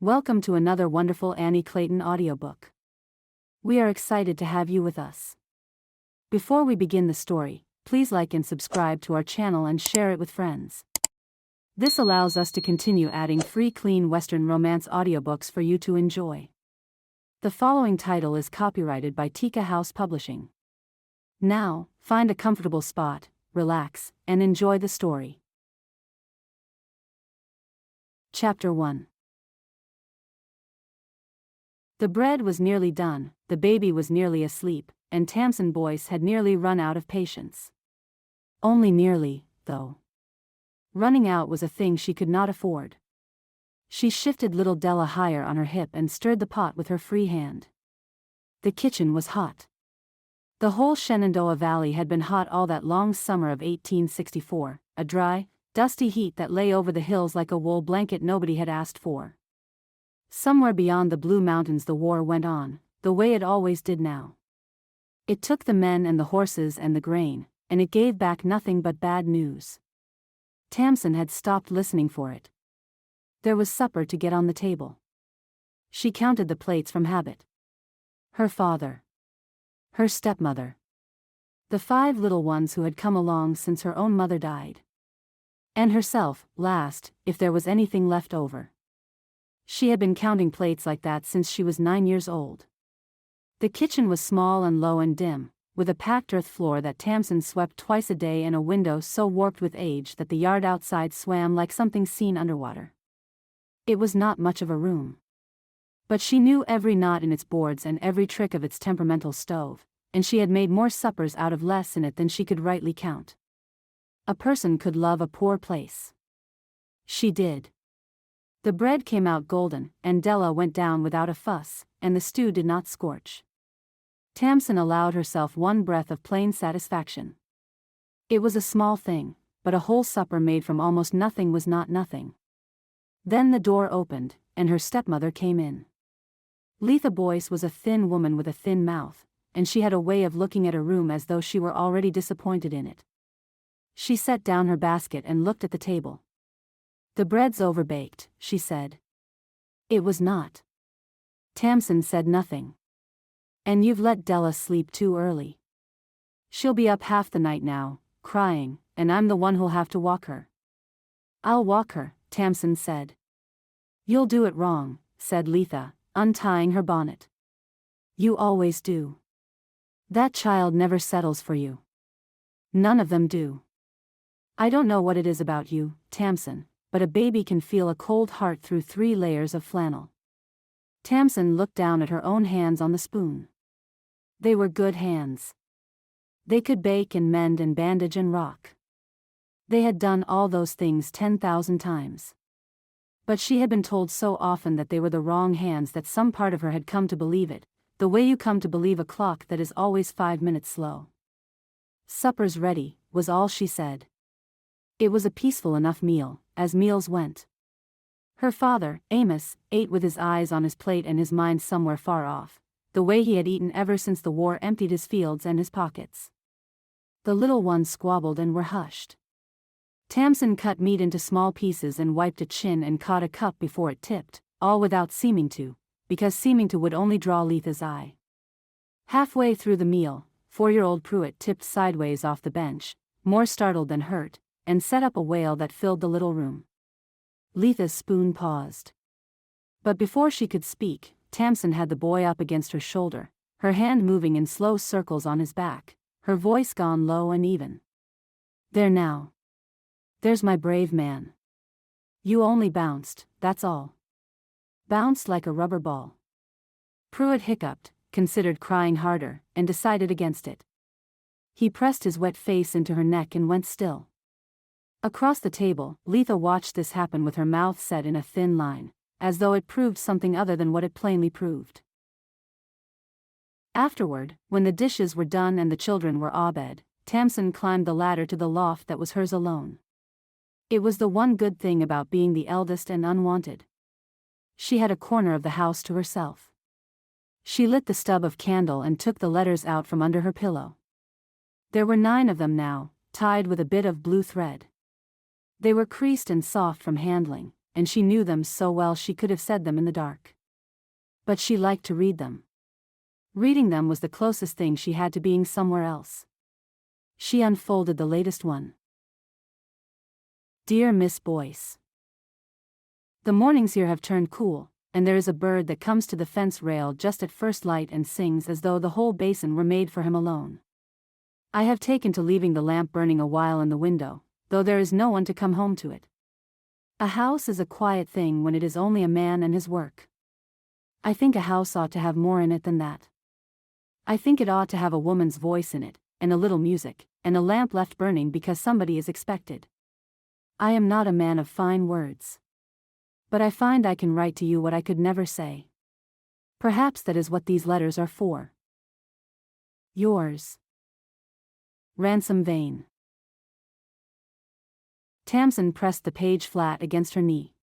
Welcome to another wonderful Annie Clayton audiobook. We are excited to have you with us. Before we begin the story, please like and subscribe to our channel and share it with friends. This allows us to continue adding free clean Western romance audiobooks for you to enjoy. The following title is copyrighted by Tika House Publishing. Now, find a comfortable spot, relax, and enjoy the story. Chapter 1. The bread was nearly done, the baby was nearly asleep, and Tamsin Boyce had nearly run out of patience. Only nearly, though. Running out was a thing she could not afford. She shifted little Della higher on her hip and stirred the pot with her free hand. The kitchen was hot. The whole Shenandoah Valley had been hot all that long summer of 1864, a dry, dusty heat that lay over the hills like a wool blanket nobody had asked for. Somewhere beyond the Blue Mountains the war went on, the way it always did now. It took the men and the horses and the grain, and it gave back nothing but bad news. Tamsin had stopped listening for it. There was supper to get on the table. She counted the plates from habit. Her father. Her stepmother. The 5 little ones who had come along since her own mother died. And herself, last, if there was anything left over. She had been counting plates like that since she was 9 years old. The kitchen was small and low and dim, with a packed earth floor that Tamsin swept twice a day and a window so warped with age that the yard outside swam like something seen underwater. It was not much of a room. But she knew every knot in its boards and every trick of its temperamental stove, and she had made more suppers out of less in it than she could rightly count. A person could love a poor place. She did. The bread came out golden, and Della went down without a fuss, and the stew did not scorch. Tamsin allowed herself one breath of plain satisfaction. It was a small thing, but a whole supper made from almost nothing was not nothing. Then the door opened, and her stepmother came in. Letha Boyce was a thin woman with a thin mouth, and she had a way of looking at a room as though she were already disappointed in it. She set down her basket and looked at the table. "The bread's overbaked," she said. It was not. Tamsin said nothing. "And you've let Della sleep too early. She'll be up half the night now, crying, and I'm the one who'll have to walk her." "I'll walk her," Tamsin said. "You'll do it wrong," said Letha, untying her bonnet. "You always do. That child never settles for you. None of them do. I don't know what it is about you, Tamsin, but a baby can feel a cold heart through 3 layers of flannel." Tamsin looked down at her own hands on the spoon. They were good hands. They could bake and mend and bandage and rock. They had done all those things 10,000 times. But she had been told so often that they were the wrong hands that some part of her had come to believe it, the way you come to believe a clock that is always 5 minutes slow. "Supper's ready," was all she said. It was a peaceful enough meal, as meals went. Her father, Amos, ate with his eyes on his plate and his mind somewhere far off, the way he had eaten ever since the war emptied his fields and his pockets. The little ones squabbled and were hushed. Tamsin cut meat into small pieces and wiped a chin and caught a cup before it tipped, all without seeming to, because seeming to would only draw Letha's eye. Halfway through the meal, 4-year-old Pruitt tipped sideways off the bench, more startled than hurt, and set up a wail that filled the little room. Letha's spoon paused. But before she could speak, Tamsin had the boy up against her shoulder, her hand moving in slow circles on his back, her voice gone low and even. "There now. There's my brave man. You only bounced, that's all. Bounced like a rubber ball." Pruitt hiccuped, considered crying harder, and decided against it. He pressed his wet face into her neck and went still. Across the table, Letha watched this happen with her mouth set in a thin line, as though it proved something other than what it plainly proved. Afterward, when the dishes were done and the children were abed, Tamsin climbed the ladder to the loft that was hers alone. It was the one good thing about being the eldest and unwanted. She had a corner of the house to herself. She lit the stub of candle and took the letters out from under her pillow. There were 9 of them now, tied with a bit of blue thread. They were creased and soft from handling, and she knew them so well she could have said them in the dark. But she liked to read them. Reading them was the closest thing she had to being somewhere else. She unfolded the latest one. Dear Miss Boyce. The mornings here have turned cool, and there is a bird that comes to the fence rail just at first light and sings as though the whole basin were made for him alone. I have taken to leaving the lamp burning a while in the window, though there is no one to come home to it. A house is a quiet thing when it is only a man and his work. I think a house ought to have more in it than that. I think it ought to have a woman's voice in it, and a little music, and a lamp left burning because somebody is expected. I am not a man of fine words. But I find I can write to you what I could never say. Perhaps that is what these letters are for. Yours. Ransom Vane. Tamsin pressed the page flat against her knee.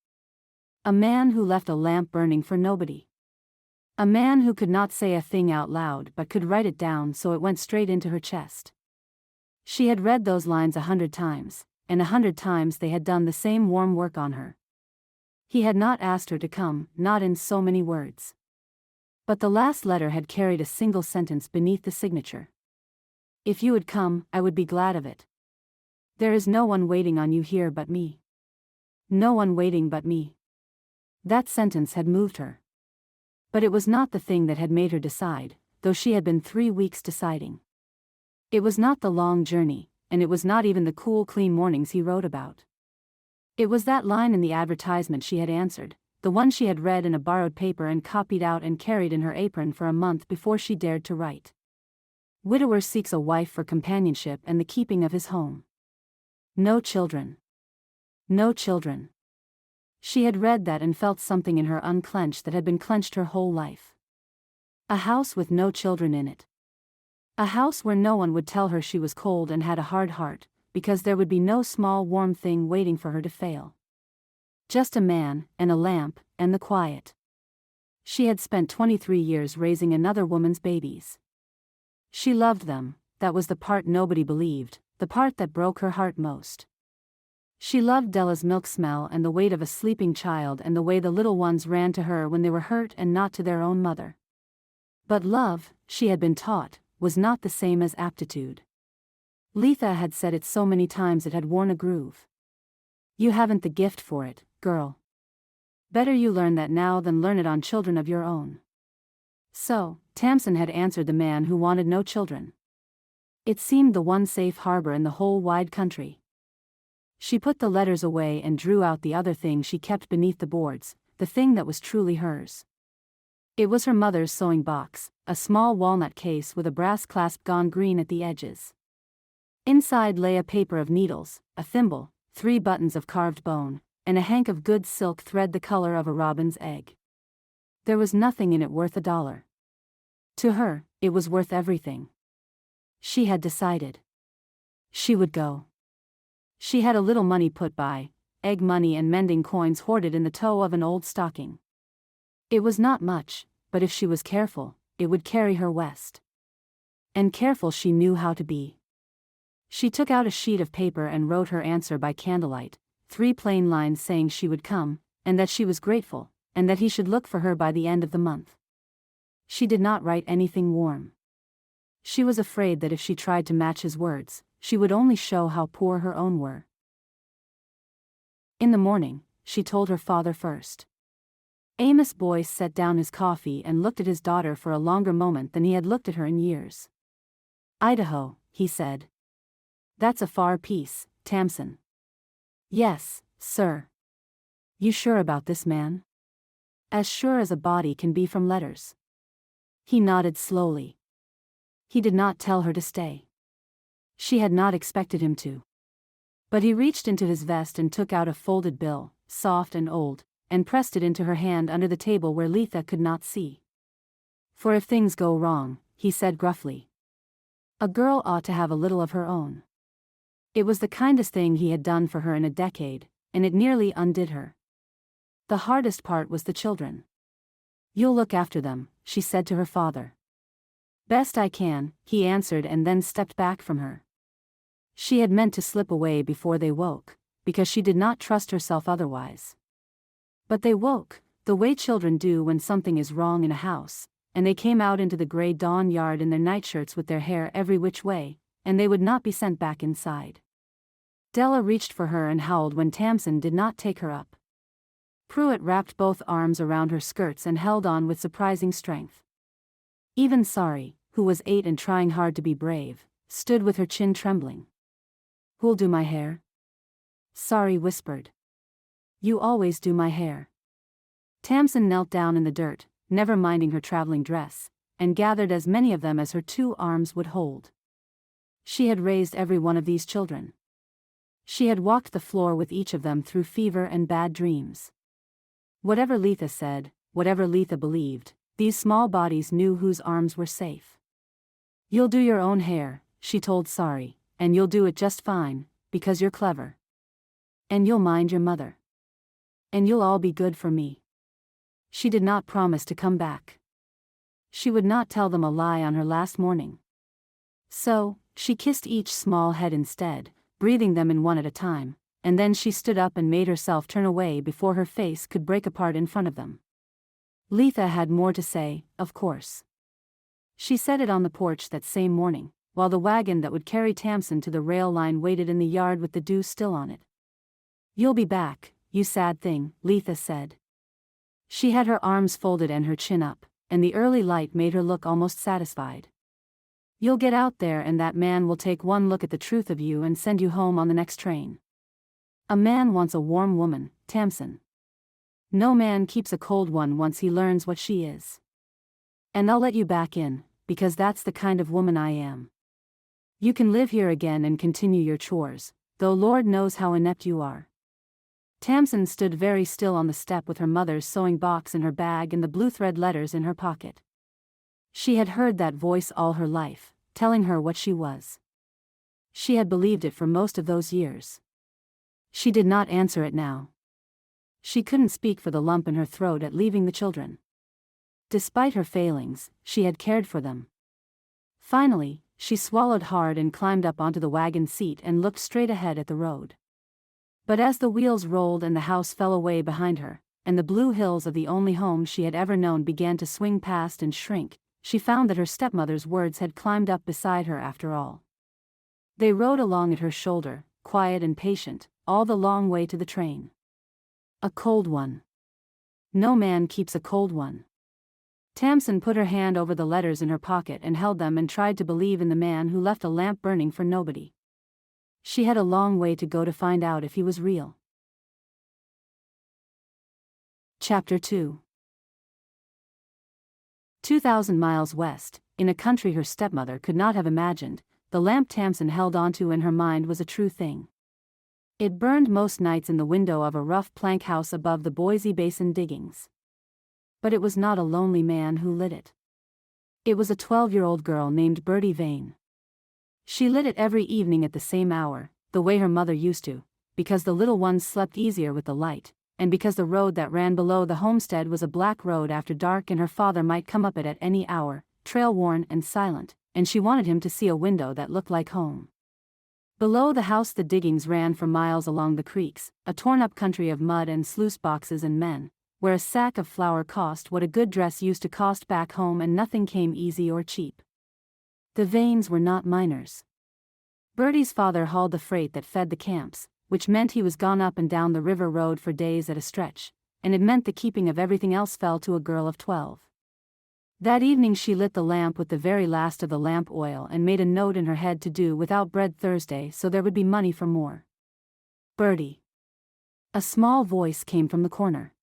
A man who left a lamp burning for nobody. A man who could not say a thing out loud but could write it down so it went straight into her chest. She had read those lines 100 times, and 100 times they had done the same warm work on her. He had not asked her to come, not in so many words. But the last letter had carried a single sentence beneath the signature. If you would come, I would be glad of it. There is no one waiting on you here but me. No one waiting but me. That sentence had moved her. But it was not the thing that had made her decide, though she had been 3 weeks deciding. It was not the long journey, and it was not even the cool, clean mornings he wrote about. It was that line in the advertisement she had answered, the one she had read in a borrowed paper and copied out and carried in her apron for a month before she dared to write. Widower seeks a wife for companionship and the keeping of his home. No children. No children. She had read that and felt something in her unclench that had been clenched her whole life. A house with no children in it. A house where no one would tell her she was cold and had a hard heart, because there would be no small warm thing waiting for her to fail. Just a man, and a lamp, and the quiet. She had spent 23 years raising another woman's babies. She loved them, that was the part nobody believed, the part that broke her heart most. She loved Della's milk smell and the weight of a sleeping child and the way the little ones ran to her when they were hurt and not to their own mother. But love, she had been taught, was not the same as aptitude. Letha had said it so many times it had worn a groove. You haven't the gift for it, girl. Better you learn that now than learn it on children of your own. So, Tamsin had answered the man who wanted no children. It seemed the one safe harbor in the whole wide country. She put the letters away and drew out the other thing she kept beneath the boards, the thing that was truly hers. It was her mother's sewing box, a small walnut case with a brass clasp gone green at the edges. Inside lay a paper of needles, a thimble, 3 buttons of carved bone, and a hank of good silk thread the color of a robin's egg. There was nothing in it worth $1. To her, it was worth everything. She had decided. She would go. She had a little money put by, egg money and mending coins hoarded in the toe of an old stocking. It was not much, but if she was careful, it would carry her west. And careful she knew how to be. She took out a sheet of paper and wrote her answer by candlelight, 3 plain lines saying she would come, and that she was grateful, and that he should look for her by the end of the month. She did not write anything warm. She was afraid that if she tried to match his words, she would only show how poor her own were. In the morning, she told her father first. Amos Boyce set down his coffee and looked at his daughter for a longer moment than he had looked at her in years. Idaho, he said. That's a far piece, Tamsin. Yes, sir. You sure about this man? As sure as a body can be from letters. He nodded slowly. He did not tell her to stay. She had not expected him to. But he reached into his vest and took out a folded bill, soft and old, and pressed it into her hand under the table where Letha could not see. For if things go wrong, he said gruffly. A girl ought to have a little of her own. It was the kindest thing he had done for her in a decade, and it nearly undid her. The hardest part was the children. You'll look after them, she said to her father. Best I can, he answered and then stepped back from her. She had meant to slip away before they woke, because she did not trust herself otherwise. But they woke, the way children do when something is wrong in a house, and they came out into the gray dawn yard in their nightshirts with their hair every which way, and they would not be sent back inside. Della reached for her and howled when Tamsin did not take her up. Pruitt wrapped both arms around her skirts and held on with surprising strength. Even Sari, who was 8 and trying hard to be brave, stood with her chin trembling. "Who'll do my hair?" Sari whispered. "You always do my hair." Tamsin knelt down in the dirt, never minding her traveling dress, and gathered as many of them as her 2 arms would hold. She had raised every one of these children. She had walked the floor with each of them through fever and bad dreams. Whatever Letha said, whatever Letha believed, these small bodies knew whose arms were safe. "You'll do your own hair," she told Sari, "and you'll do it just fine, because you're clever. And you'll mind your mother. And you'll all be good for me." She did not promise to come back. She would not tell them a lie on her last morning. So, she kissed each small head instead, breathing them in one at a time, and then she stood up and made herself turn away before her face could break apart in front of them. Letha had more to say, of course. She said it on the porch that same morning, while the wagon that would carry Tamsin to the rail line waited in the yard with the dew still on it. "You'll be back, you sad thing," Letha said. She had her arms folded and her chin up, and the early light made her look almost satisfied. "You'll get out there and that man will take one look at the truth of you and send you home on the next train. A man wants a warm woman, Tamsin. No man keeps a cold one once he learns what she is. And I'll let you back in, because that's the kind of woman I am. You can live here again and continue your chores, though Lord knows how inept you are." Tamsin stood very still on the step with her mother's sewing box in her bag and the blue thread letters in her pocket. She had heard that voice all her life, telling her what she was. She had believed it for most of those years. She did not answer it now. She couldn't speak for the lump in her throat at leaving the children. Despite her failings, she had cared for them. Finally, she swallowed hard and climbed up onto the wagon seat and looked straight ahead at the road. But as the wheels rolled and the house fell away behind her, and the blue hills of the only home she had ever known began to swing past and shrink, she found that her stepmother's words had climbed up beside her after all. They rode along at her shoulder, quiet and patient, all the long way to the train. A cold one. No man keeps a cold one. Tamsin put her hand over the letters in her pocket and held them and tried to believe in the man who left a lamp burning for nobody. She had a long way to go to find out if he was real. Chapter 2. 2,000 miles west, in a country her stepmother could not have imagined, the lamp Tamsin held onto in her mind was a true thing. It burned most nights in the window of a rough plank house above the Boise Basin diggings. But it was not a lonely man who lit it. It was a 12-year-old girl named Bertie Vane. She lit it every evening at the same hour, the way her mother used to, because the little ones slept easier with the light, and because the road that ran below the homestead was a black road after dark and her father might come up it at any hour, trail-worn and silent, and she wanted him to see a window that looked like home. Below the house the diggings ran for miles along the creeks, a torn-up country of mud and sluice boxes and men, where a sack of flour cost what a good dress used to cost back home and nothing came easy or cheap. The Vanes were not miners. Bertie's father hauled the freight that fed the camps, which meant he was gone up and down the river road for days at a stretch, and it meant the keeping of everything else fell to a girl of 12. That evening she lit the lamp with the very last of the lamp oil and made a note in her head to do without bread Thursday so there would be money for more. "Bertie." A small voice came from the corner.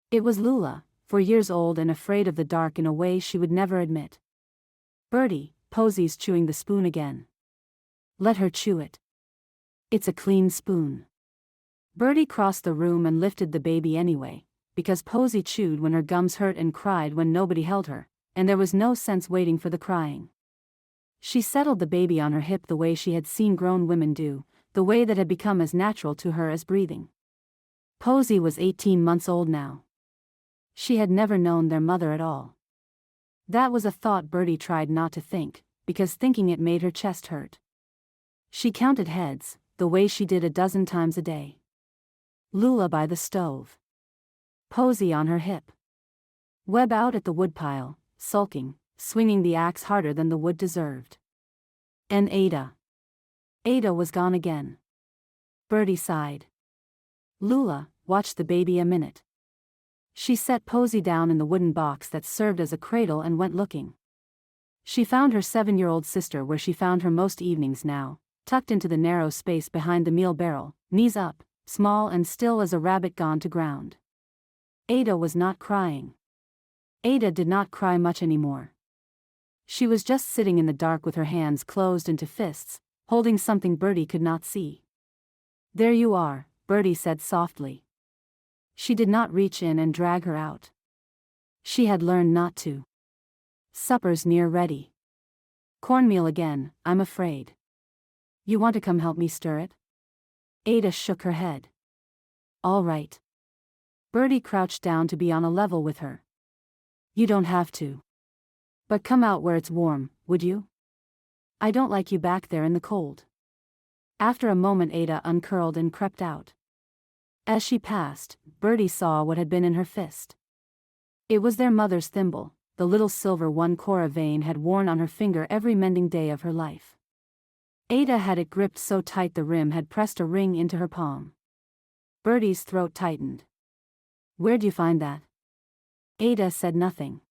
It was Lula, 4 years old and afraid of the dark in a way she would never admit. "Bertie," Posey's chewing the spoon again. "Let her chew it. It's a clean spoon." Bertie crossed the room and lifted the baby anyway, because Posey chewed when her gums hurt and cried when nobody held her, and there was no sense waiting for the crying. She settled the baby on her hip the way she had seen grown women do, the way that had become as natural to her as breathing. Posey was 18 months old now. She had never known their mother at all. That was a thought Bertie tried not to think, because thinking it made her chest hurt. She counted heads, the way she did a dozen times a day. Lula by the stove. Posy on her hip. Webb out at the woodpile, sulking, swinging the axe harder than the wood deserved. And Ada. Ada was gone again. Bertie sighed. Lula watched the baby a minute. She set Posy down in the wooden box that served as a cradle and went looking. She found her 7-year-old sister where she found her most evenings now, tucked into the narrow space behind the meal barrel, knees up, small and still as a rabbit gone to ground. Ada was not crying. Ada did not cry much anymore. She was just sitting in the dark with her hands closed into fists, holding something Bertie could not see. "There you are," Bertie said softly. She did not reach in and drag her out. She had learned not to. "Supper's near ready. Cornmeal again, I'm afraid. You want to come help me stir it?" Ada shook her head. "All right." Bertie crouched down to be on a level with her. "You don't have to. But come out where it's warm, would you? I don't like you back there in the cold." After a moment Ada uncurled and crept out. As she passed, Bertie saw what had been in her fist. It was their mother's thimble, the little silver one Cora Vane had worn on her finger every mending day of her life. Ada had it gripped so tight the rim had pressed a ring into her palm. Bertie's throat tightened. "Where'd you find that?" Ada said nothing.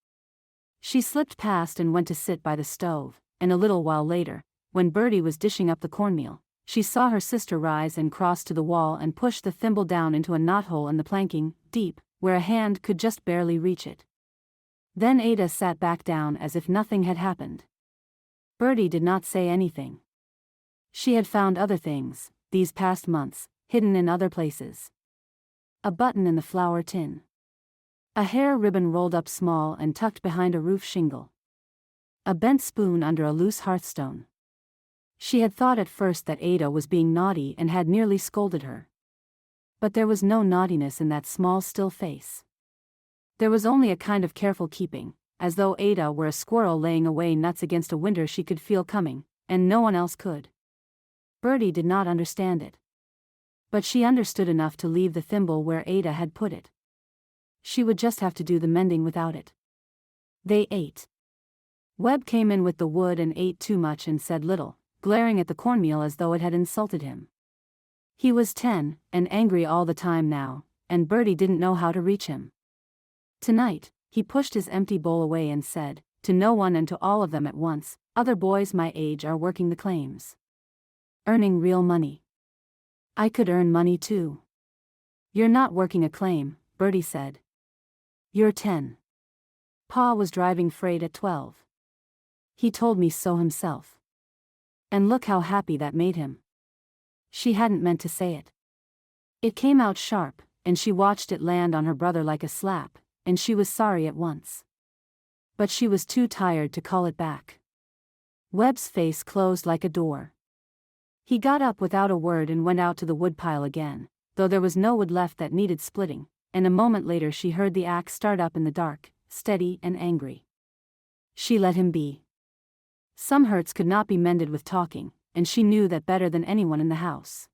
She slipped past and went to sit by the stove, and a little while later, when Bertie was dishing up the cornmeal, she saw her sister rise and cross to the wall and push the thimble down into a knothole in the planking, deep, where a hand could just barely reach it. Then Ada sat back down as if nothing had happened. Bertie did not say anything. She had found other things, these past months, hidden in other places. A button in the flour tin. A hair ribbon rolled up small and tucked behind a roof shingle. A bent spoon under a loose hearthstone. She had thought at first that Ada was being naughty and had nearly scolded her. But there was no naughtiness in that small still face. There was only a kind of careful keeping, as though Ada were a squirrel laying away nuts against a winter she could feel coming, and no one else could. Bertie did not understand it. But she understood enough to leave the thimble where Ada had put it. She would just have to do the mending without it. They ate. Webb came in with the wood and ate too much and said little, glaring at the cornmeal as though it had insulted him. He was 10, and angry all the time now, and Bertie didn't know how to reach him. Tonight, he pushed his empty bowl away and said, to no one and to all of them at once, "Other boys my age are working the claims. Earning real money. I could earn money too." "You're not working a claim," Bertie said. "You're 10. Pa was driving freight at 12. He told me so himself. And look how happy that made him." She hadn't meant to say it. It came out sharp, and she watched it land on her brother like a slap, and she was sorry at once. But she was too tired to call it back. Webb's face closed like a door. He got up without a word and went out to the woodpile again, though there was no wood left that needed splitting, and a moment later she heard the axe start up in the dark, steady and angry. She let him be. Some hurts could not be mended with talking, and she knew that better than anyone in the house.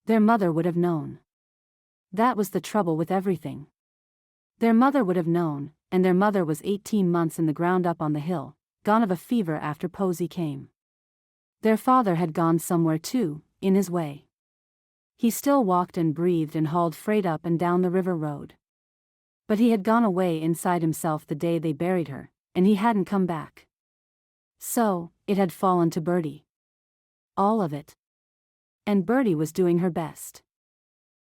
Their mother would have known. That was the trouble with everything. Their mother would have known, and their mother was 18 months in the ground up on the hill, gone of a fever after Posy came. Their father had gone somewhere too, in his way. He still walked and breathed and hauled freight up and down the river road. But he had gone away inside himself the day they buried her, and he hadn't come back. So, it had fallen to Bertie. All of it. And Bertie was doing her best.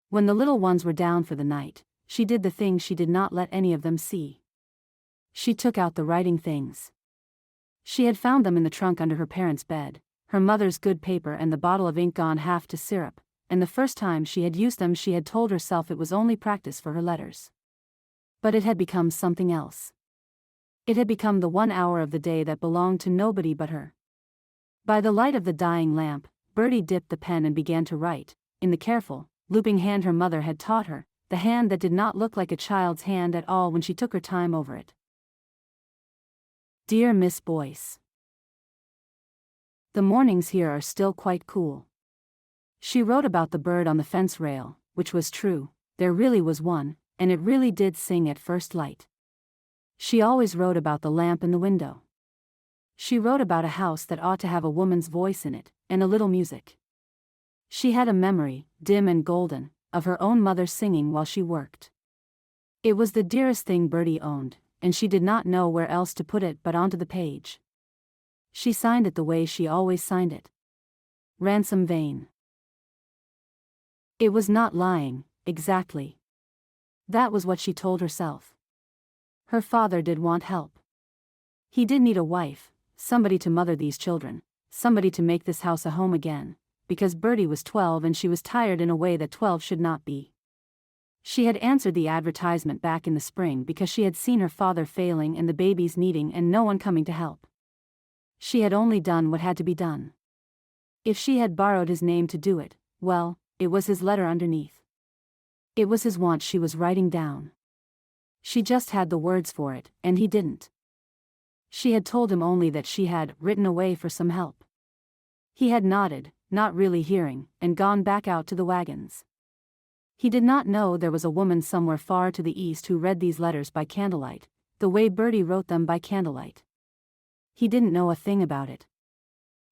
When the little ones were down for the night, she did the thing she did not let any of them see. She took out the writing things. She had found them in the trunk under her parents' bed, her mother's good paper and the bottle of ink gone half to syrup, and the first time she had used them she had told herself it was only practice for her letters. But it had become something else. It had become the 1 hour of the day that belonged to nobody but her. By the light of the dying lamp, Bertie dipped the pen and began to write, in the careful, looping hand her mother had taught her, the hand that did not look like a child's hand at all when she took her time over it. Dear Miss Boyce. The mornings here are still quite cool. She wrote about the bird on the fence rail, which was true, there really was one, and it really did sing at first light. She always wrote about the lamp in the window. She wrote about a house that ought to have a woman's voice in it, and a little music. She had a memory, dim and golden, of her own mother singing while she worked. It was the dearest thing Bertie owned, and she did not know where else to put it but onto the page. She signed it the way she always signed it. Ransom Vane. It was not lying, exactly. That was what she told herself. Her father did want help. He did need a wife, somebody to mother these children, somebody to make this house a home again, because Bertie was 12 and she was tired in a way that 12 should not be. She had answered the advertisement back in the spring because she had seen her father failing and the babies needing and no one coming to help. She had only done what had to be done. If she had borrowed his name to do it, well, it was his letter underneath. It was his want she was writing down. She just had the words for it, and he didn't. She had told him only that she had written away for some help. He had nodded, not really hearing, and gone back out to the wagons. He did not know there was a woman somewhere far to the east who read these letters by candlelight, the way Bertie wrote them by candlelight. He didn't know a thing about it.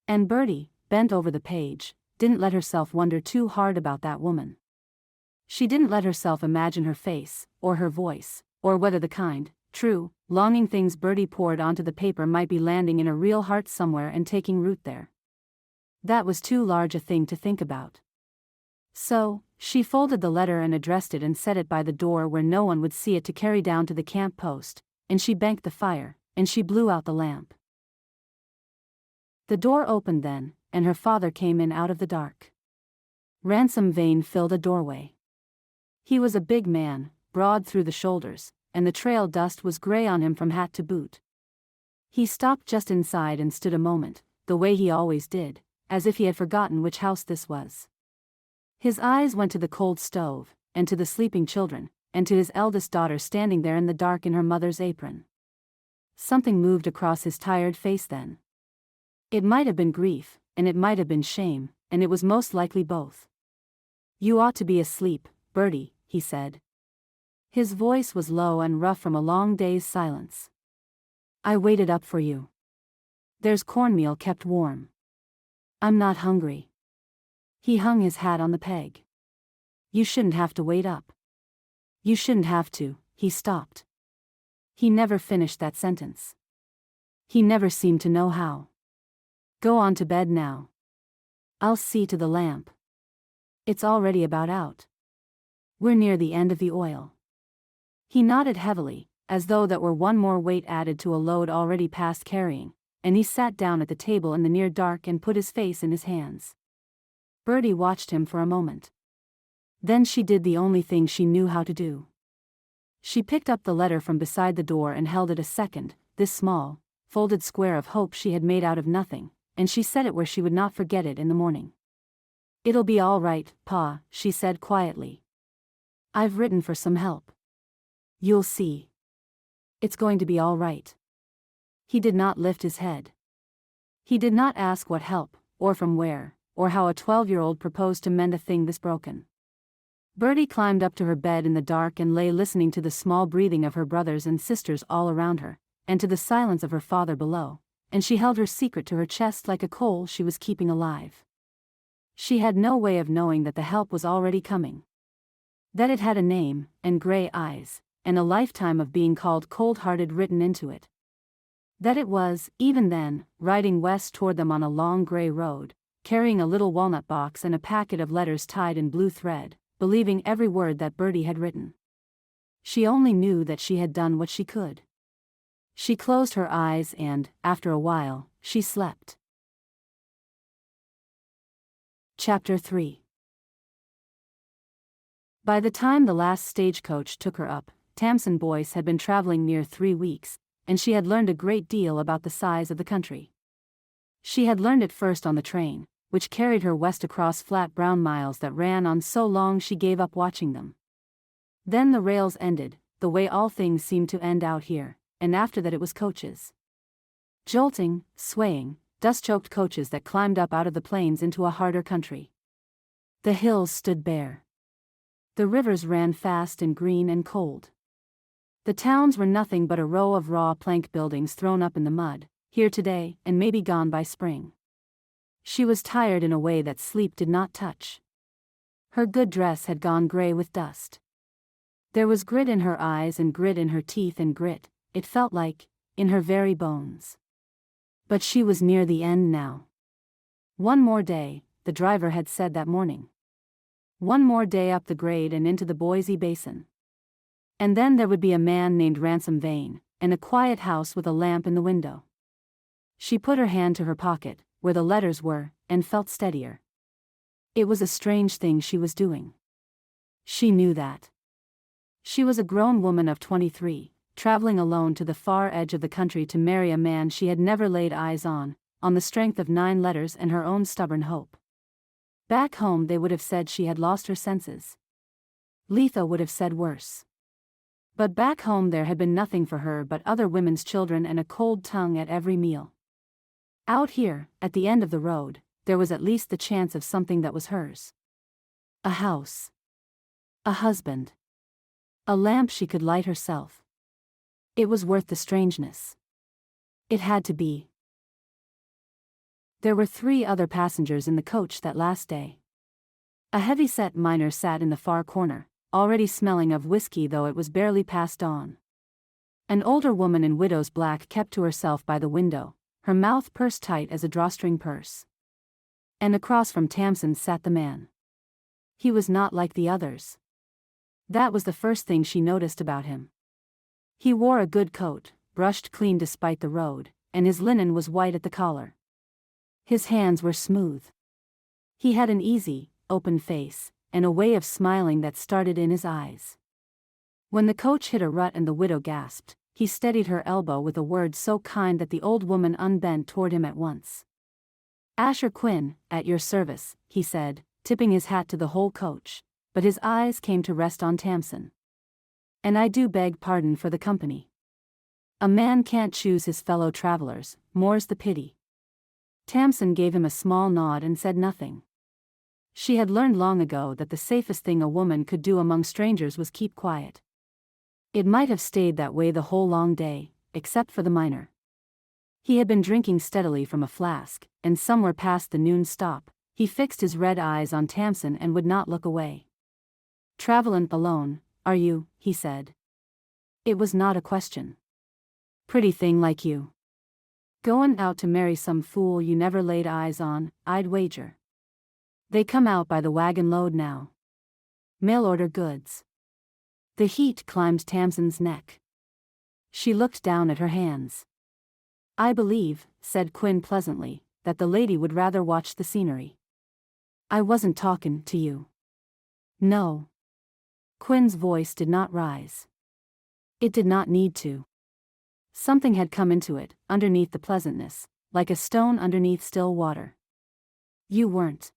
And Bertie, bent over the page, didn't let herself wonder too hard about that woman. She didn't let herself imagine her face, or her voice, or whether the kind, true, longing things Bertie poured onto the paper might be landing in a real heart somewhere and taking root there. That was too large a thing to think about. So, she folded the letter and addressed it and set it by the door where no one would see it to carry down to the camp post, and she banked the fire, and she blew out the lamp. The door opened then, and her father came in out of the dark. Ransom Vane filled a doorway. He was a big man, broad through the shoulders, and the trail dust was gray on him from hat to boot. He stopped just inside and stood a moment, the way he always did, as if he had forgotten which house this was. His eyes went to the cold stove, and to the sleeping children, and to his eldest daughter standing there in the dark in her mother's apron. Something moved across his tired face then. It might have been grief, and it might have been shame, and it was most likely both. "You ought to be asleep, Bertie," he said. His voice was low and rough from a long day's silence. "I waited up for you. There's cornmeal kept warm. I'm not hungry." He hung his hat on the peg. "You shouldn't have to wait up. You shouldn't have to," he stopped. He never finished that sentence. He never seemed to know how. "Go on to bed now. I'll see to the lamp. It's already about out. We're near the end of the oil." He nodded heavily, as though that were one more weight added to a load already past carrying, and he sat down at the table in the near dark and put his face in his hands. Bertie watched him for a moment. Then she did the only thing she knew how to do. She picked up the letter from beside the door and held it a second, this small, folded square of hope she had made out of nothing, and she set it where she would not forget it in the morning. "It'll be all right, Pa," she said quietly. "I've written for some help. You'll see. It's going to be all right." He did not lift his head. He did not ask what help, or from where, or how a 12-year-old proposed to mend a thing this broken. Bertie climbed up to her bed in the dark and lay listening to the small breathing of her brothers and sisters all around her, and to the silence of her father below, and she held her secret to her chest like a coal she was keeping alive. She had no way of knowing that the help was already coming. That it had a name, and gray eyes, and a lifetime of being called cold-hearted written into it. That it was, even then, riding west toward them on a long gray road, carrying a little walnut box and a packet of letters tied in blue thread, believing every word that Bertie had written. She only knew that she had done what she could. She closed her eyes and, after a while, she slept. Chapter 3. By the time the last stagecoach took her up, Tamsin Boyce had been traveling near 3 weeks, and she had learned a great deal about the size of the country. She had learned it first on the train, which carried her west across flat brown miles that ran on so long she gave up watching them. Then the rails ended, the way all things seemed to end out here, and after that it was coaches. Jolting, swaying, dust-choked coaches that climbed up out of the plains into a harder country. The hills stood bare. The rivers ran fast and green and cold. The towns were nothing but a row of raw plank buildings thrown up in the mud, here today and maybe gone by spring. She was tired in a way that sleep did not touch. Her good dress had gone gray with dust. There was grit in her eyes and grit in her teeth and grit, it felt like, in her very bones. But she was near the end now. One more day, the driver had said that morning. One more day up the grade and into the Boise Basin. And then there would be a man named Ransom Vane, and a quiet house with a lamp in the window. She put her hand to her pocket, where the letters were, and felt steadier. It was a strange thing she was doing. She knew that. She was a grown woman of 23, traveling alone to the far edge of the country to marry a man she had never laid eyes on the strength of 9 letters and her own stubborn hope. Back home they would have said she had lost her senses. Letha would have said worse. But back home there had been nothing for her but other women's children and a cold tongue at every meal. Out here, at the end of the road, there was at least the chance of something that was hers. A house. A husband. A lamp she could light herself. It was worth the strangeness. It had to be. There were 3 other passengers in the coach that last day. A heavy-set miner sat in the far corner, already smelling of whiskey though it was barely past dawn. An older woman in widow's black kept to herself by the window, her mouth pursed tight as a drawstring purse. And across from Tamsin sat the man. He was not like the others. That was the first thing she noticed about him. He wore a good coat, brushed clean despite the road, and his linen was white at the collar. His hands were smooth. He had an easy, open face, and a way of smiling that started in his eyes. When the coach hit a rut and the widow gasped, he steadied her elbow with a word so kind that the old woman unbent toward him at once. "Asher Quinn, at your service," he said, tipping his hat to the whole coach, but his eyes came to rest on Tamsin. "And I do beg pardon for the company. A man can't choose his fellow travelers, more's the pity." Tamsin gave him a small nod and said nothing. She had learned long ago that the safest thing a woman could do among strangers was keep quiet. It might have stayed that way the whole long day, except for the miner. He had been drinking steadily from a flask, and somewhere past the noon stop, he fixed his red eyes on Tamsin and would not look away. "Travelin' alone, are you?" he said. It was not a question. "Pretty thing like you. Goin' out to marry some fool you never laid eyes on, I'd wager. They come out by the wagon load now. Mail-order goods." The heat climbed Tamsin's neck. She looked down at her hands. "I believe," said Quinn pleasantly, "that the lady would rather watch the scenery." "I wasn't talkin' to you." "No." Quinn's voice did not rise. It did not need to. Something had come into it, underneath the pleasantness, like a stone underneath still water. "You weren't.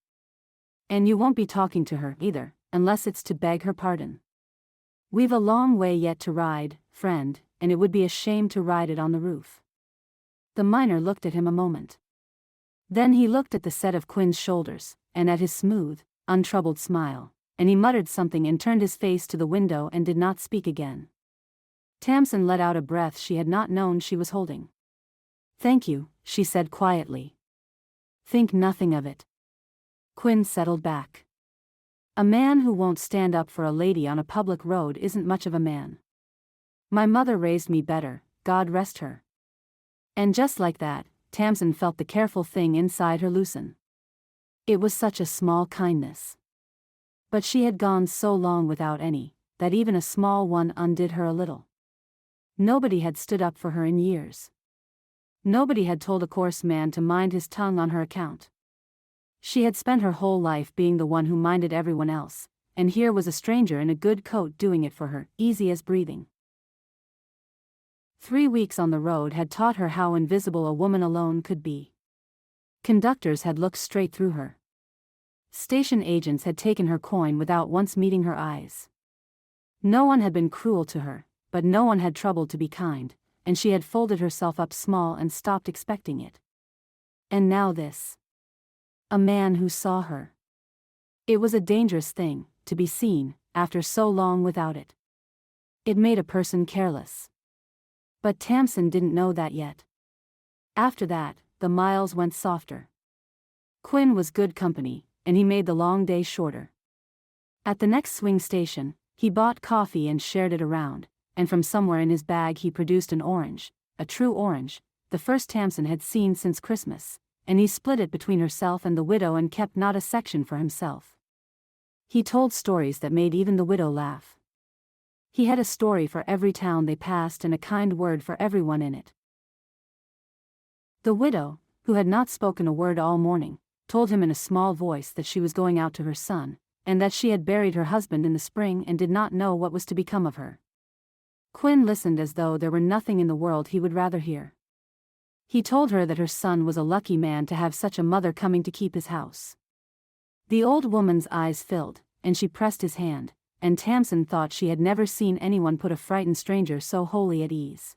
And you won't be talking to her either, unless it's to beg her pardon. We've a long way yet to ride, friend, and it would be a shame to ride it on the roof." The miner looked at him a moment. Then he looked at the set of Quinn's shoulders, and at his smooth, untroubled smile, and he muttered something and turned his face to the window and did not speak again. Tamsin let out a breath she had not known she was holding. "Thank you," she said quietly. "Think nothing of it." Quinn settled back. "A man who won't stand up for a lady on a public road isn't much of a man. My mother raised me better, God rest her." And just like that, Tamsin felt the careful thing inside her loosen. It was such a small kindness. But she had gone so long without any, that even a small one undid her a little. Nobody had stood up for her in years. Nobody had told a coarse man to mind his tongue on her account. She had spent her whole life being the one who minded everyone else, and here was a stranger in a good coat doing it for her, easy as breathing. 3 weeks on the road had taught her how invisible a woman alone could be. Conductors had looked straight through her. Station agents had taken her coin without once meeting her eyes. No one had been cruel to her, but no one had troubled to be kind, and she had folded herself up small and stopped expecting it. And now this. A man who saw her. It was a dangerous thing, to be seen, after so long without it. It made a person careless. But Tamsin didn't know that yet. After that, the miles went softer. Quinn was good company, and he made the long day shorter. At the next swing station, he bought coffee and shared it around, and from somewhere in his bag he produced an orange, a true orange, the first Tamsin had seen since Christmas, and he split it between herself and the widow and kept not a section for himself. He told stories that made even the widow laugh. He had a story for every town they passed and a kind word for everyone in it. The widow, who had not spoken a word all morning, told him in a small voice that she was going out to her son, and that she had buried her husband in the spring and did not know what was to become of her. Quinn listened as though there were nothing in the world he would rather hear. He told her that her son was a lucky man to have such a mother coming to keep his house. The old woman's eyes filled, and she pressed his hand, and Tamsin thought she had never seen anyone put a frightened stranger so wholly at ease.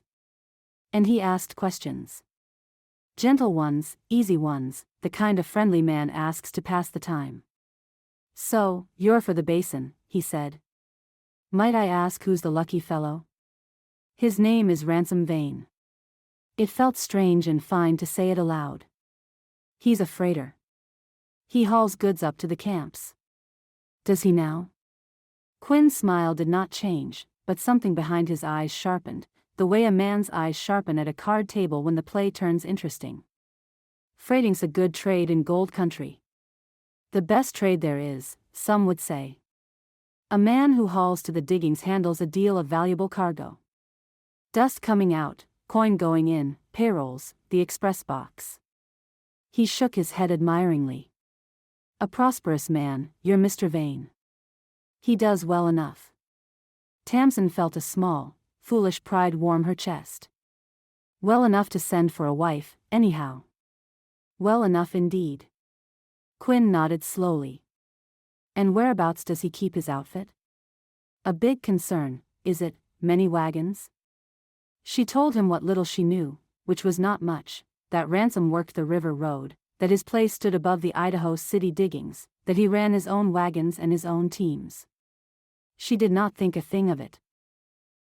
And he asked questions. Gentle ones, easy ones, the kind a friendly man asks to pass the time. "So, you're for the basin," he said. "Might I ask who's the lucky fellow?" "His name is Ransom Vane." It felt strange and fine to say it aloud. "He's a freighter. He hauls goods up to the camps." "Does he now?" Quinn's smile did not change, but something behind his eyes sharpened, the way a man's eyes sharpen at a card table when the play turns interesting. "Freighting's a good trade in gold country. The best trade there is, some would say. A man who hauls to the diggings handles a deal of valuable cargo. Dust coming out, coin going in, payrolls, the express box." He shook his head admiringly. "A prosperous man, you're Mr. Vane. He does well enough." Tamsin felt a small, foolish pride warm her chest. Well enough to send for a wife, anyhow. Well enough indeed. Quinn nodded slowly. "And whereabouts does he keep his outfit?" "A big concern, is it, many wagons?" She told him what little she knew, which was not much, that Ransom worked the river road, that his place stood above the Idaho city diggings, that he ran his own wagons and his own teams. She did not think a thing of it.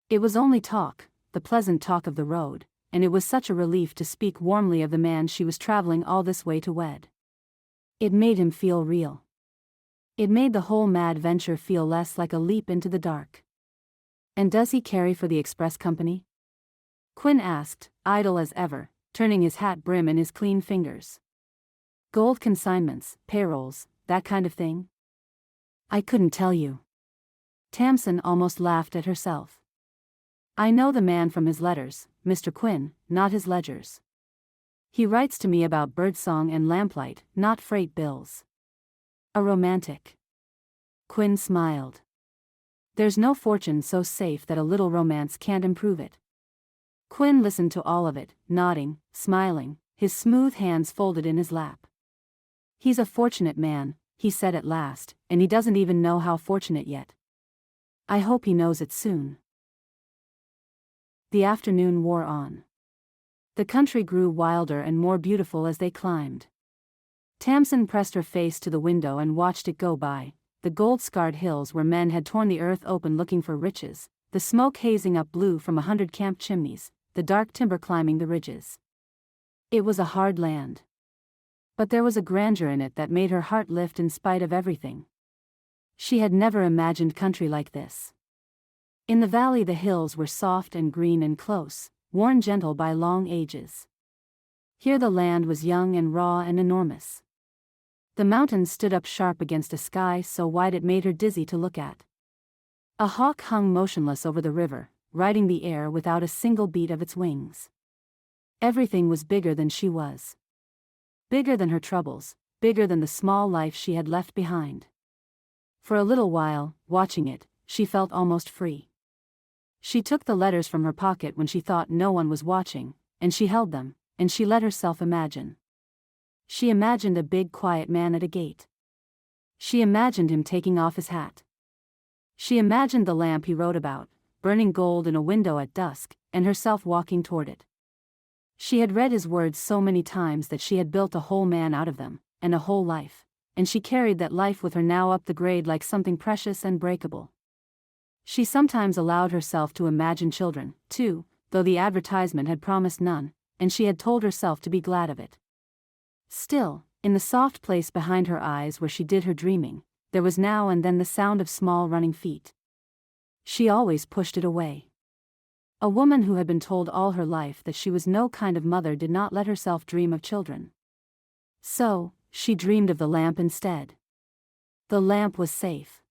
It was only talk, the pleasant talk of the road, and it was such a relief to speak warmly of the man she was traveling all this way to wed. It made him feel real. It made the whole mad venture feel less like a leap into the dark. "And does he carry for the express company?" Quinn asked, idle as ever, turning his hat brim in his clean fingers. "Gold consignments, payrolls, that kind of thing?" "I couldn't tell you." Tamsin almost laughed at herself. "I know the man from his letters, Mr. Quinn, not his ledgers. He writes to me about birdsong and lamplight, not freight bills. A romantic." Quinn smiled. "There's no fortune so safe that a little romance can't improve it." Quinn listened to all of it, nodding, smiling, his smooth hands folded in his lap. "He's a fortunate man," he said at last, "and he doesn't even know how fortunate yet. I hope he knows it soon." The afternoon wore on. The country grew wilder and more beautiful as they climbed. Tamsin pressed her face to the window and watched it go by, the gold-scarred hills where men had torn the earth open looking for riches, the smoke hazing up blue from 100 camp chimneys, the dark timber climbing the ridges. It was a hard land. But there was a grandeur in it that made her heart lift in spite of everything. She had never imagined country like this. In the valley the hills were soft and green and close, worn gentle by long ages. Here the land was young and raw and enormous. The mountains stood up sharp against a sky so wide it made her dizzy to look at. A hawk hung motionless over the river, riding the air without a single beat of its wings. Everything was bigger than she was. Bigger than her troubles, bigger than the small life she had left behind. For a little while, watching it, she felt almost free. She took the letters from her pocket when she thought no one was watching, and she held them, and she let herself imagine. She imagined a big quiet man at a gate. She imagined him taking off his hat. She imagined the lamp he wrote about, burning gold in a window at dusk, and herself walking toward it. She had read his words so many times that she had built a whole man out of them, and a whole life, and she carried that life with her now up the grade like something precious and breakable. She sometimes allowed herself to imagine children, too, though the advertisement had promised none, and she had told herself to be glad of it. Still, in the soft place behind her eyes where she did her dreaming, there was now and then the sound of small running feet. She always pushed it away. A woman who had been told all her life that she was no kind of mother did not let herself dream of children. So, she dreamed of the lamp instead. The lamp was safe.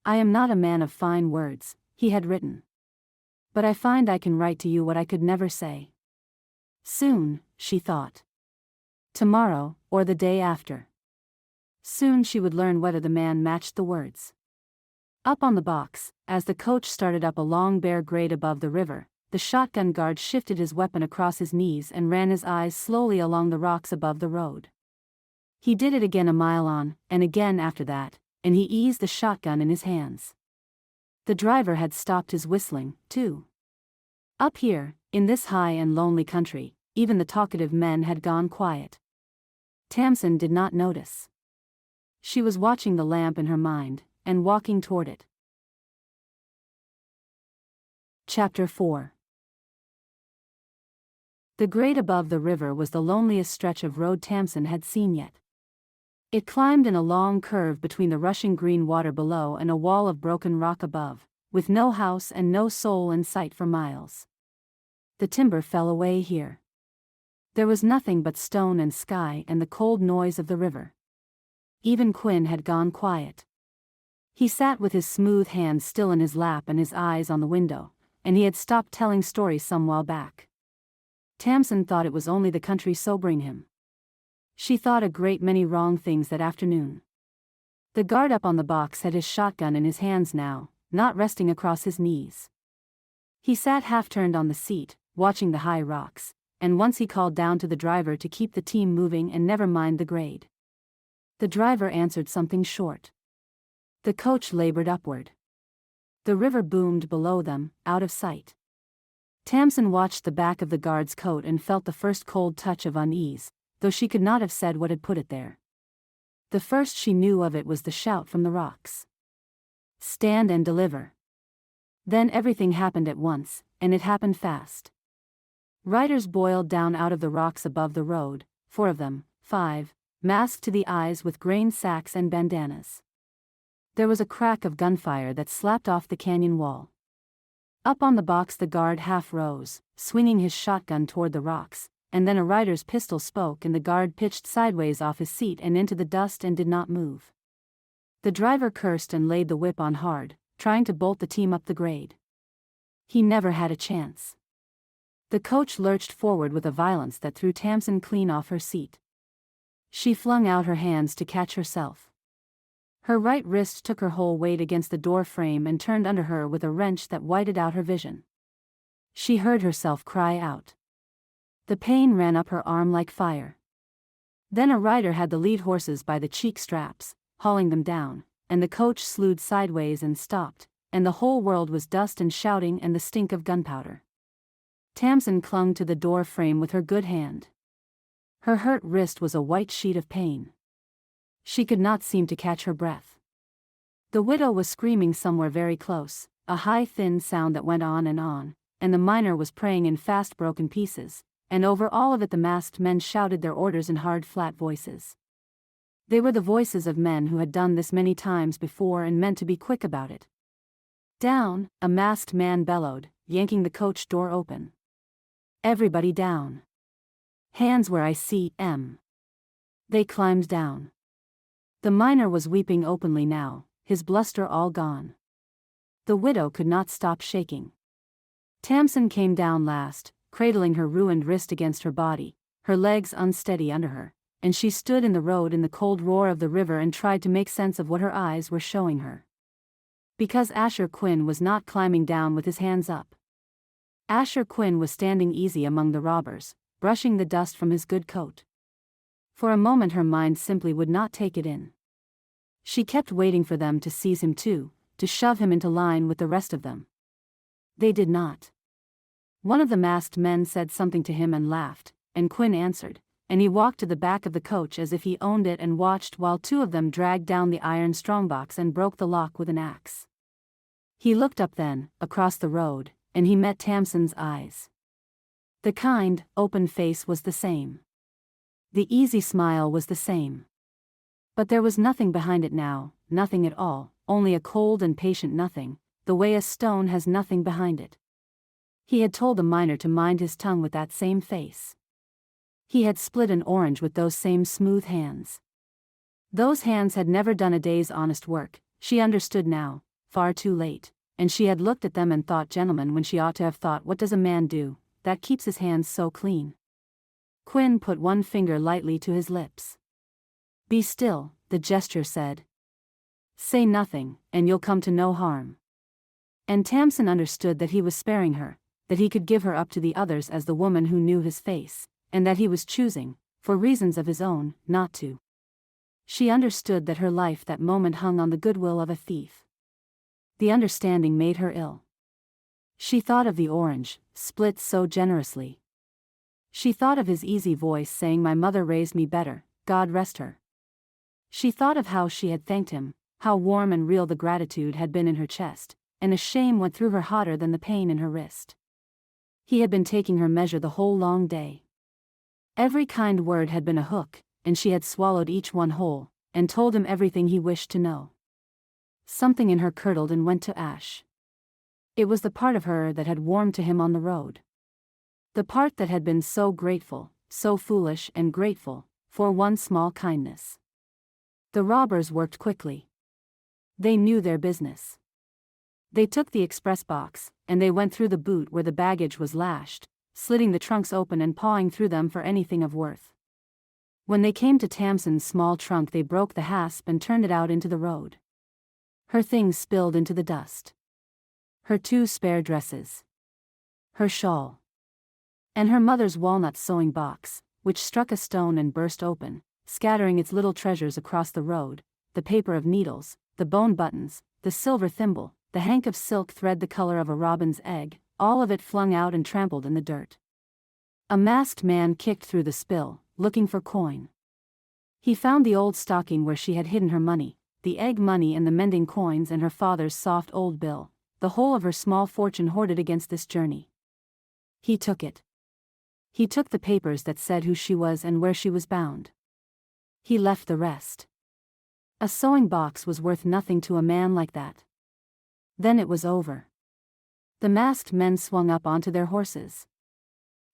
"I am not a man of fine words," he had written. "But I find I can write to you what I could never say. Soon," she thought. Tomorrow, or the day after. Soon she would learn whether the man matched the words. Up on the box, as the coach started up a long bare grade above the river, the shotgun guard shifted his weapon across his knees and ran his eyes slowly along the rocks above the road. He did it again a mile on, and again after that, and he eased the shotgun in his hands. The driver had stopped his whistling, too. Up here, in this high and lonely country, even the talkative men had gone quiet. Tamsin did not notice. She was watching the lamp in her mind, and walking toward it. Chapter 4. The grade above the river was the loneliest stretch of road Tamsin had seen yet. It climbed in a long curve between the rushing green water below and a wall of broken rock above, with no house and no soul in sight for miles. The timber fell away here. There was nothing but stone and sky and the cold noise of the river. Even Quinn had gone quiet. He sat with his smooth hands still in his lap and his eyes on the window, and he had stopped telling stories some while back. Tamsin thought it was only the country sobering him. She thought a great many wrong things that afternoon. The guard up on the box had his shotgun in his hands now, not resting across his knees. He sat half-turned on the seat, watching the high rocks, and once he called down to the driver to keep the team moving and never mind the grade. The driver answered something short. The coach labored upward. The river boomed below them, out of sight. Tamsin watched the back of the guard's coat and felt the first cold touch of unease, though she could not have said what had put it there. The first she knew of it was the shout from the rocks. "Stand and deliver." Then everything happened at once, and it happened fast. Riders boiled down out of the rocks above the road, 4 of them, 5, masked to the eyes with grain sacks and bandanas. There was a crack of gunfire that slapped off the canyon wall. Up on the box the guard half rose, swinging his shotgun toward the rocks, and then a rider's pistol spoke and the guard pitched sideways off his seat and into the dust and did not move. The driver cursed and laid the whip on hard, trying to bolt the team up the grade. He never had a chance. The coach lurched forward with a violence that threw Tamsin clean off her seat. She flung out her hands to catch herself. Her right wrist took her whole weight against the door frame and turned under her with a wrench that whited out her vision. She heard herself cry out. The pain ran up her arm like fire. Then a rider had the lead horses by the cheek straps, hauling them down, and the coach slewed sideways and stopped, and the whole world was dust and shouting and the stink of gunpowder. Tamsin clung to the door frame with her good hand. Her hurt wrist was a white sheet of pain. She could not seem to catch her breath. The widow was screaming somewhere very close, a high thin sound that went on, and the miner was praying in fast broken pieces, and over all of it the masked men shouted their orders in hard flat voices. They were the voices of men who had done this many times before and meant to be quick about it. "Down," a masked man bellowed, yanking the coach door open. "Everybody down. Hands where I see 'em." They climbed down. The miner was weeping openly now, his bluster all gone. The widow could not stop shaking. Tamsin came down last, cradling her ruined wrist against her body, her legs unsteady under her, and she stood in the road in the cold roar of the river and tried to make sense of what her eyes were showing her. Because Asher Quinn was not climbing down with his hands up. Asher Quinn was standing easy among the robbers, brushing the dust from his good coat. For a moment her mind simply would not take it in. She kept waiting for them to seize him too, to shove him into line with the rest of them. They did not. One of the masked men said something to him and laughed, and Quinn answered, and he walked to the back of the coach as if he owned it and watched while 2 of them dragged down the iron strongbox and broke the lock with an axe. He looked up then, across the road, and he met Tamsin's eyes. The kind, open face was the same. The easy smile was the same. But there was nothing behind it now, nothing at all, only a cold and patient nothing, the way a stone has nothing behind it. He had told the miner to mind his tongue with that same face. He had split an orange with those same smooth hands. Those hands had never done a day's honest work, she understood now, far too late, and she had looked at them and thought gentleman when she ought to have thought what does a man do, that keeps his hands so clean. Quinn put one finger lightly to his lips. Be still, the gesture said. Say nothing, and you'll come to no harm. And Tamsin understood that he was sparing her, that he could give her up to the others as the woman who knew his face, and that he was choosing, for reasons of his own, not to. She understood that her life that moment hung on the goodwill of a thief. The understanding made her ill. She thought of the orange, split so generously. She thought of his easy voice saying my mother raised me better, God rest her. She thought of how she had thanked him, how warm and real the gratitude had been in her chest, and a shame went through her hotter than the pain in her wrist. He had been taking her measure the whole long day. Every kind word had been a hook, and she had swallowed each one whole, and told him everything he wished to know. Something in her curdled and went to ash. It was the part of her that had warmed to him on the road. The part that had been so grateful, so foolish and grateful, for one small kindness. The robbers worked quickly. They knew their business. They took the express box, and they went through the boot where the baggage was lashed, slitting the trunks open and pawing through them for anything of worth. When they came to Tamsin's small trunk they broke the hasp and turned it out into the road. Her things spilled into the dust. Her 2 spare dresses. Her shawl. And her mother's walnut sewing box, which struck a stone and burst open, scattering its little treasures across the road, the paper of needles, the bone buttons, the silver thimble, the hank of silk thread the color of a robin's egg, all of it flung out and trampled in the dirt. A masked man kicked through the spill, looking for coin. He found the old stocking where she had hidden her money, the egg money and the mending coins and her father's soft old bill, the whole of her small fortune hoarded against this journey. He took it. He took the papers that said who she was and where she was bound. He left the rest. A sewing box was worth nothing to a man like that. Then it was over. The masked men swung up onto their horses.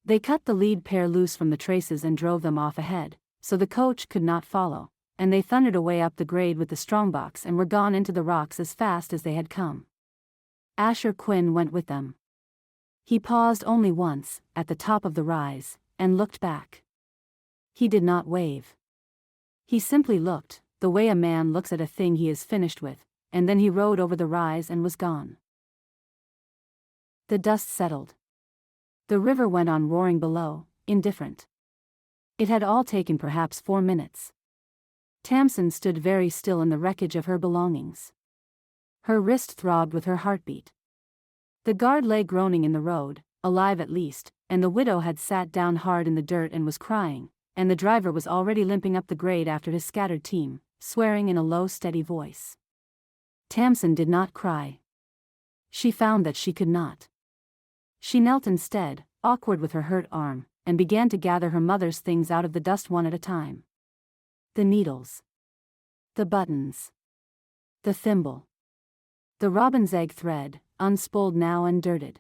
They cut the lead pair loose from the traces and drove them off ahead, so the coach could not follow, and they thundered away up the grade with the strongbox and were gone into the rocks as fast as they had come. Asher Quinn went with them. He paused only once, at the top of the rise, and looked back. He did not wave. He simply looked, the way a man looks at a thing he is finished with, and then he rode over the rise and was gone. The dust settled. The river went on roaring below, indifferent. It had all taken perhaps 4 minutes. Tamsin stood very still in the wreckage of her belongings. Her wrist throbbed with her heartbeat. The guard lay groaning in the road, alive at least, and the widow had sat down hard in the dirt and was crying, and the driver was already limping up the grade after his scattered team, swearing in a low steady voice. Tamsin did not cry. She found that she could not. She knelt instead, awkward with her hurt arm, and began to gather her mother's things out of the dust one at a time. The needles. The buttons. The thimble. The robin's egg thread, unspooled now and dirted.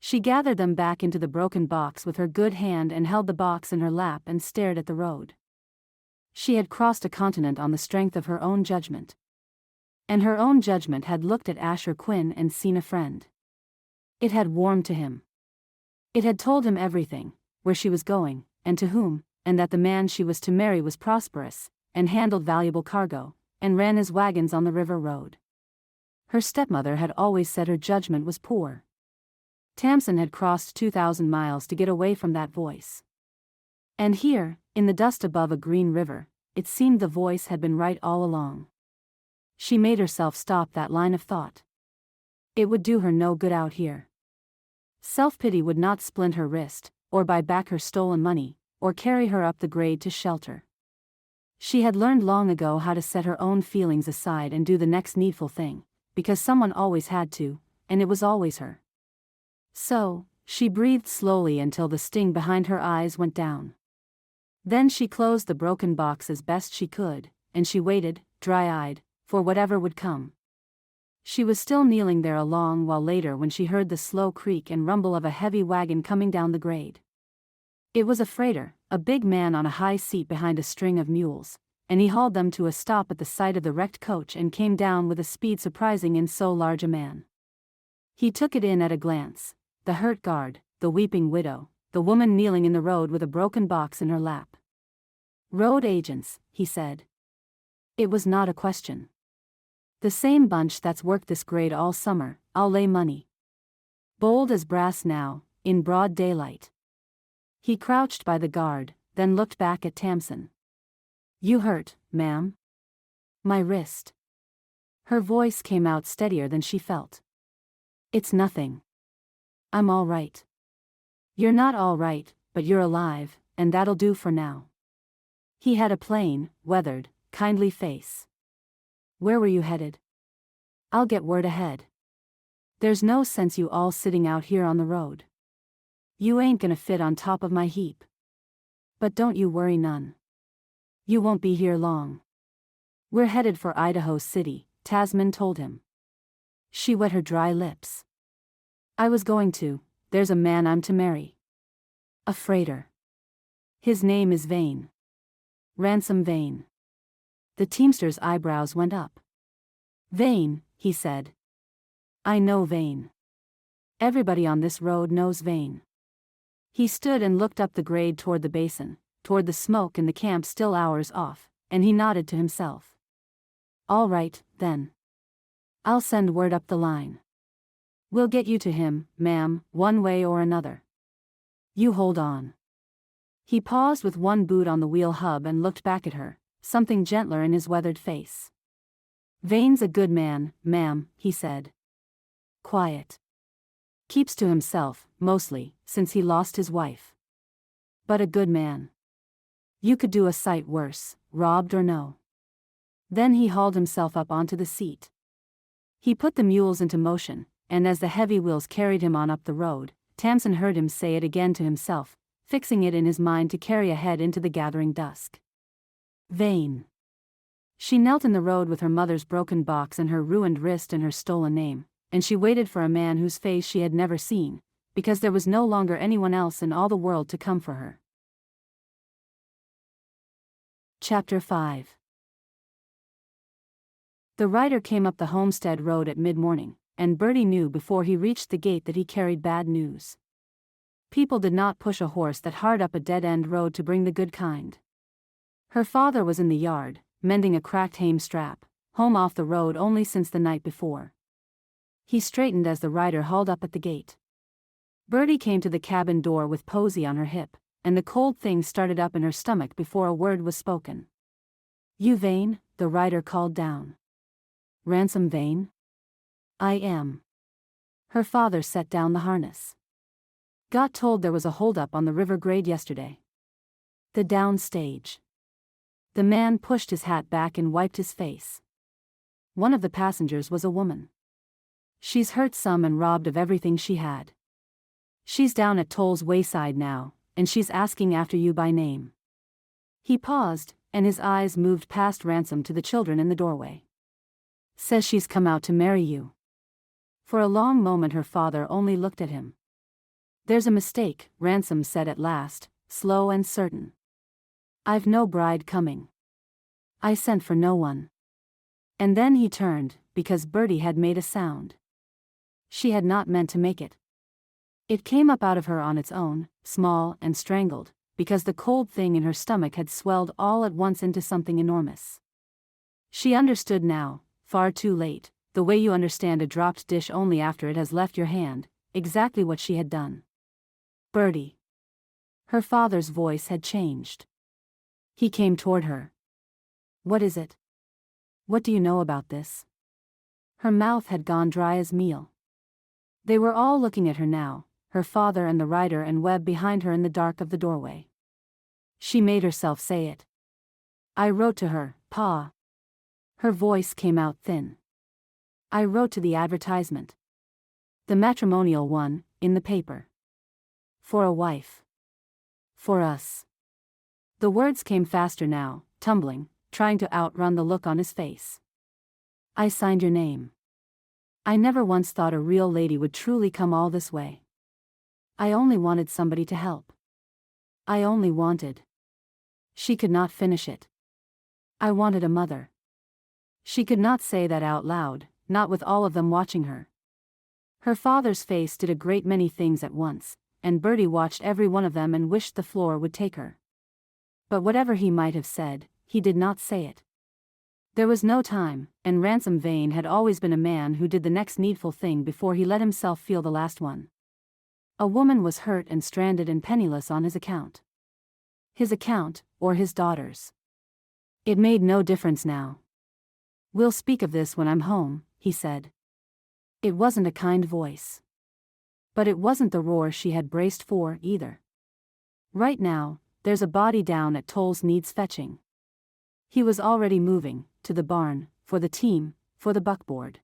She gathered them back into the broken box with her good hand and held the box in her lap and stared at the road. She had crossed a continent on the strength of her own judgment. And her own judgment had looked at Asher Quinn and seen a friend. It had warmed to him. It had told him everything, where she was going, and to whom, and that the man she was to marry was prosperous, and handled valuable cargo, and ran his wagons on the river road. Her stepmother had always said her judgment was poor. Tamsin had crossed 2,000 miles to get away from that voice. And here, in the dust above a green river, it seemed the voice had been right all along. She made herself stop that line of thought. It would do her no good out here. Self-pity would not splint her wrist, or buy back her stolen money, or carry her up the grade to shelter. She had learned long ago how to set her own feelings aside and do the next needful thing, because someone always had to, and it was always her. So, she breathed slowly until the sting behind her eyes went down. Then she closed the broken box as best she could, and she waited, dry-eyed, for whatever would come. She was still kneeling there a long while later when she heard the slow creak and rumble of a heavy wagon coming down the grade. It was a freighter, a big man on a high seat behind a string of mules, and he hauled them to a stop at the sight of the wrecked coach and came down with a speed surprising in so large a man. He took it in at a glance: the hurt guard, the weeping widow, the woman kneeling in the road with a broken box in her lap. "Road agents," he said. It was not a question. "The same bunch that's worked this grade all summer, I'll lay money." Bold as brass now, in broad daylight. He crouched by the guard, then looked back at Tamsin. "You hurt, ma'am?" "My wrist." Her voice came out steadier than she felt. "It's nothing. I'm all right." "You're not all right, but you're alive, and that'll do for now." He had a plain, weathered, kindly face. "Where were you headed?" "I'll get word ahead. There's no sense you all sitting out here on the road. You ain't gonna fit on top of my heap. But don't you worry none. You won't be here long." "We're headed for Idaho City," Tamsin told him. She wet her dry lips. "I was going to. There's a man I'm to marry. A freighter. His name is Vane. Ransom Vane." The teamster's eyebrows went up. "Vane," he said. "I know Vane. Everybody on this road knows Vane." He stood and looked up the grade toward the basin, toward the smoke in the camp still hours off, and he nodded to himself. "All right, then. I'll send word up the line. We'll get you to him, ma'am, one way or another. You hold on." He paused with one boot on the wheel hub and looked back at her, something gentler in his weathered face. "Vane's a good man, ma'am," he said. "Quiet. Keeps to himself, mostly, since he lost his wife. But a good man. You could do a sight worse, robbed or no." Then he hauled himself up onto the seat. He put the mules into motion, and as the heavy wheels carried him on up the road, Tamsin heard him say it again to himself, fixing it in his mind to carry ahead into the gathering dusk. Vane. She knelt in the road with her mother's broken box and her ruined wrist and her stolen name, and she waited for a man whose face she had never seen, because there was no longer anyone else in all the world to come for her. Chapter 5. The rider came up the homestead road at mid-morning, and Bertie knew before he reached the gate that he carried bad news. People did not push a horse that hard up a dead-end road to bring the good kind. Her father was in the yard, mending a cracked hame strap, home off the road only since the night before. He straightened as the rider hauled up at the gate. Bertie came to the cabin door with Posy on her hip, and the cold thing started up in her stomach before a word was spoken. "You Vane?" the rider called down. "Ransom Vane?" "I am." Her father set down the harness. "Got told there was a holdup on the river grade yesterday." "The down stage." The man pushed his hat back and wiped his face. One of the passengers was a woman. "She's hurt some and robbed of everything she had. She's down at Toll's wayside now, and she's asking after you by name." He paused, and his eyes moved past Ransom to the children in the doorway. "Says she's come out to marry you." For a long moment her father only looked at him. "There's a mistake," Ransom said at last, slow and certain. "I've no bride coming. I sent for no one." And then he turned, because Bertie had made a sound. She had not meant to make it. It came up out of her on its own, small and strangled, because the cold thing in her stomach had swelled all at once into something enormous. She understood now, far too late, the way you understand a dropped dish only after it has left your hand, exactly what she had done. "Bertie." Her father's voice had changed. He came toward her. "What is it? What do you know about this?" Her mouth had gone dry as meal. They were all looking at her now, her father and the rider and Webb behind her in the dark of the doorway. She made herself say it. "I wrote to her, Pa." Her voice came out thin. I wrote to the advertisement. The matrimonial one, in the paper. For a wife. For us. The words came faster now, tumbling, trying to outrun the look on his face. I signed your name. I never once thought a real lady would truly come all this way. I only wanted somebody to help. I only wanted. She could not finish it. I wanted a mother. She could not say that out loud, not with all of them watching her. Her father's face did a great many things at once, and Bertie watched every one of them and wished the floor would take her. But whatever he might have said, he did not say it. There was no time, and Ransom Vane had always been a man who did the next needful thing before he let himself feel the last one. A woman was hurt and stranded and penniless on his account. His account, or his daughter's. It made no difference now. We'll speak of this when I'm home, he said. It wasn't a kind voice. But it wasn't the roar she had braced for, either. Right now, there's a body down at Toll's needs fetching. He was already moving, to the barn, for the team, for the buckboard.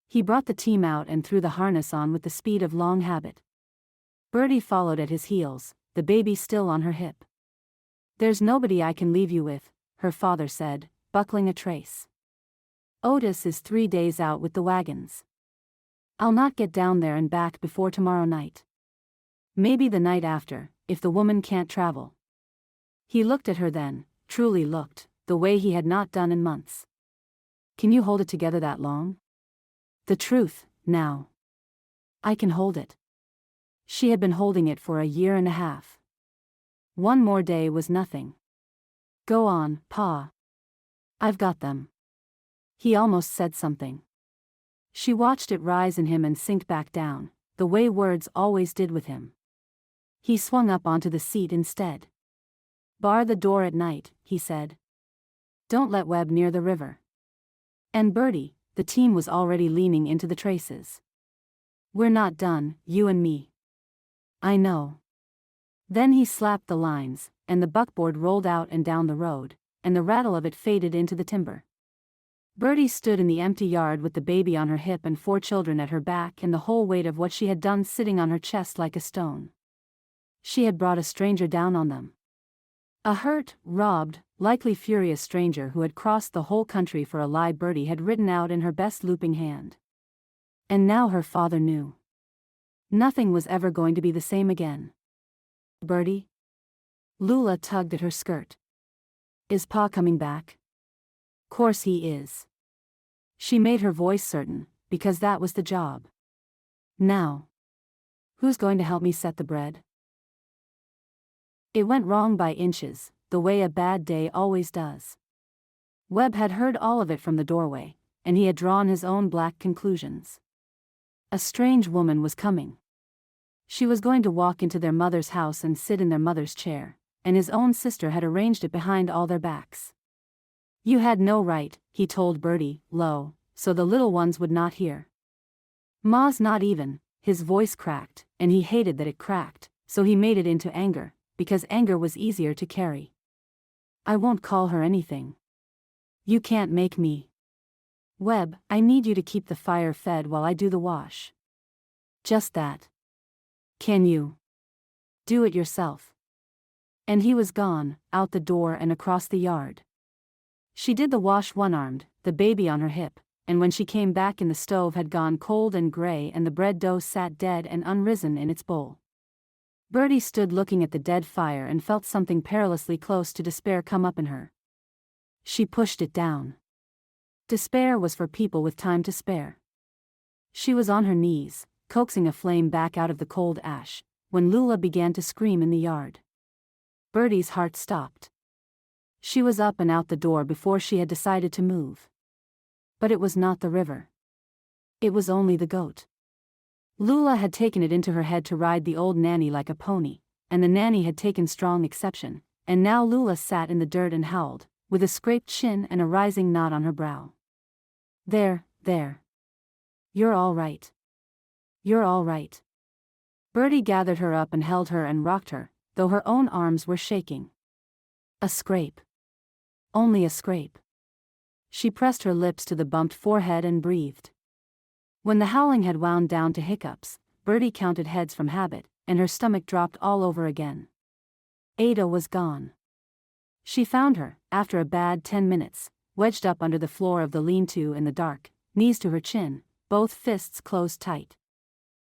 He brought the team out and threw the harness on with the speed of long habit. Bertie followed at his heels, the baby still on her hip. There's nobody I can leave you with, her father said, buckling a trace. Otis is 3 days out with the wagons. I'll not get down there and back before tomorrow night. Maybe the night after, if the woman can't travel. He looked at her then, truly looked, the way he had not done in months. Can you hold it together that long? The truth, now. I can hold it. She had been holding it for a year and a half. One more day was nothing. Go on, Pa. I've got them. He almost said something. She watched it rise in him and sink back down, the way words always did with him. He swung up onto the seat instead. Bar the door at night, he said. Don't let Webb near the river. And Bertie, the team was already leaning into the traces. We're not done, you and me. I know. Then he slapped the lines, and the buckboard rolled out and down the road, and the rattle of it faded into the timber. Bertie stood in the empty yard with the baby on her hip and 4 children at her back and the whole weight of what she had done sitting on her chest like a stone. She had brought a stranger down on them. A hurt, robbed, likely furious stranger who had crossed the whole country for a lie Bertie had written out in her best looping hand. And now her father knew. Nothing was ever going to be the same again. Bertie? Lula tugged at her skirt. Is Pa coming back? Course he is. She made her voice certain, because that was the job. Now. Who's going to help me set the bread? It went wrong by inches, the way a bad day always does. Webb had heard all of it from the doorway, and he had drawn his own black conclusions. A strange woman was coming. She was going to walk into their mother's house and sit in their mother's chair, and his own sister had arranged it behind all their backs. You had no right, he told Bertie, low, so the little ones would not hear. Ma's not even, his voice cracked, and he hated that it cracked, so he made it into anger, because anger was easier to carry. I won't call her anything. You can't make me. Webb, I need you to keep the fire fed while I do the wash. Just that. Can you? Do it yourself. And he was gone, out the door and across the yard. She did the wash one-armed, the baby on her hip, and when she came back in the stove had gone cold and gray and the bread dough sat dead and unrisen in its bowl. Bertie stood looking at the dead fire and felt something perilously close to despair come up in her. She pushed it down. Despair was for people with time to spare. She was on her knees, coaxing a flame back out of the cold ash, when Lula began to scream in the yard. Bertie's heart stopped. She was up and out the door before she had decided to move. But it was not the river. It was only the goat. Lula had taken it into her head to ride the old nanny like a pony, and the nanny had taken strong exception, and now Lula sat in the dirt and howled, with a scraped chin and a rising knot on her brow. There. You're all right. You're all right. Bertie gathered her up and held her and rocked her, though her own arms were shaking. A scrape. Only a scrape. She pressed her lips to the bumped forehead and breathed, When the howling had wound down to hiccups, Bertie counted heads from habit, and her stomach dropped all over again. Ada was gone. She found her, after a bad 10 minutes, wedged up under the floor of the lean-to in the dark, knees to her chin, both fists closed tight.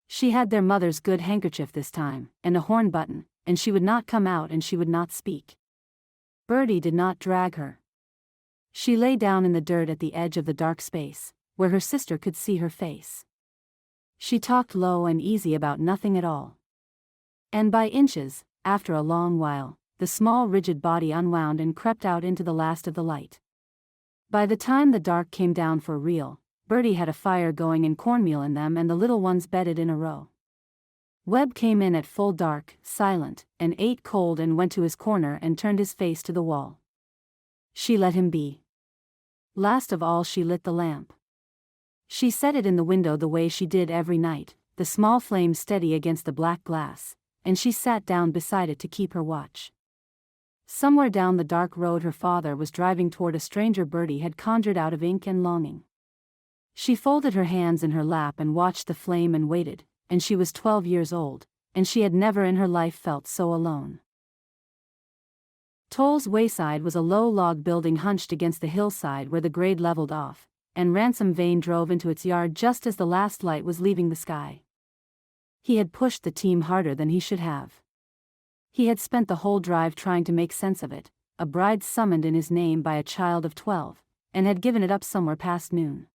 She had their mother's good handkerchief this time, and a horn button, and she would not come out and she would not speak. Bertie did not drag her. She lay down in the dirt at the edge of the dark space, where her sister could see her face. She talked low and easy about nothing at all. And by inches, after a long while, the small rigid body unwound and crept out into the last of the light. By the time the dark came down for real, Bertie had a fire going and cornmeal in them and the little ones bedded in a row. Webb came in at full dark, silent, and ate cold and went to his corner and turned his face to the wall. She let him be. Last of all she lit the lamp. She set it in the window the way she did every night, the small flame steady against the black glass, and she sat down beside it to keep her watch. Somewhere down the dark road her father was driving toward a stranger Bertie had conjured out of ink and longing. She folded her hands in her lap and watched the flame and waited, and she was 12 years old, and she had never in her life felt so alone. Toll's Wayside was a low log building hunched against the hillside where the grade leveled off, and Ransom Vane drove into its yard just as the last light was leaving the sky. He had pushed the team harder than he should have. He had spent the whole drive trying to make sense of it, a bride summoned in his name by a child of 12, and had given it up somewhere past noon.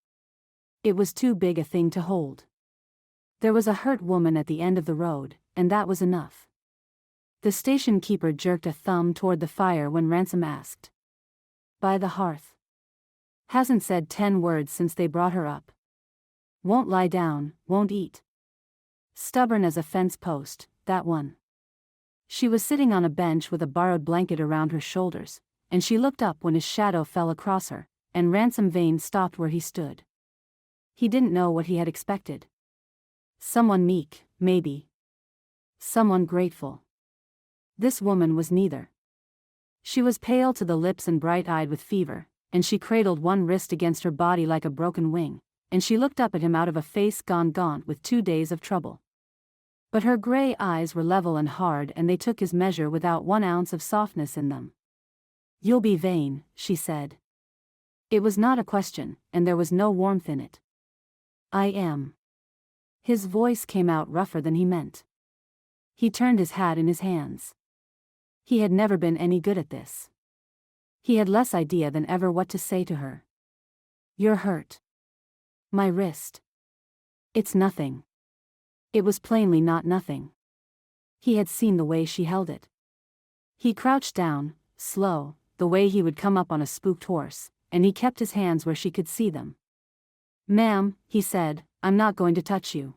It was too big a thing to hold. There was a hurt woman at the end of the road, and that was enough. The station keeper jerked a thumb toward the fire when Ransom asked. By the hearth. Hasn't said 10 words since they brought her up. Won't lie down, won't eat. Stubborn as a fence post, that one. She was sitting on a bench with a borrowed blanket around her shoulders, and she looked up when his shadow fell across her, and Ransom Vane stopped where he stood. He didn't know what he had expected. Someone meek, maybe. Someone grateful. This woman was neither. She was pale to the lips and bright-eyed with fever, and she cradled one wrist against her body like a broken wing, and she looked up at him out of a face gone gaunt with 2 days of trouble. But her gray eyes were level and hard and they took his measure without 1 ounce of softness in them. You'll be Vane, she said. It was not a question, and there was no warmth in it. I am. His voice came out rougher than he meant. He turned his hat in his hands. He had never been any good at this. He had less idea than ever what to say to her. You're hurt. My wrist. It's nothing. It was plainly not nothing. He had seen the way she held it. He crouched down, slow, the way he would come up on a spooked horse, and he kept his hands where she could see them. Ma'am, he said, I'm not going to touch you.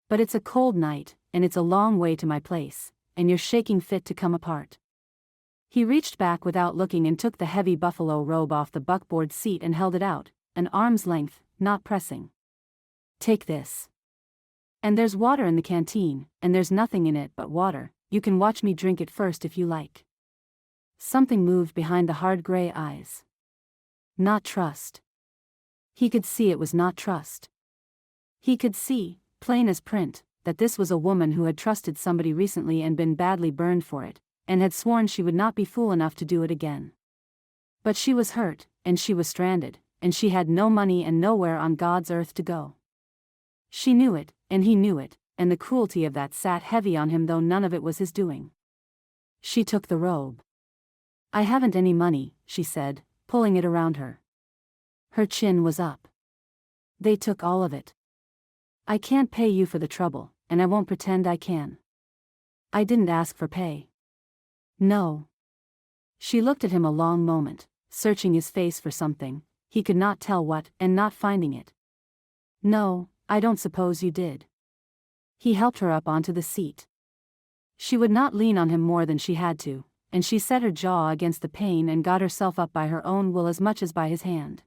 But it's a cold night, and it's a long way to my place, and you're shaking fit to come apart. He reached back without looking and took the heavy buffalo robe off the buckboard seat and held it out, an arm's length, not pressing. Take this. And there's water in the canteen, and there's nothing in it but water, you can watch me drink it first if you like. Something moved behind the hard gray eyes. Not trust. He could see it was not trust. He could see, plain as print, that this was a woman who had trusted somebody recently and been badly burned for it, and had sworn she would not be fool enough to do it again. But she was hurt, and she was stranded, and she had no money and nowhere on God's earth to go. She knew it, and he knew it, and the cruelty of that sat heavy on him though none of it was his doing. She took the robe. I haven't any money, she said, pulling it around her. Her chin was up. They took all of it. I can't pay you for the trouble, and I won't pretend I can. I didn't ask for pay. No. She looked at him a long moment, searching his face for something, he could not tell what, and not finding it. No, I don't suppose you did. He helped her up onto the seat. She would not lean on him more than she had to, and she set her jaw against the pane and got herself up by her own will as much as by his hand.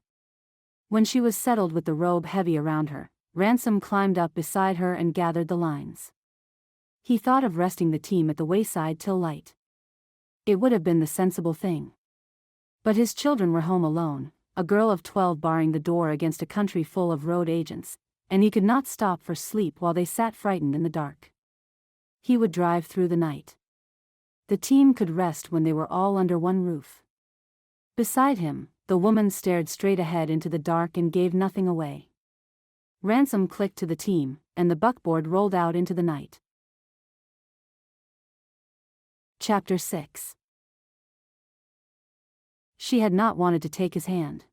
When she was settled with the robe heavy around her, Ransom climbed up beside her and gathered the lines. He thought of resting the team at the wayside till light. It would have been the sensible thing. But his children were home alone, a girl of 12 barring the door against a country full of road agents, and he could not stop for sleep while they sat frightened in the dark. He would drive through the night. The team could rest when they were all under one roof. Beside him, the woman stared straight ahead into the dark and gave nothing away. Ransom clicked to the team, and the buckboard rolled out into the night. Chapter 6. She had not wanted to take his hand.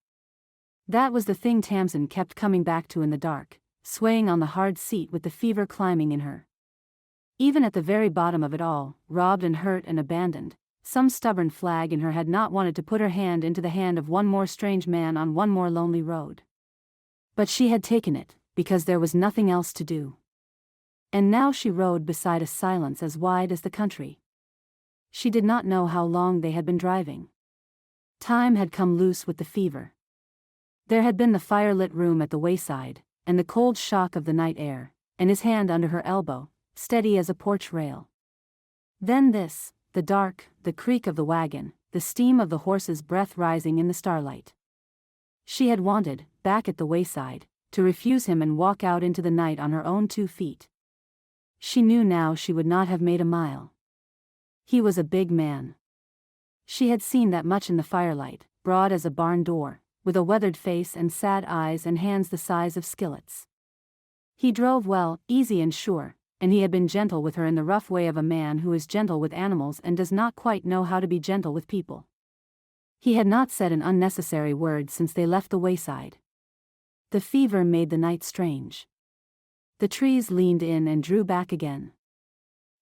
That was the thing Tamsin kept coming back to in the dark, swaying on the hard seat with the fever climbing in her. Even at the very bottom of it all, robbed and hurt and abandoned, some stubborn flag in her had not wanted to put her hand into the hand of one more strange man on one more lonely road. But she had taken it, because there was nothing else to do. And now she rode beside a silence as wide as the country. She did not know how long they had been driving. Time had come loose with the fever. There had been the fire-lit room at the wayside, and the cold shock of the night air, and his hand under her elbow, steady as a porch rail. Then this, the dark, the creak of the wagon, the steam of the horse's breath rising in the starlight. She had wanted, back at the wayside, to refuse him and walk out into the night on her own 2 feet. She knew now she would not have made a mile. He was a big man. She had seen that much in the firelight, broad as a barn door, with a weathered face and sad eyes and hands the size of skillets. He drove well, easy and sure, and he had been gentle with her in the rough way of a man who is gentle with animals and does not quite know how to be gentle with people. He had not said an unnecessary word since they left the wayside. The fever made the night strange. The trees leaned in and drew back again.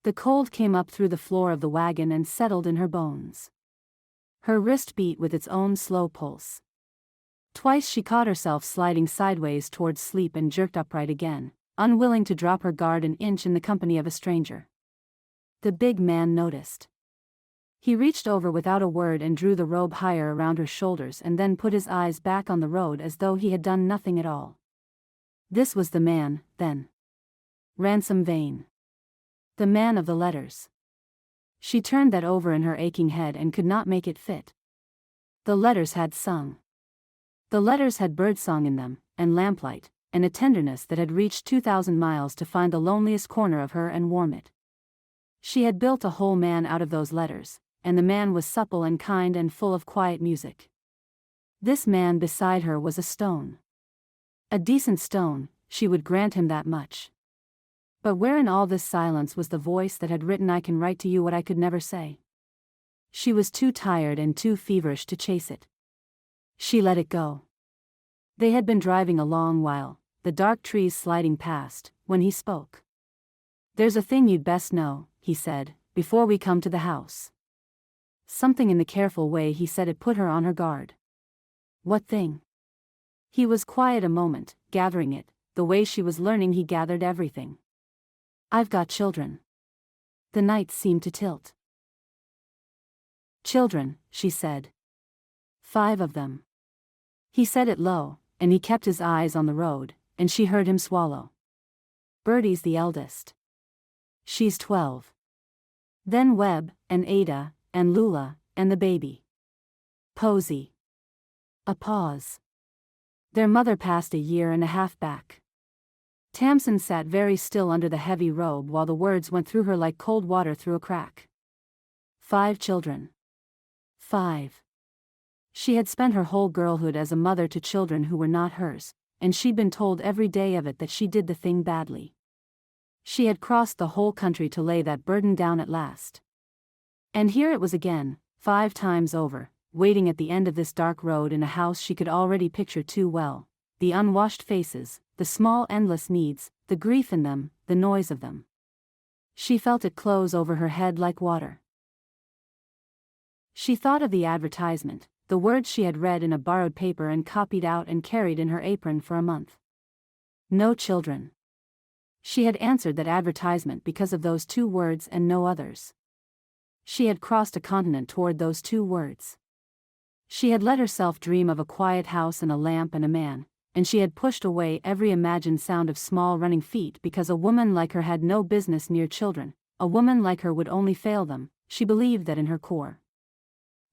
The cold came up through the floor of the wagon and settled in her bones. Her wrist beat with its own slow pulse. Twice she caught herself sliding sideways towards sleep and jerked upright again, unwilling to drop her guard an inch in the company of a stranger. The big man noticed. He reached over without a word and drew the robe higher around her shoulders and then put his eyes back on the road as though he had done nothing at all. This was the man, then. Ransom Vane. The man of the letters. She turned that over in her aching head and could not make it fit. The letters had sung. The letters had birdsong in them, and lamplight, and a tenderness that had reached 2,000 miles to find the loneliest corner of her and warm it. She had built a whole man out of those letters, and the man was supple and kind and full of quiet music. This man beside her was a stone. A decent stone, she would grant him that much. But where in all this silence was the voice that had written, "I can write to you what I could never say"? She was too tired and too feverish to chase it. She let it go. They had been driving a long while, the dark trees sliding past, when he spoke. "There's a thing you'd best know," he said, "before we come to the house." Something in the careful way he said it put her on her guard. What thing? He was quiet a moment, gathering it, the way she was learning he gathered everything. "I've got children." The night seemed to tilt. "Children," she said. "5 of them." He said it low, and he kept his eyes on the road, and she heard him swallow. "Bertie's the eldest. She's 12. Then Webb, and Ada, and Lula, and the baby. Posey." A pause. "Their mother passed a year and a half back." Tamsin sat very still under the heavy robe while the words went through her like cold water through a crack. 5 children. 5. She had spent her whole girlhood as a mother to children who were not hers, and she'd been told every day of it that she did the thing badly. She had crossed the whole country to lay that burden down at last. And here it was again, 5 times over, waiting at the end of this dark road in a house she could already picture too well, the unwashed faces, the small endless needs, the grief in them, the noise of them. She felt it close over her head like water. She thought of the advertisement, the words she had read in a borrowed paper and copied out and carried in her apron for a month. No children. She had answered that advertisement because of those 2 words and no others. She had crossed a continent toward those 2 words. She had let herself dream of a quiet house and a lamp and a man, and she had pushed away every imagined sound of small running feet because a woman like her had no business near children, a woman like her would only fail them, she believed that in her core.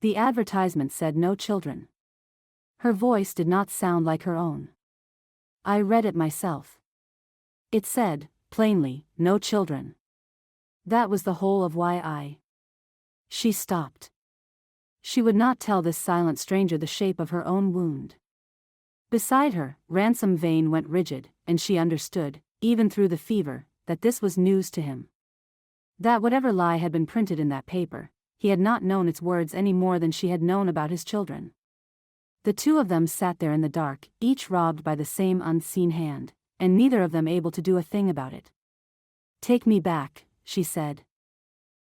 The advertisement said no children. Her voice did not sound like her own. "I read it myself," It said, plainly, no children. That was the whole of why I. She stopped. She would not tell this silent stranger the shape of her own wound. Beside her, Ransom Vane went rigid, and she understood, even through the fever, that this was news to him. That whatever lie had been printed in that paper, he had not known its words any more than she had known about his children. The two of them sat there in the dark, each robbed by the same unseen hand, and neither of them able to do a thing about it. "Take me back," she said.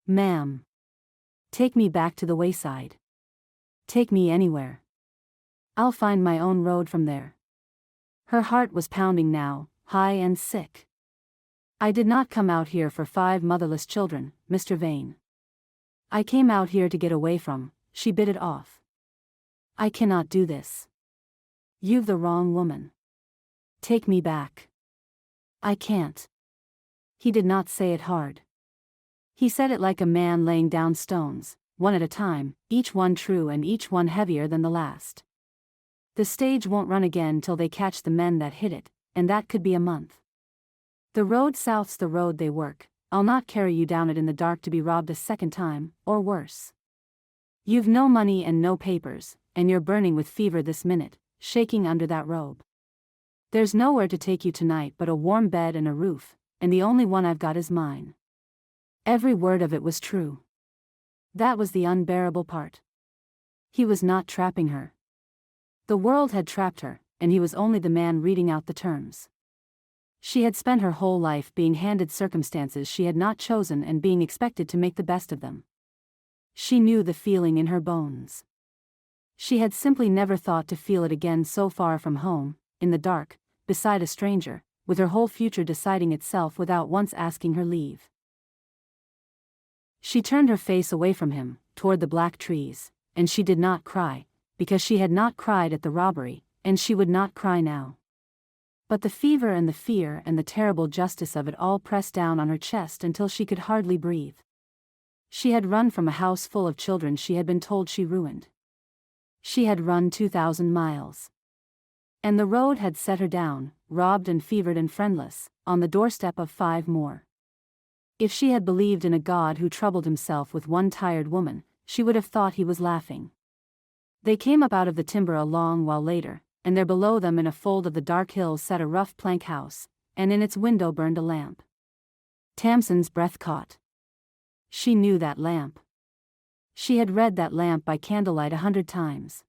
"Ma'am. Take me back to the wayside. Take me anywhere. I'll find my own road from there." Her heart was pounding now, high and sick. "I did not come out here for 5 motherless children, Mr. Vane. I came out here to get away from," she bit it off. "I cannot do this. You've the wrong woman. Take me back." "I can't." He did not say it hard. He said it like a man laying down stones, one at a time, each one true and each one heavier than the last. "The stage won't run again till they catch the men that hit it, and that could be a month. The road south's the road they work. I'll not carry you down it in the dark to be robbed a second time, or worse. You've no money and no papers, and you're burning with fever this minute, shaking under that robe. There's nowhere to take you tonight but a warm bed and a roof, and the only one I've got is mine." Every word of it was true. That was the unbearable part. He was not trapping her. The world had trapped her, and he was only the man reading out the terms. She had spent her whole life being handed circumstances she had not chosen and being expected to make the best of them. She knew the feeling in her bones. She had simply never thought to feel it again so far from home, in the dark, beside a stranger, with her whole future deciding itself without once asking her leave. She turned her face away from him, toward the black trees, and she did not cry, because she had not cried at the robbery, and she would not cry now. But the fever and the fear and the terrible justice of it all pressed down on her chest until she could hardly breathe. She had run from a house full of children she had been told she ruined. She had run 2,000 miles. And the road had set her down, robbed and fevered and friendless, on the doorstep of 5 more. If she had believed in a God who troubled himself with one tired woman, she would have thought he was laughing. They came up out of the timber a long while later, and there below them in a fold of the dark hills sat a rough plank house, and in its window burned a lamp. Tamsin's breath caught. She knew that lamp. She had read that lamp by candlelight 100 times.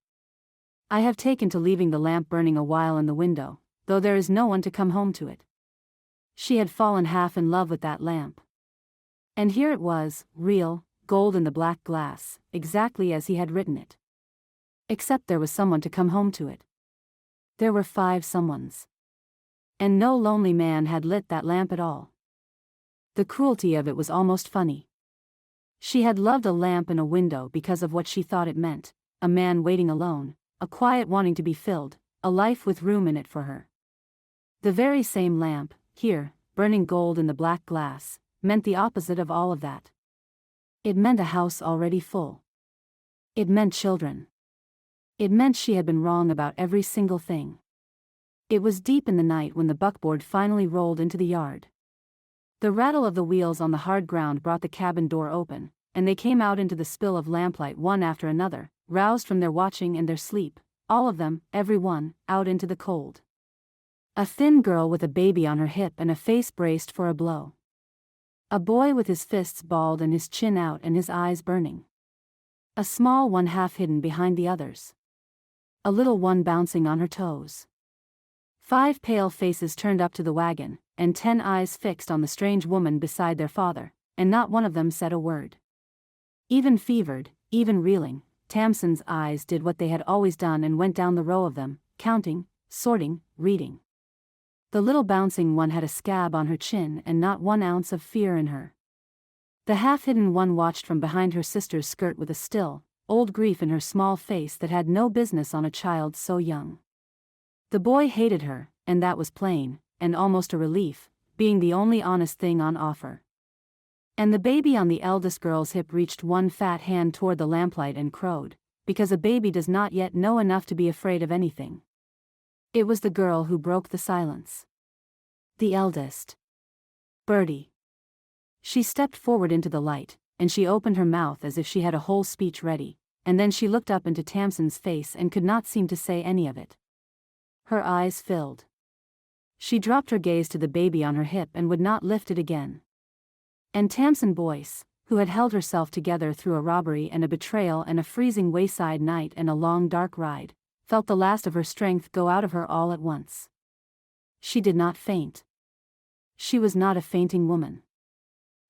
"I have taken to leaving the lamp burning a while in the window, though there is no one to come home to it." She had fallen half in love with that lamp. And here it was, real, gold in the black glass, exactly as he had written it. Except there was someone to come home to it. There were 5 someones. And no lonely man had lit that lamp at all. The cruelty of it was almost funny. She had loved a lamp in a window because of what she thought it meant, a man waiting alone, a quiet wanting to be filled, a life with room in it for her. The very same lamp, here, burning gold in the black glass, meant the opposite of all of that. It meant a house already full. It meant children. It meant she had been wrong about every single thing. It was deep in the night when the buckboard finally rolled into the yard. The rattle of the wheels on the hard ground brought the cabin door open, and they came out into the spill of lamplight one after another, roused from their watching and their sleep, all of them, every one, out into the cold. A thin girl with a baby on her hip and a face braced for a blow. A boy with his fists balled and his chin out and his eyes burning. A small one half hidden behind the others. A little one bouncing on her toes. 5 pale faces turned up to the wagon, and 10 eyes fixed on the strange woman beside their father, and not one of them said a word. Even fevered, even reeling, Tamsin's eyes did what they had always done and went down the row of them, counting, sorting, reading. The little bouncing one had a scab on her chin and not 1 ounce of fear in her. The half-hidden one watched from behind her sister's skirt with a still, old grief in her small face that had no business on a child so young. The boy hated her, and that was plain, and almost a relief, being the only honest thing on offer. And the baby on the eldest girl's hip reached one fat hand toward the lamplight and crowed, because a baby does not yet know enough to be afraid of anything. It was the girl who broke the silence. The eldest. Bertie. She stepped forward into the light, and she opened her mouth as if she had a whole speech ready, and then she looked up into Tamsin's face and could not seem to say any of it. Her eyes filled. She dropped her gaze to the baby on her hip and would not lift it again. And Tamsin Boyce, who had held herself together through a robbery and a betrayal and a freezing wayside night and a long dark ride, felt the last of her strength go out of her all at once. She did not faint. She was not a fainting woman.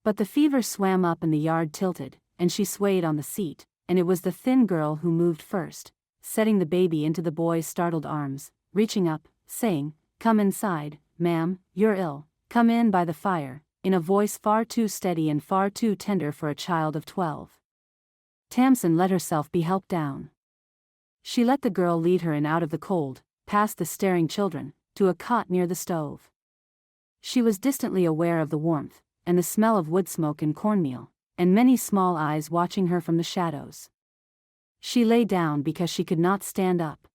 But the fever swam up and the yard tilted, and she swayed on the seat, and it was the thin girl who moved first, setting the baby into the boy's startled arms, reaching up, saying, "Come inside, ma'am, you're ill, come in by the fire," in a voice far too steady and far too tender for a child of 12. Tamsin let herself be helped down. She let the girl lead her in out of the cold, past the staring children, to a cot near the stove. She was distantly aware of the warmth, and the smell of wood smoke and cornmeal, and many small eyes watching her from the shadows. She lay down because she could not stand up.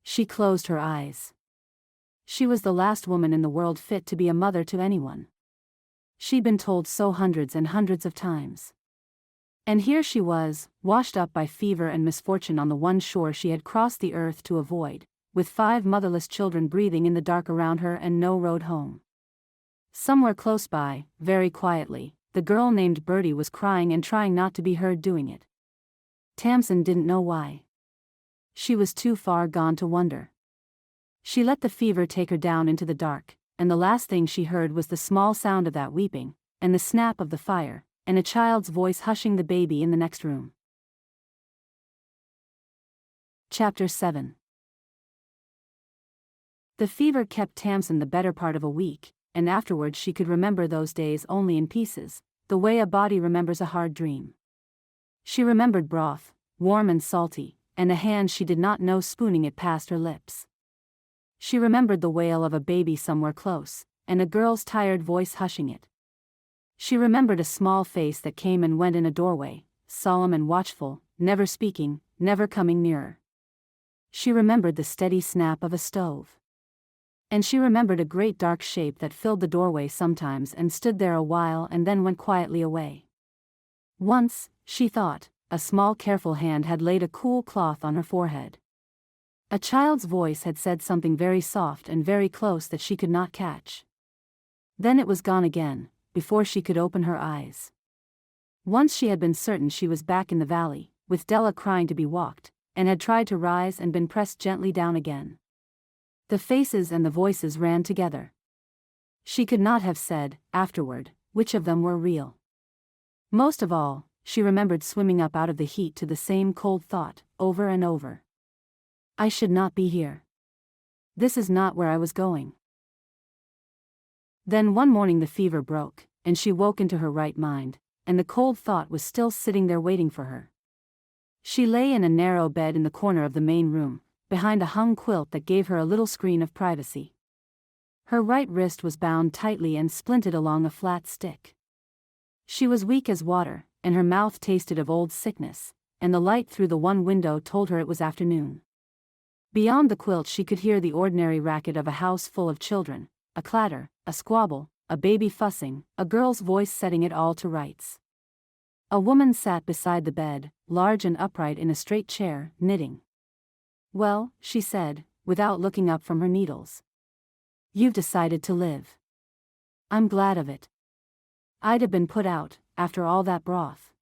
She closed her eyes. She was the last woman in the world fit to be a mother to anyone. She'd been told so hundreds and hundreds of times. And here she was, washed up by fever and misfortune on the one shore she had crossed the earth to avoid, with 5 motherless children breathing in the dark around her and no road home. Somewhere close by, very quietly, the girl named Bertie was crying and trying not to be heard doing it. Tamsin didn't know why. She was too far gone to wonder. She let the fever take her down into the dark, and the last thing she heard was the small sound of that weeping, and the snap of the fire, and a child's voice hushing the baby in the next room. Chapter 7. The fever kept Tamsin the better part of a week, and afterwards she could remember those days only in pieces, the way a body remembers a hard dream. She remembered broth, warm and salty, and a hand she did not know spooning it past her lips. She remembered the wail of a baby somewhere close, and a girl's tired voice hushing it. She remembered a small face that came and went in a doorway, solemn and watchful, never speaking, never coming nearer. She remembered the steady snap of a stove. And she remembered a great dark shape that filled the doorway sometimes and stood there a while and then went quietly away. Once, she thought, a small careful hand had laid a cool cloth on her forehead. A child's voice had said something very soft and very close that she could not catch. Then it was gone again, before she could open her eyes. Once she had been certain she was back in the valley, with Della crying to be walked, and had tried to rise and been pressed gently down again. The faces and the voices ran together. She could not have said, afterward, which of them were real. Most of all, she remembered swimming up out of the heat to the same cold thought, over and over. I should not be here. This is not where I was going. Then one morning the fever broke, and she woke into her right mind, and the cold thought was still sitting there waiting for her. She lay in a narrow bed in the corner of the main room, behind a hung quilt that gave her a little screen of privacy. Her right wrist was bound tightly and splinted along a flat stick. She was weak as water, and her mouth tasted of old sickness, and the light through the one window told her it was afternoon. Beyond the quilt she could hear the ordinary racket of a house full of children, a clatter, a squabble, a baby fussing, a girl's voice setting it all to rights. A woman sat beside the bed, large and upright in a straight chair, knitting. Well, she said, without looking up from her needles. You've decided to live. I'm glad of it. I'd have been put out, after all that broth.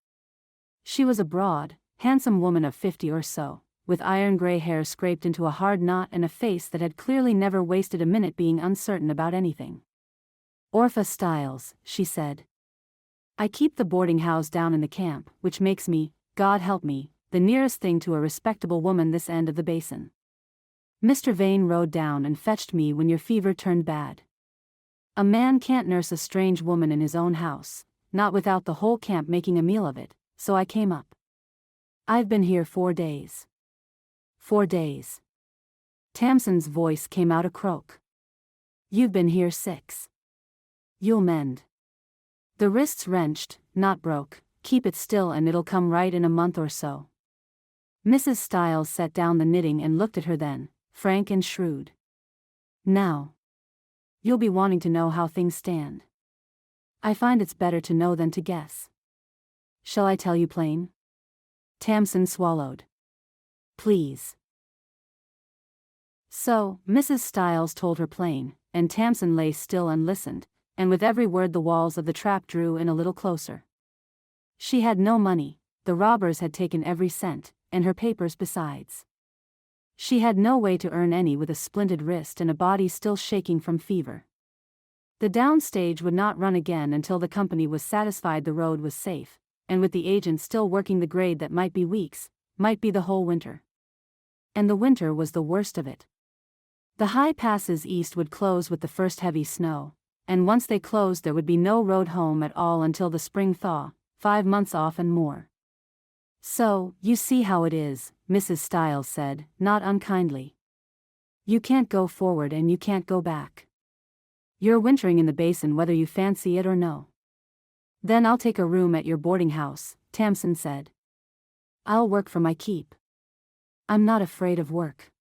She was a broad, handsome woman of 50 or so, with iron-gray hair scraped into a hard knot and a face that had clearly never wasted a minute being uncertain about anything. Orpha Styles, she said. I keep the boarding house down in the camp, which makes me, God help me, the nearest thing to a respectable woman this end of the basin. Mr. Vane rode down and fetched me when your fever turned bad. A man can't nurse a strange woman in his own house, not without the whole camp making a meal of it, so I came up. I've been here 4 days. 4 days. Tamsin's voice came out a croak. You've been here 6. You'll mend. The wrist's wrenched, not broke, keep it still and it'll come right in a month or so. Mrs. Styles set down the knitting and looked at her then, frank and shrewd. Now. You'll be wanting to know how things stand. I find it's better to know than to guess. Shall I tell you plain? Tamsin swallowed. Please. So, Mrs. Stiles told her plain, and Tamsin lay still and listened, and with every word the walls of the trap drew in a little closer. She had no money, the robbers had taken every cent, and her papers besides. She had no way to earn any with a splinted wrist and a body still shaking from fever. The downstage would not run again until the company was satisfied the road was safe, and with the agent still working the grade that might be weeks, might be the whole winter. And the winter was the worst of it. The high passes east would close with the first heavy snow, and once they closed there would be no road home at all until the spring thaw, 5 months off and more. So, you see how it is, Mrs. Stiles said, not unkindly. You can't go forward and you can't go back. You're wintering in the basin whether you fancy it or no. Then I'll take a room at your boarding house, Tamsin said. I'll work for my keep. I'm not afraid of work.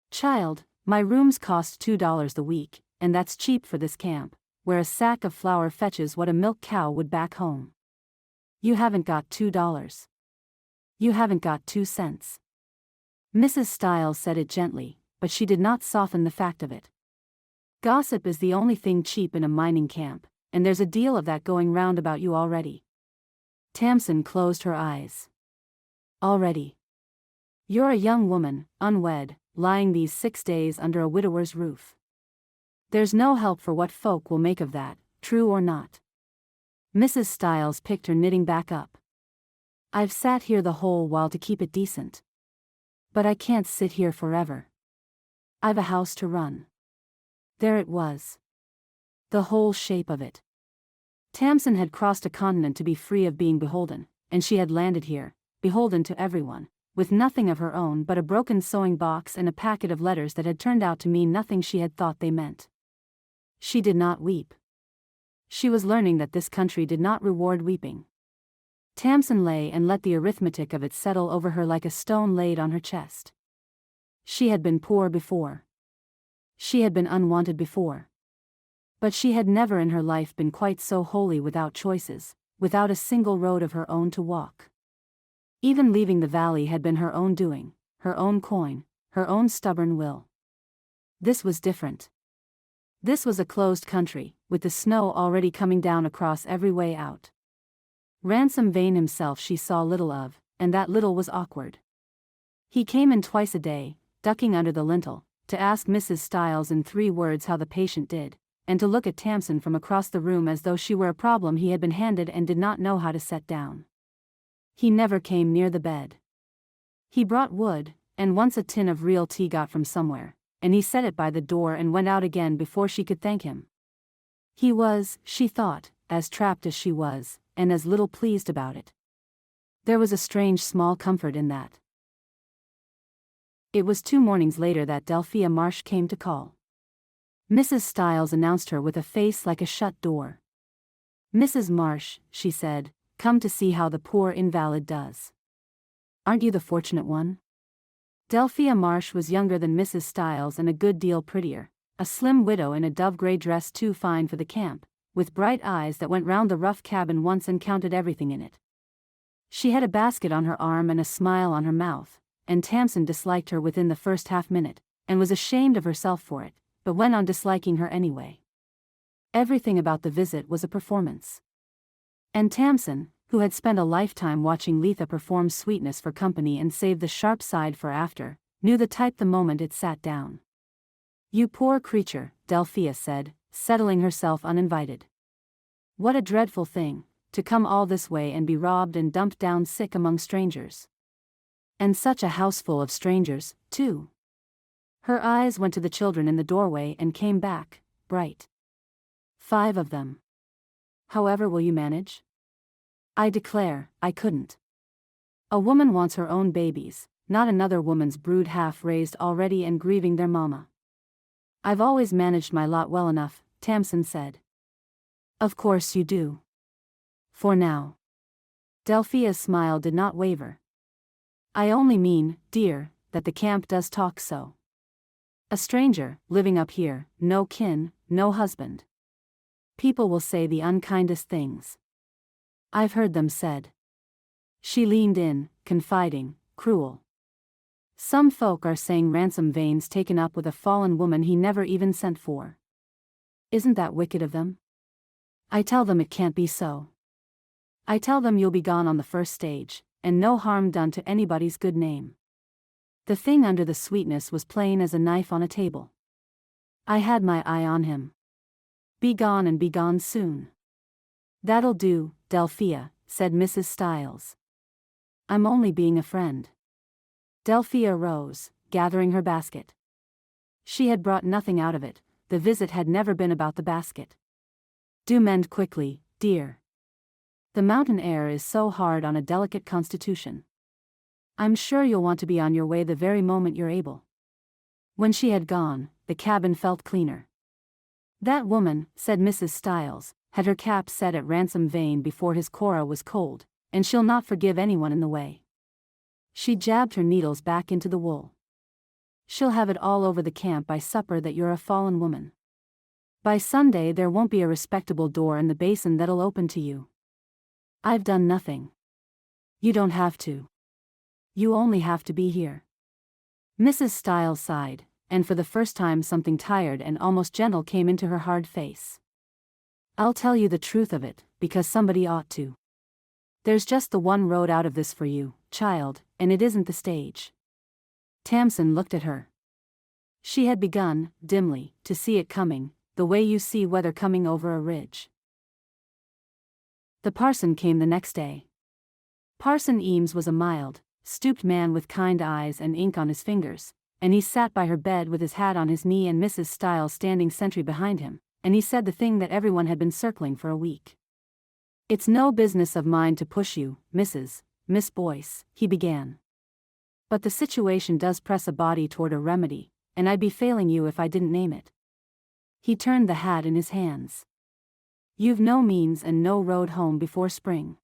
Child, my rooms cost $2 a week, and that's cheap for this camp, where a sack of flour fetches what a milk cow would back home. You haven't got $2. You haven't got 2 cents. Mrs. Stiles said it gently, but she did not soften the fact of it. Gossip is the only thing cheap in a mining camp, and there's a deal of that going round about you already. Tamsin closed her eyes. Already. You're a young woman, unwed, lying these 6 days under a widower's roof. There's no help for what folk will make of that, true or not. Mrs. Stiles picked her knitting back up. I've sat here the whole while to keep it decent. But I can't sit here forever. I've a house to run. There it was. The whole shape of it. Tamsin had crossed a continent to be free of being beholden, and she had landed here, beholden to everyone, with nothing of her own but a broken sewing box and a packet of letters that had turned out to mean nothing she had thought they meant. She did not weep. She was learning that this country did not reward weeping. Tamsin lay and let the arithmetic of it settle over her like a stone laid on her chest. She had been poor before. She had been unwanted before. But she had never in her life been quite so wholly without choices, without a single road of her own to walk. Even leaving the valley had been her own doing, her own coin, her own stubborn will. This was different. This was a closed country, with the snow already coming down across every way out. Ransom Vane himself she saw little of, and that little was awkward. He came in twice a day, ducking under the lintel, to ask Mrs. Stiles in 3 words how the patient did, and to look at Tamsin from across the room as though she were a problem he had been handed and did not know how to set down. He never came near the bed. He brought wood, and once a tin of real tea got from somewhere, and he set it by the door and went out again before she could thank him. He was, she thought, as trapped as she was, and as little pleased about it. There was a strange small comfort in that. It was 2 mornings later that Delphia Marsh came to call. Mrs. Stiles announced her with a face like a shut door. Mrs. Marsh, she said, come to see how the poor invalid does. Aren't you the fortunate one? Delphia Marsh was younger than Mrs. Stiles and a good deal prettier, a slim widow in a dove-gray dress too fine for the camp, with bright eyes that went round the rough cabin once and counted everything in it. She had a basket on her arm and a smile on her mouth, and Tamsin disliked her within the first half-minute, and was ashamed of herself for it, but went on disliking her anyway. Everything about the visit was a performance. And Tamsin, who had spent a lifetime watching Letha perform sweetness for company and save the sharp side for after, knew the type the moment it sat down. You poor creature, Delphia said, settling herself uninvited. What a dreadful thing, to come all this way and be robbed and dumped down sick among strangers. And such a houseful of strangers, too. Her eyes went to the children in the doorway and came back, bright. 5 of them. However will you manage? I declare, I couldn't. A woman wants her own babies, not another woman's brood half-raised already and grieving their mama. I've always managed my lot well enough, Tamsin said. Of course you do. For now. Delphia's smile did not waver. I only mean, dear, that the camp does talk so. A stranger, living up here, no kin, no husband. People will say the unkindest things. I've heard them said. She leaned in, confiding, cruel. Some folk are saying Ransom Vane's taken up with a fallen woman he never even sent for. Isn't that wicked of them? I tell them it can't be so. I tell them you'll be gone on the first stage, and no harm done to anybody's good name. The thing under the sweetness was plain as a knife on a table. I had my eye on him. Be gone and be gone soon. That'll do, Delphia, said Mrs. Stiles. I'm only being a friend. Delphia rose, gathering her basket. She had brought nothing out of it, the visit had never been about the basket. Do mend quickly, dear. The mountain air is so hard on a delicate constitution. I'm sure you'll want to be on your way the very moment you're able. When she had gone, the cabin felt cleaner. That woman, said Mrs. Stiles, had her cap set at Ransom Vane before his Cora was cold, and she'll not forgive anyone in the way. She jabbed her needles back into the wool. She'll have it all over the camp by supper that you're a fallen woman. By Sunday there won't be a respectable door in the basin that'll open to you. I've done nothing. You don't have to. You only have to be here. Mrs. Stiles sighed, and for the first time something tired and almost gentle came into her hard face. I'll tell you the truth of it, because somebody ought to. There's just the one road out of this for you, child, and it isn't the stage. Tamsin looked at her. She had begun, dimly, to see it coming, the way you see weather coming over a ridge. The parson came the next day. Parson Eames was a mild, stooped man with kind eyes and ink on his fingers, and he sat by her bed with his hat on his knee and Mrs. Stiles standing sentry behind him, and he said the thing that everyone had been circling for a week. It's no business of mine to push you, Miss Boyce, he began. But the situation does press a body toward a remedy, and I'd be failing you if I didn't name it. He turned the hat in his hands. You've no means and no road home before spring.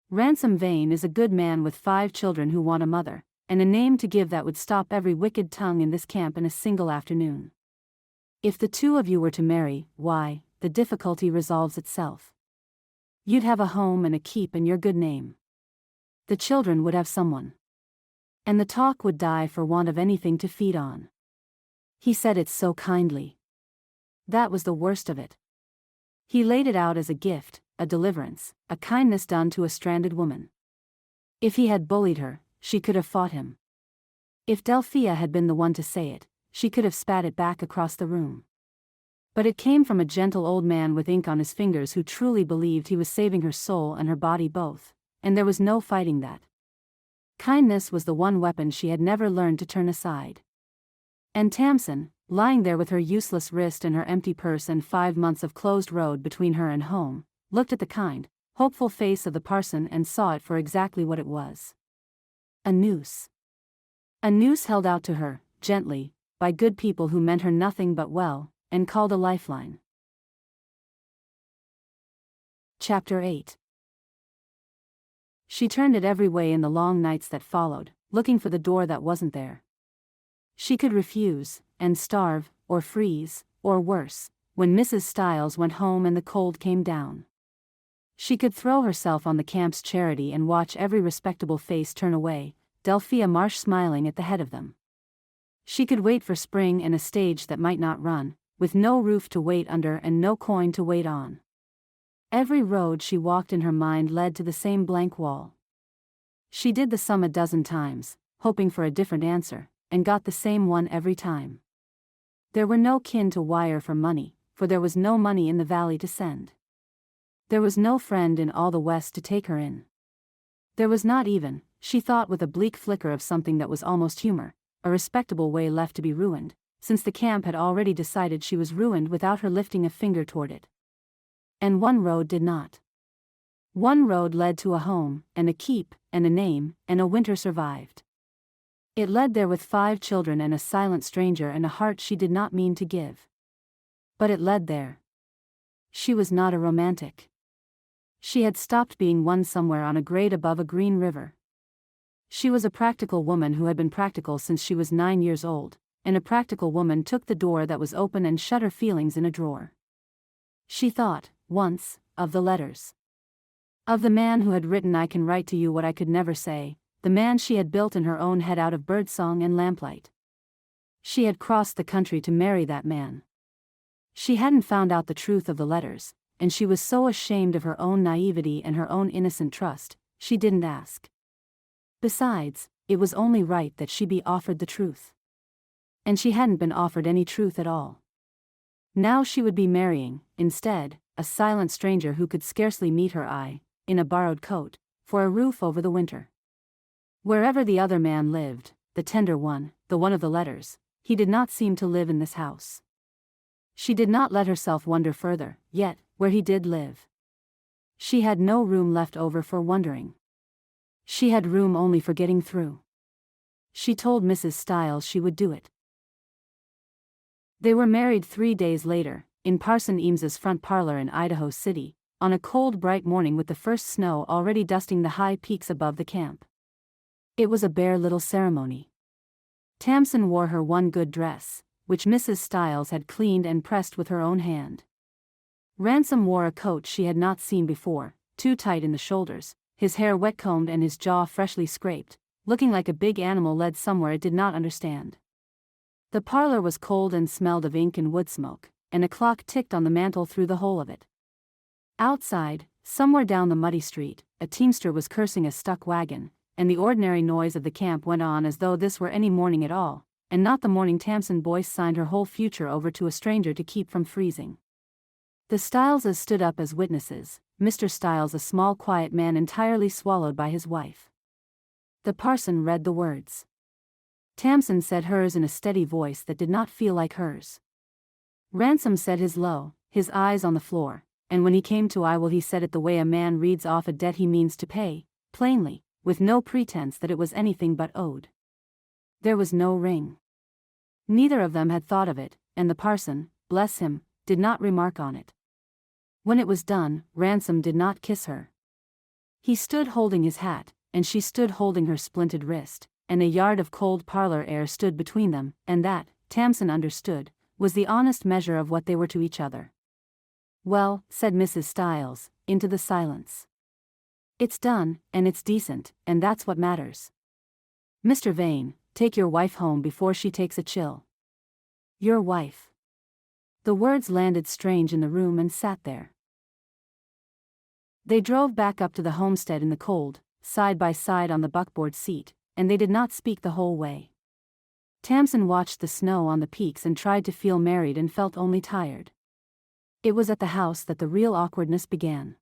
Ransom Vane is a good man with 5 children who want a mother, and a name to give that would stop every wicked tongue in this camp in a single afternoon. If the two of you were to marry, why, the difficulty resolves itself. You'd have a home and a keep and your good name. The children would have someone. And the talk would die for want of anything to feed on. He said it so kindly. That was the worst of it. He laid it out as a gift, a deliverance, a kindness done to a stranded woman. If he had bullied her, she could have fought him. If Delphia had been the one to say it, she could have spat it back across the room. But it came from a gentle old man with ink on his fingers who truly believed he was saving her soul and her body both, and there was no fighting that. Kindness was the one weapon she had never learned to turn aside. And Tamsin, lying there with her useless wrist and her empty purse and 5 months of closed road between her and home, looked at the kind, hopeful face of the parson and saw it for exactly what it was. A noose. A noose held out to her, gently, by good people who meant her nothing but well, and called a lifeline. Chapter 8. She turned it every way in the long nights that followed, looking for the door that wasn't there. She could refuse, and starve, or freeze, or worse, when Mrs. Stiles went home and the cold came down. She could throw herself on the camp's charity and watch every respectable face turn away, Delphia Marsh smiling at the head of them. She could wait for spring and a stage that might not run, with no roof to wait under and no coin to wait on. Every road she walked in her mind led to the same blank wall. She did the sum a dozen times, hoping for a different answer, and got the same one every time. There were no kin to wire for money, for there was no money in the valley to send. There was no friend in all the West to take her in. There was not even, she thought with a bleak flicker of something that was almost humor, a respectable way left to be ruined, since the camp had already decided she was ruined without her lifting a finger toward it. And one road did not. One road led to a home, and a keep, and a name, and a winter survived. It led there with 5 children and a silent stranger and a heart she did not mean to give. But it led there. She was not a romantic. She had stopped being one somewhere on a grade above a green river. She was a practical woman who had been practical since she was 9 years old, and a practical woman took the door that was open and shut her feelings in a drawer. She thought, once, of the letters. Of the man who had written "I can write to you what I could never say," the man she had built in her own head out of birdsong and lamplight. She had crossed the country to marry that man. She hadn't found out the truth of the letters, and she was so ashamed of her own naivety and her own innocent trust, she didn't ask. Besides, it was only right that she be offered the truth. And she hadn't been offered any truth at all. Now she would be marrying, instead, a silent stranger who could scarcely meet her eye, in a borrowed coat, for a roof over the winter. Wherever the other man lived, the tender one, the one of the letters, he did not seem to live in this house. She did not let herself wonder further, yet, where he did live. She had no room left over for wondering. She had room only for getting through. She told Mrs. Stiles she would do it. They were married 3 days later, in Parson Eames's front parlor in Idaho City, on a cold bright morning with the first snow already dusting the high peaks above the camp. It was a bare little ceremony. Tamsin wore her one good dress, which Mrs. Stiles had cleaned and pressed with her own hand. Ransom wore a coat she had not seen before, too tight in the shoulders, his hair wet-combed and his jaw freshly scraped, looking like a big animal led somewhere it did not understand. The parlor was cold and smelled of ink and wood smoke, and a clock ticked on the mantel through the whole of it. Outside, somewhere down the muddy street, a teamster was cursing a stuck wagon, and the ordinary noise of the camp went on as though this were any morning at all, and not the morning Tamsin Boyce signed her whole future over to a stranger to keep from freezing. The Stileses stood up as witnesses, Mr. Stiles a small quiet man entirely swallowed by his wife. The parson read the words. Tamsin said hers in a steady voice that did not feel like hers. Ransom said his low, his eyes on the floor, and when he came to "I will" he said it the way a man reads off a debt he means to pay, plainly, with no pretense that it was anything but owed. There was no ring. Neither of them had thought of it, and the parson, bless him, did not remark on it. When it was done, Ransom did not kiss her. He stood holding his hat, and she stood holding her splinted wrist, and a yard of cold parlor air stood between them, and that, Tamsin understood, was the honest measure of what they were to each other. "Well," said Mrs. Stiles, into the silence. "It's done, and it's decent, and that's what matters. Mr. Vane, take your wife home before she takes a chill." "Your wife." The words landed strange in the room and sat there. They drove back up to the homestead in the cold, side by side on the buckboard seat, and they did not speak the whole way. Tamsin watched the snow on the peaks and tried to feel married and felt only tired. It was at the house that the real awkwardness began.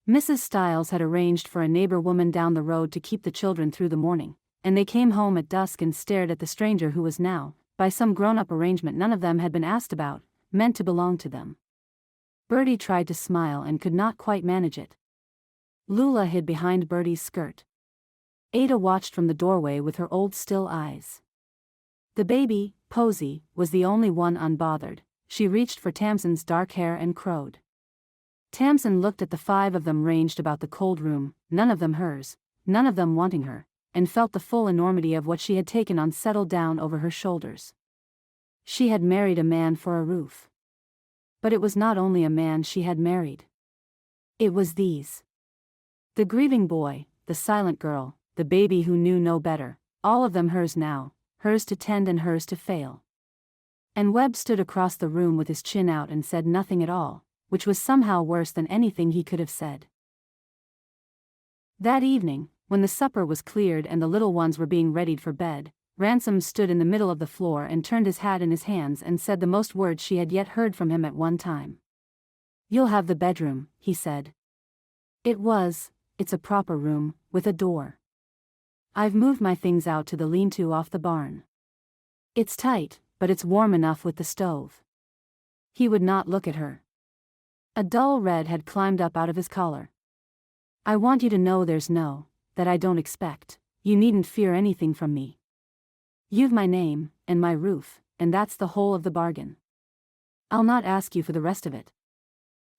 Mrs. Stiles had arranged for a neighbor woman down the road to keep the children through the morning, and they came home at dusk and stared at the stranger who was now, by some grown-up arrangement none of them had been asked about, meant to belong to them. Bertie tried to smile and could not quite manage it. Lula hid behind Bertie's skirt. Ada watched from the doorway with her old still eyes. The baby, Posy, was the only one unbothered. She reached for Tamsin's dark hair and crowed. Tamsin looked at the 5 of them ranged about the cold room, none of them hers, none of them wanting her, and felt the full enormity of what she had taken on settle down over her shoulders. She had married a man for a roof. But it was not only a man she had married. It was these. The grieving boy, the silent girl, the baby who knew no better, all of them hers now, hers to tend and hers to fail. And Webb stood across the room with his chin out and said nothing at all, which was somehow worse than anything he could have said. That evening, when the supper was cleared and the little ones were being readied for bed, Ransom stood in the middle of the floor and turned his hat in his hands and said the most words she had yet heard from him at one time. "You'll have the bedroom," he said. It's a proper room, with a door. I've moved my things out to the lean-to off the barn. It's tight, but it's warm enough with the stove." He would not look at her. A dull red had climbed up out of his collar. "I want you to know that I don't expect, you needn't fear anything from me. You've my name, and my roof, and that's the whole of the bargain. I'll not ask you for the rest of it."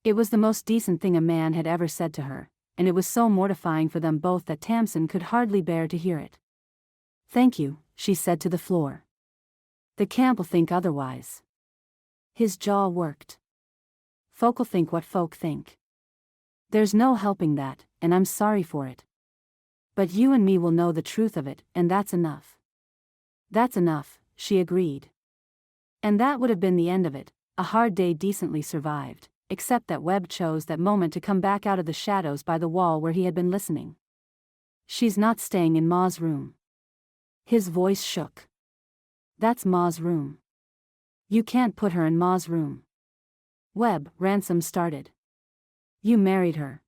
It was the most decent thing a man had ever said to her, and it was so mortifying for them both that Tamsin could hardly bear to hear it. "Thank you," she said to the floor. The camp'll think otherwise. His jaw worked. Folk'll think what folk think. There's no helping that, and I'm sorry for it. But you and me will know the truth of it, and that's enough. That's enough, she agreed. And that would have been the end of it, a hard day decently survived, except that Webb chose that moment to come back out of the shadows by the wall where he had been listening. She's not staying in Ma's room. His voice shook. That's Ma's room. You can't put her in Ma's room. Webb, Ransom started. You married her.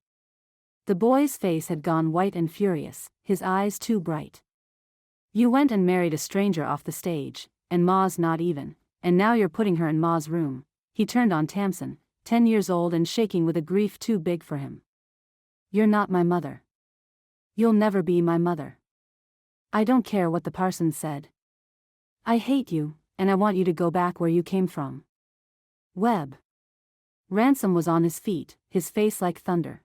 The boy's face had gone white and furious, his eyes too bright. You went and married a stranger off the stage, and Ma's not even, and now you're putting her in Ma's room. He turned on Tamsin, 10 years old and shaking with a grief too big for him. You're not my mother. You'll never be my mother. I don't care what the parson said. I hate you, and I want you to go back where you came from. Webb. Ransom was on his feet, his face like thunder.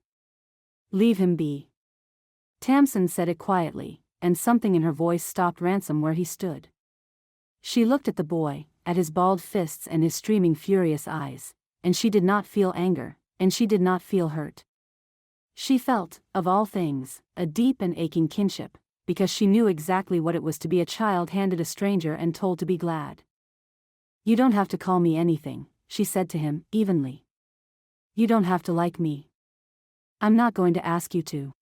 Leave him be. Tamsin said it quietly, and something in her voice stopped Ransom where he stood. She looked at the boy, at his balled fists and his streaming furious eyes, and she did not feel anger, and she did not feel hurt. She felt, of all things, a deep and aching kinship, because she knew exactly what it was to be a child handed a stranger and told to be glad. You don't have to call me anything, she said to him, evenly. You don't have to like me. I'm not going to ask you to.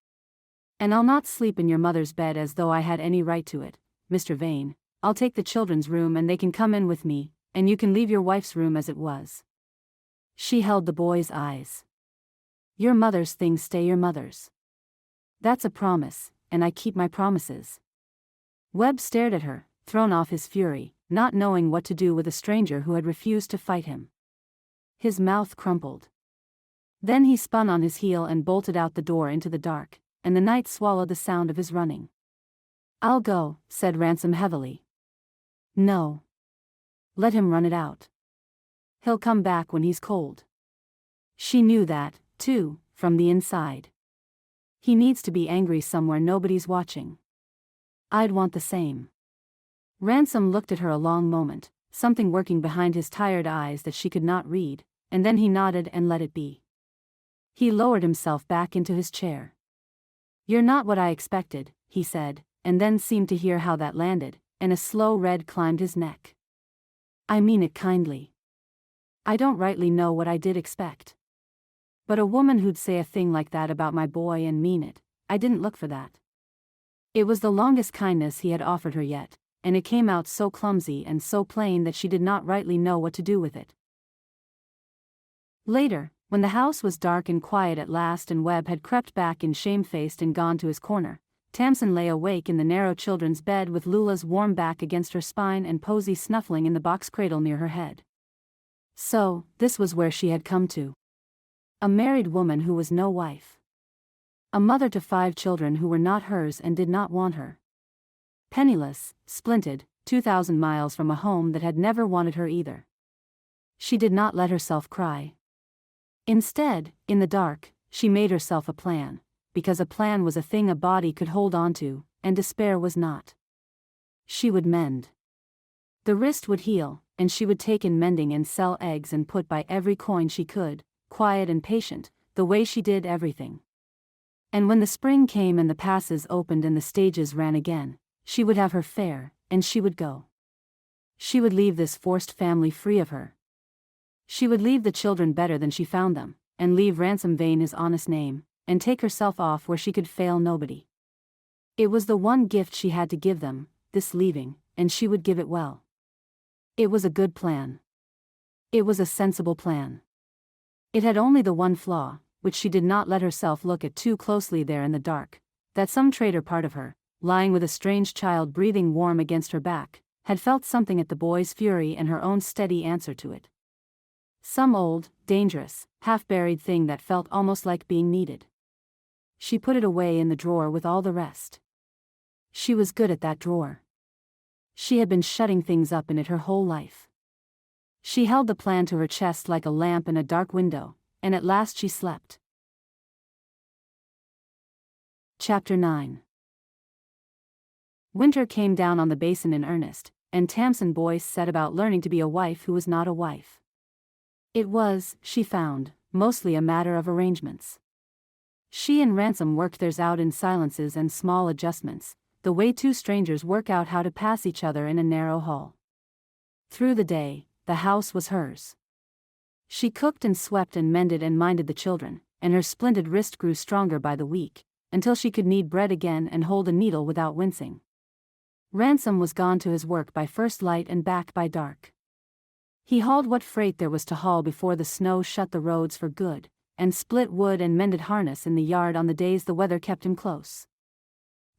And I'll not sleep in your mother's bed as though I had any right to it, Mr. Vane. I'll take the children's room and they can come in with me, and you can leave your wife's room as it was. She held the boy's eyes. Your mother's things stay your mother's. That's a promise, and I keep my promises. Webb stared at her, thrown off his fury, not knowing what to do with a stranger who had refused to fight him. His mouth crumpled. Then he spun on his heel and bolted out the door into the dark, and the night swallowed the sound of his running. I'll go, said Ransom heavily. No. Let him run it out. He'll come back when he's cold. She knew that, too, from the inside. He needs to be angry somewhere nobody's watching. I'd want the same. Ransom looked at her a long moment, something working behind his tired eyes that she could not read, and then he nodded and let it be. He lowered himself back into his chair. You're not what I expected, he said, and then seemed to hear how that landed, and a slow red climbed his neck. I mean it kindly. I don't rightly know what I did expect. But a woman who'd say a thing like that about my boy and mean it, I didn't look for that. It was the longest kindness he had offered her yet, and it came out so clumsy and so plain that she did not rightly know what to do with it. Later, when the house was dark and quiet at last and Webb had crept back in shamefaced and gone to his corner, Tamsin lay awake in the narrow children's bed with Lula's warm back against her spine and Posy snuffling in the box cradle near her head. So, this was where she had come to. A married woman who was no wife. A mother to 5 children who were not hers and did not want her. Penniless, splinted, 2,000 miles from a home that had never wanted her either. She did not let herself cry. Instead, in the dark, she made herself a plan, because a plan was a thing a body could hold on to, and despair was not. She would mend. The wrist would heal, and she would take in mending and sell eggs and put by every coin she could, quiet and patient, the way she did everything. And when the spring came and the passes opened and the stages ran again, she would have her fare, and she would go. She would leave this forced family free of her. She would leave the children better than she found them, and leave Ransom Vane his honest name, and take herself off where she could fail nobody. It was the one gift she had to give them, this leaving, and she would give it well. It was a good plan. It was a sensible plan. It had only the one flaw, which she did not let herself look at too closely there in the dark, that some traitor part of her, lying with a strange child breathing warm against her back, had felt something at the boy's fury and her own steady answer to it. Some old, dangerous, half-buried thing that felt almost like being needed. She put it away in the drawer with all the rest. She was good at that drawer. She had been shutting things up in it her whole life. She held the plan to her chest like a lamp in a dark window, and at last she slept. Chapter 9. Winter came down on the basin in earnest, and Tamsin Boyce set about learning to be a wife who was not a wife. It was, she found, mostly a matter of arrangements. She and Ransom worked theirs out in silences and small adjustments, the way two strangers work out how to pass each other in a narrow hall. Through the day, the house was hers. She cooked and swept and mended and minded the children, and her splinted wrist grew stronger by the week, until she could knead bread again and hold a needle without wincing. Ransom was gone to his work by first light and back by dark. He hauled what freight there was to haul before the snow shut the roads for good, and split wood and mended harness in the yard on the days the weather kept him close.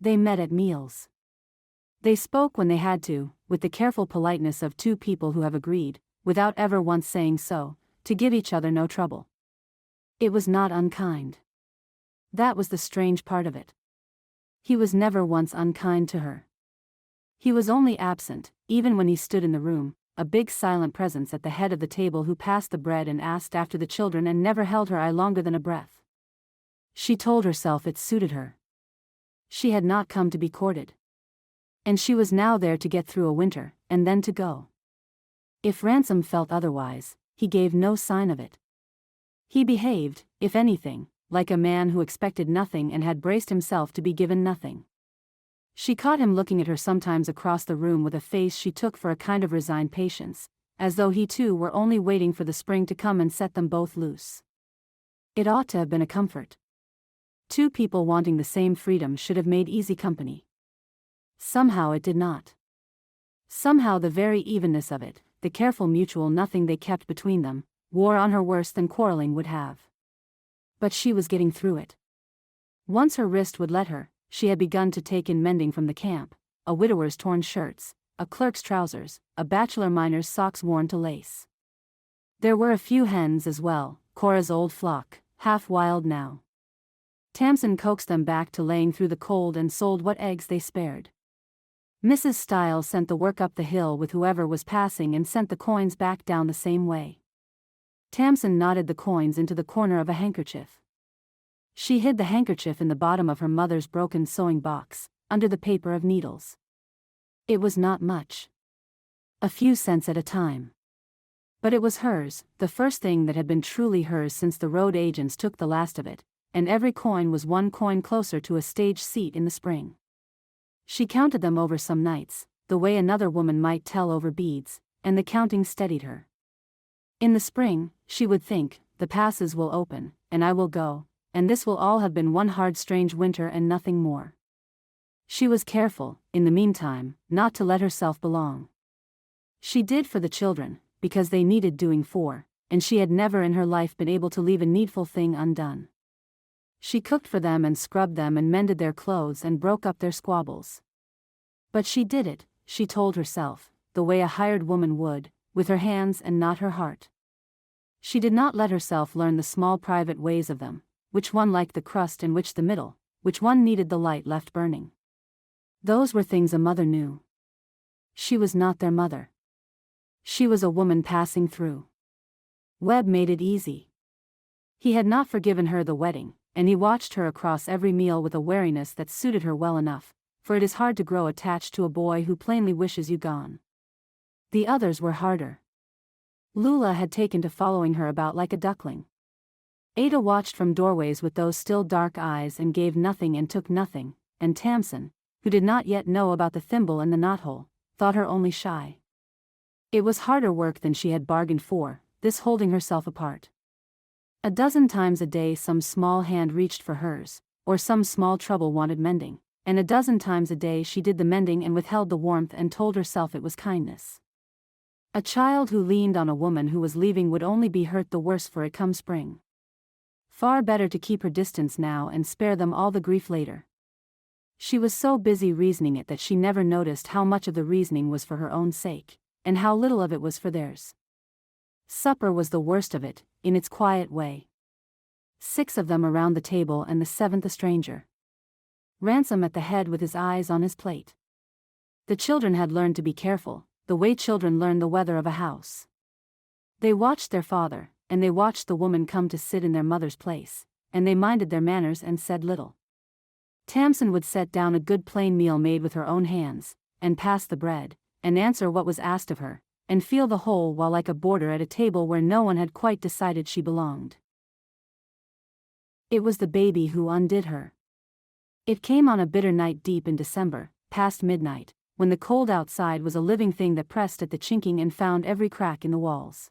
They met at meals. They spoke when they had to, with the careful politeness of two people who have agreed, without ever once saying so, to give each other no trouble. It was not unkind. That was the strange part of it. He was never once unkind to her. He was only absent, even when he stood in the room, a big silent presence at the head of the table who passed the bread and asked after the children and never held her eye longer than a breath. She told herself it suited her. She had not come to be courted. And she was now there to get through a winter, and then to go. If Ransom felt otherwise, he gave no sign of it. He behaved, if anything, like a man who expected nothing and had braced himself to be given nothing. She caught him looking at her sometimes across the room with a face she took for a kind of resigned patience, as though he too were only waiting for the spring to come and set them both loose. It ought to have been a comfort. Two people wanting the same freedom should have made easy company. Somehow it did not. Somehow the very evenness of it, the careful mutual nothing they kept between them, wore on her worse than quarreling would have. But she was getting through it. Once her wrist would let her, she had begun to take in mending from the camp, a widower's torn shirts, a clerk's trousers, a bachelor miner's socks worn to lace. There were a few hens as well, Cora's old flock, half wild now. Tamsin coaxed them back to laying through the cold and sold what eggs they spared. Mrs. Stiles sent the work up the hill with whoever was passing and sent the coins back down the same way. Tamsin knotted the coins into the corner of a handkerchief. She hid the handkerchief in the bottom of her mother's broken sewing box, under the paper of needles. It was not much. A few cents at a time. But it was hers, the first thing that had been truly hers since the road agents took the last of it, and every coin was one coin closer to a stage seat in the spring. She counted them over some nights, the way another woman might tell over beads, and the counting steadied her. In the spring, she would think, the passes will open, and I will go, and this will all have been one hard strange winter and nothing more. She was careful, in the meantime, not to let herself belong. She did for the children, because they needed doing for, and she had never in her life been able to leave a needful thing undone. She cooked for them and scrubbed them and mended their clothes and broke up their squabbles. But she did it, she told herself, the way a hired woman would, with her hands and not her heart. She did not let herself learn the small private ways of them, which one liked the crust and which the middle, which one needed the light left burning. Those were things a mother knew. She was not their mother. She was a woman passing through. Webb made it easy. He had not forgiven her the wedding, and he watched her across every meal with a wariness that suited her well enough, for it is hard to grow attached to a boy who plainly wishes you gone. The others were harder. Lula had taken to following her about like a duckling. Ada watched from doorways with those still dark eyes and gave nothing and took nothing, and Tamsin, who did not yet know about the thimble and the knothole, thought her only shy. It was harder work than she had bargained for, this holding herself apart. A dozen times a day some small hand reached for hers, or some small trouble wanted mending, and a dozen times a day she did the mending and withheld the warmth and told herself it was kindness. A child who leaned on a woman who was leaving would only be hurt the worse for it come spring. Far better to keep her distance now and spare them all the grief later. She was so busy reasoning it that she never noticed how much of the reasoning was for her own sake, and how little of it was for theirs. Supper was the worst of it, in its quiet way. 6 of them around the table and the 7th a stranger. Ransom at the head with his eyes on his plate. The children had learned to be careful, the way children learn the weather of a house. They watched their father, and they watched the woman come to sit in their mother's place, and they minded their manners and said little. Tamsin would set down a good plain meal made with her own hands, and pass the bread, and answer what was asked of her, and feel the whole while like a boarder at a table where no one had quite decided she belonged. It was the baby who undid her. It came on a bitter night deep in December, past midnight, when the cold outside was a living thing that pressed at the chinking and found every crack in the walls.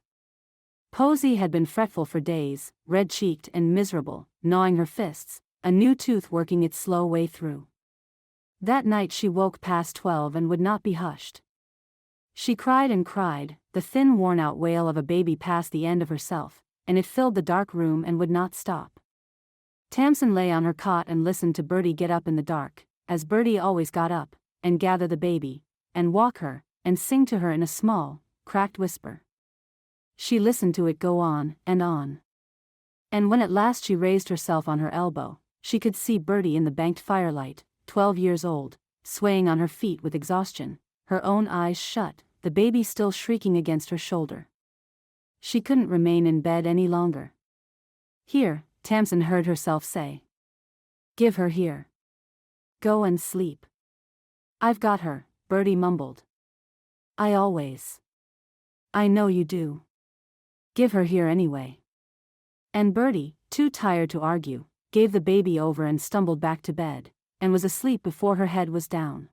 Posy had been fretful for days, red-cheeked and miserable, gnawing her fists, a new tooth working its slow way through. That night she woke past 12 and would not be hushed. She cried and cried, the thin worn-out wail of a baby past the end of herself, and it filled the dark room and would not stop. Tamsin lay on her cot and listened to Bertie get up in the dark, as Bertie always got up, and gather the baby, and walk her, and sing to her in a small, cracked whisper. She listened to it go on, and when at last she raised herself on her elbow, she could see Bertie in the banked firelight, 12 years old, swaying on her feet with exhaustion, her own eyes shut, the baby still shrieking against her shoulder. She couldn't remain in bed any longer. "Here," Tamsin heard herself say. "Give her here. Go and sleep." "I've got her," Bertie mumbled. I know you do. Give her here anyway." And Bertie, too tired to argue, gave the baby over and stumbled back to bed, and was asleep before her head was down.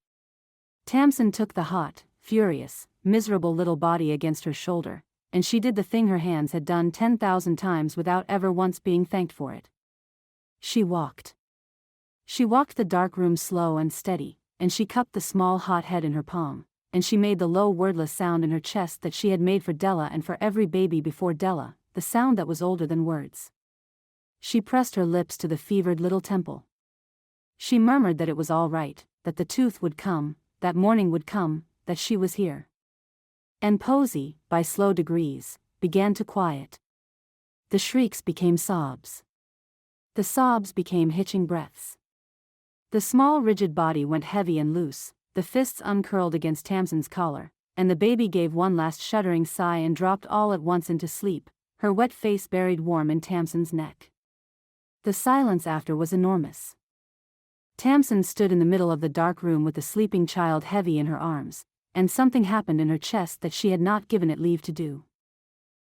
Tamsin took the hot, furious, miserable little body against her shoulder, and she did the thing her hands had done 10,000 times without ever once being thanked for it. She walked. She walked the dark room slow and steady, and she cupped the small hot head in her palm, and she made the low wordless sound in her chest that she had made for Della and for every baby before Della, the sound that was older than words. She pressed her lips to the fevered little temple. She murmured that it was all right, that the tooth would come, that morning would come, that she was here. And Posy, by slow degrees, began to quiet. The shrieks became sobs. The sobs became hitching breaths. The small rigid body went heavy and loose, the fists uncurled against Tamsin's collar, and the baby gave one last shuddering sigh and dropped all at once into sleep, her wet face buried warm in Tamsin's neck. The silence after was enormous. Tamsin stood in the middle of the dark room with the sleeping child heavy in her arms, and something happened in her chest that she had not given it leave to do.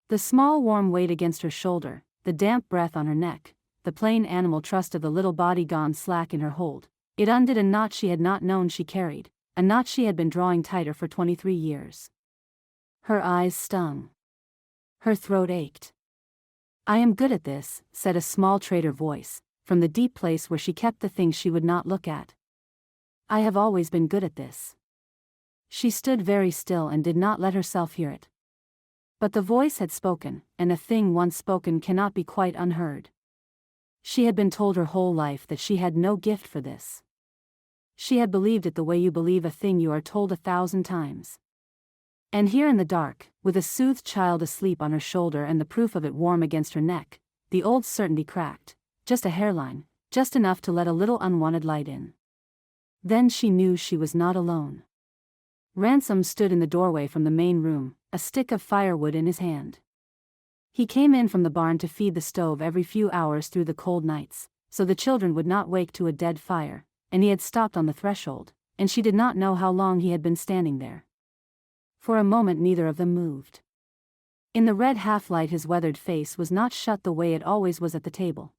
The small warm weight against her shoulder, the damp breath on her neck, the plain animal trust of the little body gone slack in her hold, it undid a knot she had not known she carried, a knot she had been drawing tighter for 23 years. Her eyes stung. Her throat ached. "I am good at this," said a small traitor voice, from the deep place where she kept the things she would not look at. "I have always been good at this." She stood very still and did not let herself hear it. But the voice had spoken, and a thing once spoken cannot be quite unheard. She had been told her whole life that she had no gift for this. She had believed it the way you believe a thing you are told 1,000 times. And here in the dark, with a soothed child asleep on her shoulder and the proof of it warm against her neck, the old certainty cracked, just a hairline, just enough to let a little unwanted light in. Then she knew she was not alone. Ransom stood in the doorway from the main room, a stick of firewood in his hand. He came in from the barn to feed the stove every few hours through the cold nights, so the children would not wake to a dead fire, and he had stopped on the threshold, and she did not know how long he had been standing there. For a moment neither of them moved. In the red half-light his weathered face was not shut the way it always was at the table.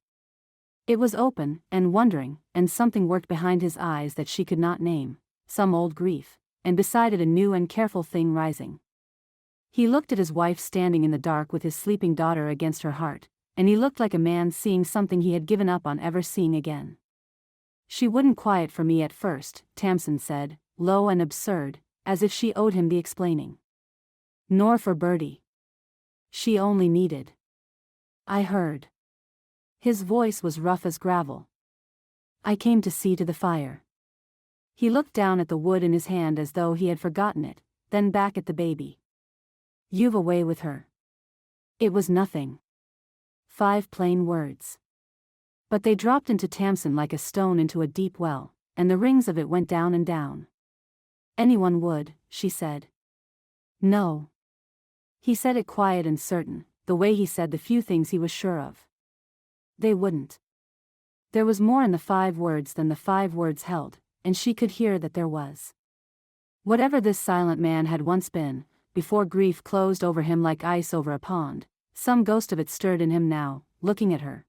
It was open, and wondering, and something worked behind his eyes that she could not name, some old grief, and beside it a new and careful thing rising. He looked at his wife standing in the dark with his sleeping daughter against her heart, and he looked like a man seeing something he had given up on ever seeing again. "She wouldn't quiet for me at first," Tamsin said, low and absurd, as if she owed him the explaining. "Nor for Bertie. She only needed. I heard." His voice was rough as gravel. "I came to see to the fire." He looked down at the wood in his hand as though he had forgotten it, then back at the baby. "You've a way with her." It was nothing. 5 plain words. But they dropped into Tamsin like a stone into a deep well, and the rings of it went down and down. "Anyone would," she said. "No." He said it quiet and certain, the way he said the few things he was sure of. "They wouldn't." There was more in the 5 words than the 5 words held, and she could hear that there was. Whatever this silent man had once been, before grief closed over him like ice over a pond, some ghost of it stirred in him now, looking at her.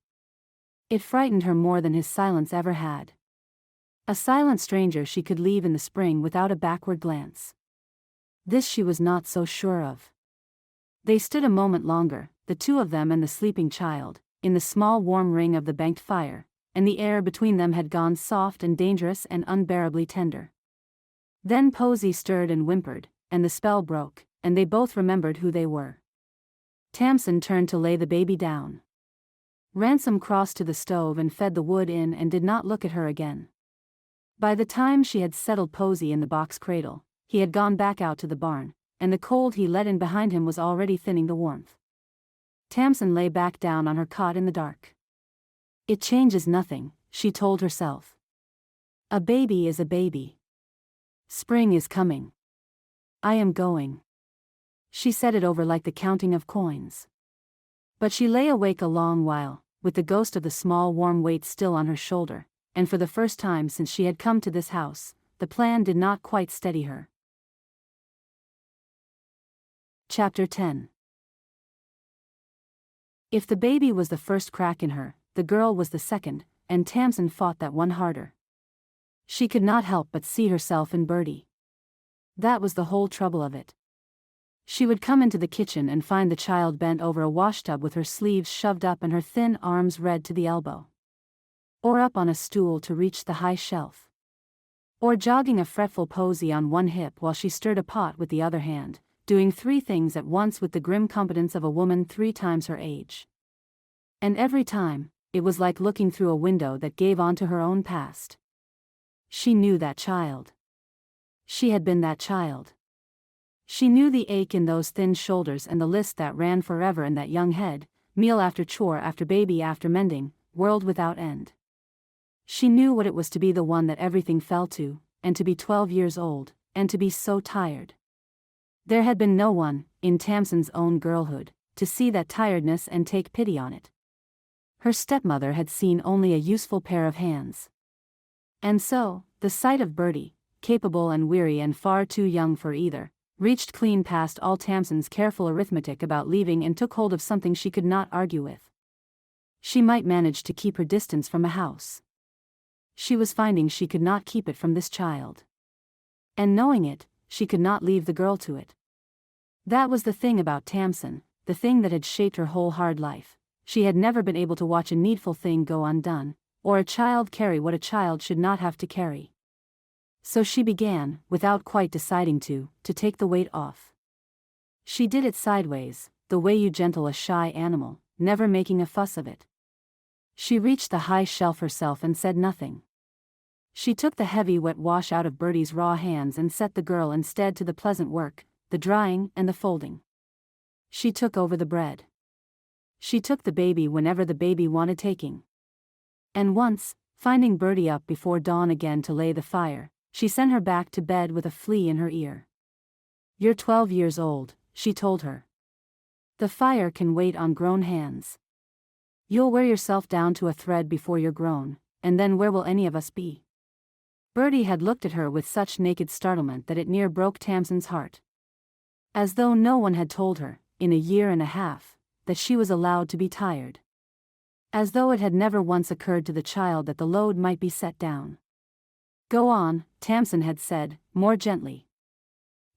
It frightened her more than his silence ever had. A silent stranger she could leave in the spring without a backward glance. This she was not so sure of. They stood a moment longer, the two of them and the sleeping child, in the small warm ring of the banked fire, and the air between them had gone soft and dangerous and unbearably tender. Then Posy stirred and whimpered, and the spell broke, and they both remembered who they were. Tamsin turned to lay the baby down. Ransom crossed to the stove and fed the wood in and did not look at her again. By the time she had settled Posy in the box cradle, he had gone back out to the barn, and the cold he let in behind him was already thinning the warmth. Tamsin lay back down on her cot in the dark. It changes nothing, she told herself. A baby is a baby. Spring is coming. I am going. She said it over like the counting of coins. But she lay awake a long while, with the ghost of the small warm weight still on her shoulder, and for the first time since she had come to this house, the plan did not quite steady her. Chapter 10. If the baby was the first crack in her, the girl was the second, and Tamsin fought that one harder. She could not help but see herself in Bertie. That was the whole trouble of it. She would come into the kitchen and find the child bent over a washtub with her sleeves shoved up and her thin arms red to the elbow. Or up on a stool to reach the high shelf. Or jogging a fretful Posy on one hip while she stirred a pot with the other hand, doing three things at once with the grim competence of a woman 3 times her age. And every time, it was like looking through a window that gave onto her own past. She knew that child. She had been that child. She knew the ache in those thin shoulders and the list that ran forever in that young head, meal after chore after baby after mending, world without end. She knew what it was to be the one that everything fell to, and to be 12 years old, and to be so tired. There had been no one, in Tamsin's own girlhood, to see that tiredness and take pity on it. Her stepmother had seen only a useful pair of hands. And so, the sight of Bertie, capable and weary and far too young for either, reached clean past all Tamsin's careful arithmetic about leaving and took hold of something she could not argue with. She might manage to keep her distance from a house. She was finding she could not keep it from this child. And knowing it, she could not leave the girl to it. That was the thing about Tamsin, the thing that had shaped her whole hard life. She had never been able to watch a needful thing go undone, or a child carry what a child should not have to carry. So she began, without quite deciding to take the weight off. She did it sideways, the way you gentle a shy animal, never making a fuss of it. She reached the high shelf herself and said nothing. She took the heavy wet wash out of Bertie's raw hands and set the girl instead to the pleasant work, the drying and the folding. She took over the bread. She took the baby whenever the baby wanted taking. And once, finding Bertie up before dawn again to lay the fire, she sent her back to bed with a flea in her ear. "You're 12 years old," she told her. "The fire can wait on grown hands. You'll wear yourself down to a thread before you're grown, and then where will any of us be?" Bertie had looked at her with such naked startlement that it near broke Tamsin's heart. As though no one had told her, in a year and a half, that she was allowed to be tired. As though it had never once occurred to the child that the load might be set down. "Go on," Tamsin had said, more gently.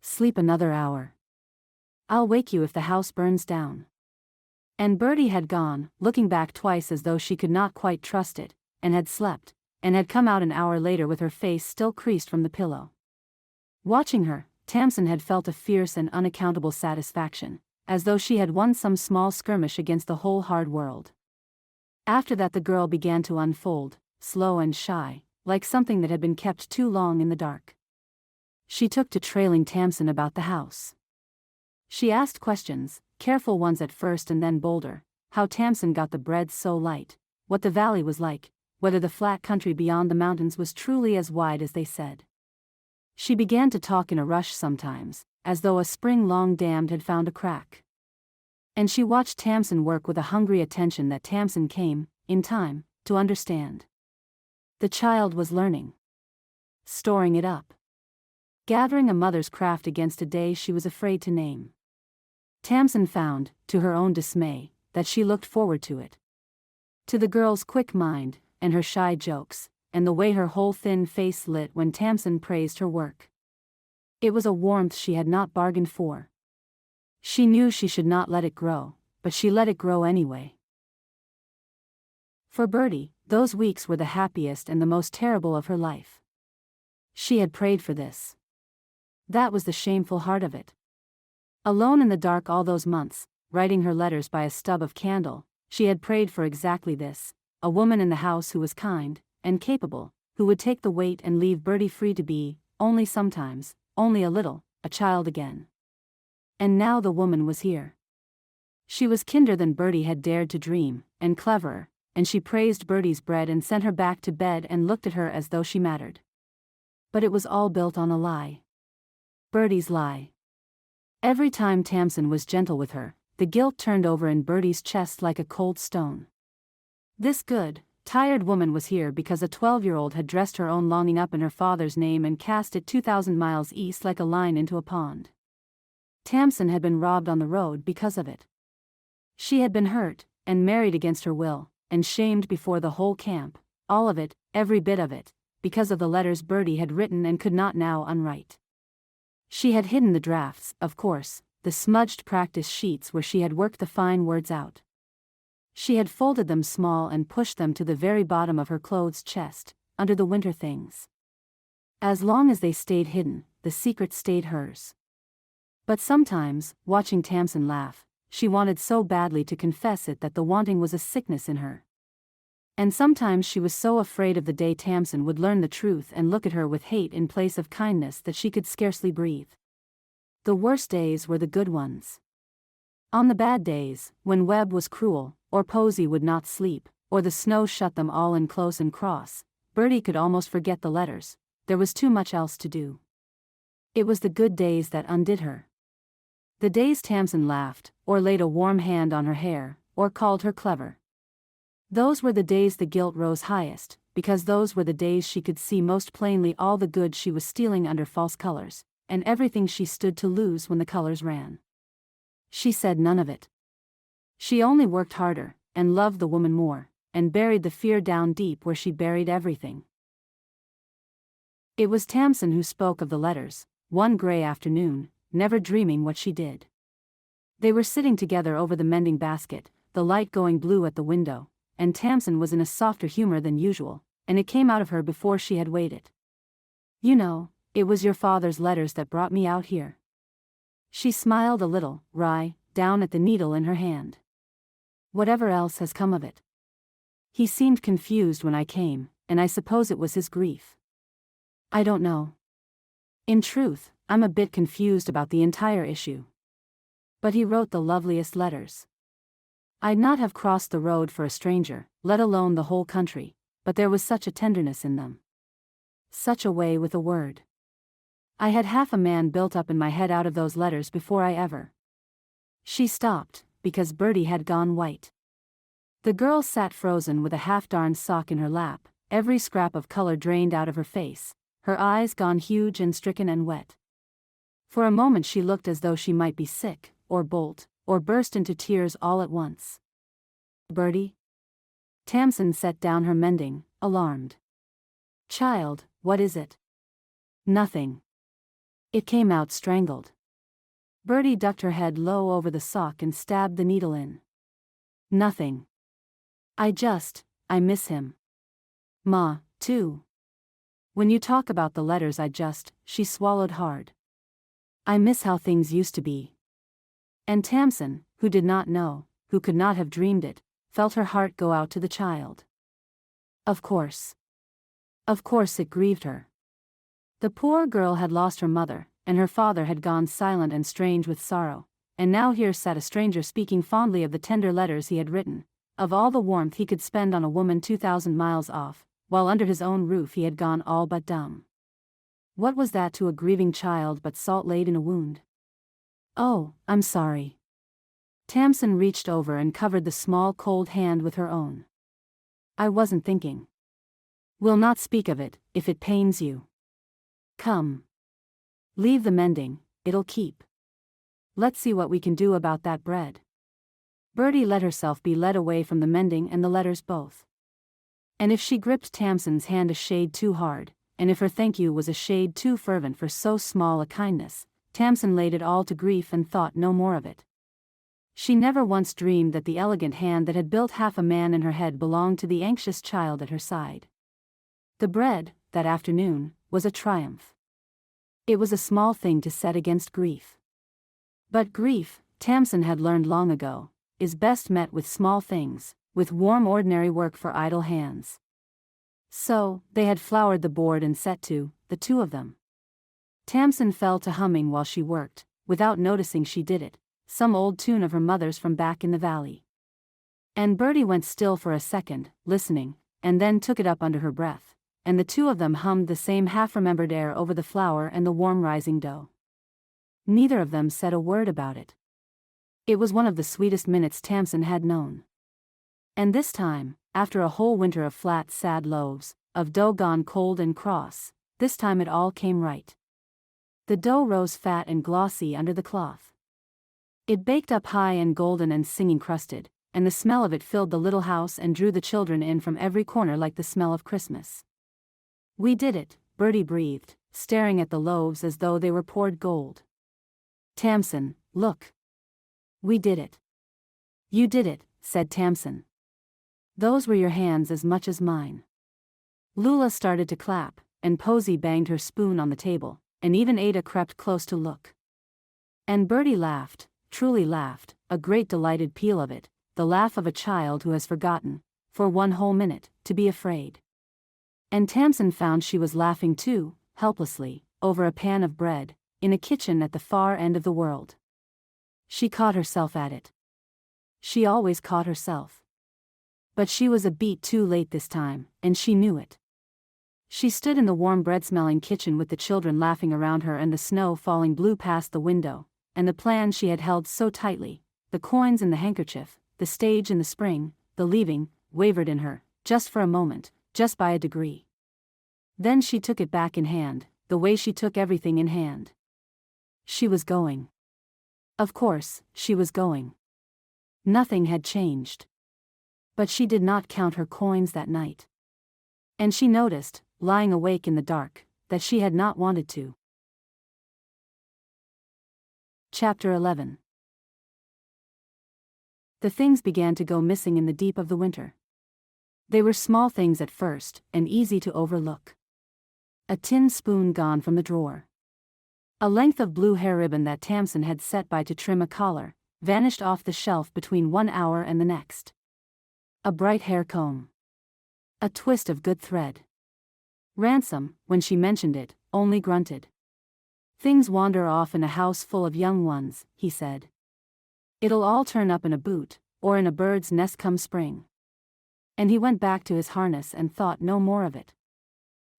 "Sleep another hour. I'll wake you if the house burns down." And Bertie had gone, looking back twice as though she could not quite trust it, and had slept, and had come out an hour later with her face still creased from the pillow. Watching her, Tamsin had felt a fierce and unaccountable satisfaction, as though she had won some small skirmish against the whole hard world. After that the girl began to unfold, slow and shy, like something that had been kept too long in the dark. She took to trailing Tamsin about the house. She asked questions, careful ones at first and then bolder, how Tamsin got the bread so light, what the valley was like, whether the flat country beyond the mountains was truly as wide as they said. She began to talk in a rush sometimes, as though a spring long dammed had found a crack. And she watched Tamsin work with a hungry attention that Tamsin came, in time, to understand. The child was learning. Storing it up. gathering a mother's craft against a day she was afraid to name. Tamsin found, to her own dismay, that she looked forward to it. To the girl's quick mind, and her shy jokes, and the way her whole thin face lit when Tamsin praised her work. It was a warmth she had not bargained for. She knew she should not let it grow, but she let it grow anyway. For Bertie, those weeks were the happiest and the most terrible of her life. She had prayed for this. That was the shameful heart of it. Alone in the dark all those months, writing her letters by a stub of candle, she had prayed for exactly this, a woman in the house who was kind, and capable, who would take the weight and leave Bertie free to be, only sometimes, only a little, a child again. And now the woman was here. She was kinder than Bertie had dared to dream, and cleverer, and she praised Bertie's bread and sent her back to bed and looked at her as though she mattered. But it was all built on a lie. Bertie's lie. Every time Tamsin was gentle with her, the guilt turned over in Bertie's chest like a cold stone. This good, tired woman was here because a 12-year-old had dressed her own longing up in her father's name and cast it 2,000 miles east like a line into a pond. Tamsin had been robbed on the road because of it. She had been hurt, and married against her will, and shamed before the whole camp, all of it, every bit of it, because of the letters Bertie had written and could not now unwrite. She had hidden the drafts, of course, the smudged practice sheets where she had worked the fine words out. She had folded them small and pushed them to the very bottom of her clothes chest, under the winter things. As long as they stayed hidden, the secret stayed hers. But sometimes, watching Tamsin laugh, she wanted so badly to confess it that the wanting was a sickness in her. And sometimes she was so afraid of the day Tamsin would learn the truth and look at her with hate in place of kindness that she could scarcely breathe. The worst days were the good ones. On the bad days, when Webb was cruel, or Posey would not sleep, or the snow shut them all in close and cross, Bertie could almost forget the letters, there was too much else to do. It was the good days that undid her. The days Tamsin laughed, or laid a warm hand on her hair, or called her clever. Those were the days the guilt rose highest, because those were the days she could see most plainly all the good she was stealing under false colors, and everything she stood to lose when the colors ran. She said none of it. She only worked harder, and loved the woman more, and buried the fear down deep where she buried everything. It was Tamsin who spoke of the letters, one gray afternoon, never dreaming what she did. They were sitting together over the mending basket, the light going blue at the window, and Tamsin was in a softer humor than usual, and it came out of her before she had waited. "You know, it was your father's letters that brought me out here." She smiled a little, wry, down at the needle in her hand. "Whatever else has come of it?" "He seemed confused when I came, and I suppose it was his grief." "I don't know. In truth, I'm a bit confused about the entire issue. But he wrote the loveliest letters. I'd not have crossed the road for a stranger, let alone the whole country, but there was such a tenderness in them. Such a way with a word. I had half a man built up in my head out of those letters before I ever." She stopped, because Bertie had gone white. The girl sat frozen with a half-darned sock in her lap, every scrap of color drained out of her face, her eyes gone huge and stricken and wet. For a moment she looked as though she might be sick, or bolt, or burst into tears all at once. "Bertie?" Tamsin set down her mending, alarmed. "Child, what is it?" "Nothing." It came out strangled. Bertie ducked her head low over the sock and stabbed the needle in. "Nothing. I miss him. Ma, too. When you talk about the letters she swallowed hard. I miss how things used to be." And Tamsin, who did not know, who could not have dreamed it, felt her heart go out to the child. Of course. Of course it grieved her. The poor girl had lost her mother, and her father had gone silent and strange with sorrow, and now here sat a stranger speaking fondly of the tender letters he had written, of all the warmth he could spend on a woman 2,000 miles off, while under his own roof he had gone all but dumb. What was that to a grieving child but salt laid in a wound? "Oh, I'm sorry." Tamsin reached over and covered the small cold hand with her own. "I wasn't thinking. We'll not speak of it, if it pains you. Come." Leave the mending, it'll keep. Let's see what we can do about that bread. Bertie let herself be led away from the mending and the letters both. And if she gripped Tamsin's hand a shade too hard, and if her thank you was a shade too fervent for so small a kindness, Tamsin laid it all to grief and thought no more of it. She never once dreamed that the elegant hand that had built half a man in her head belonged to the anxious child at her side. The bread, that afternoon, was a triumph. It was a small thing to set against grief. But grief, Tamsin had learned long ago, is best met with small things, with warm ordinary work for idle hands. So, they had floured the board and set to, the two of them. Tamsin fell to humming while she worked, without noticing she did it, some old tune of her mother's from back in the valley. And Bertie went still for a second, listening, and then took it up under her breath, and the two of them hummed the same half-remembered air over the flour and the warm rising dough. Neither of them said a word about it. It was one of the sweetest minutes Tamsin had known. And this time, after a whole winter of flat, sad loaves, of dough gone cold and cross, this time it all came right. The dough rose fat and glossy under the cloth. It baked up high and golden and singing-crusted, and the smell of it filled the little house and drew the children in from every corner like the smell of Christmas. "We did it," Bertie breathed, staring at the loaves as though they were poured gold. "Tamsin, look. We did it." "You did it," said Tamsin. "Those were your hands as much as mine." Lula started to clap, and Posy banged her spoon on the table, and even Ada crept close to look. And Bertie laughed, truly laughed, a great delighted peal of it, the laugh of a child who has forgotten, for one whole minute, to be afraid. And Tamsin found she was laughing too, helplessly, over a pan of bread, in a kitchen at the far end of the world. She caught herself at it. She always caught herself. But she was a beat too late this time, and she knew it. She stood in the warm bread-smelling kitchen with the children laughing around her and the snow falling blue past the window, and the plan she had held so tightly, the coins in the handkerchief, the stage in the spring, the leaving, wavered in her, just for a moment, just by a degree. Then she took it back in hand, the way she took everything in hand. She was going. Of course, she was going. Nothing had changed. But she did not count her coins that night. And she noticed, lying awake in the dark, that she had not wanted to. Chapter 11. The things began to go missing in the deep of the winter. They were small things at first, and easy to overlook. A tin spoon gone from the drawer. A length of blue hair ribbon that Tamsin had set by to trim a collar, vanished off the shelf between 1 hour and the next. A bright hair comb. A twist of good thread. Ransom, when she mentioned it, only grunted. "Things wander off in a house full of young ones," he said. "It'll all turn up in a boot, or in a bird's nest come spring." And he went back to his harness and thought no more of it.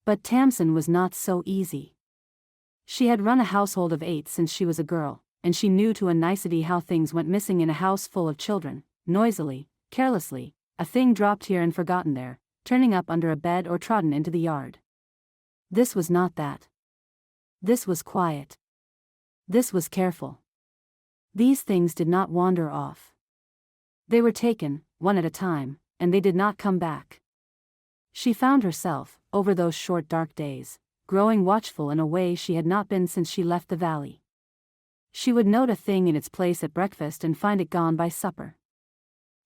But Tamsin was not so easy. She had run a household of 8 since she was a girl, and she knew to a nicety how things went missing in a house full of children, noisily, carelessly, a thing dropped here and forgotten there, turning up under a bed or trodden into the yard. This was not that. This was quiet. This was careful. These things did not wander off. They were taken, one at a time, and they did not come back. She found herself, over those short dark days, growing watchful in a way she had not been since she left the valley. She would note a thing in its place at breakfast and find it gone by supper.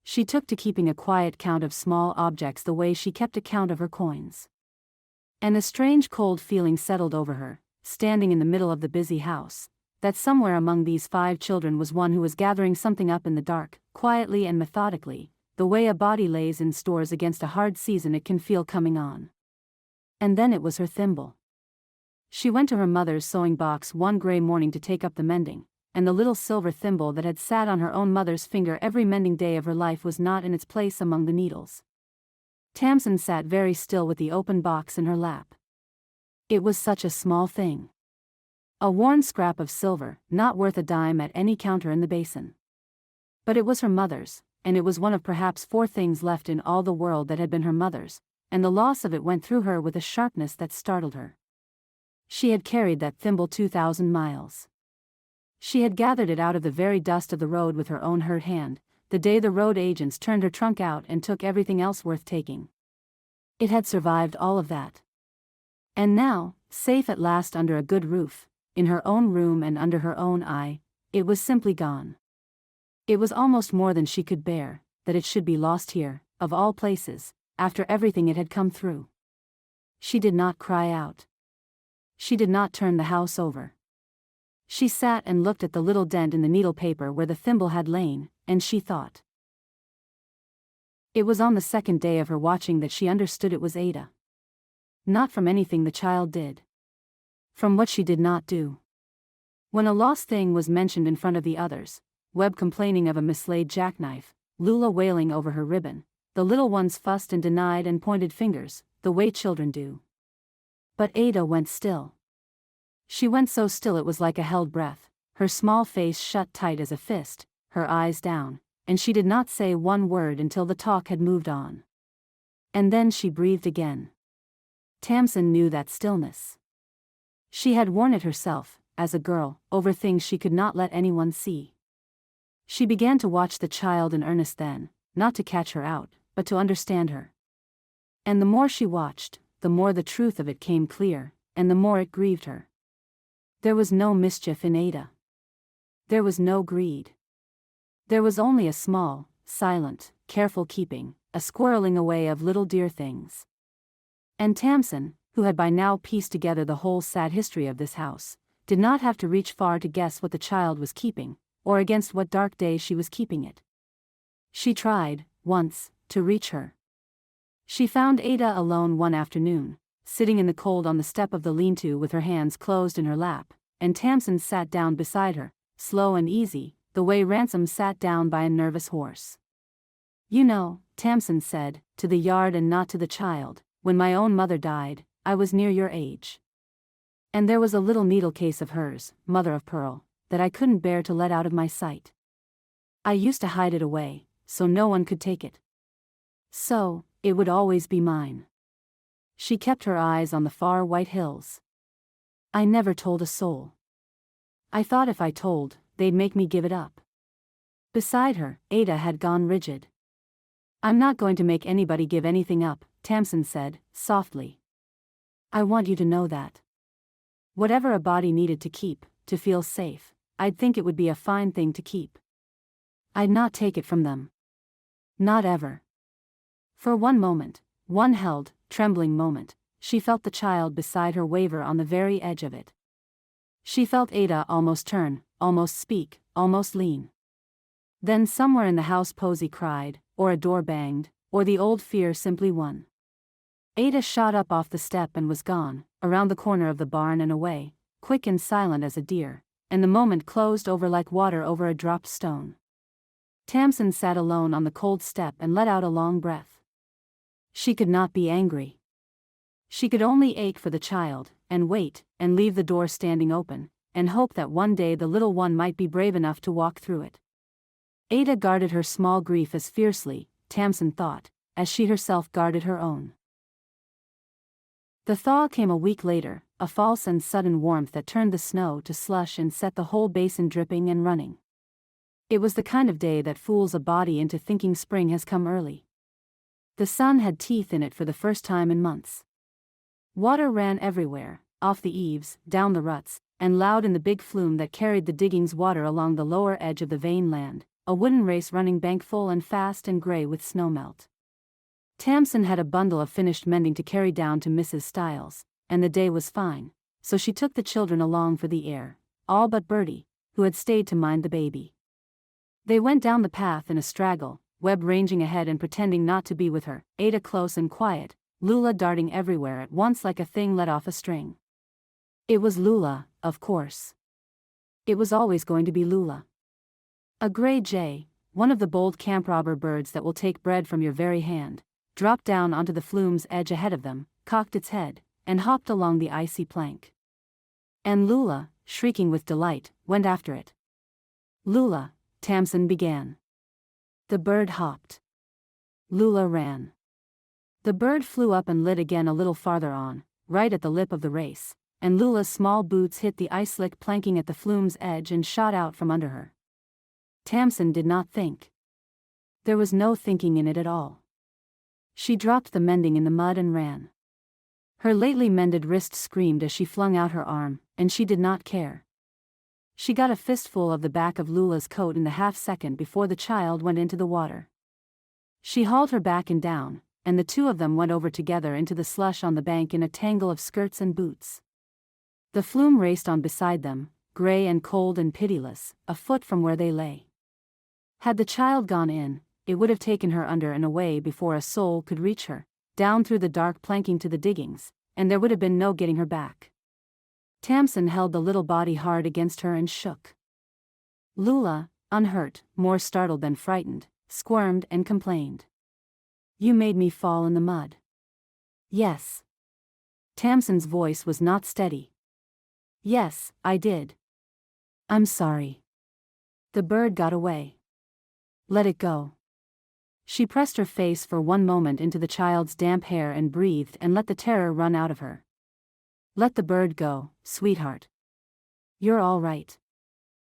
She took to keeping a quiet count of small objects the way she kept a count of her coins. And a strange cold feeling settled over her, standing in the middle of the busy house, that somewhere among these 5 children was one who was gathering something up in the dark, quietly and methodically, the way a body lays in stores against a hard season it can feel coming on. And then it was her thimble. She went to her mother's sewing box one gray morning to take up the mending, and the little silver thimble that had sat on her own mother's finger every mending day of her life was not in its place among the needles. Tamsin sat very still with the open box in her lap. It was such a small thing. A worn scrap of silver, not worth a dime at any counter in the basin. But it was her mother's, and it was one of perhaps 4 things left in all the world that had been her mother's, and the loss of it went through her with a sharpness that startled her. She had carried that thimble 2,000 miles. She had gathered it out of the very dust of the road with her own hurt hand, the day the road agents turned her trunk out and took everything else worth taking. It had survived all of that. And now, safe at last under a good roof, in her own room and under her own eye, it was simply gone. It was almost more than she could bear, that it should be lost here, of all places, after everything it had come through. She did not cry out. She did not turn the house over. She sat and looked at the little dent in the needle paper where the thimble had lain, and she thought. It was on the second day of her watching that she understood it was Ada. Not from anything the child did. From what she did not do. When a lost thing was mentioned in front of the others, Webb complaining of a mislaid jackknife, Lula wailing over her ribbon, the little ones fussed and denied and pointed fingers, the way children do. But Ada went still. She went so still it was like a held breath, her small face shut tight as a fist, her eyes down, and she did not say one word until the talk had moved on. And then she breathed again. Tamsin knew that stillness. She had worn it herself, as a girl, over things she could not let anyone see. She began to watch the child in earnest then, not to catch her out, but to understand her. And the more she watched, the more the truth of it came clear, and the more it grieved her. There was no mischief in Ada. There was no greed. There was only a small, silent, careful keeping, a squirreling away of little dear things. And Tamsin, who had by now pieced together the whole sad history of this house, did not have to reach far to guess what the child was keeping, or against what dark day she was keeping it. She tried, once, to reach her. She found Ada alone one afternoon, sitting in the cold on the step of the lean-to with her hands closed in her lap, and Tamsin sat down beside her, slow and easy, the way Ransom sat down by a nervous horse. "You know," Tamsin said, "to the yard and not to the child, when my own mother died, I was near your age. And there was a little needle case of hers, mother of pearl, that I couldn't bear to let out of my sight. I used to hide it away, so no one could take it. So, it would always be mine." She kept her eyes on the far white hills. "I never told a soul. I thought if I told, they'd make me give it up." Beside her, Ada had gone rigid. "I'm not going to make anybody give anything up," Tamsin said, softly. "I want you to know that. Whatever a body needed to keep, to feel safe, I'd think it would be a fine thing to keep. I'd not take it from them. Not ever." For one moment, one held, trembling moment, she felt the child beside her waver on the very edge of it. She felt Ada almost turn, almost speak, almost lean. Then somewhere in the house Posy cried, or a door banged, or the old fear simply won. Ada shot up off the step and was gone, around the corner of the barn and away, quick and silent as a deer, and the moment closed over like water over a dropped stone. Tamsin sat alone on the cold step and let out a long breath. She could not be angry. She could only ache for the child, and wait, and leave the door standing open, and hope that one day the little one might be brave enough to walk through it. Ada guarded her small grief as fiercely, Tamsin thought, as she herself guarded her own. The thaw came a week later, a false and sudden warmth that turned the snow to slush and set the whole basin dripping and running. It was the kind of day that fools a body into thinking spring has come early. The sun had teeth in it for the first time in months. Water ran everywhere, off the eaves, down the ruts, and loud in the big flume that carried the diggings water along the lower edge of the vein land, a wooden race running bank full and fast and gray with snowmelt. Tamsin had a bundle of finished mending to carry down to Mrs. Stiles, and the day was fine, so she took the children along for the air, all but Bertie, who had stayed to mind the baby. They went down the path in a straggle, Webb ranging ahead and pretending not to be with her, Ada close and quiet, Lula darting everywhere at once like a thing let off a string. It was Lula, of course. It was always going to be Lula. A gray jay, one of the bold camp robber birds that will take bread from your very hand, dropped down onto the flume's edge ahead of them, cocked its head, and hopped along the icy plank. And Lula, shrieking with delight, went after it. "Lula," Tamsin began. The bird hopped. Lula ran. The bird flew up and lit again a little farther on, right at the lip of the race, and Lula's small boots hit the ice-slick planking at the flume's edge and shot out from under her. Tamsin did not think. There was no thinking in it at all. She dropped the mending in the mud and ran. Her lately mended wrist screamed as she flung out her arm, and she did not care. She got a fistful of the back of Lula's coat in the half-second before the child went into the water. She hauled her back and down, and the two of them went over together into the slush on the bank in a tangle of skirts and boots. The flume raced on beside them, gray and cold and pitiless, a foot from where they lay. Had the child gone in, it would have taken her under and away before a soul could reach her, down through the dark planking to the diggings, and there would have been no getting her back. Tamsin held the little body hard against her and shook. Lula, unhurt, more startled than frightened, squirmed and complained. "You made me fall in the mud." "Yes." Tamsin's voice was not steady. "Yes, I did. I'm sorry. The bird got away." "Let it go." She pressed her face for one moment into the child's damp hair and breathed and let the terror run out of her. "Let the bird go, sweetheart. You're all right.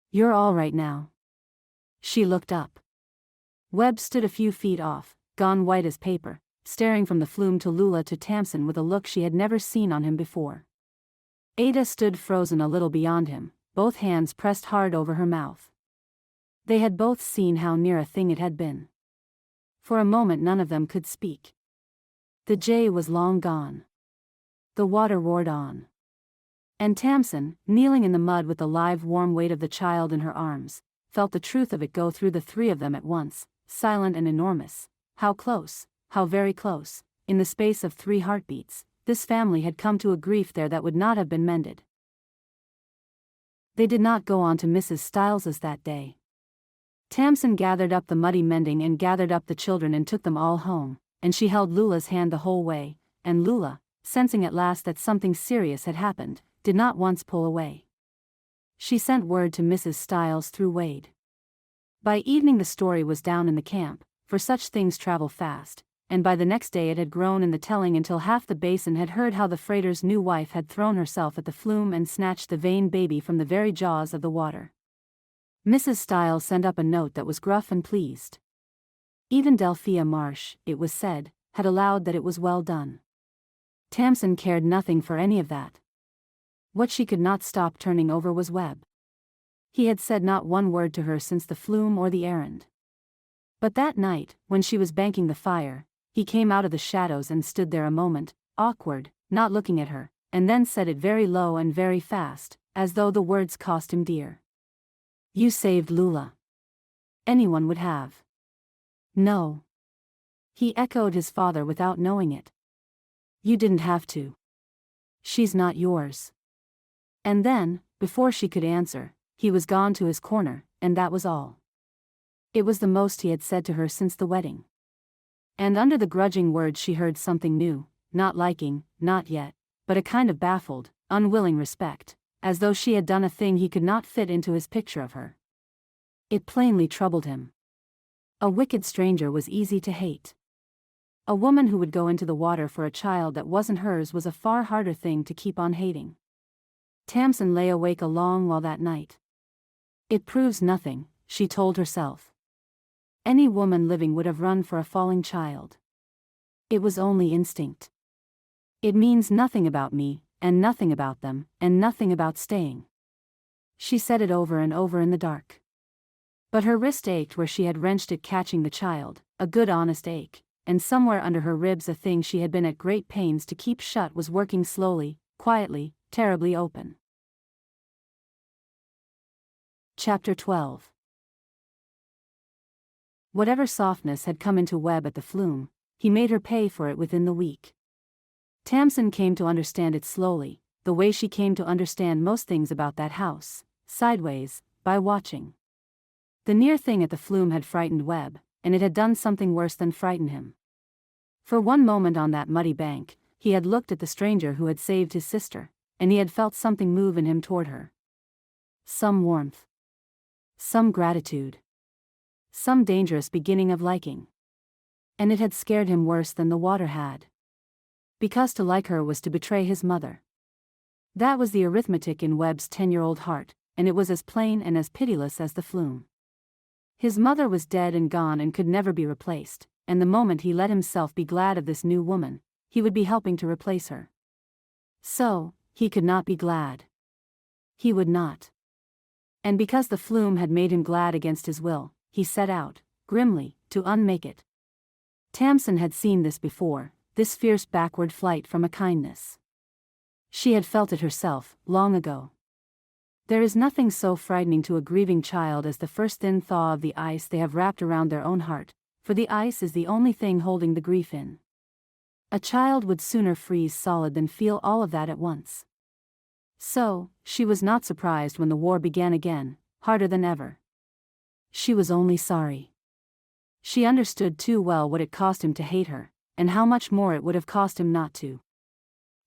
You're all right now." She looked up. Webb stood a few feet off, gone white as paper, staring from the flume to Lula to Tamsin with a look she had never seen on him before. Ada stood frozen a little beyond him, both hands pressed hard over her mouth. They had both seen how near a thing it had been. For a moment none of them could speak. The jay was long gone. The water roared on. And Tamsin, kneeling in the mud with the live warm weight of the child in her arms, felt the truth of it go through the three of them at once, silent and enormous. How close, how very close, in the space of 3 heartbeats, this family had come to a grief there that would not have been mended. They did not go on to Mrs. Stiles's that day. Tamsin gathered up the muddy mending and gathered up the children and took them all home, and she held Lula's hand the whole way, and Lula, sensing at last that something serious had happened, did not once pull away. She sent word to Mrs. Stiles through Wade. By evening the story was down in the camp, for such things travel fast, and by the next day it had grown in the telling until half the basin had heard how the freighter's new wife had thrown herself at the flume and snatched the vain baby from the very jaws of the water. Mrs. Stiles sent up a note that was gruff and pleased. Even Delphia Marsh, it was said, had allowed that it was well done. Tamsin cared nothing for any of that. What she could not stop turning over was Webb. He had said not one word to her since the flume or the errand. But that night, when she was banking the fire, he came out of the shadows and stood there a moment, awkward, not looking at her, and then said it very low and very fast, as though the words cost him dear. "You saved Lula. Anyone would have." "No." He echoed his father without knowing it. "You didn't have to. She's not yours." And then, before she could answer, he was gone to his corner, and that was all. It was the most he had said to her since the wedding. And under the grudging words she heard something new, not liking, not yet, but a kind of baffled, unwilling respect, as though she had done a thing he could not fit into his picture of her. It plainly troubled him. A wicked stranger was easy to hate. A woman who would go into the water for a child that wasn't hers was a far harder thing to keep on hating. Tamsin lay awake a long while that night. It proves nothing, she told herself. Any woman living would have run for a falling child. It was only instinct. It means nothing about me, and nothing about them, and nothing about staying. She said it over and over in the dark. But her wrist ached where she had wrenched it catching the child, a good honest ache, and somewhere under her ribs a thing she had been at great pains to keep shut was working slowly, quietly, terribly open. Chapter 12. Whatever softness had come into Webb at the flume, he made her pay for it within the week. Tamsin came to understand it slowly, the way she came to understand most things about that house, sideways, by watching. The near thing at the flume had frightened Webb, and it had done something worse than frighten him. For one moment on that muddy bank, he had looked at the stranger who had saved his sister, and he had felt something move in him toward her. Some warmth. Some gratitude. Some dangerous beginning of liking. And it had scared him worse than the water had. Because to like her was to betray his mother. That was the arithmetic in Webb's 10-year-old heart, and it was as plain and as pitiless as the flume. His mother was dead and gone and could never be replaced, and the moment he let himself be glad of this new woman, he would be helping to replace her. So, he could not be glad. He would not. And because the flume had made him glad against his will, he set out, grimly, to unmake it. Tamsin had seen this before, this fierce backward flight from a kindness. She had felt it herself, long ago. There is nothing so frightening to a grieving child as the first thin thaw of the ice they have wrapped around their own heart, for the ice is the only thing holding the grief in. A child would sooner freeze solid than feel all of that at once. So, she was not surprised when the war began again, harder than ever. She was only sorry. She understood too well what it cost him to hate her, and how much more it would have cost him not to.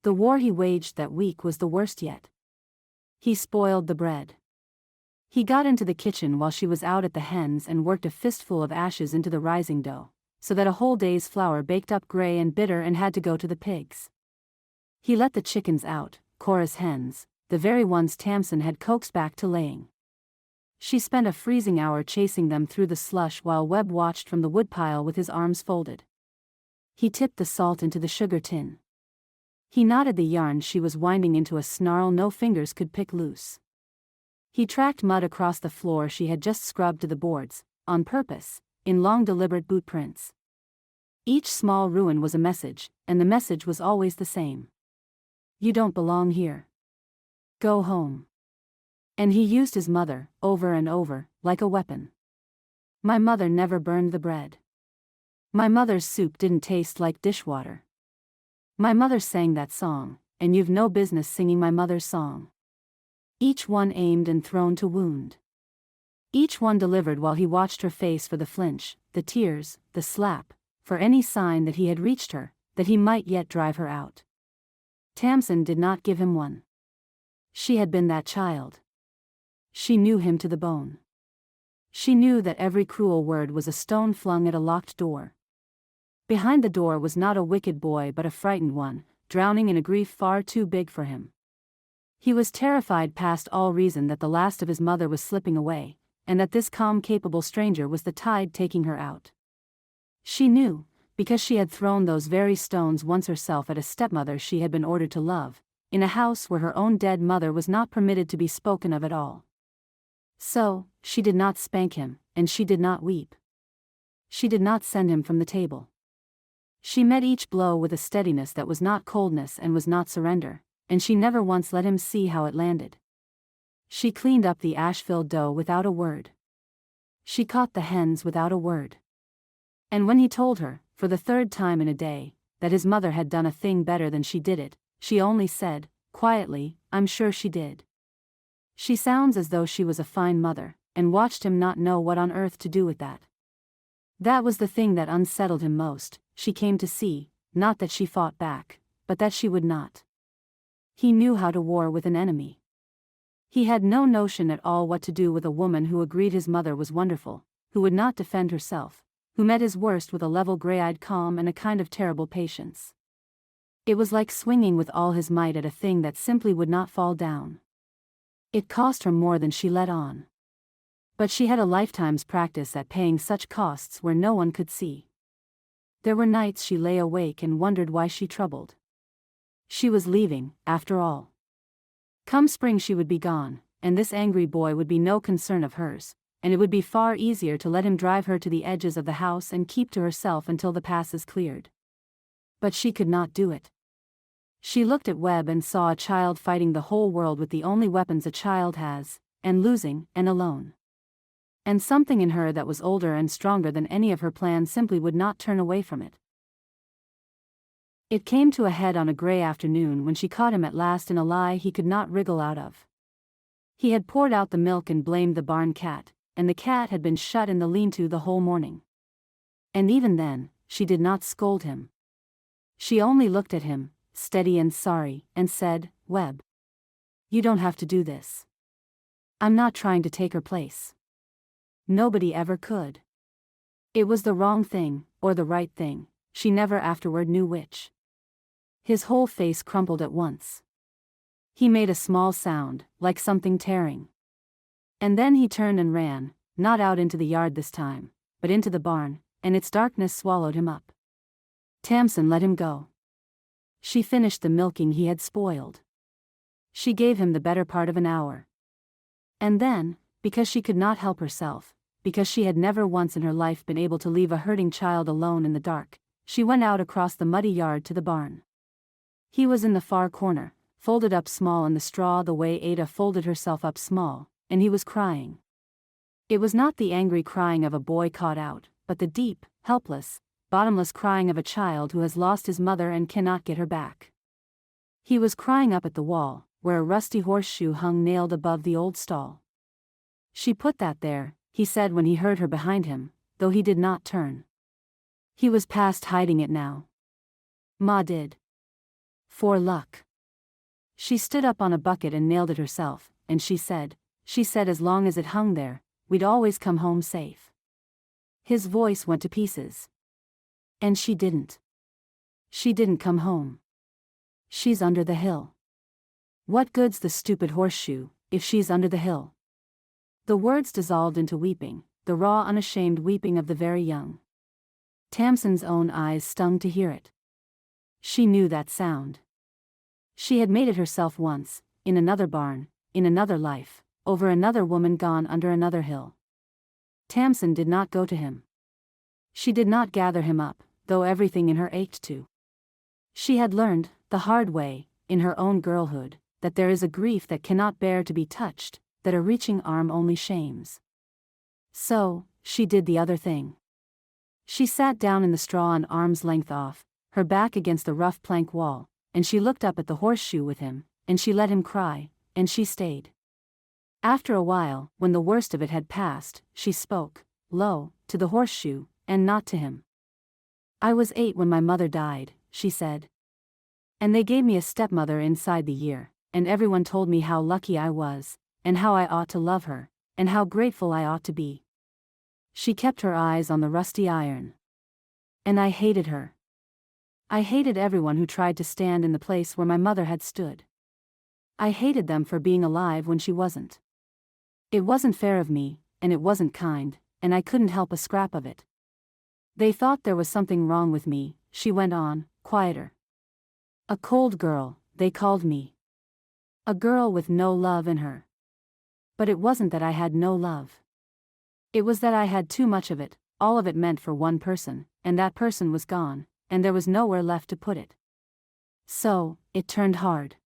The war he waged that week was the worst yet. He spoiled the bread. He got into the kitchen while she was out at the hens and worked a fistful of ashes into the rising dough, so that a whole day's flour baked up gray and bitter and had to go to the pigs. He let the chickens out, Cora's hens, the very ones Tamsin had coaxed back to laying. She spent a freezing hour chasing them through the slush while Webb watched from the woodpile with his arms folded. He tipped the salt into the sugar tin. He knotted the yarn she was winding into a snarl no fingers could pick loose. He tracked mud across the floor she had just scrubbed to the boards, on purpose, in long deliberate boot prints. Each small ruin was a message, and the message was always the same. You don't belong here. Go home. And he used his mother, over and over, like a weapon. My mother never burned the bread. My mother's soup didn't taste like dishwater. My mother sang that song, and you've no business singing my mother's song. Each one aimed and thrown to wound. Each one delivered while he watched her face for the flinch, the tears, the slap, for any sign that he had reached her, that he might yet drive her out. Tamsin did not give him one. She had been that child. She knew him to the bone. She knew that every cruel word was a stone flung at a locked door. Behind the door was not a wicked boy but a frightened one, drowning in a grief far too big for him. He was terrified past all reason that the last of his mother was slipping away, and that this calm capable stranger was the tide taking her out. She knew, because she had thrown those very stones once herself at a stepmother she had been ordered to love, in a house where her own dead mother was not permitted to be spoken of at all. So, she did not spank him, and she did not weep. She did not send him from the table. She met each blow with a steadiness that was not coldness and was not surrender, and she never once let him see how it landed. She cleaned up the ash-filled dough without a word. She caught the hens without a word. And when he told her, for the third time in a day, that his mother had done a thing better than she did it, she only said, quietly, I'm sure she did. She sounds as though she was a fine mother, and watched him not know what on earth to do with that. That was the thing that unsettled him most. She came to see, not that she fought back, but that she would not. He knew how to war with an enemy. He had no notion at all what to do with a woman who agreed his mother was wonderful, who would not defend herself, who met his worst with a level gray-eyed calm and a kind of terrible patience. It was like swinging with all his might at a thing that simply would not fall down. It cost her more than she let on. But she had a lifetime's practice at paying such costs where no one could see. There were nights she lay awake and wondered why she troubled. She was leaving, after all. Come spring she would be gone, and this angry boy would be no concern of hers, and it would be far easier to let him drive her to the edges of the house and keep to herself until the passes cleared. But she could not do it. She looked at Webb and saw a child fighting the whole world with the only weapons a child has, and losing, and alone. And something in her that was older and stronger than any of her plans simply would not turn away from it. It came to a head on a gray afternoon when she caught him at last in a lie he could not wriggle out of. He had poured out the milk and blamed the barn cat, and the cat had been shut in the lean-to the whole morning. And even then, she did not scold him. She only looked at him, steady and sorry, and said, Webb, you don't have to do this. I'm not trying to take her place. Nobody ever could. It was the wrong thing, or the right thing, she never afterward knew which. His whole face crumpled at once. He made a small sound, like something tearing. And then he turned and ran, not out into the yard this time, but into the barn, and its darkness swallowed him up. Tamsin let him go. She finished the milking he had spoiled. She gave him the better part of an hour. And then, because she could not help herself, because she had never once in her life been able to leave a hurting child alone in the dark, she went out across the muddy yard to the barn. He was in the far corner, folded up small in the straw the way Ada folded herself up small, and he was crying. It was not the angry crying of a boy caught out, but the deep, helpless, bottomless crying of a child who has lost his mother and cannot get her back. He was crying up at the wall, where a rusty horseshoe hung nailed above the old stall. She put that there, he said when he heard her behind him, though he did not turn. He was past hiding it now. Ma did. For luck. She stood up on a bucket and nailed it herself, and she said as long as it hung there, we'd always come home safe. His voice went to pieces. And she didn't. She didn't come home. She's under the hill. What good's the stupid horseshoe, if she's under the hill? The words dissolved into weeping, the raw unashamed weeping of the very young. Tamsin's own eyes stung to hear it. She knew that sound. She had made it herself once, in another barn, in another life, over another woman gone under another hill. Tamsin did not go to him. She did not gather him up, though everything in her ached to. She had learned, the hard way, in her own girlhood, that there is a grief that cannot bear to be touched, that a reaching arm only shames. So, she did the other thing. She sat down in the straw an arm's length off, her back against the rough plank wall, and she looked up at the horseshoe with him, and she let him cry, and she stayed. After a while, when the worst of it had passed, she spoke, low, to the horseshoe, and not to him. I was 8 when my mother died, she said. And they gave me a stepmother inside the year, and everyone told me how lucky I was, and how I ought to love her, and how grateful I ought to be. She kept her eyes on the rusty iron. And I hated her. I hated everyone who tried to stand in the place where my mother had stood. I hated them for being alive when she wasn't. It wasn't fair of me, and it wasn't kind, and I couldn't help a scrap of it. They thought there was something wrong with me, she went on, quieter. A cold girl, they called me. A girl with no love in her. But it wasn't that I had no love. It was that I had too much of it, all of it meant for one person, and that person was gone, and there was nowhere left to put it. So, it turned hard.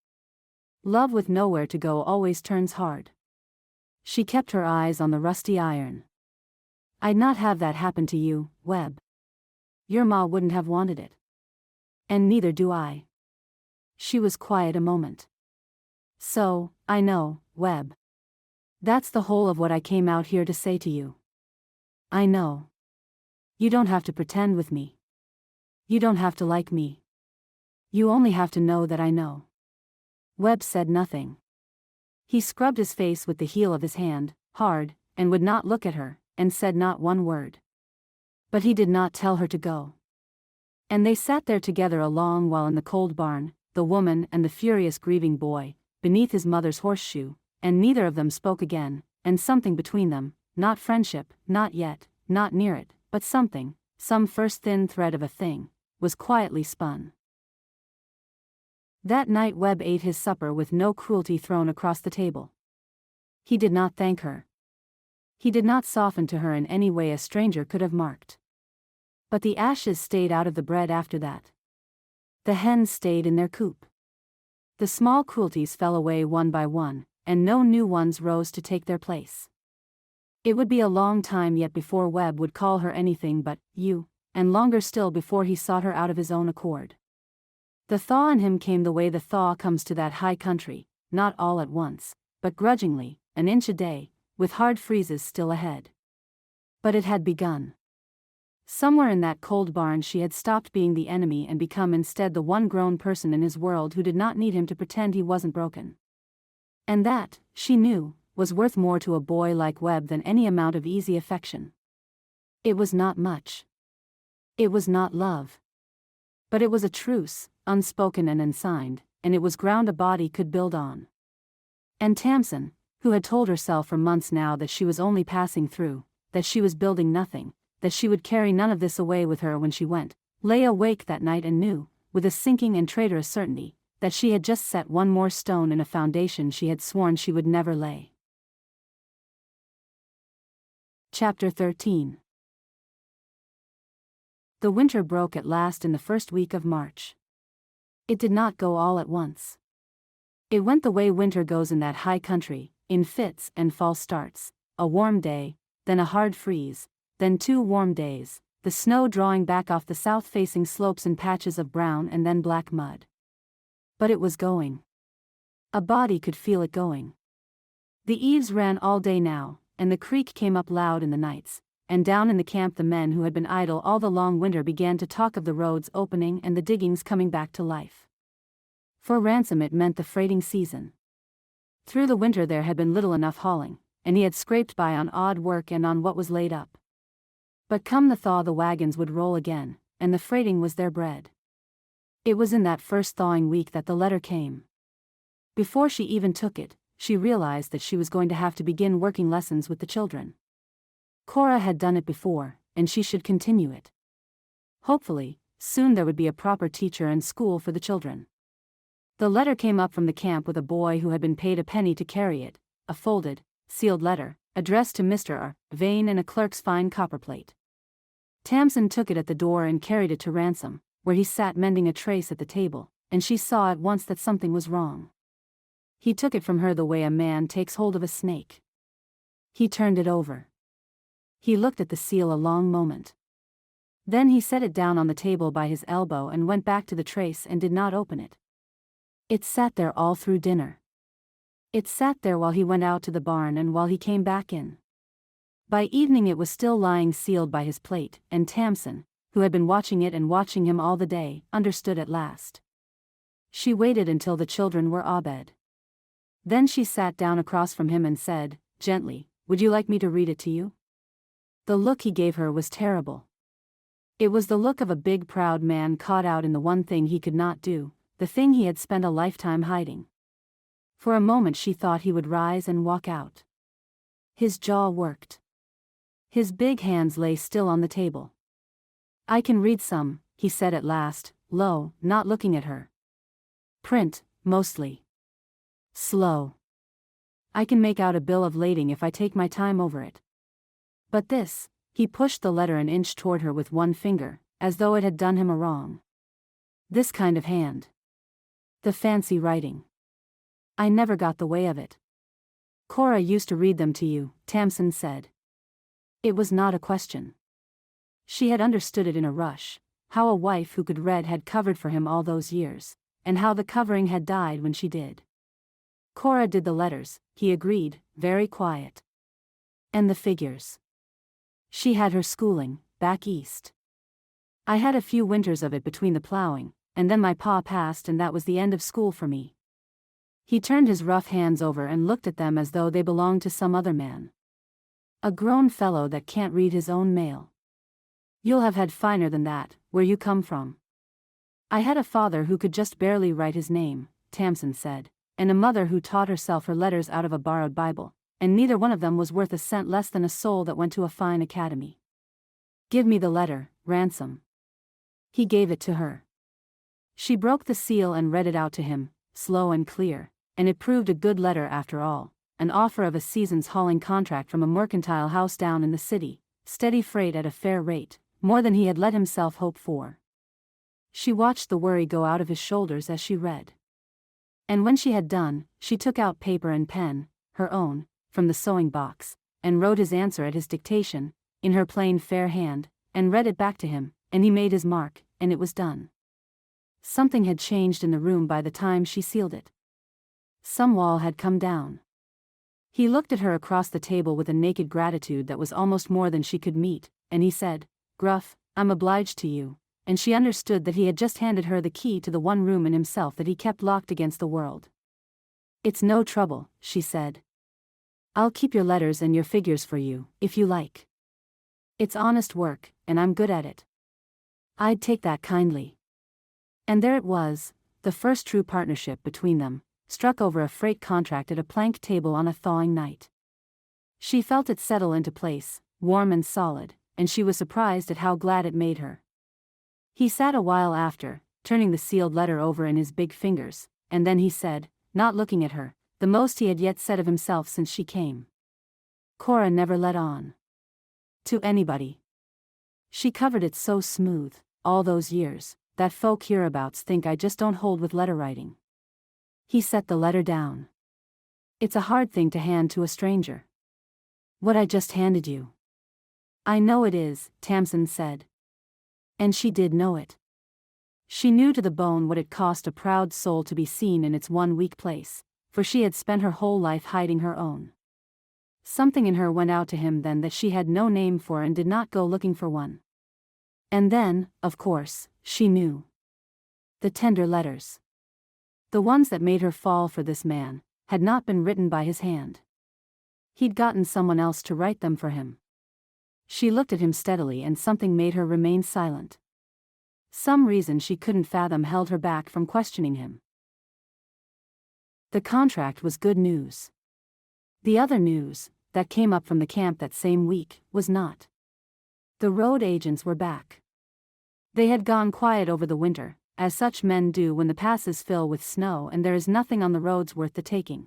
Love with nowhere to go always turns hard. She kept her eyes on the rusty iron. I'd not have that happen to you, Webb. Your ma wouldn't have wanted it. And neither do I. She was quiet a moment. So, I know, Webb. That's the whole of what I came out here to say to you. I know. You don't have to pretend with me. You don't have to like me. You only have to know that I know. Webb said nothing. He scrubbed his face with the heel of his hand, hard, and would not look at her, and said not one word. But he did not tell her to go. And they sat there together a long while in the cold barn, the woman and the furious grieving boy, beneath his mother's horseshoe, and neither of them spoke again, and something between them, not friendship, not yet, not near it, but something, some first thin thread of a thing, was quietly spun. That night Webb ate his supper with no cruelty thrown across the table. He did not thank her. He did not soften to her in any way a stranger could have marked. But the ashes stayed out of the bread after that. The hens stayed in their coop. The small cruelties fell away one by one, and no new ones rose to take their place. It would be a long time yet before Webb would call her anything but you, and longer still before he sought her out of his own accord. The thaw in him came the way the thaw comes to that high country, not all at once, but grudgingly, an inch a day, with hard freezes still ahead. But it had begun. Somewhere in that cold barn she had stopped being the enemy and become instead the one grown person in his world who did not need him to pretend he wasn't broken. And that, she knew, was worth more to a boy like Webb than any amount of easy affection. It was not much. It was not love. But it was a truce, unspoken and unsigned, and it was ground a body could build on. And Tamsin, who had told herself for months now that she was only passing through, that she was building nothing, that she would carry none of this away with her when she went, lay awake that night and knew, with a sinking and traitorous certainty, that she had just set one more stone in a foundation she had sworn she would never lay. Chapter 13. The winter broke at last in the first week of March. It did not go all at once. It went the way winter goes in that high country, in fits and false starts, a warm day, then a hard freeze, then 2 warm days, the snow drawing back off the south-facing slopes in patches of brown and then black mud. But it was going. A body could feel it going. The eaves ran all day now, and the creek came up loud in the nights, and down in the camp the men who had been idle all the long winter began to talk of the roads opening and the diggings coming back to life. For Ransom it meant the freighting season. Through the winter there had been little enough hauling, and he had scraped by on odd work and on what was laid up. But come the thaw the wagons would roll again, and the freighting was their bread. It was in that first thawing week that the letter came. Before she even took it, she realized that she was going to have to begin working lessons with the children. Cora had done it before, and she should continue it. Hopefully, soon there would be a proper teacher and school for the children. The letter came up from the camp with a boy who had been paid a penny to carry it, a folded, sealed letter, addressed to Mr. R. Vane in a clerk's fine copperplate. Tamsin took it at the door and carried it to Ransom, where he sat mending a trace at the table, and she saw at once that something was wrong. He took it from her the way a man takes hold of a snake. He turned it over. He looked at the seal a long moment. Then he set it down on the table by his elbow and went back to the trace and did not open it. It sat there all through dinner. It sat there while he went out to the barn and while he came back in. By evening it was still lying sealed by his plate, and Tamsin, who had been watching it and watching him all the day, understood at last. She waited until the children were abed. Then she sat down across from him and said, gently, "Would you like me to read it to you?" The look he gave her was terrible. It was the look of a big proud man caught out in the one thing he could not do, the thing he had spent a lifetime hiding. For a moment she thought he would rise and walk out. His jaw worked. His big hands lay still on the table. "I can read some," he said at last, low, not looking at her. "Print, mostly. Slow. I can make out a bill of lading if I take my time over it. But this," he pushed the letter an inch toward her with one finger, as though it had done him a wrong. "This kind of hand. The fancy writing. I never got the way of it." "Cora used to read them to you," Tamsin said. It was not a question. She had understood it in a rush, how a wife who could read had covered for him all those years, and how the covering had died when she did. Cora did the letters, he agreed, very quiet. And the figures. She had her schooling, back east. "I had a few winters of it between the plowing, and then my pa passed and that was the end of school for me." He turned his rough hands over and looked at them as though they belonged to some other man. "A grown fellow that can't read his own mail. You'll have had finer than that, where you come from." "I had a father who could just barely write his name," Tamsin said, "and a mother who taught herself her letters out of a borrowed Bible, and neither one of them was worth a cent less than a soul that went to a fine academy. Give me the letter, Ransom." He gave it to her. She broke the seal and read it out to him, slow and clear, and it proved a good letter after all, an offer of a season's hauling contract from a mercantile house down in the city, steady freight at a fair rate, more than he had let himself hope for. She watched the worry go out of his shoulders as she read. And when she had done, she took out paper and pen, her own, from the sewing box, and wrote his answer at his dictation, in her plain fair hand, and read it back to him, and he made his mark, and it was done. Something had changed in the room by the time she sealed it. Some wall had come down. He looked at her across the table with a naked gratitude that was almost more than she could meet, and he said, "Gruff, I'm obliged to you," and she understood that he had just handed her the key to the one room in himself that he kept locked against the world. "It's no trouble," she said. "I'll keep your letters and your figures for you, if you like. It's honest work, and I'm good at it. I'd take that kindly." And there it was, the first true partnership between them, struck over a freight contract at a plank table on a thawing night. She felt it settle into place, warm and solid, and she was surprised at how glad it made her. He sat a while after, turning the sealed letter over in his big fingers, and then he said, not looking at her, the most he had yet said of himself since she came. Cora never let on to anybody. She covered it so smooth, all those years, that folk hereabouts think I just don't hold with letter writing. He set the letter down. It's a hard thing to hand to a stranger. What I just handed you. I know it is, Tamsin said. And she did know it. She knew to the bone what it cost a proud soul to be seen in its one weak place, for she had spent her whole life hiding her own. Something in her went out to him then that she had no name for and did not go looking for one. And then, of course, she knew. The tender letters. The ones that made her fall for this man, had not been written by his hand. He'd gotten someone else to write them for him. She looked at him steadily and something made her remain silent. Some reason she couldn't fathom held her back from questioning him. The contract was good news. The other news, that came up from the camp that same week, was not. The road agents were back. They had gone quiet over the winter, as such men do when the passes fill with snow and there is nothing on the roads worth the taking.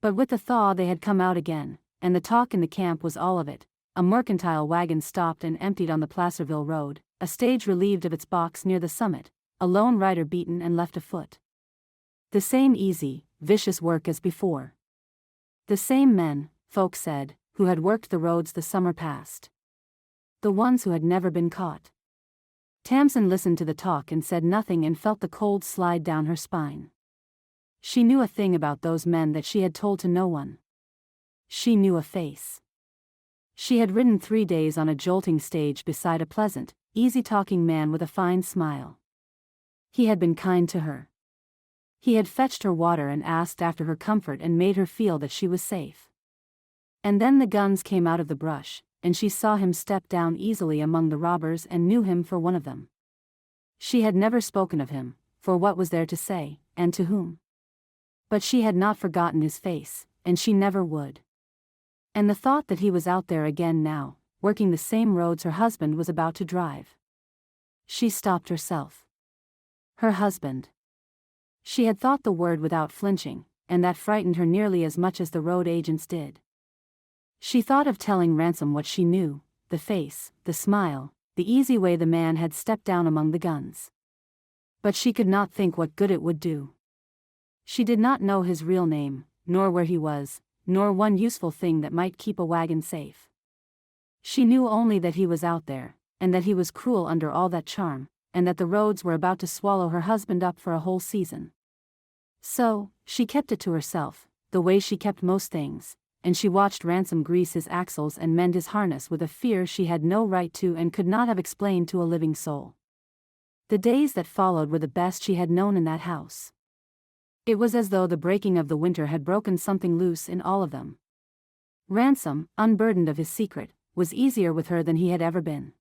But with the thaw they had come out again, and the talk in the camp was all of it. A mercantile wagon stopped and emptied on the Placerville Road, a stage relieved of its box near the summit, a lone rider beaten and left afoot. The same easy, vicious work as before. The same men, folk said, who had worked the roads the summer past. The ones who had never been caught. Tamsin listened to the talk and said nothing and felt the cold slide down her spine. She knew a thing about those men that she had told to no one. She knew a face. She had ridden 3 days on a jolting stage beside a pleasant, easy-talking man with a fine smile. He had been kind to her. He had fetched her water and asked after her comfort and made her feel that she was safe. And then the guns came out of the brush, and she saw him step down easily among the robbers and knew him for one of them. She had never spoken of him, for what was there to say, and to whom? But she had not forgotten his face, and she never would. And the thought that he was out there again now, working the same roads her husband was about to drive. She stopped herself. Her husband. She had thought the word without flinching, and that frightened her nearly as much as the road agents did. She thought of telling Ransom what she knew, the face, the smile, the easy way the man had stepped down among the guns. But she could not think what good it would do. She did not know his real name, nor where he was, nor one useful thing that might keep a wagon safe. She knew only that he was out there, and that he was cruel under all that charm, and that the roads were about to swallow her husband up for a whole season. So, she kept it to herself, the way she kept most things, and she watched Ransom grease his axles and mend his harness with a fear she had no right to and could not have explained to a living soul. The days that followed were the best she had known in that house. It was as though the breaking of the winter had broken something loose in all of them. Ransom, unburdened of his secret, was easier with her than he had ever been.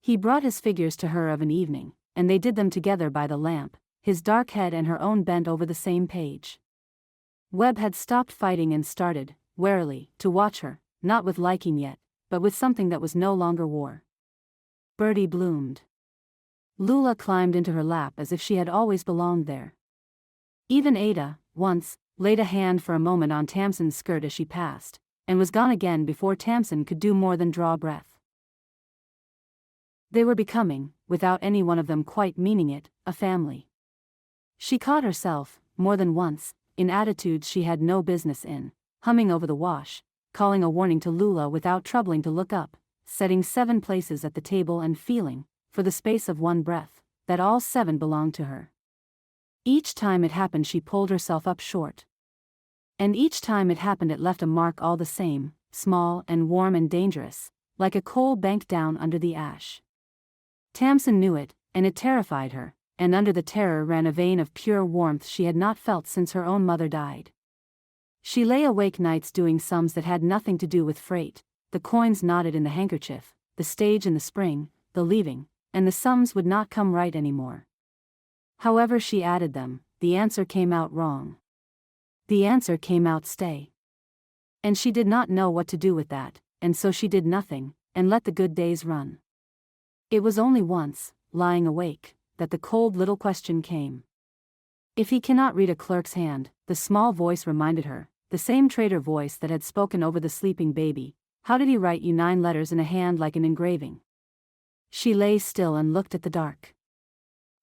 He brought his figures to her of an evening, and they did them together by the lamp, his dark head and her own bent over the same page. Webb had stopped fighting and started, warily, to watch her, not with liking yet, but with something that was no longer war. Bertie bloomed. Lula climbed into her lap as if she had always belonged there. Even Ada, once, laid a hand for a moment on Tamsin's skirt as she passed, and was gone again before Tamsin could do more than draw breath. They were becoming, without any one of them quite meaning it, a family. She caught herself, more than once, in attitudes she had no business in, humming over the wash, calling a warning to Lula without troubling to look up, setting 7 places at the table and feeling, for the space of one breath, that all 7 belonged to her. Each time it happened she pulled herself up short. And each time it happened it left a mark all the same, small and warm and dangerous, like a coal banked down under the ash. Tamsin knew it, and it terrified her, and under the terror ran a vein of pure warmth she had not felt since her own mother died. She lay awake nights doing sums that had nothing to do with freight, the coins knotted in the handkerchief, the stage in the spring, the leaving, and the sums would not come right anymore. However she added them, the answer came out wrong. The answer came out stay. And she did not know what to do with that, and so she did nothing, and let the good days run. It was only once, lying awake, that the cold little question came. If he cannot read a clerk's hand, the small voice reminded her, the same traitor voice that had spoken over the sleeping baby, how did he write you 9 letters in a hand like an engraving? She lay still and looked at the dark.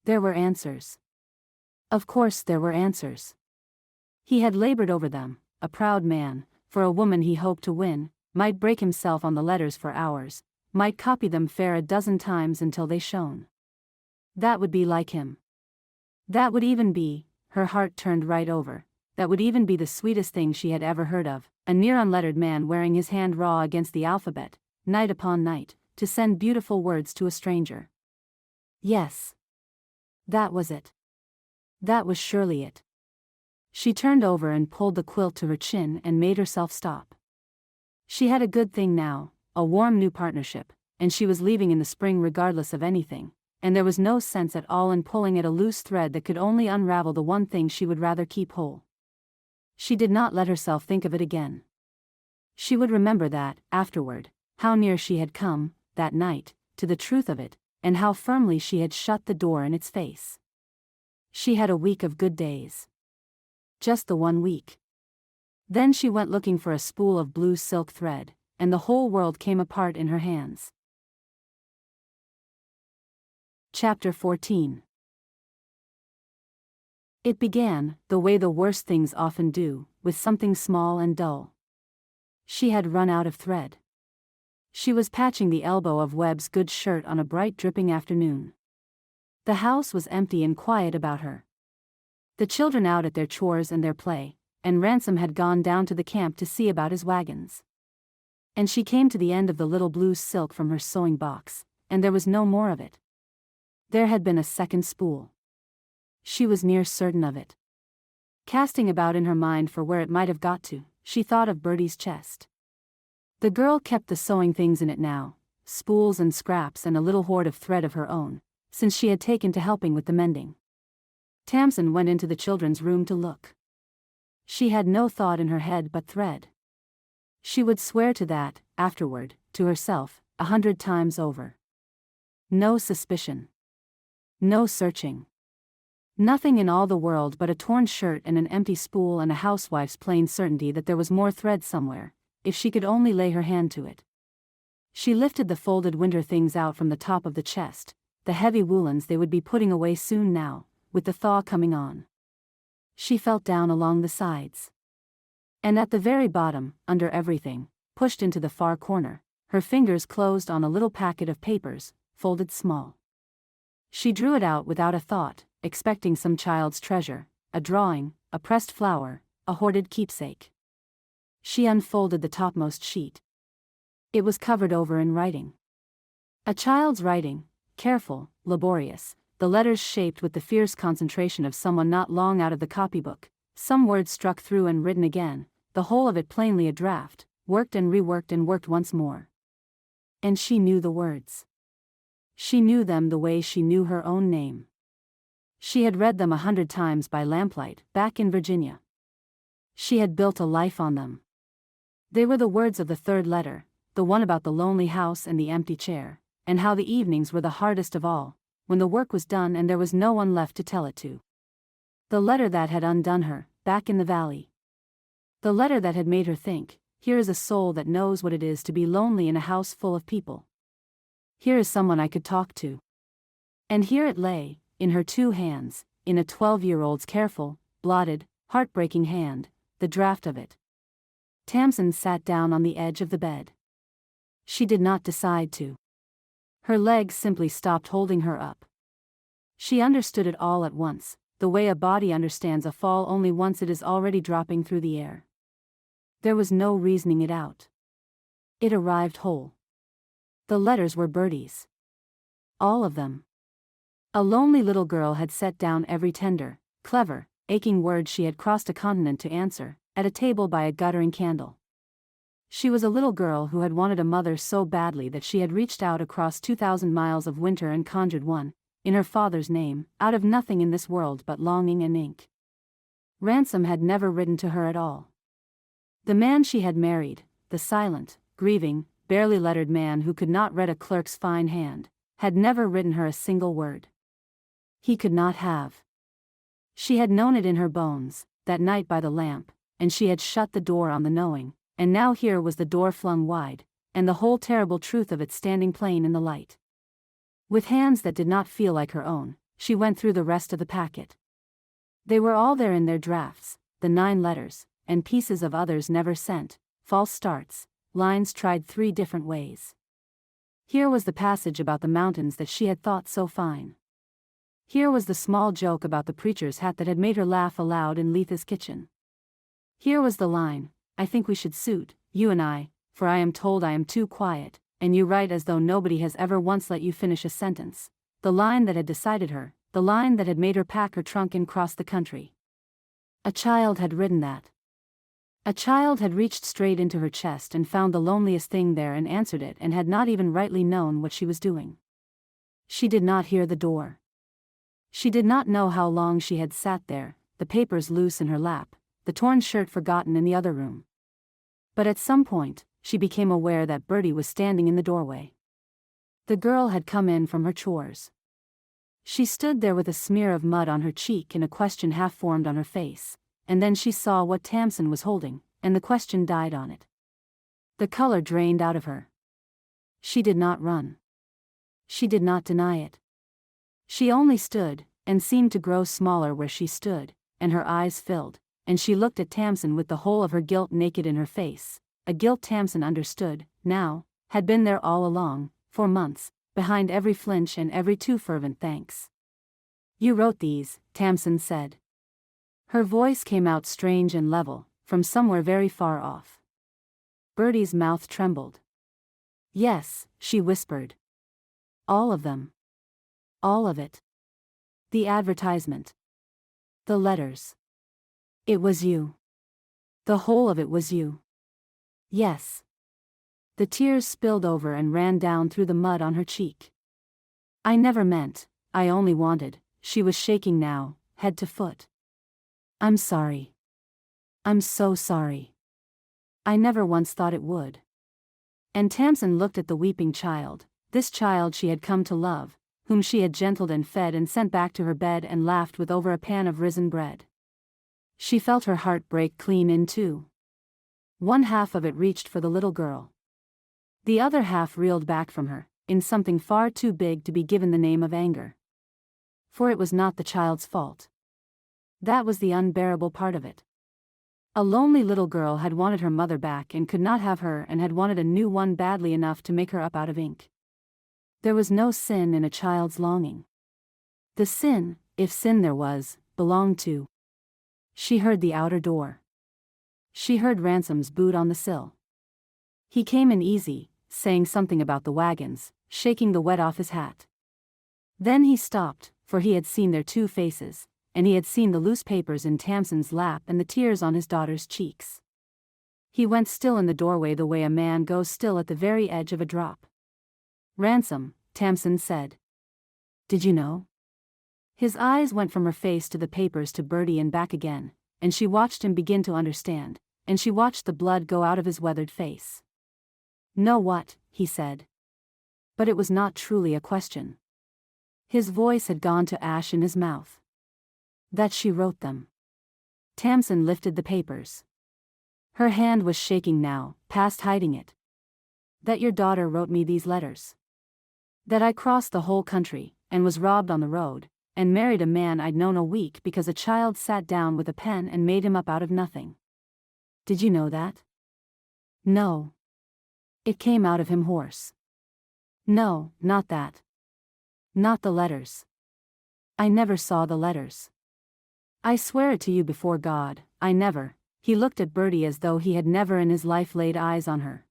There were answers. Of course there were answers. He had labored over them, a proud man, for a woman he hoped to win, might break himself on the letters for hours, might copy them fair a dozen times until they shone. That would be like him. That would even be, her heart turned right over, that would even be the sweetest thing she had ever heard of, a near unlettered man wearing his hand raw against the alphabet, night upon night, to send beautiful words to a stranger. Yes. That was it. That was surely it. She turned over and pulled the quilt to her chin and made herself stop. She had a good thing now, a warm new partnership, and she was leaving in the spring regardless of anything, and there was no sense at all in pulling at a loose thread that could only unravel the one thing she would rather keep whole. She did not let herself think of it again. She would remember that, afterward, how near she had come, that night, to the truth of it, and how firmly she had shut the door in its face. She had a week of good days. Just the 1 week. Then she went looking for a spool of blue silk thread, and the whole world came apart in her hands. Chapter 14. It began, the way the worst things often do, with something small and dull. She had run out of thread. She was patching the elbow of Webb's good shirt on a bright dripping afternoon. The house was empty and quiet about her. The children out at their chores and their play, and Ransom had gone down to the camp to see about his wagons. And she came to the end of the little blue silk from her sewing box, and there was no more of it. There had been a second spool. She was near certain of it. Casting about in her mind for where it might have got to, she thought of Bertie's chest. The girl kept the sewing things in it now, spools and scraps and a little hoard of thread of her own, since she had taken to helping with the mending. Tamsin went into the children's room to look. She had no thought in her head but thread. She would swear to that, afterward, to herself, 100 times over. No suspicion. No searching. Nothing in all the world but a torn shirt and an empty spool and a housewife's plain certainty that there was more thread somewhere, if she could only lay her hand to it. She lifted the folded winter things out from the top of the chest, the heavy woolens they would be putting away soon now, with the thaw coming on. She felt down along the sides. And at the very bottom, under everything, pushed into the far corner, her fingers closed on a little packet of papers, folded small. She drew it out without a thought, expecting some child's treasure, a drawing, a pressed flower, a hoarded keepsake. She unfolded the topmost sheet. It was covered over in writing. A child's writing, careful, laborious, the letters shaped with the fierce concentration of someone not long out of the copybook, some words struck through and written again, the whole of it plainly a draft, worked and reworked and worked once more. And she knew the words. She knew them the way she knew her own name. She had read them 100 times by lamplight, back in Virginia. She had built a life on them. They were the words of the third letter, the one about the lonely house and the empty chair, and how the evenings were the hardest of all, when the work was done and there was no one left to tell it to. The letter that had undone her, back in the valley. The letter that had made her think, here is a soul that knows what it is to be lonely in a house full of people. Here is someone I could talk to. And here it lay, in her 2 hands, in a 12-year-old's careful, blotted, heartbreaking hand, the draft of it. Tamsin sat down on the edge of the bed. She did not decide to. Her legs simply stopped holding her up. She understood it all at once, the way a body understands a fall only once it is already dropping through the air. There was no reasoning it out. It arrived whole. The letters were Bertie's. All of them. A lonely little girl had set down every tender, clever, aching word she had crossed a continent to answer, at a table by a guttering candle. She was a little girl who had wanted a mother so badly that she had reached out across 2,000 miles of winter and conjured one, in her father's name, out of nothing in this world but longing and ink. Ransom had never written to her at all. The man she had married, the silent, grieving, barely lettered man who could not read a clerk's fine hand, had never written her a single word. He could not have. She had known it in her bones, that night by the lamp, and she had shut the door on the knowing, and now here was the door flung wide, and the whole terrible truth of it standing plain in the light. With hands that did not feel like her own, she went through the rest of the packet. They were all there in their drafts, the 9 letters, and pieces of others never sent, false starts, lines tried 3 different ways. Here was the passage about the mountains that she had thought so fine. Here was the small joke about the preacher's hat that had made her laugh aloud in Letha's kitchen. Here was the line, "I think we should suit, you and I, for I am told I am too quiet, and you write as though nobody has ever once let you finish a sentence," the line that had decided her, the line that had made her pack her trunk and cross the country. A child had written that. A child had reached straight into her chest and found the loneliest thing there and answered it and had not even rightly known what she was doing. She did not hear the door. She did not know how long she had sat there, the papers loose in her lap, the torn shirt forgotten in the other room. But at some point, she became aware that Bertie was standing in the doorway. The girl had come in from her chores. She stood there with a smear of mud on her cheek and a question half formed on her face, and then she saw what Tamsin was holding, and the question died on it. The color drained out of her. She did not run. She did not deny it. She only stood, and seemed to grow smaller where she stood, and her eyes filled, and she looked at Tamsin with the whole of her guilt naked in her face, a guilt Tamsin understood, now, had been there all along, for months, behind every flinch and every too fervent thanks. "You wrote these," Tamsin said. Her voice came out strange and level, from somewhere very far off. Bertie's mouth trembled. "Yes," she whispered. "All of them. All of it. The advertisement. The letters. It was you. The whole of it was you." "Yes." The tears spilled over and ran down through the mud on her cheek. "I never meant, I only wanted," she was shaking now, head to foot. "I'm sorry. I'm so sorry. I never once thought it would." And Tamsin looked at the weeping child, this child she had come to love, whom she had gentled and fed and sent back to her bed and laughed with over a pan of risen bread. She felt her heart break clean in two. One half of it reached for the little girl. The other half reeled back from her, in something far too big to be given the name of anger. For it was not the child's fault. That was the unbearable part of it. A lonely little girl had wanted her mother back and could not have her and had wanted a new one badly enough to make her up out of ink. There was no sin in a child's longing. The sin, if sin there was, belonged to. She heard the outer door. She heard Ransom's boot on the sill. He came in easy, saying something about the wagons, shaking the wet off his hat. Then he stopped, for he had seen their 2 faces, and he had seen the loose papers in Tamsin's lap and the tears on his daughter's cheeks. He went still in the doorway the way a man goes still at the very edge of a drop. "Ransom," Tamsin said. "Did you know?" His eyes went from her face to the papers to Bertie and back again, and she watched him begin to understand, and she watched the blood go out of his weathered face. "Know what?" he said. But it was not truly a question. His voice had gone to ash in his mouth. "That she wrote them." Tamsin lifted the papers. Her hand was shaking now, past hiding it. "That your daughter wrote me these letters. That I crossed the whole country, and was robbed on the road, and married a man I'd known a week because a child sat down with a pen and made him up out of nothing. Did you know that?" "No." It came out of him hoarse. "No, not that. Not the letters. I never saw the letters. I swear it to you before God, I never." He looked at Bertie as though he had never in his life laid eyes on her.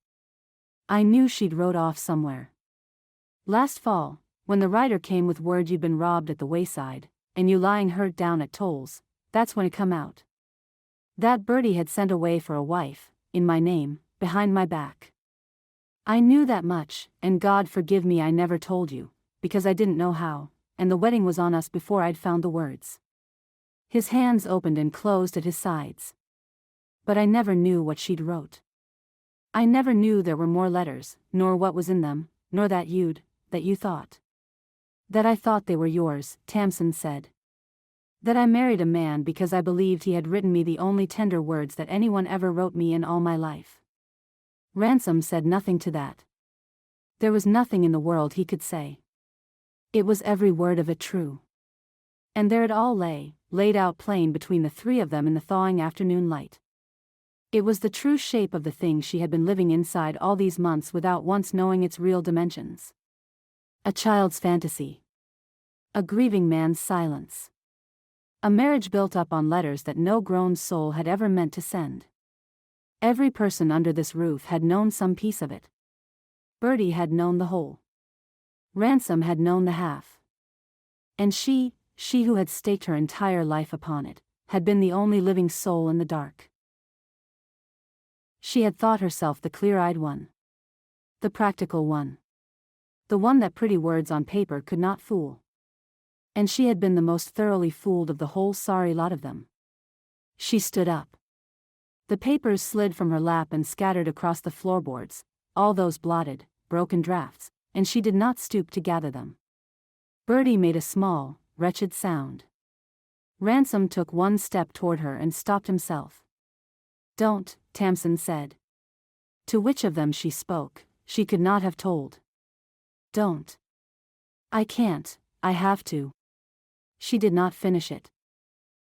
"I knew she'd rode off somewhere. Last fall, when the writer came with word you'd been robbed at the wayside, and you lying hurt down at Toll's, that's when it come out. That Bertie had sent away for a wife, in my name, behind my back. I knew that much, and God forgive me I never told you, because I didn't know how, and the wedding was on us before I'd found the words. His hands opened and closed at his sides. But I never knew what she'd wrote. I never knew there were more letters, nor what was in them, nor that you thought. That I thought they were yours, Tamsin said. That I married a man because I believed he had written me the only tender words that anyone ever wrote me in all my life. Ransom said nothing to that. There was nothing in the world he could say. It was every word of it true. And there it all lay, laid out plain between the three of them in the thawing afternoon light. It was the true shape of the thing she had been living inside all these months without once knowing its real dimensions. A child's fantasy. A grieving man's silence. A marriage built up on letters that no grown soul had ever meant to send. Every person under this roof had known some piece of it. Bertie had known the whole. Ransom had known the half. And she who had staked her entire life upon it, had been the only living soul in the dark. She had thought herself the clear-eyed one. The practical one. The one that pretty words on paper could not fool. And she had been the most thoroughly fooled of the whole sorry lot of them. She stood up. The papers slid from her lap and scattered across the floorboards, all those blotted, broken drafts, and she did not stoop to gather them. Bertie made a small, wretched sound. Ransom took one step toward her and stopped himself. "Don't," Tamsin said. To which of them she spoke, she could not have told. "Don't. I can't, I have to." She did not finish it.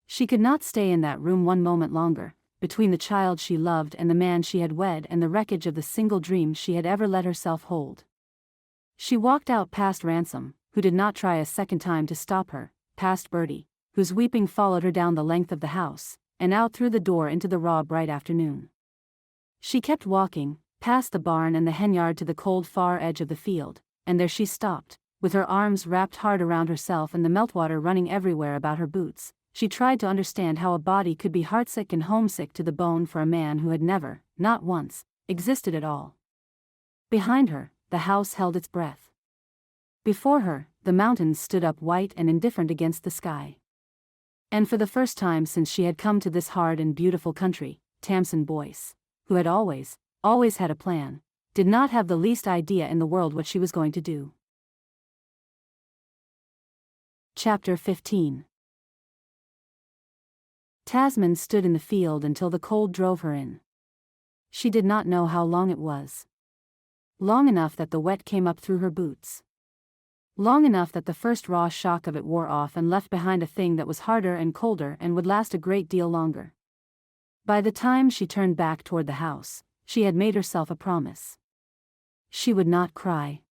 She could not stay in that room one moment longer, between the child she loved and the man she had wed and the wreckage of the single dream she had ever let herself hold. She walked out past Ransom, who did not try a second time to stop her, past Bertie, whose weeping followed her down the length of the house, and out through the door into the raw bright afternoon. She kept walking, past the barn and the henyard to the cold far edge of the field, and there she stopped, with her arms wrapped hard around herself and the meltwater running everywhere about her boots. She tried to understand how a body could be heartsick and homesick to the bone for a man who had never, not once, existed at all. Behind her, the house held its breath. Before her, the mountains stood up white and indifferent against the sky. And for the first time since she had come to this hard and beautiful country, Tamsin Boyce, who had always had a plan, did not have the least idea in the world what she was going to do. Chapter 15. Tamsin stood in the field until the cold drove her in. She did not know how long it was. Long enough that the wet came up through her boots. Long enough that the first raw shock of it wore off and left behind a thing that was harder and colder and would last a great deal longer. By the time she turned back toward the house, she had made herself a promise. She would not cry.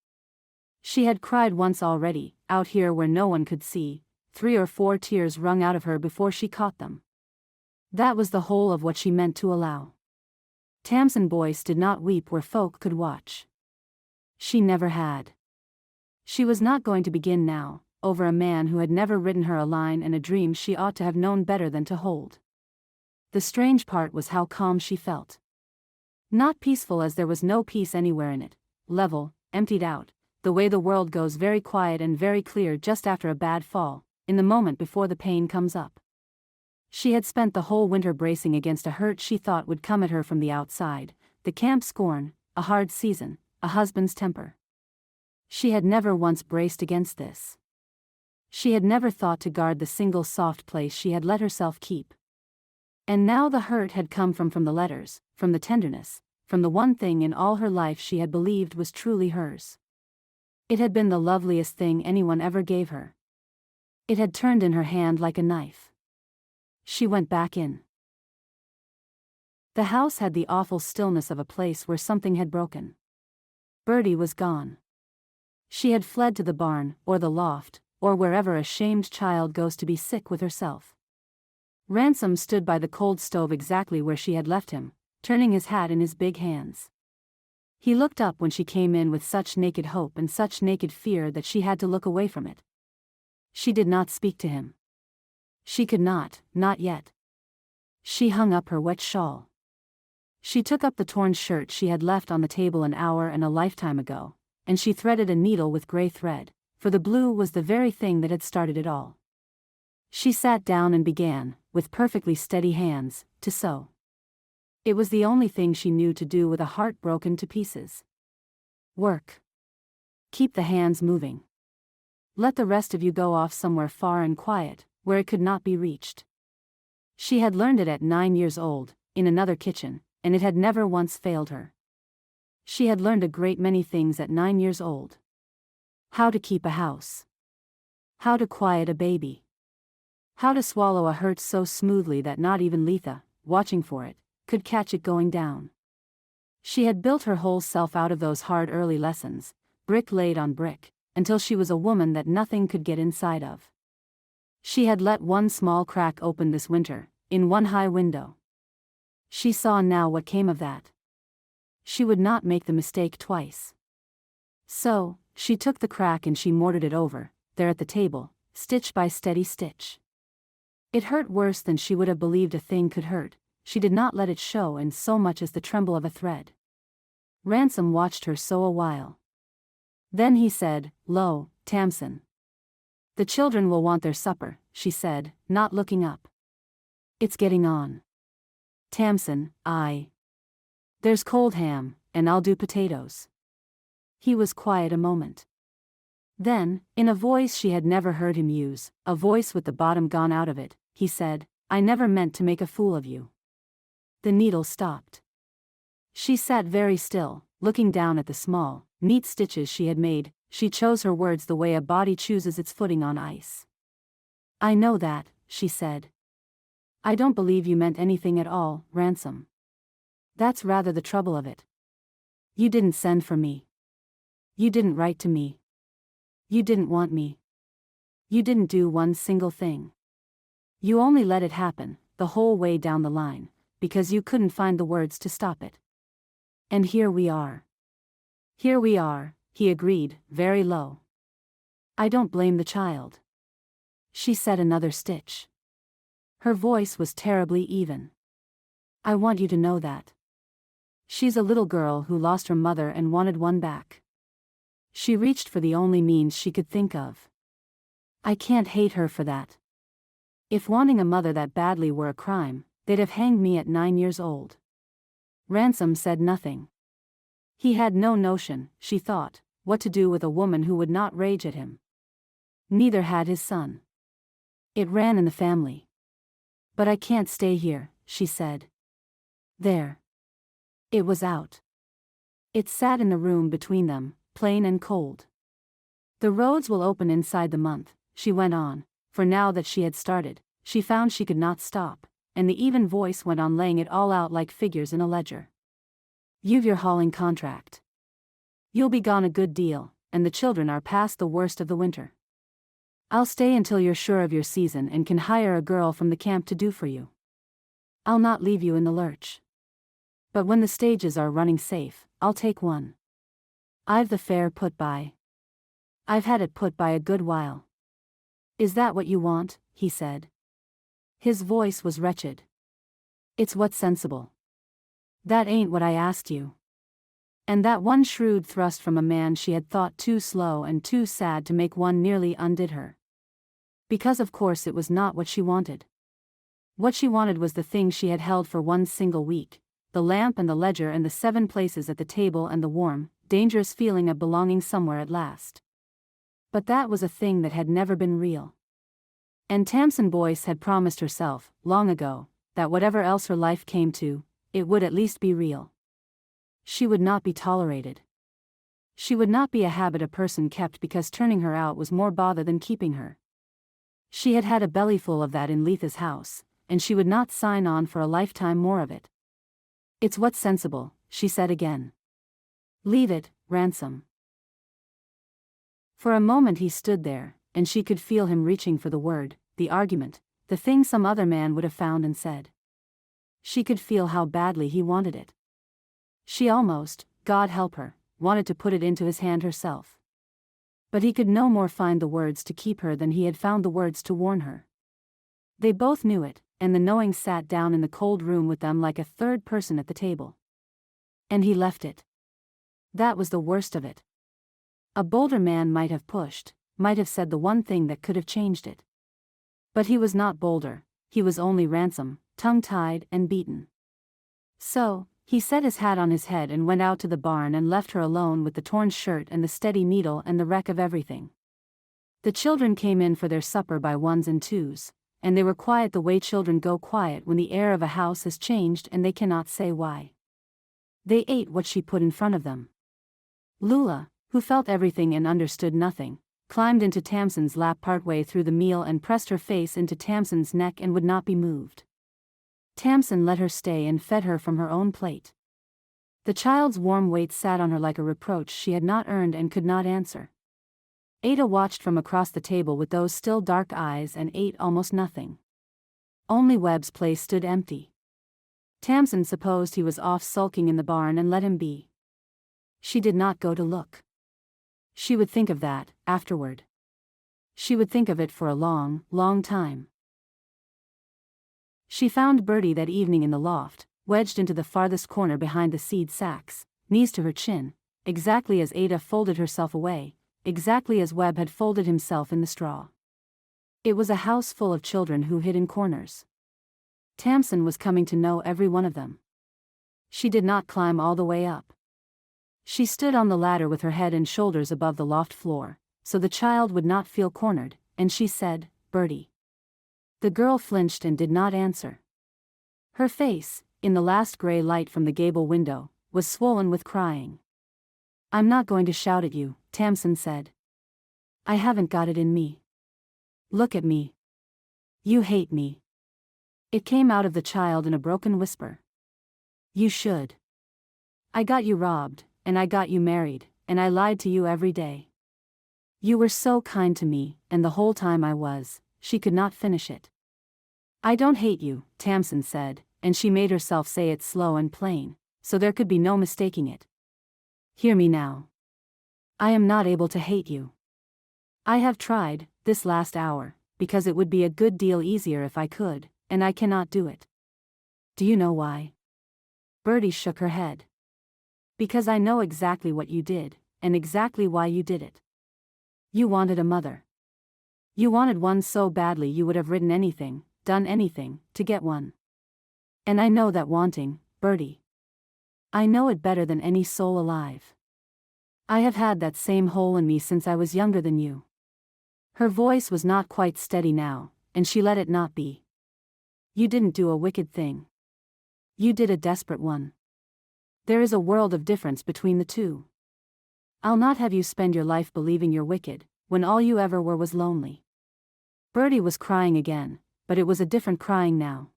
She had cried once already, out here where no one could see, 3 or 4 tears wrung out of her before she caught them. That was the whole of what she meant to allow. Tamsin Boyce did not weep where folk could watch. She never had. She was not going to begin now, over a man who had never written her a line and a dream she ought to have known better than to hold. The strange part was how calm she felt. Not peaceful, as there was no peace anywhere in it, level, emptied out, the way the world goes very quiet and very clear just after a bad fall, in the moment before the pain comes up. She had spent the whole winter bracing against a hurt she thought would come at her from the outside, the camp scorn, a hard season, a husband's temper. She had never once braced against this. She had never thought to guard the single soft place she had let herself keep. And now the hurt had come from the letters, from the tenderness, from the one thing in all her life she had believed was truly hers. It had been the loveliest thing anyone ever gave her. It had turned in her hand like a knife. She went back in. The house had the awful stillness of a place where something had broken. Bertie was gone. She had fled to the barn, or the loft, or wherever a shamed child goes to be sick with herself. Ransom stood by the cold stove exactly where she had left him, turning his hat in his big hands. He looked up when she came in with such naked hope and such naked fear that she had to look away from it. She did not speak to him. She could not yet. She hung up her wet shawl. She took up the torn shirt she had left on the table an hour and a lifetime ago, and she threaded a needle with gray thread, for the blue was the very thing that had started it all. She sat down and began, with perfectly steady hands, to sew. It was the only thing she knew to do with a heart broken to pieces. Work. Keep the hands moving. Let the rest of you go off somewhere far and quiet, where it could not be reached. She had learned it at 9 years old, in another kitchen, and it had never once failed her. She had learned a great many things at 9 years old. How to keep a house. How to quiet a baby. How to swallow a hurt so smoothly that not even Letha, watching for it, could catch it going down. She had built her whole self out of those hard early lessons, brick laid on brick, until she was a woman that nothing could get inside of. She had let one small crack open this winter, in one high window. She saw now what came of that. She would not make the mistake twice. So, she took the crack and she mortared it over, there at the table, stitch by steady stitch. It hurt worse than she would have believed a thing could hurt. She did not let it show in so much as the tremble of a thread. Ransom watched her sew a while. Then he said, "Lo, Tamsin. The children will want their supper," she said, not looking up. "It's getting on." "Tamsin, there's cold ham, and I'll do potatoes." He was quiet a moment. Then, in a voice she had never heard him use, a voice with the bottom gone out of it, he said, "I never meant to make a fool of you." The needle stopped. She sat very still, looking down at the small, neat stitches she had made. She chose her words the way a body chooses its footing on ice. "I know that," she said. "I don't believe you meant anything at all, Ransom. That's rather the trouble of it. You didn't send for me. You didn't write to me. You didn't want me. You didn't do one single thing. You only let it happen, the whole way down the line, because you couldn't find the words to stop it. And here we are." "Here we are," he agreed, very low. "I don't blame the child." She set another stitch. Her voice was terribly even. "I want you to know that. She's a little girl who lost her mother and wanted one back. She reached for the only means she could think of. I can't hate her for that. If wanting a mother that badly were a crime, they'd have hanged me at 9 years old." Ransom said nothing. He had no notion, she thought, what to do with a woman who would not rage at him. Neither had his son. It ran in the family. "But I can't stay here," she said. There. It was out. It sat in the room between them, plain and cold. "The roads will open inside the month," she went on, for now that she had started, she found she could not stop, and the even voice went on laying it all out like figures in a ledger. "You've your hauling contract. You'll be gone a good deal, and the children are past the worst of the winter. I'll stay until you're sure of your season and can hire a girl from the camp to do for you. I'll not leave you in the lurch. But when the stages are running safe, I'll take one. I've the fare put by. I've had it put by a good while." "Is that what you want?" he said. His voice was wretched. "It's what's sensible. That ain't what I asked you." And that one shrewd thrust from a man she had thought too slow and too sad to make one nearly undid her. Because of course it was not what she wanted. What she wanted was the thing she had held for one single week, the lamp and the ledger and the 7 places at the table and the warm, dangerous feeling of belonging somewhere at last. But that was a thing that had never been real. And Tamsin Boyce had promised herself, long ago, that whatever else her life came to, it would at least be real. She would not be tolerated. She would not be a habit a person kept because turning her out was more bother than keeping her. She had had a bellyful of that in Letha's house, and she would not sign on for a lifetime more of it. "It's what's sensible," she said again. "Leave it, Ransom." For a moment he stood there, and she could feel him reaching for the word, the argument, the thing some other man would have found and said. She could feel how badly he wanted it. She almost, God help her, wanted to put it into his hand herself. But he could no more find the words to keep her than he had found the words to warn her. They both knew it, and the knowing sat down in the cold room with them like a third person at the table. And he left it. That was the worst of it. A bolder man might have pushed, might have said the one thing that could have changed it. But he was not bolder, he was only ransom, tongue-tied and beaten. So, he set his hat on his head and went out to the barn and left her alone with the torn shirt and the steady needle and the wreck of everything. The children came in for their supper by ones and twos, and they were quiet the way children go quiet when the air of a house has changed and they cannot say why. They ate what she put in front of them. Lula, who felt everything and understood nothing, climbed into Tamsin's lap partway through the meal and pressed her face into Tamsin's neck and would not be moved. Tamsin let her stay and fed her from her own plate. The child's warm weight sat on her like a reproach she had not earned and could not answer. Ada watched from across the table with those still dark eyes and ate almost nothing. Only Webb's place stood empty. Tamsin supposed he was off sulking in the barn and let him be. She did not go to look. She would think of that, afterward. She would think of it for a long, long time. She found Bertie that evening in the loft, wedged into the farthest corner behind the seed sacks, knees to her chin, exactly as Ada folded herself away, exactly as Webb had folded himself in the straw. It was a house full of children who hid in corners. Tamsin was coming to know every one of them. She did not climb all the way up. She stood on the ladder with her head and shoulders above the loft floor, so the child would not feel cornered, and she said, "Bertie." The girl flinched and did not answer. Her face, in the last gray light from the gable window, was swollen with crying. "I'm not going to shout at you," Tamsin said. "I haven't got it in me. Look at me. You hate me." It came out of the child in a broken whisper. "You should. I got you robbed, and I got you married, and I lied to you every day. You were so kind to me, and the whole time I was," she could not finish it. "I don't hate you," Tamsin said, and she made herself say it slow and plain, so there could be no mistaking it. "Hear me now. I am not able to hate you. I have tried, this last hour, because it would be a good deal easier if I could, and I cannot do it. Do you know why?" Bertie shook her head. "Because I know exactly what you did, and exactly why you did it. You wanted a mother. You wanted one so badly you would have written anything, done anything, to get one. And I know that wanting, Bertie. I know it better than any soul alive. I have had that same hole in me since I was younger than you." Her voice was not quite steady now, and she let it not be. "You didn't do a wicked thing. You did a desperate one. There is a world of difference between the two. I'll not have you spend your life believing you're wicked, when all you ever were was lonely." Bertie was crying again, but it was a different crying now.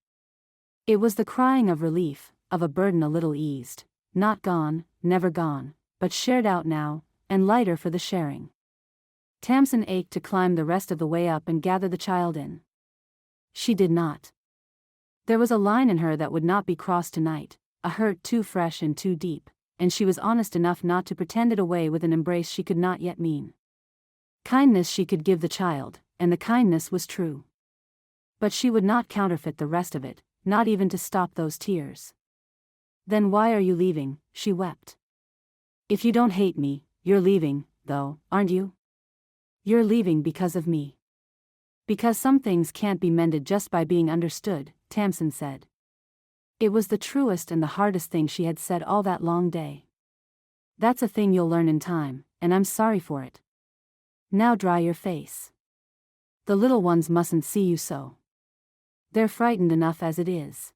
It was the crying of relief, of a burden a little eased, not gone, never gone, but shared out now, and lighter for the sharing. Tamsin ached to climb the rest of the way up and gather the child in. She did not. There was a line in her that would not be crossed tonight, a hurt too fresh and too deep, and she was honest enough not to pretend it away with an embrace she could not yet mean. Kindness she could give the child, and the kindness was true. But she would not counterfeit the rest of it, not even to stop those tears. "Then why are you leaving?" she wept. "If you don't hate me, you're leaving, though, aren't you? You're leaving because of me." "Because some things can't be mended just by being understood," Tamsin said. It was the truest and the hardest thing she had said all that long day. "That's a thing you'll learn in time, and I'm sorry for it. Now dry your face. The little ones mustn't see you so. They're frightened enough as it is."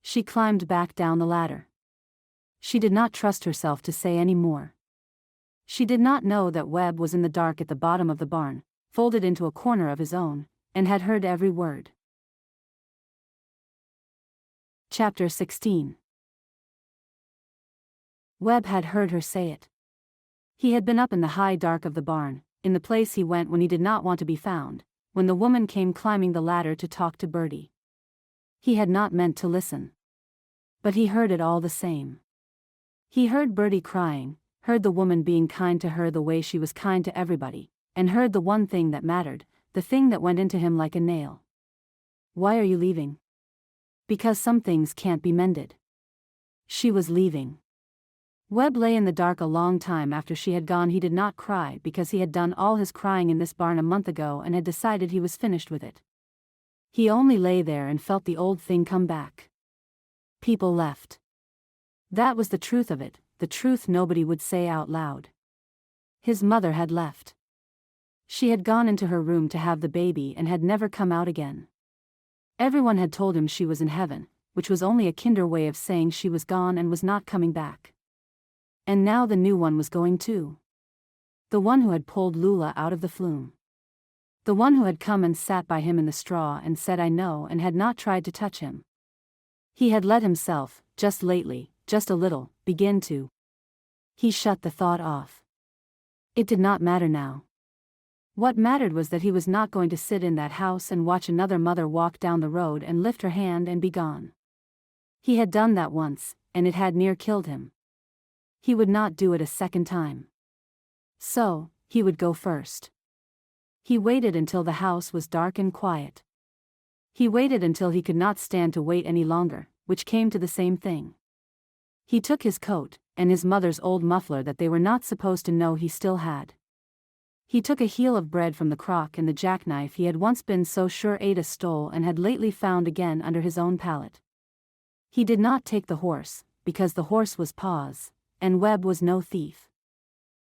She climbed back down the ladder. She did not trust herself to say any more. She did not know that Webb was in the dark at the bottom of the barn, folded into a corner of his own, and had heard every word. Chapter 16. Webb had heard her say it. He had been up in the high dark of the barn, in the place he went when he did not want to be found, when the woman came climbing the ladder to talk to Bertie. He had not meant to listen. But he heard it all the same. He heard Bertie crying, heard the woman being kind to her the way she was kind to everybody, and heard the one thing that mattered, the thing that went into him like a nail. "Why are you leaving?" "Because some things can't be mended." She was leaving. Webb lay in the dark a long time after she had gone. He did not cry because he had done all his crying in this barn a month ago and had decided he was finished with it. He only lay there and felt the old thing come back. People left. That was the truth of it, the truth nobody would say out loud. His mother had left. She had gone into her room to have the baby and had never come out again. Everyone had told him she was in heaven, which was only a kinder way of saying she was gone and was not coming back. And now the new one was going too. The one who had pulled Lula out of the flume. The one who had come and sat by him in the straw and said I know and had not tried to touch him. He had let himself, just lately, just a little, begin to. He shut the thought off. It did not matter now. What mattered was that he was not going to sit in that house and watch another mother walk down the road and lift her hand and be gone. He had done that once, and it had near killed him. He would not do it a second time. So, he would go first. He waited until the house was dark and quiet. He waited until he could not stand to wait any longer, which came to the same thing. He took his coat, and his mother's old muffler that they were not supposed to know he still had. He took a heel of bread from the crock and the jackknife he had once been so sure Ada stole and had lately found again under his own pallet. He did not take the horse, because the horse was Pa's, and Webb was no thief.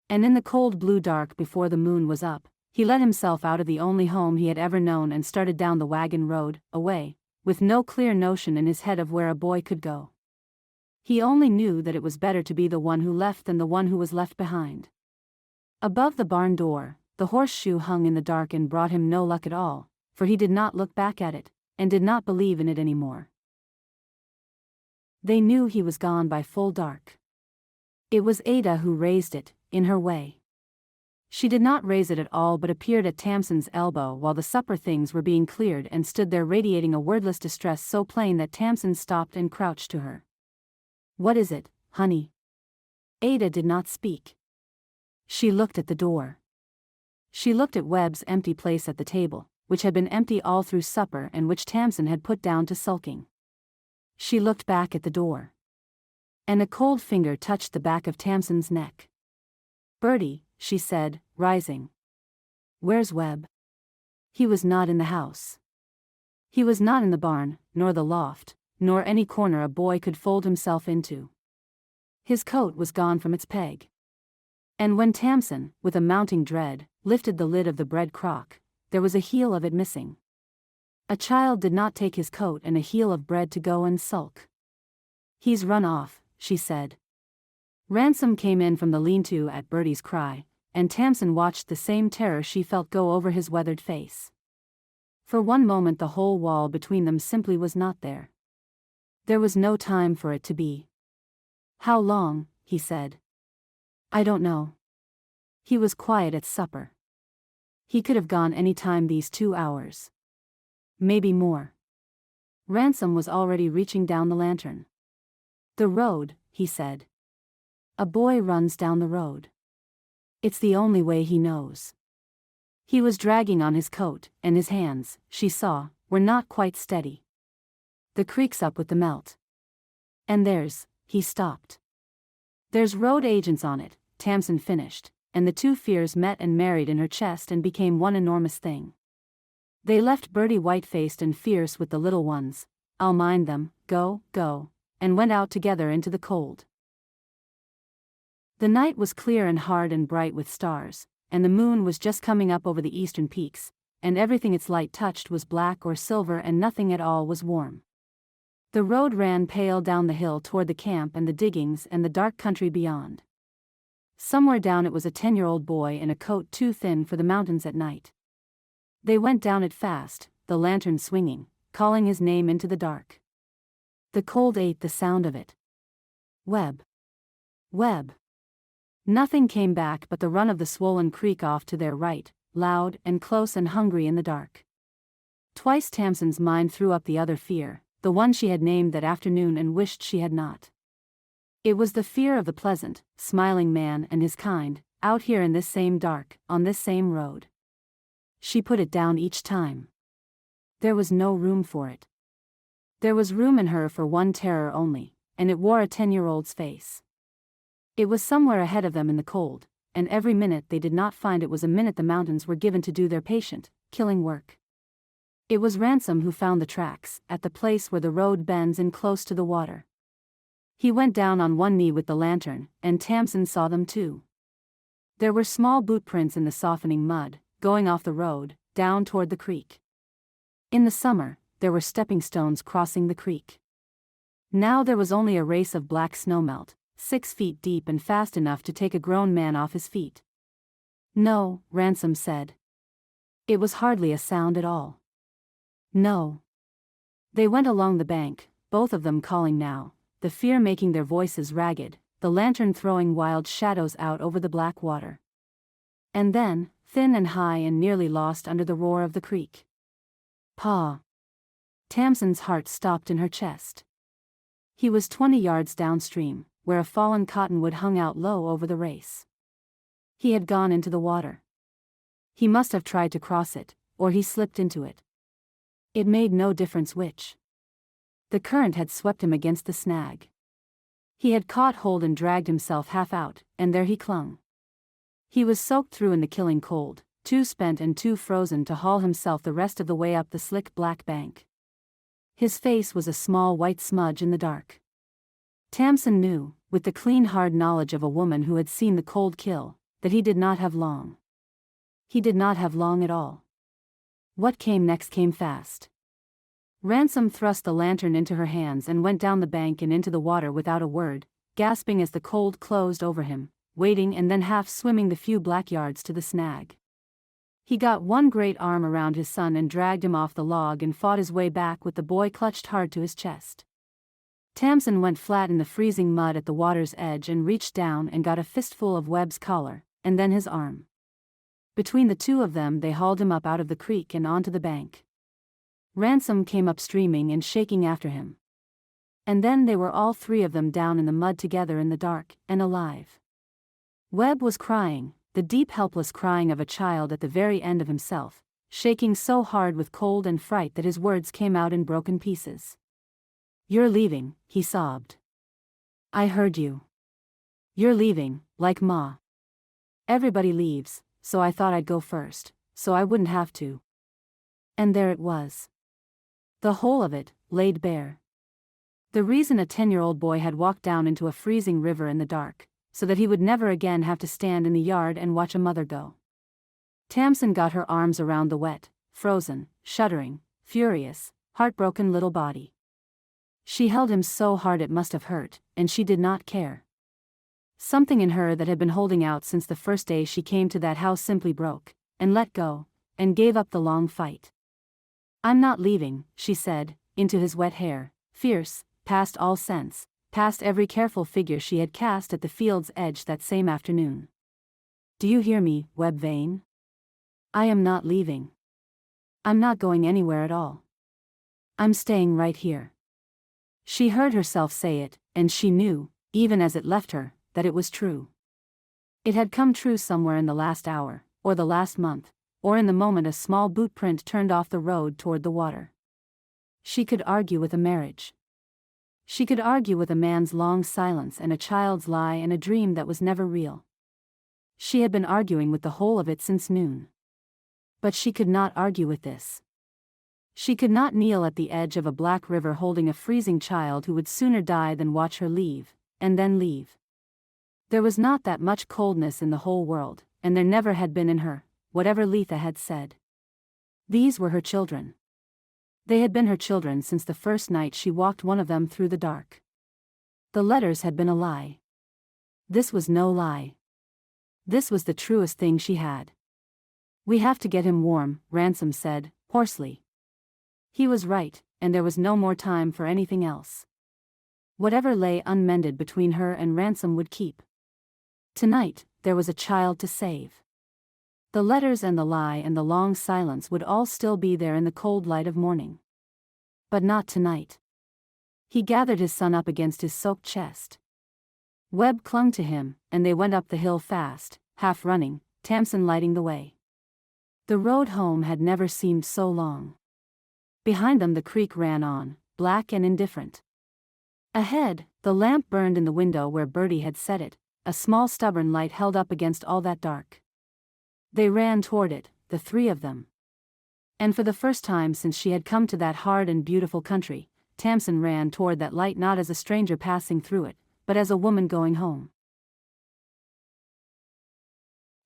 And in the cold blue dark before the moon was up, he let himself out of the only home he had ever known and started down the wagon road, away, with no clear notion in his head of where a boy could go. He only knew that it was better to be the one who left than the one who was left behind. Above the barn door, the horseshoe hung in the dark and brought him no luck at all, for he did not look back at it, and did not believe in it any more. They knew he was gone by full dark. It was Ada who raised it, in her way. She did not raise it at all but appeared at Tamsin's elbow while the supper things were being cleared and stood there radiating a wordless distress so plain that Tamsin stopped and crouched to her. "What is it, honey?" Ada did not speak. She looked at the door. She looked at Webb's empty place at the table, which had been empty all through supper and which Tamsin had put down to sulking. She looked back at the door. And a cold finger touched the back of Tamsin's neck. "Bertie," she said, rising. "Where's Webb?" He was not in the house. He was not in the barn, nor the loft, nor any corner a boy could fold himself into. His coat was gone from its peg. And when Tamsin, with a mounting dread, lifted the lid of the bread crock, there was a heel of it missing. A child did not take his coat and a heel of bread to go and sulk. "He's run off," she said. Ransom came in from the lean-to at Bertie's cry, and Tamsin watched the same terror she felt go over his weathered face. For one moment the whole wall between them simply was not there. There was no time for it to be. "How long?" he said. "I don't know." He was quiet at supper. He could have gone any time these 2 hours. Maybe more. Ransom was already reaching down the lantern. "The road," he said. "A boy runs down the road. It's the only way he knows." He was dragging on his coat, and his hands, she saw, were not quite steady. "The creek's up with the melt. And he stopped. "There's road agents on it," Tamsin finished, and the two fears met and married in her chest and became one enormous thing. They left Bertie white-faced and fierce with the little ones, "I'll mind them, go, go," and went out together into the cold. The night was clear and hard and bright with stars, and the moon was just coming up over the eastern peaks, and everything its light touched was black or silver and nothing at all was warm. The road ran pale down the hill toward the camp and the diggings and the dark country beyond. Somewhere down it was a 10-year-old boy in a coat too thin for the mountains at night. They went down it fast, the lantern swinging, calling his name into the dark. The cold ate the sound of it. Webb. Webb. Nothing came back but the run of the swollen creek off to their right, loud and close and hungry in the dark. Twice Tamsin's mind threw up the other fear, the one she had named that afternoon and wished she had not. It was the fear of the pleasant, smiling man and his kind, out here in this same dark, on this same road. She put it down each time. There was no room for it. There was room in her for one terror only, and it wore a 10-year-old's face. It was somewhere ahead of them in the cold, and every minute they did not find it was a minute the mountains were given to do their patient, killing work. It was Ransom who found the tracks, at the place where the road bends in close to the water. He went down on one knee with the lantern, and Tamsin saw them too. There were small boot prints in the softening mud, going off the road, down toward the creek. In the summer, there were stepping stones crossing the creek. Now there was only a race of black snowmelt, 6 feet deep and fast enough to take a grown man off his feet. No, Ransom said. It was hardly a sound at all. No. They went along the bank, both of them calling now, the fear making their voices ragged, the lantern throwing wild shadows out over the black water. And then, thin and high and nearly lost under the roar of the creek. Pa! Tamsin's heart stopped in her chest. He was 20 yards downstream, where a fallen cottonwood hung out low over the race. He had gone into the water. He must have tried to cross it, or he slipped into it. It made no difference which. The current had swept him against the snag. He had caught hold and dragged himself half out, and there he clung. He was soaked through in the killing cold, too spent and too frozen to haul himself the rest of the way up the slick black bank. His face was a small white smudge in the dark. Tamsin knew, with the clean hard knowledge of a woman who had seen the cold kill, that he did not have long. He did not have long at all. What came next came fast. Ransom thrust the lantern into her hands and went down the bank and into the water without a word, gasping as the cold closed over him, wading and then half swimming the few black yards to the snag. He got one great arm around his son and dragged him off the log and fought his way back with the boy clutched hard to his chest. Tamsin went flat in the freezing mud at the water's edge and reached down and got a fistful of Webb's collar, and then his arm. Between the two of them they hauled him up out of the creek and onto the bank. Ransom came up streaming and shaking after him. And then they were all three of them down in the mud together in the dark, and alive. Webb was crying, the deep helpless crying of a child at the very end of himself, shaking so hard with cold and fright that his words came out in broken pieces. "You're leaving," he sobbed. "I heard you. You're leaving, like Ma. Everybody leaves, so I thought I'd go first, so I wouldn't have to." And there it was. The whole of it, laid bare. The reason a 10-year-old boy had walked down into a freezing river in the dark, so that he would never again have to stand in the yard and watch a mother go. Tamsin got her arms around the wet, frozen, shuddering, furious, heartbroken little body. She held him so hard it must have hurt, and she did not care. Something in her that had been holding out since the first day she came to that house simply broke, and let go, and gave up the long fight. "I'm not leaving," she said, into his wet hair, fierce, past all sense, past every careful figure she had cast at the field's edge that same afternoon. "Do you hear me, Webb Vane? I am not leaving. I'm not going anywhere at all. I'm staying right here." She heard herself say it, and she knew, even as it left her, that it was true. It had come true somewhere in the last hour, or the last month, or in the moment a small boot print turned off the road toward the water. She could argue with a marriage. She could argue with a man's long silence and a child's lie and a dream that was never real. She had been arguing with the whole of it since noon. But she could not argue with this. She could not kneel at the edge of a black river holding a freezing child who would sooner die than watch her leave, and then leave. There was not that much coldness in the whole world, and there never had been in her, whatever Letha had said. These were her children. They had been her children since the first night she walked one of them through the dark. The letters had been a lie. This was no lie. This was the truest thing she had. "We have to get him warm," Ransom said, hoarsely. He was right, and there was no more time for anything else. Whatever lay unmended between her and Ransom would keep. Tonight, there was a child to save. The letters and the lie and the long silence would all still be there in the cold light of morning. But not tonight. He gathered his son up against his soaked chest. Webb clung to him, and they went up the hill fast, half running, Tamsin lighting the way. The road home had never seemed so long. Behind them the creek ran on, black and indifferent. Ahead, the lamp burned in the window where Bertie had set it, a small stubborn light held up against all that dark. They ran toward it, the three of them. And for the first time since she had come to that hard and beautiful country, Tamsin ran toward that light not as a stranger passing through it, but as a woman going home.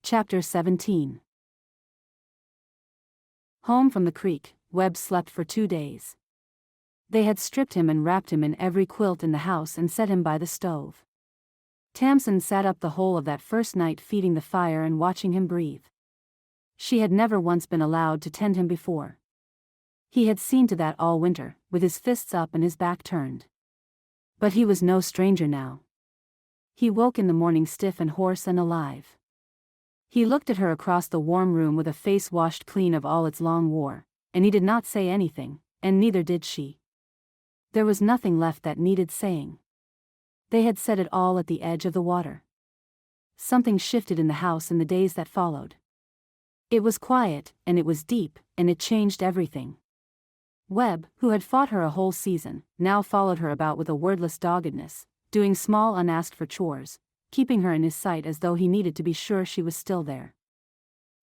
Chapter 17. Home from the creek, Webb slept for 2 days. They had stripped him and wrapped him in every quilt in the house and set him by the stove. Tamsin sat up the whole of that first night feeding the fire and watching him breathe. She had never once been allowed to tend him before. He had seen to that all winter, with his fists up and his back turned. But he was no stranger now. He woke in the morning stiff and hoarse and alive. He looked at her across the warm room with a face washed clean of all its long war, and he did not say anything, and neither did she. There was nothing left that needed saying. They had said it all at the edge of the water. Something shifted in the house in the days that followed. It was quiet, and it was deep, and it changed everything. Webb, who had fought her a whole season, now followed her about with a wordless doggedness, doing small unasked-for chores, keeping her in his sight as though he needed to be sure she was still there.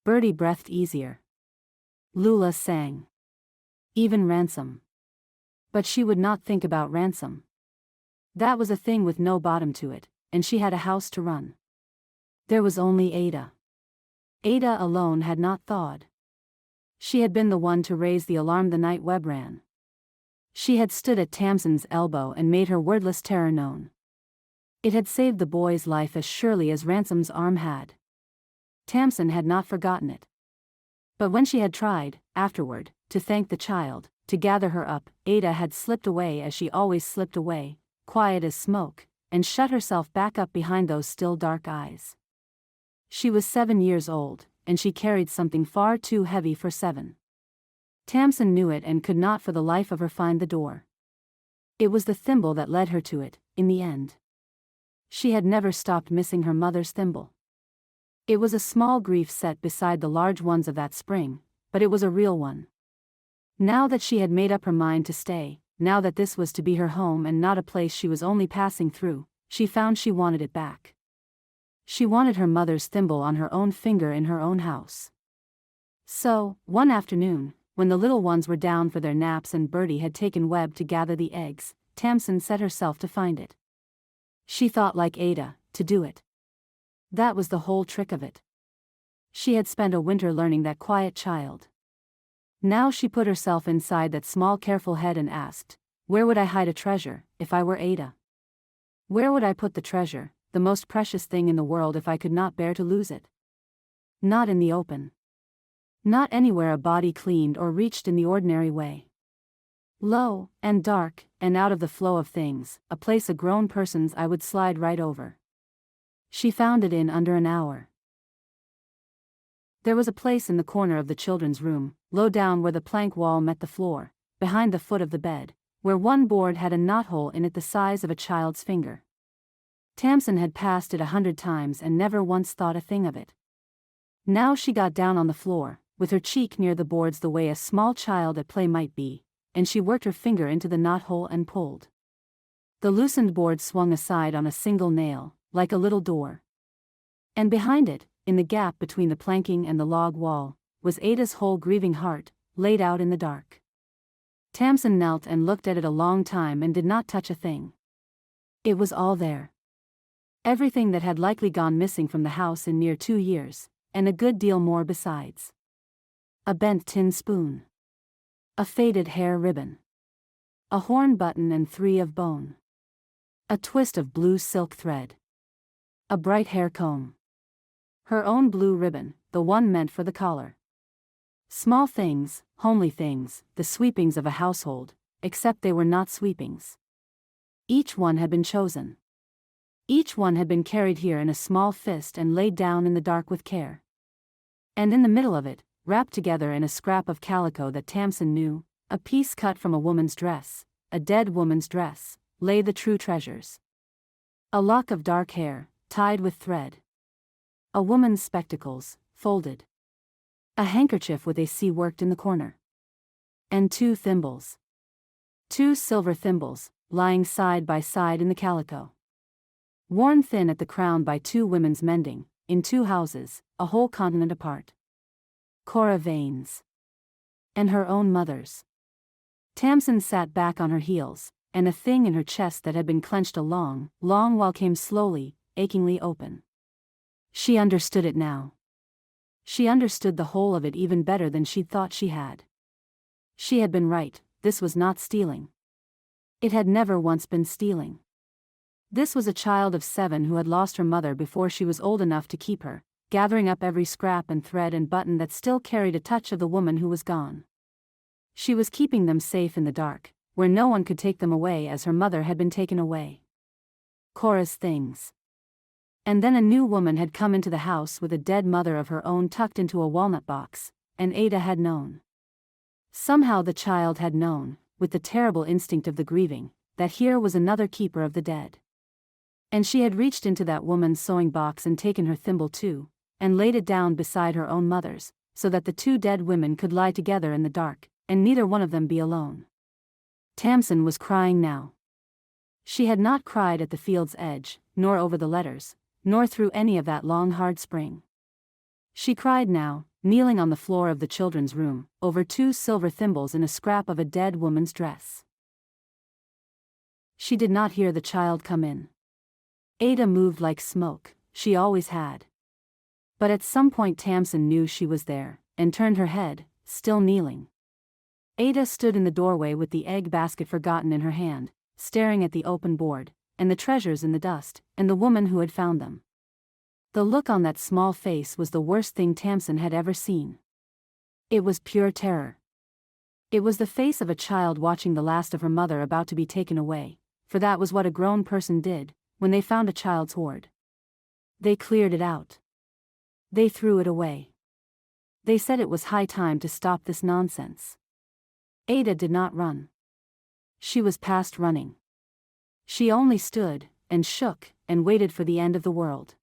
Bertie breathed easier. Lula sang. Even Ransom. But she would not think about Ransom. That was a thing with no bottom to it, and she had a house to run. There was only Ada. Ada alone had not thawed. She had been the one to raise the alarm the night Webb ran. She had stood at Tamsin's elbow and made her wordless terror known. It had saved the boy's life as surely as Ransom's arm had. Tamsin had not forgotten it. But when she had tried, afterward, to thank the child, to gather her up, Ada had slipped away as she always slipped away, quiet as smoke, and shut herself back up behind those still dark eyes. She was 7 years old, and she carried something far too heavy for 7. Tamsin knew it and could not for the life of her find the door. It was the thimble that led her to it, in the end. She had never stopped missing her mother's thimble. It was a small grief set beside the large ones of that spring, but it was a real one. Now that she had made up her mind to stay, now that this was to be her home and not a place she was only passing through, she found she wanted it back. She wanted her mother's thimble on her own finger in her own house. So, one afternoon, when the little ones were down for their naps and Bertie had taken Webb to gather the eggs, Tamsin set herself to find it. She thought like Ada, to do it. That was the whole trick of it. She had spent a winter learning that quiet child. Now she put herself inside that small careful head and asked, where would I hide a treasure, if I were Ada? Where would I put the treasure, the most precious thing in the world if I could not bear to lose it? Not in the open. Not anywhere a body cleaned or reached in the ordinary way. Low, and dark, and out of the flow of things, a place a grown person's I would slide right over. She found it in under an hour. There was a place in the corner of the children's room, low down where the plank wall met the floor, behind the foot of the bed, where one board had a knothole in it the size of a child's finger. Tamsin had passed it 100 times and never once thought a thing of it. Now she got down on the floor, with her cheek near the boards the way a small child at play might be, and she worked her finger into the knothole and pulled. The loosened board swung aside on a single nail, like a little door. And behind it, in the gap between the planking and the log wall, was Ada's whole grieving heart, laid out in the dark. Tamsin knelt and looked at it a long time and did not touch a thing. It was all there. Everything that had likely gone missing from the house in near 2 years, and a good deal more besides. A bent tin spoon. A faded hair ribbon. A horn button and 3 of bone. A twist of blue silk thread. A bright hair comb. Her own blue ribbon, the one meant for the collar. Small things, homely things, the sweepings of a household, except they were not sweepings. Each one had been chosen. Each one had been carried here in a small fist and laid down in the dark with care. And in the middle of it, wrapped together in a scrap of calico that Tamsin knew, a piece cut from a woman's dress, a dead woman's dress, lay the true treasures. A lock of dark hair, tied with thread. A woman's spectacles, folded. A handkerchief with a C worked in the corner. And 2 thimbles. 2 silver thimbles, lying side by side in the calico. worn thin at the crown by 2 women's mending, in 2 houses, a whole continent apart. Cora Vane's. And her own mother's. Tamsin sat back on her heels, and a thing in her chest that had been clenched a long, long while came slowly, achingly open. She understood it now. She understood the whole of it even better than she'd thought she had. She had been right, this was not stealing. It had never once been stealing. This was a child of 7 who had lost her mother before she was old enough to keep her, gathering up every scrap and thread and button that still carried a touch of the woman who was gone. She was keeping them safe in the dark, where no one could take them away as her mother had been taken away. Cora's things. And then a new woman had come into the house with a dead mother of her own tucked into a walnut box, and Ada had known. Somehow the child had known, with the terrible instinct of the grieving, that here was another keeper of the dead. And she had reached into that woman's sewing box and taken her thimble too, and laid it down beside her own mother's, so that the 2 dead women could lie together in the dark, and neither one of them be alone. Tamsin was crying now. She had not cried at the field's edge, nor over the letters, nor through any of that long hard spring. She cried now, kneeling on the floor of the children's room, over 2 silver thimbles in a scrap of a dead woman's dress. She did not hear the child come in. Ada moved like smoke, she always had. But at some point Tamsin knew she was there, and turned her head, still kneeling. Ada stood in the doorway with the egg basket forgotten in her hand, staring at the open board, and the treasures in the dust, and the woman who had found them. The look on that small face was the worst thing Tamsin had ever seen. It was pure terror. It was the face of a child watching the last of her mother about to be taken away, for that was what a grown person did, when they found a child's hoard. They cleared it out. They threw it away. They said it was high time to stop this nonsense. Ada did not run. She was past running. She only stood, and shook, and waited for the end of the world.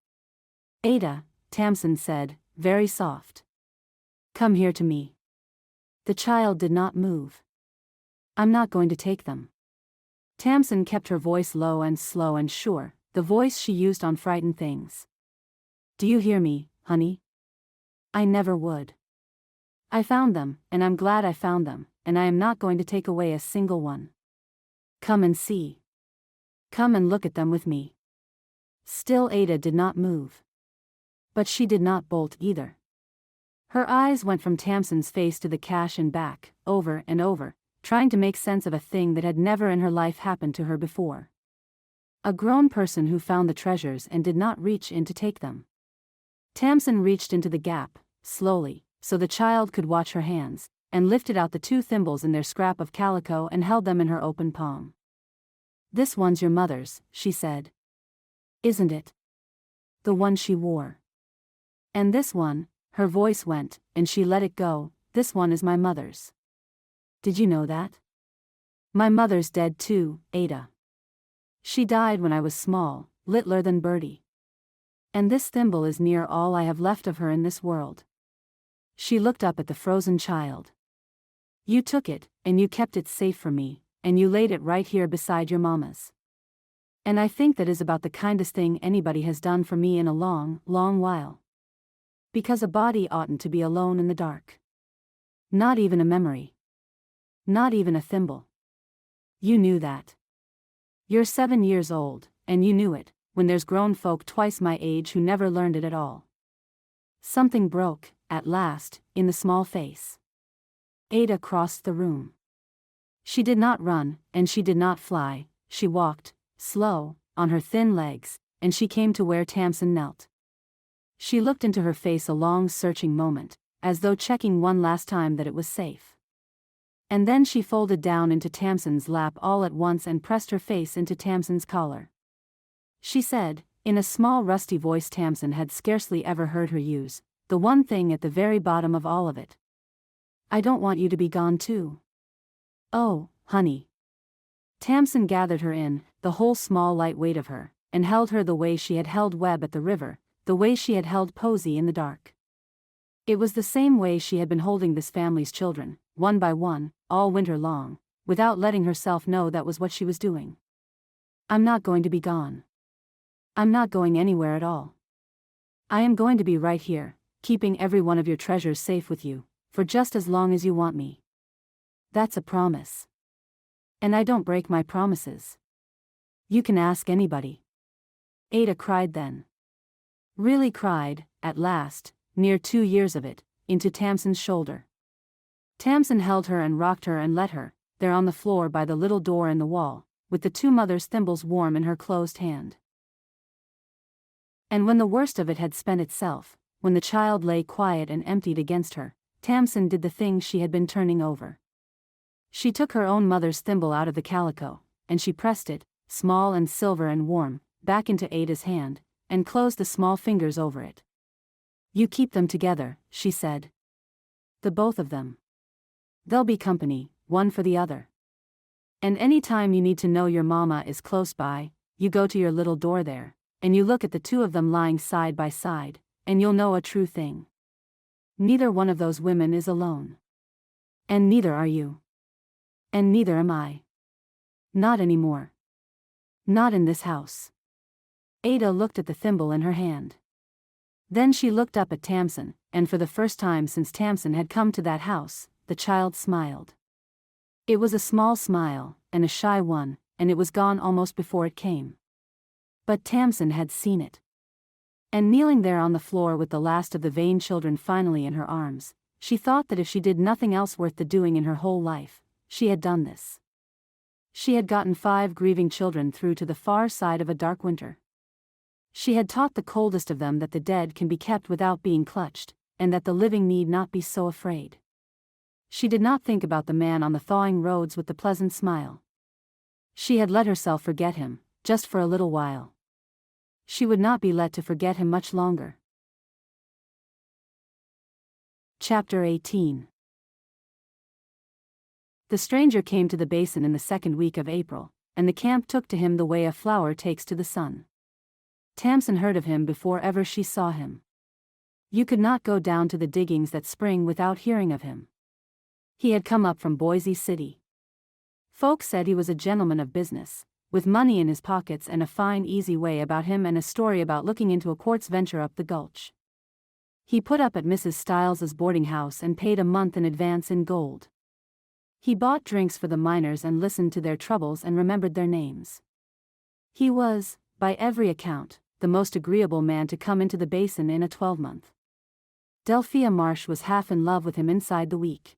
Ada, Tamsin said, very soft. Come here to me. The child did not move. I'm not going to take them. Tamsin kept her voice low and slow and sure, the voice she used on frightened things. Do you hear me, honey? I never would. I found them, and I'm glad I found them, and I am not going to take away a single one. Come and see. Come and look at them with me. Still Ada did not move. But she did not bolt either. Her eyes went from Tamsin's face to the cash and back, over and over, trying to make sense of a thing that had never in her life happened to her before. A grown person who found the treasures and did not reach in to take them. Tamsin reached into the gap, slowly, so the child could watch her hands, and lifted out the 2 thimbles in their scrap of calico and held them in her open palm. This one's your mother's, she said. Isn't it? The one she wore. And this one, her voice went, and she let it go, this one is my mother's. Did you know that? My mother's dead too, Ada. She died when I was small, littler than Bertie. And this thimble is near all I have left of her in this world. She looked up at the frozen child. You took it, and you kept it safe for me, and you laid it right here beside your mama's. And I think that is about the kindest thing anybody has done for me in a long, long while. Because a body oughtn't to be alone in the dark. Not even a memory. Not even a thimble. You knew that. You're 7 years old, and you knew it, when there's grown folk twice my age who never learned it at all. Something broke, at last, in the small face. Ada crossed the room. She did not run, and she did not fly, she walked, slow, on her thin legs, and she came to where Tamsin knelt. She looked into her face a long searching moment, as though checking one last time that it was safe. And then she folded down into Tamsin's lap all at once and pressed her face into Tamsin's collar. She said, in a small rusty voice Tamsin had scarcely ever heard her use, the one thing at the very bottom of all of it. I don't want you to be gone too. Oh, honey. Tamsin gathered her in, the whole small light weight of her, and held her the way she had held Webb at the river, the way she had held Posy in the dark. It was the same way she had been holding this family's children, one by one, all winter long, without letting herself know that was what she was doing. I'm not going to be gone. I'm not going anywhere at all. I am going to be right here, keeping every one of your treasures safe with you, for just as long as you want me. That's a promise. And I don't break my promises. You can ask anybody. Ada cried then. Really cried, at last, near 2 years of it, into Tamsin's shoulder. Tamsin held her and rocked her and let her, there on the floor by the little door in the wall, with the 2 mother's thimbles warm in her closed hand. And when the worst of it had spent itself, when the child lay quiet and emptied against her, Tamsin did the thing she had been turning over. She took her own mother's thimble out of the calico, and she pressed it, small and silver and warm, back into Ada's hand, and closed the small fingers over it. You keep them together, she said. The both of them. They'll be company, one for the other. And any time you need to know your mama is close by, you go to your little door there, and you look at the 2 of them lying side by side, and you'll know a true thing. Neither one of those women is alone. And neither are you. And neither am I. Not anymore. Not in this house. Ada looked at the thimble in her hand. Then she looked up at Tamsin, and for the first time since Tamsin had come to that house, the child smiled. It was a small smile, and a shy one, and it was gone almost before it came. But Tamsin had seen it. And kneeling there on the floor with the last of the vain children finally in her arms, she thought that if she did nothing else worth the doing in her whole life, she had done this. She had gotten 5 grieving children through to the far side of a dark winter. She had taught the coldest of them that the dead can be kept without being clutched, and that the living need not be so afraid. She did not think about the man on the thawing roads with the pleasant smile. She had let herself forget him, just for a little while. She would not be let to forget him much longer. Chapter 18. The stranger came to the basin in the 2nd week of April, and the camp took to him the way a flower takes to the sun. Tamsin heard of him before ever she saw him. You could not go down to the diggings that spring without hearing of him. He had come up from Boise City. Folks said he was a gentleman of business, with money in his pockets and a fine easy way about him and a story about looking into a quartz venture up the gulch. He put up at Mrs. Stiles's boarding house and paid a month in advance in gold. He bought drinks for the miners and listened to their troubles and remembered their names. He was, by every account, the most agreeable man to come into the basin in a 12-month. Delphia Marsh was half in love with him inside the week.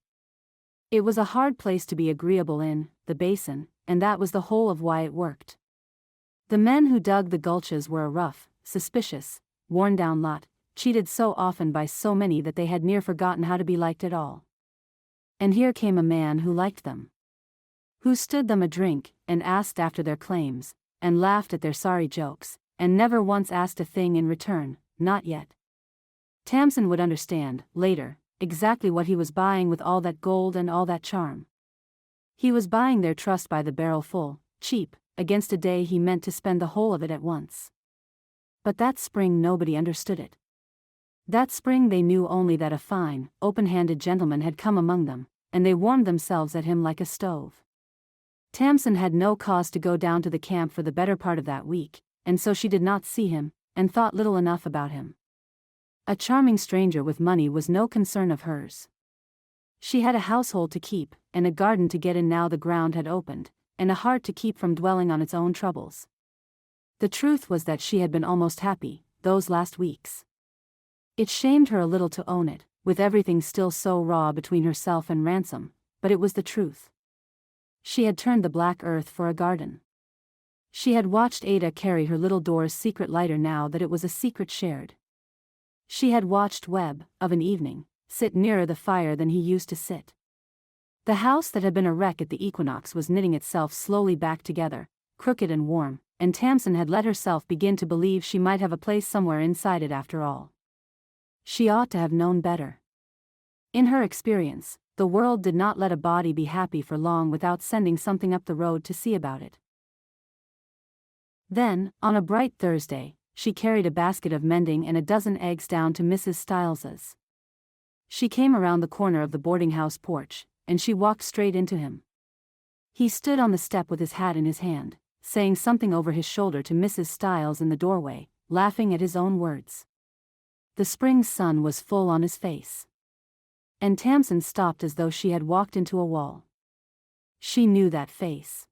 It was a hard place to be agreeable in, the basin, and that was the whole of why it worked. The men who dug the gulches were a rough, suspicious, worn-down lot, cheated so often by so many that they had near forgotten how to be liked at all. And here came a man who liked them. Who stood them a drink, and asked after their claims, and laughed at their sorry jokes, and never once asked a thing in return, not yet. Tamsin would understand, later, exactly what he was buying with all that gold and all that charm. He was buying their trust by the barrel full, cheap, against a day he meant to spend the whole of it at once. But that spring nobody understood it. That spring they knew only that a fine, open-handed gentleman had come among them, and they warmed themselves at him like a stove. Tamsin had no cause to go down to the camp for the better part of that week, and so she did not see him, and thought little enough about him. A charming stranger with money was no concern of hers. She had a household to keep, and a garden to get in now the ground had opened, and a heart to keep from dwelling on its own troubles. The truth was that she had been almost happy, those last weeks. It shamed her a little to own it, with everything still so raw between herself and Ransom, but it was the truth. She had turned the black earth for a garden. She had watched Ada carry her little door's secret lighter now that it was a secret shared. She had watched Webb, of an evening, sit nearer the fire than he used to sit. The house that had been a wreck at the equinox was knitting itself slowly back together, crooked and warm, and Tamsin had let herself begin to believe she might have a place somewhere inside it after all. She ought to have known better. In her experience, the world did not let a body be happy for long without sending something up the road to see about it. Then, on a bright Thursday, she carried a basket of mending and a dozen eggs down to Mrs. Stiles's. She came around the corner of the boarding house porch, and she walked straight into him. He stood on the step with his hat in his hand, saying something over his shoulder to Mrs. Stiles in the doorway, laughing at his own words. The spring sun was full on his face. And Tamsin stopped as though she had walked into a wall. She knew that face.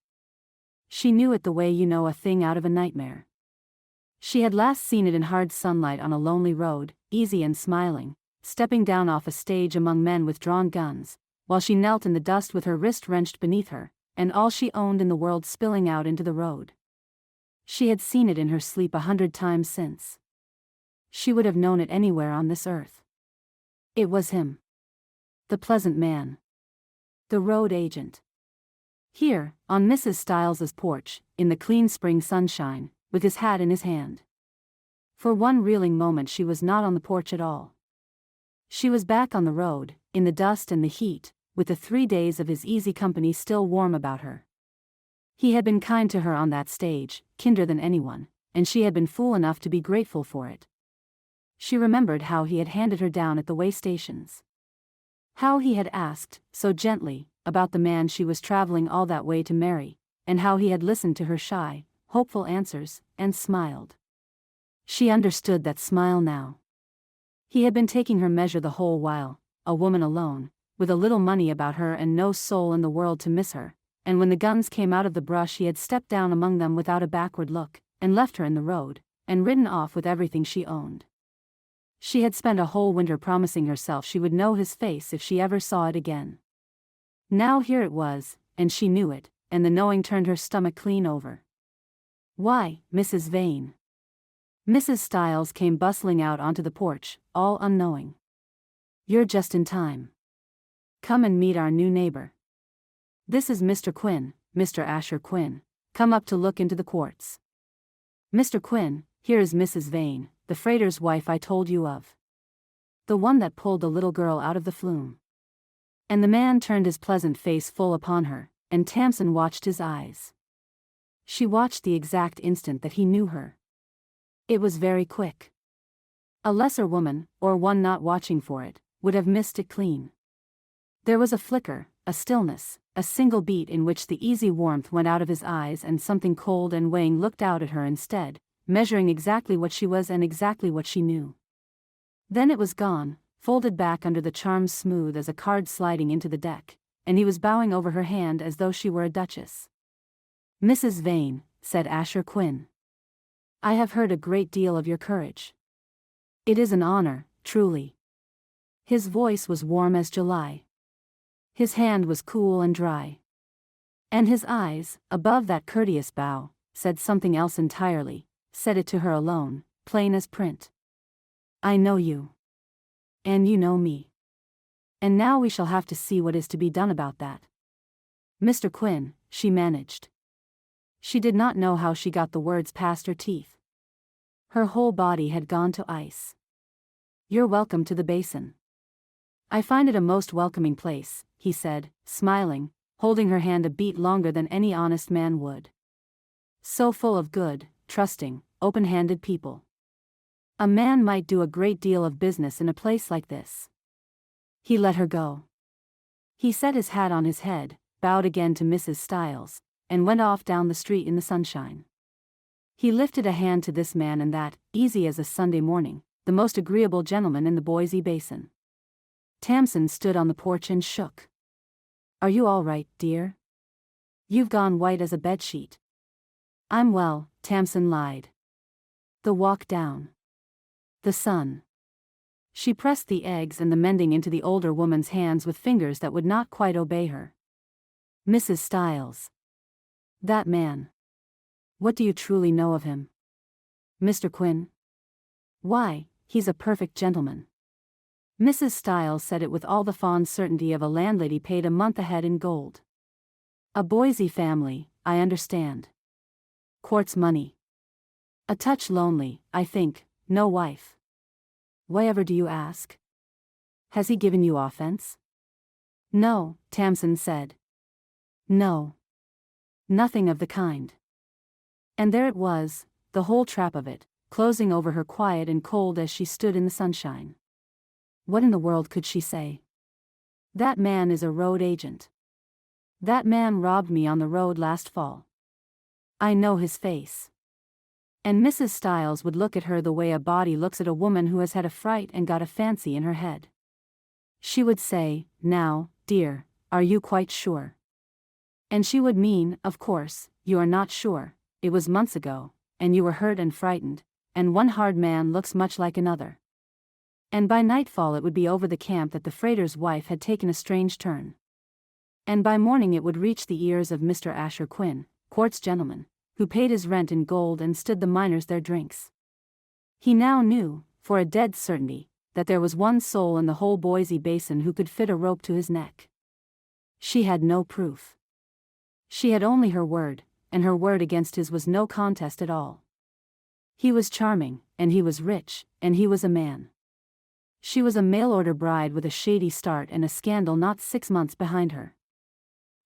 She knew it the way you know a thing out of a nightmare. She had last seen it in hard sunlight on a lonely road, easy and smiling, stepping down off a stage among men with drawn guns, while she knelt in the dust with her wrist wrenched beneath her, and all she owned in the world spilling out into the road. She had seen it in her sleep 100 times since. She would have known it anywhere on this earth. It was him. The pleasant man. The road agent. Here, on Mrs. Stiles's porch, in the clean spring sunshine, with his hat in his hand. For one reeling moment she was not on the porch at all. She was back on the road, in the dust and the heat, with the 3 days of his easy company still warm about her. He had been kind to her on that stage, kinder than anyone, and she had been fool enough to be grateful for it. She remembered how he had handed her down at the way stations. How he had asked, so gently, about the man she was traveling all that way to marry, and how he had listened to her shy, hopeful answers, and smiled. She understood that smile now. He had been taking her measure the whole while, a woman alone, with a little money about her and no soul in the world to miss her, and when the guns came out of the brush he had stepped down among them without a backward look, and left her in the road, and ridden off with everything she owned. She had spent a whole winter promising herself she would know his face if she ever saw it again. Now here it was, and she knew it, and the knowing turned her stomach clean over. "Why, Mrs. Vane?" Mrs. Stiles came bustling out onto the porch, all unknowing. "You're just in time. Come and meet our new neighbor. This is Mr. Quinn, Mr. Asher Quinn, come up to look into the quartz. Mr. Quinn, here is Mrs. Vane, the freighter's wife I told you of. The one that pulled the little girl out of the flume." And the man turned his pleasant face full upon her, and Tamsin watched his eyes. She watched the exact instant that he knew her. It was very quick. A lesser woman, or one not watching for it, would have missed it clean. There was a flicker, a stillness, a single beat in which the easy warmth went out of his eyes and something cold and weighing looked out at her instead, measuring exactly what she was and exactly what she knew. Then it was gone, folded back under the charms smooth as a card sliding into the deck, and he was bowing over her hand as though she were a duchess. "Mrs. Vane," said Asher Quinn. "I have heard a great deal of your courage. It is an honor, truly." His voice was warm as July. His hand was cool and dry. And his eyes, above that courteous bow, said something else entirely, said it to her alone, plain as print. "I know you. And you know me. And now we shall have to see what is to be done about that." "Mr. Quinn," she managed. She did not know how she got the words past her teeth. Her whole body had gone to ice. "You're welcome to the basin. I find it a most welcoming place," he said, smiling, holding her hand a beat longer than any honest man would. "So full of good, trusting, open-handed people. A man might do a great deal of business in a place like this." He let her go. He set his hat on his head, bowed again to Mrs. Stiles, and went off down the street in the sunshine. He lifted a hand to this man and that, easy as a Sunday morning, the most agreeable gentleman in the Boise Basin. Tamsin stood on the porch and shook. "Are you all right, dear? You've gone white as a bedsheet." "I'm well," Tamsin lied. "The walk down. The sun." She pressed the eggs and the mending into the older woman's hands with fingers that would not quite obey her. "Mrs. Stiles. That man. What do you truly know of him?" "Mr. Quinn? Why, he's a perfect gentleman." Mrs. Stiles said it with all the fond certainty of a landlady paid a month ahead in gold. "A Boise family, I understand. Quartz money. A touch lonely, I think, no wife. Why ever do you ask? Has he given you offense?" "No," Tamsin said. "No. Nothing of the kind." And there it was, the whole trap of it, closing over her quiet and cold as she stood in the sunshine. What in the world could she say? "That man is a road agent. That man robbed me on the road last fall." I know his face. And Mrs. Stiles would look at her the way a body looks at a woman who has had a fright and got a fancy in her head. She would say, "Now, dear, are you quite sure?" And she would mean, "Of course, you are not sure, it was months ago, and you were hurt and frightened, and one hard man looks much like another." And by nightfall it would be over the camp that the freighter's wife had taken a strange turn. And by morning it would reach the ears of Mr. Asher Quinn, Quartz gentleman, who paid his rent in gold and stood the miners their drinks. He now knew, for a dead certainty, that there was one soul in the whole Boise basin who could fit a rope to his neck. She had no proof. She had only her word, and her word against his was no contest at all. He was charming, and he was rich, and he was a man. She was a mail-order bride with a shady start and a scandal not 6 months behind her.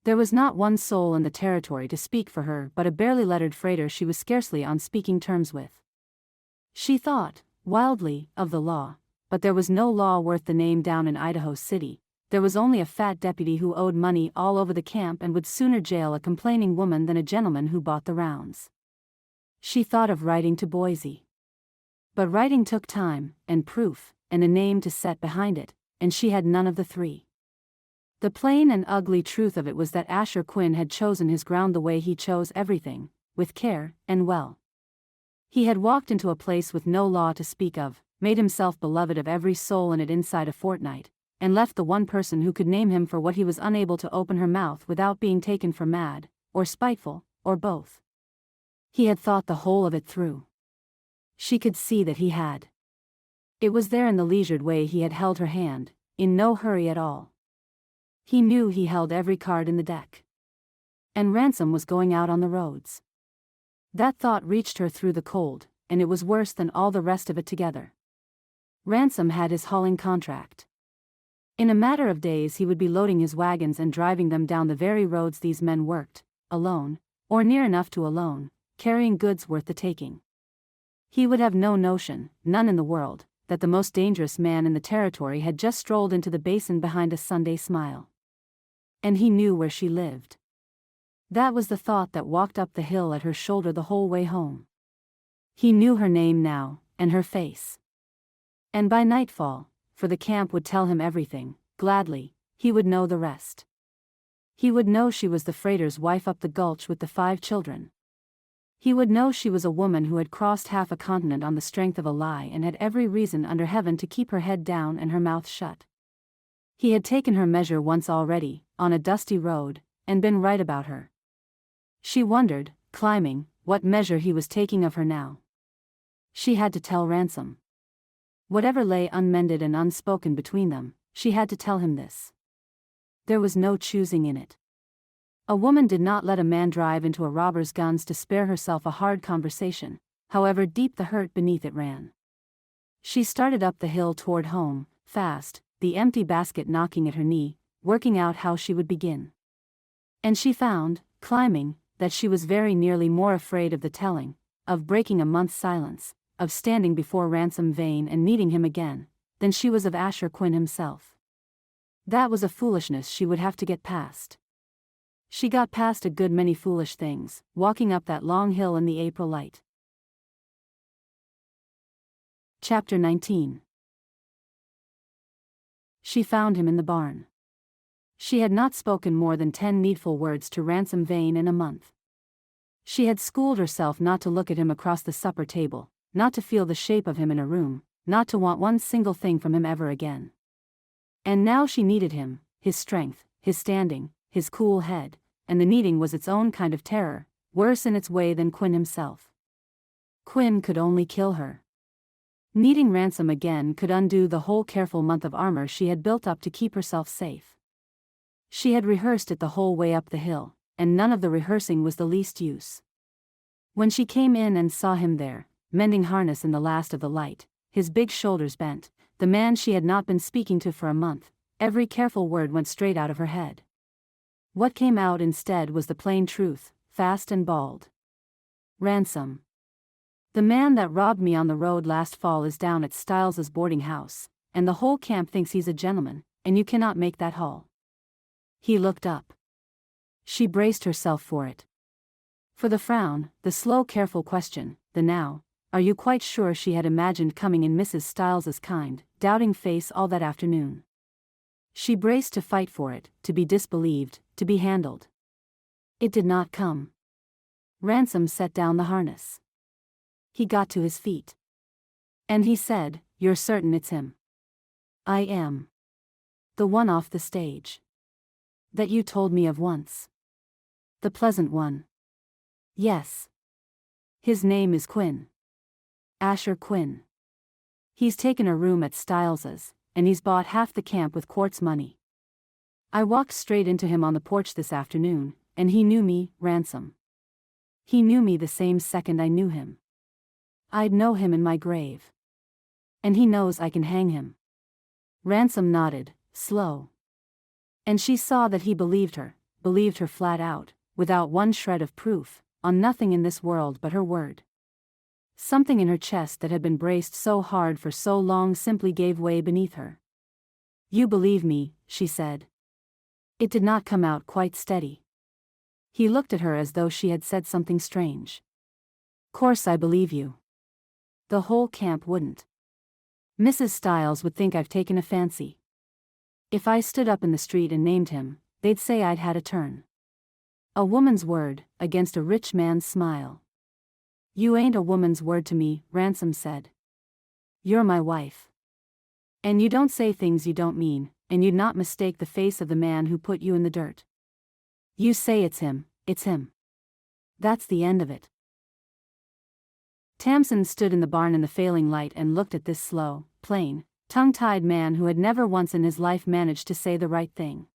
There was not one soul in the territory to speak for her but a barely lettered freighter she was scarcely on speaking terms with. She thought, wildly, of the law, but there was no law worth the name down in Idaho City. There was only a fat deputy who owed money all over the camp and would sooner jail a complaining woman than a gentleman who bought the rounds. She thought of writing to Boise. But writing took time, and proof, and a name to set behind it, and she had none of the three. The plain and ugly truth of it was that Asher Quinn had chosen his ground the way he chose everything, with care, and well. He had walked into a place with no law to speak of, made himself beloved of every soul in it inside a fortnight, and left the one person who could name him for what he was unable to open her mouth without being taken for mad, or spiteful, or both. He had thought the whole of it through. She could see that he had. It was there in the leisured way he had held her hand, in no hurry at all. He knew he held every card in the deck. And Ransom was going out on the roads. That thought reached her through the cold, and it was worse than all the rest of it together. Ransom had his hauling contract. In a matter of days he would be loading his wagons and driving them down the very roads these men worked, alone, or near enough to alone, carrying goods worth the taking. He would have no notion, none in the world, that the most dangerous man in the territory had just strolled into the basin behind a Sunday smile. And he knew where she lived. That was the thought that walked up the hill at her shoulder the whole way home. He knew her name now, and her face. And by nightfall, for the camp would tell him everything, gladly, he would know the rest. He would know she was the freighter's wife up the gulch with the 5 children. He would know she was a woman who had crossed half a continent on the strength of a lie and had every reason under heaven to keep her head down and her mouth shut. He had taken her measure once already, on a dusty road, and been right about her. She wondered, climbing, what measure he was taking of her now. She had to tell Ransom. Whatever lay unmended and unspoken between them, she had to tell him this. There was no choosing in it. A woman did not let a man drive into a robber's guns to spare herself a hard conversation, however deep the hurt beneath it ran. She started up the hill toward home, fast, the empty basket knocking at her knee, working out how she would begin. And she found, climbing, that she was very nearly more afraid of the telling, of breaking a month's silence, of standing before Ransom vain and needing him again, than she was of Asher Quinn himself. That was a foolishness she would have to get past. She got past a good many foolish things, walking up that long hill in the April light. Chapter 19. She found him in the barn. She had not spoken more than 10 needful words to Ransom Vane in a month. She had schooled herself not to look at him across the supper table, not to feel the shape of him in a room, not to want one single thing from him ever again. And now she needed him, his strength, his standing, his cool head, and the needing was its own kind of terror, worse in its way than Quinn himself. Quinn could only kill her. Needing Ransom again could undo the whole careful month of armor she had built up to keep herself safe. She had rehearsed it the whole way up the hill, and none of the rehearsing was the least use. When she came in and saw him there, mending harness in the last of the light, his big shoulders bent, the man she had not been speaking to for a month, every careful word went straight out of her head. What came out instead was the plain truth, fast and bald. Ransom. The man that robbed me on the road last fall is down at Stiles's boarding house, and the whole camp thinks he's a gentleman, and you cannot make that haul. He looked up. She braced herself for it. For the frown, the slow careful question, the now, are you quite sure she had imagined coming in Mrs. Styles's kind, doubting face all that afternoon. She braced to fight for it, to be disbelieved, to be handled. It did not come. Ransom set down the harness. He got to his feet. And he said, "You're certain it's him?" "I am. The one off the stage. That you told me of once. The pleasant one." "Yes. His name is Quinn. Asher Quinn. He's taken a room at Styles's, and he's bought half the camp with Quart's money. I walked straight into him on the porch this afternoon, and he knew me, Ransom. He knew me the same second I knew him. I'd know him in my grave. And he knows I can hang him." Ransom nodded, slow. And she saw that he believed her flat out, without one shred of proof, on nothing in this world but her word. Something in her chest that had been braced so hard for so long simply gave way beneath her. "You believe me," she said. It did not come out quite steady. He looked at her as though she had said something strange. "Course I believe you. The whole camp wouldn't. Mrs. Styles would think I've taken a fancy. If I stood up in the street and named him, they'd say I'd had a turn. A woman's word, against a rich man's smile." "You ain't a woman's word to me," Ransom said. "You're my wife. And you don't say things you don't mean, and you'd not mistake the face of the man who put you in the dirt. You say it's him, it's him. That's the end of it." Tamsin stood in the barn in the failing light and looked at this slow, plain, tongue-tied man who had never once in his life managed to say the right thing.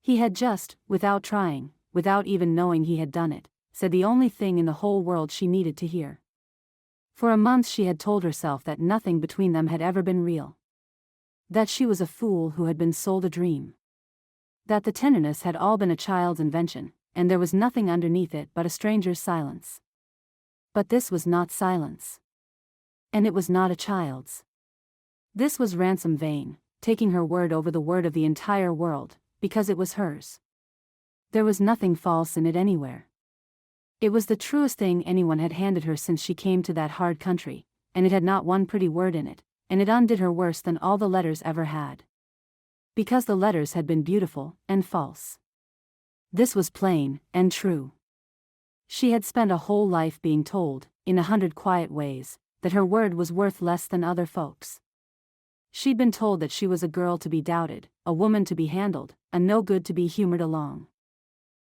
He had just, without trying, without even knowing he had done it, said the only thing in the whole world she needed to hear. For a month she had told herself that nothing between them had ever been real. That she was a fool who had been sold a dream. That the tenderness had all been a child's invention, and there was nothing underneath it but a stranger's silence. But this was not silence. And it was not a child's. This was Ransom Vane, taking her word over the word of the entire world, because it was hers. There was nothing false in it anywhere. It was the truest thing anyone had handed her since she came to that hard country, and it had not one pretty word in it, and it undid her worse than all the letters ever had. Because the letters had been beautiful and false. This was plain and true. She had spent a whole life being told, in 100 quiet ways, that her word was worth less than other folks. She'd been told that she was a girl to be doubted, a woman to be handled, a no good to be humored along.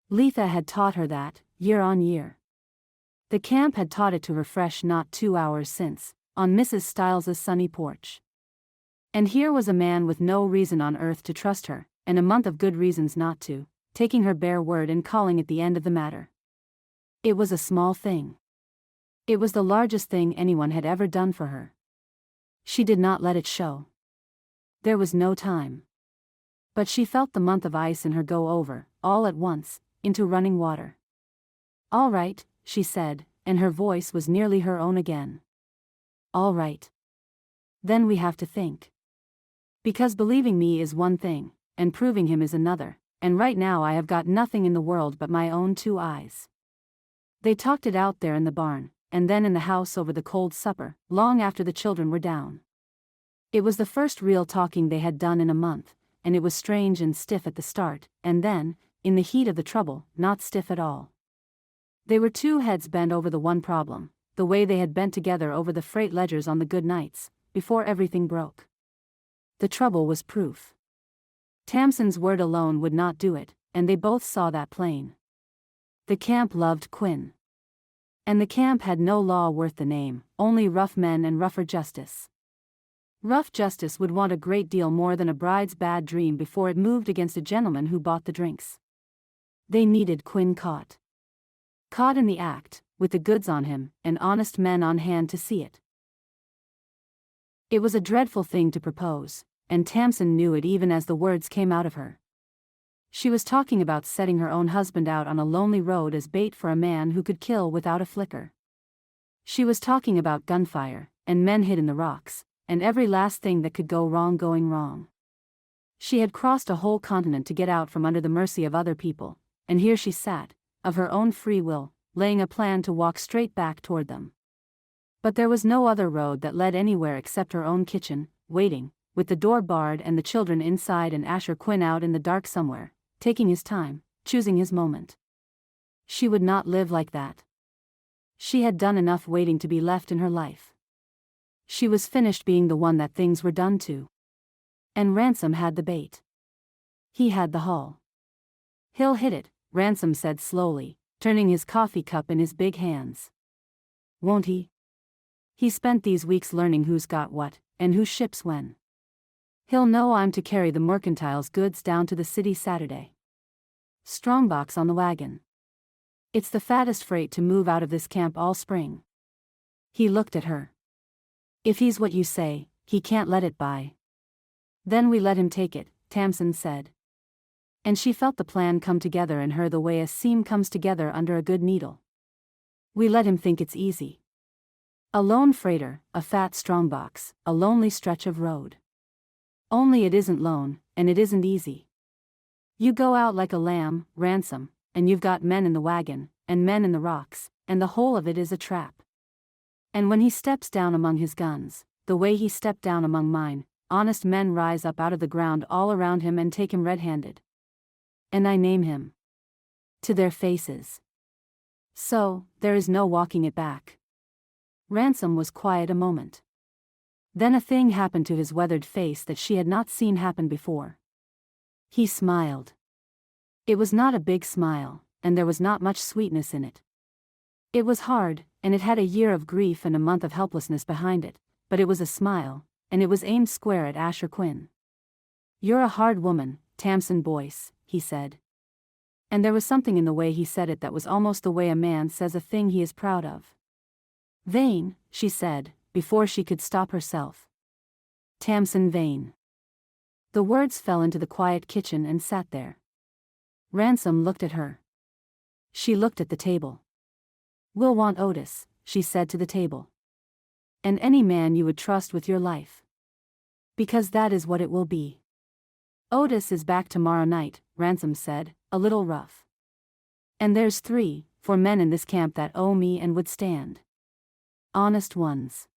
Letha had taught her that, year on year. The camp had taught it to her fresh not 2 hours since, on Mrs. Styles's sunny porch. And here was a man with no reason on earth to trust her, and a month of good reasons not to, taking her bare word and calling it the end of the matter. It was a small thing. It was the largest thing anyone had ever done for her. She did not let it show. There was no time. But she felt the month of ice in her go over, all at once, into running water. "All right," she said, and her voice was nearly her own again. "All right. Then we have to think. Because believing me is one thing, and proving him is another, and right now I have got nothing in the world but my own 2 eyes." They talked it out there in the barn, and then in the house over the cold supper, long after the children were down. It was the first real talking they had done in a month, and it was strange and stiff at the start, and then, in the heat of the trouble, not stiff at all. They were 2 heads bent over the one problem, the way they had bent together over the freight ledgers on the good nights, before everything broke. The trouble was proof. Tamsin's word alone would not do it, and they both saw that plain. The camp loved Quinn. And the camp had no law worth the name, only rough men and rougher justice. Rough justice would want a great deal more than a bride's bad dream before it moved against a gentleman who bought the drinks. They needed Quinn caught. Caught in the act, with the goods on him, and honest men on hand to see it. It was a dreadful thing to propose, and Tamsin knew it even as the words came out of her. She was talking about setting her own husband out on a lonely road as bait for a man who could kill without a flicker. She was talking about gunfire, and men hid in the rocks, and every last thing that could go wrong going wrong. She had crossed a whole continent to get out from under the mercy of other people, and here she sat, of her own free will, laying a plan to walk straight back toward them. But there was no other road that led anywhere except her own kitchen, waiting, with the door barred and the children inside and Asher Quinn out in the dark somewhere, taking his time, choosing his moment. She would not live like that. She had done enough waiting to be left in her life. She was finished being the one that things were done to. And Ransom had the bait. He had the haul. "He'll hit it," Ransom said slowly, turning his coffee cup in his big hands. "Won't he? He spent these weeks learning who's got what, and who ships when. He'll know I'm to carry the mercantile's goods down to the city Saturday. Strongbox on the wagon. It's the fattest freight to move out of this camp all spring." He looked at her. "If he's what you say, he can't let it by." "Then we let him take it," Tamsin said. And she felt the plan come together in her the way a seam comes together under a good needle. "We let him think it's easy. A lone freighter, a fat strongbox, a lonely stretch of road. Only it isn't lone, and it isn't easy. You go out like a lamb, Ransom, and you've got men in the wagon, and men in the rocks, and the whole of it is a trap. And when he steps down among his guns, the way he stepped down among mine, honest men rise up out of the ground all around him and take him red-handed. And I name him. To their faces. So, there is no walking it back." Ransom was quiet a moment. Then a thing happened to his weathered face that she had not seen happen before. He smiled. It was not a big smile, and there was not much sweetness in it. It was hard, and it had a year of grief and a month of helplessness behind it, but it was a smile, and it was aimed square at Asher Quinn. "You're a hard woman, Tamsin Boyce," he said. And there was something in the way he said it that was almost the way a man says a thing he is proud of. "Vain," she said, before she could stop herself. "Tamsin vain." The words fell into the quiet kitchen and sat there. Ransom looked at her. She looked at the table. "We'll want Otis," she said to the table. "And any man you would trust with your life. Because that is what it will be." "Otis is back tomorrow night," Ransom said, a little rough. "And there's 4 men in this camp that owe me and would stand. Honest ones."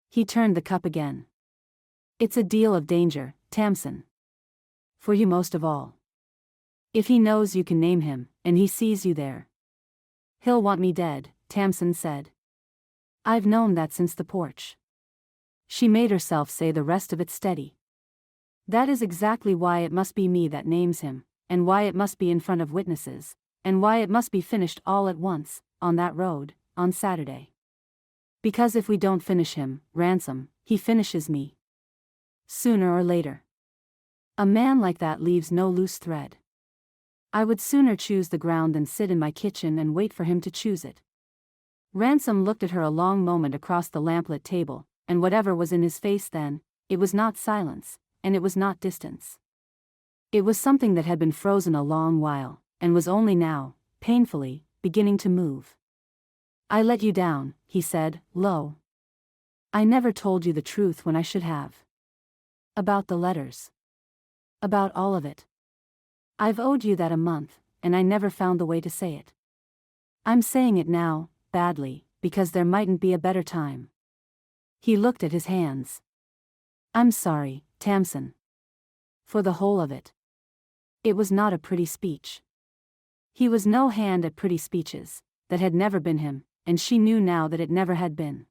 He turned the cup again. "It's a deal of danger, Tamsin. For you most of all. If he knows you can name him, and he sees you there." "He'll want me dead," Tamsin said. "I've known that since the porch." She made herself say the rest of it steady. "That is exactly why it must be me that names him, and why it must be in front of witnesses, and why it must be finished all at once, on that road, on Saturday. Because if we don't finish him, Ransom, he finishes me. Sooner or later. A man like that leaves no loose thread. I would sooner choose the ground than sit in my kitchen and wait for him to choose it." Ransom looked at her a long moment across the lamplit table, and whatever was in his face then, it was not silence, and it was not distance. It was something that had been frozen a long while, and was only now, painfully, beginning to move. "I let you down," he said, low. "I never told you the truth when I should have. About the letters. About all of it. I've owed you that a month, and I never found the way to say it. I'm saying it now, badly, because there mightn't be a better time." He looked at his hands. "I'm sorry, Tamsin. For the whole of it." It was not a pretty speech. He was no hand at pretty speeches. That had never been him, and she knew now that it never had been.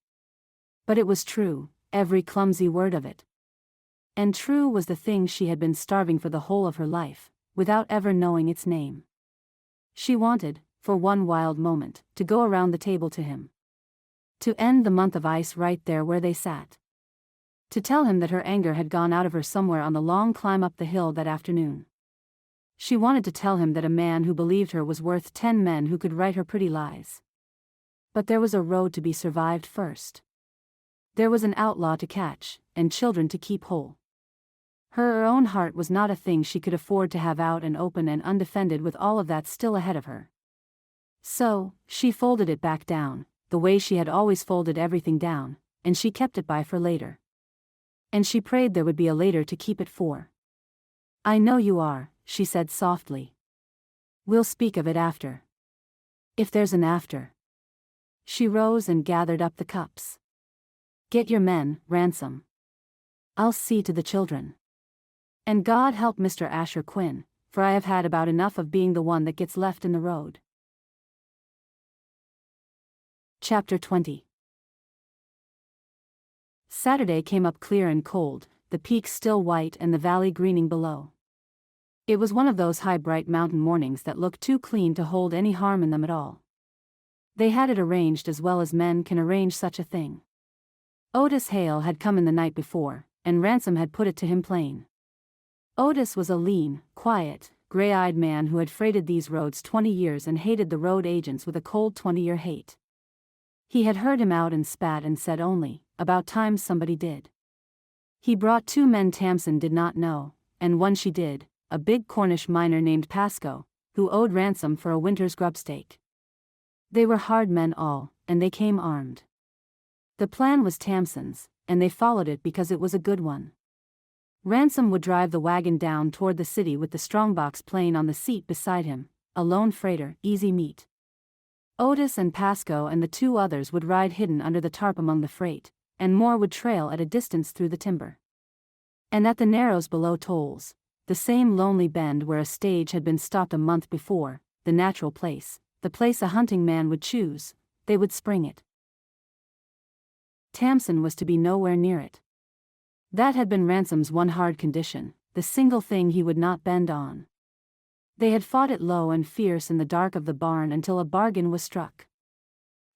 But it was true, every clumsy word of it. And true was the thing she had been starving for the whole of her life, without ever knowing its name. She wanted, for one wild moment, to go around the table to him. To end the month of ice right there where they sat. To tell him that her anger had gone out of her somewhere on the long climb up the hill that afternoon. She wanted to tell him that a man who believed her was worth 10 men who could write her pretty lies. But there was a road to be survived first. There was an outlaw to catch, and children to keep whole. Her own heart was not a thing she could afford to have out and open and undefended with all of that still ahead of her. So, she folded it back down, the way she had always folded everything down, and she kept it by for later. And she prayed there would be a later to keep it for. "I know you are," she said softly. "We'll speak of it after." If there's an after. She rose and gathered up the cups. Get your men, Ransom. I'll see to the children. And God help Mr. Asher Quinn, for I have had about enough of being the one that gets left in the road. Chapter 20. Saturday came up clear and cold, the peaks still white and the valley greening below. It was one of those high bright mountain mornings that look too clean to hold any harm in them at all. They had it arranged as well as men can arrange such a thing. Otis Hale had come in the night before, and Ransom had put it to him plain. Otis was a lean, quiet, gray-eyed man who had freighted these roads 20 years and hated the road agents with a cold 20-year hate. He had heard him out and spat and said only, about time somebody did. He brought 2 men Tamsin did not know, and one she did, a big Cornish miner named Pascoe, who owed ransom for a winter's grubstake. They were hard men all, and they came armed. The plan was Tamsin's, and they followed it because it was a good one. Ransom would drive the wagon down toward the city with the strongbox plane on the seat beside him, a lone freighter, easy meat. Otis and Pascoe and the 2 others would ride hidden under the tarp among the freight, and more would trail at a distance through the timber. And at the narrows below Tolls, the same lonely bend where a stage had been stopped a month before, the natural place, the place a hunting man would choose, they would spring it. Tamsin was to be nowhere near it. That had been Ransom's one hard condition, the single thing he would not bend on. They had fought it low and fierce in the dark of the barn until a bargain was struck.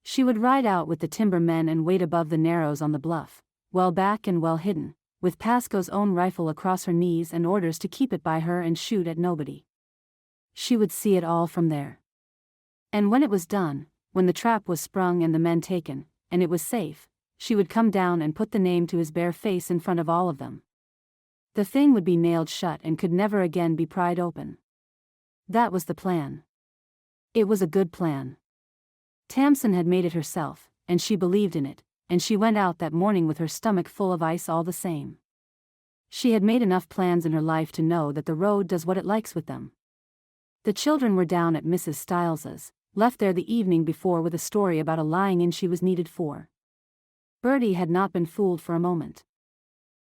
She would ride out with the timber men and wait above the narrows on the bluff, well back and well hidden, with Pascoe's own rifle across her knees and orders to keep it by her and shoot at nobody. She would see it all from there. And when it was done, when the trap was sprung and the men taken, and it was safe, she would come down and put the name to his bare face in front of all of them. The thing would be nailed shut and could never again be pried open. That was the plan. It was a good plan. Tamsin had made it herself, and she believed in it, and she went out that morning with her stomach full of ice all the same. She had made enough plans in her life to know that the road does what it likes with them. The children were down at Mrs. Stiles's, left there the evening before with a story about a lying-in she was needed for. Bertie had not been fooled for a moment.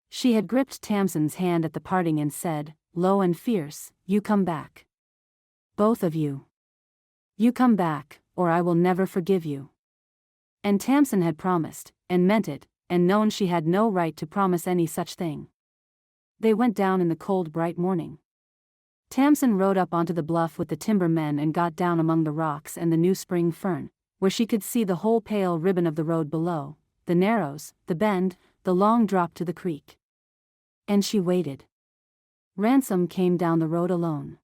She had gripped Tamsin's hand at the parting and said, low and fierce, "You come back. Both of you. You come back, or I will never forgive you." And Tamsin had promised, and meant it, and known she had no right to promise any such thing. They went down in the cold bright morning. Tamsin rode up onto the bluff with the timber men and got down among the rocks and the new spring fern, where she could see the whole pale ribbon of the road below, the narrows, the bend, the long drop to the creek. And she waited. Ransom came down the road alone.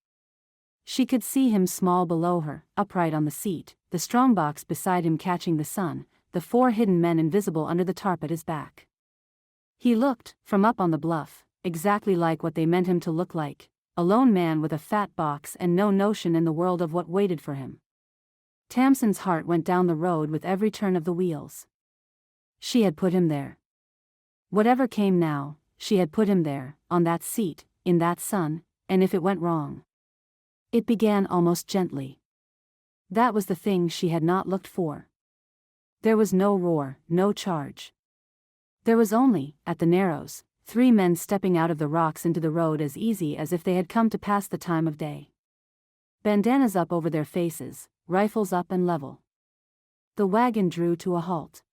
She could see him small below her, upright on the seat, the strongbox beside him catching the sun, the 4 hidden men invisible under the tarp at his back. He looked, from up on the bluff, exactly like what they meant him to look like, a lone man with a fat box and no notion in the world of what waited for him. Tamsin's heart went down the road with every turn of the wheels. She had put him there. Whatever came now, she had put him there, on that seat, in that sun, and if it went wrong. It began almost gently. That was the thing she had not looked for. There was no roar, no charge. There was only, at the narrows, 3 men stepping out of the rocks into the road as easy as if they had come to pass the time of day. Bandanas up over their faces, rifles up and level. The wagon drew to a halt.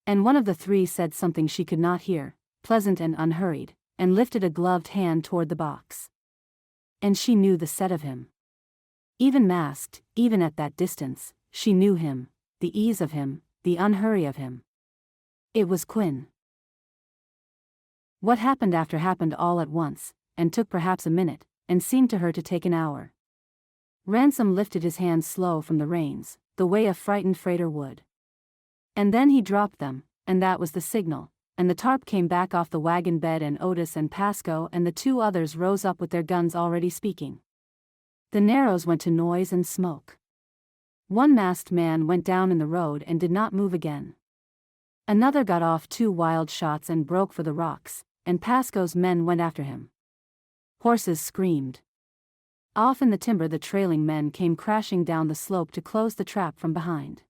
And one of the 3 said something she could not hear, pleasant and unhurried, and lifted a gloved hand toward the box. And she knew the set of him. Even masked, even at that distance, she knew him, the ease of him, the unhurry of him. It was Quinn. What happened after happened all at once, and took perhaps a minute, and seemed to her to take an hour. Ransom lifted his hands slow from the reins, the way a frightened freighter would. And then he dropped them, and that was the signal, and the tarp came back off the wagon bed and Otis and Pascoe and the 2 others rose up with their guns already speaking. The narrows went to noise and smoke. One masked man went down in the road and did not move again. Another got off 2 wild shots and broke for the rocks, and Pascoe's men went after him. Horses screamed. Off in the timber the trailing men came crashing down the slope to close the trap from behind.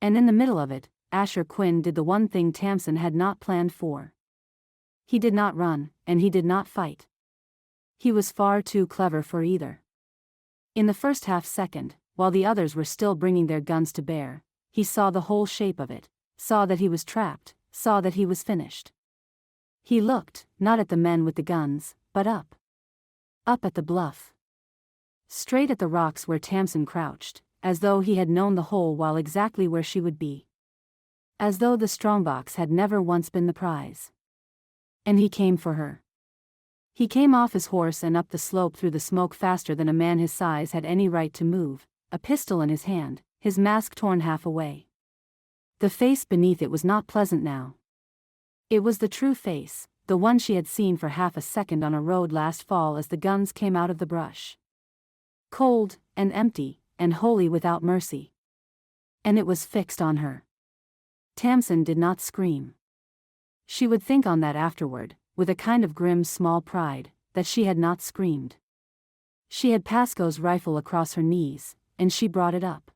And in the middle of it, Asher Quinn did the one thing Tamsin had not planned for. He did not run, and he did not fight. He was far too clever for either. In the first half-second, while the others were still bringing their guns to bear, he saw the whole shape of it, saw that he was trapped, saw that he was finished. He looked, not at the men with the guns, but up. Up at the bluff. Straight at the rocks where Tamsin crouched, as though he had known the whole while exactly where she would be. As though the strongbox had never once been the prize. And he came for her. He came off his horse and up the slope through the smoke faster than a man his size had any right to move, a pistol in his hand, his mask torn half away. The face beneath it was not pleasant now. It was the true face, the one she had seen for half a second on a road last fall as the guns came out of the brush. Cold, and empty, and wholly without mercy. And it was fixed on her. Tamsin did not scream. She would think on that afterward, with a kind of grim small pride, that she had not screamed. She had Pascoe's rifle across her knees, and she brought it up.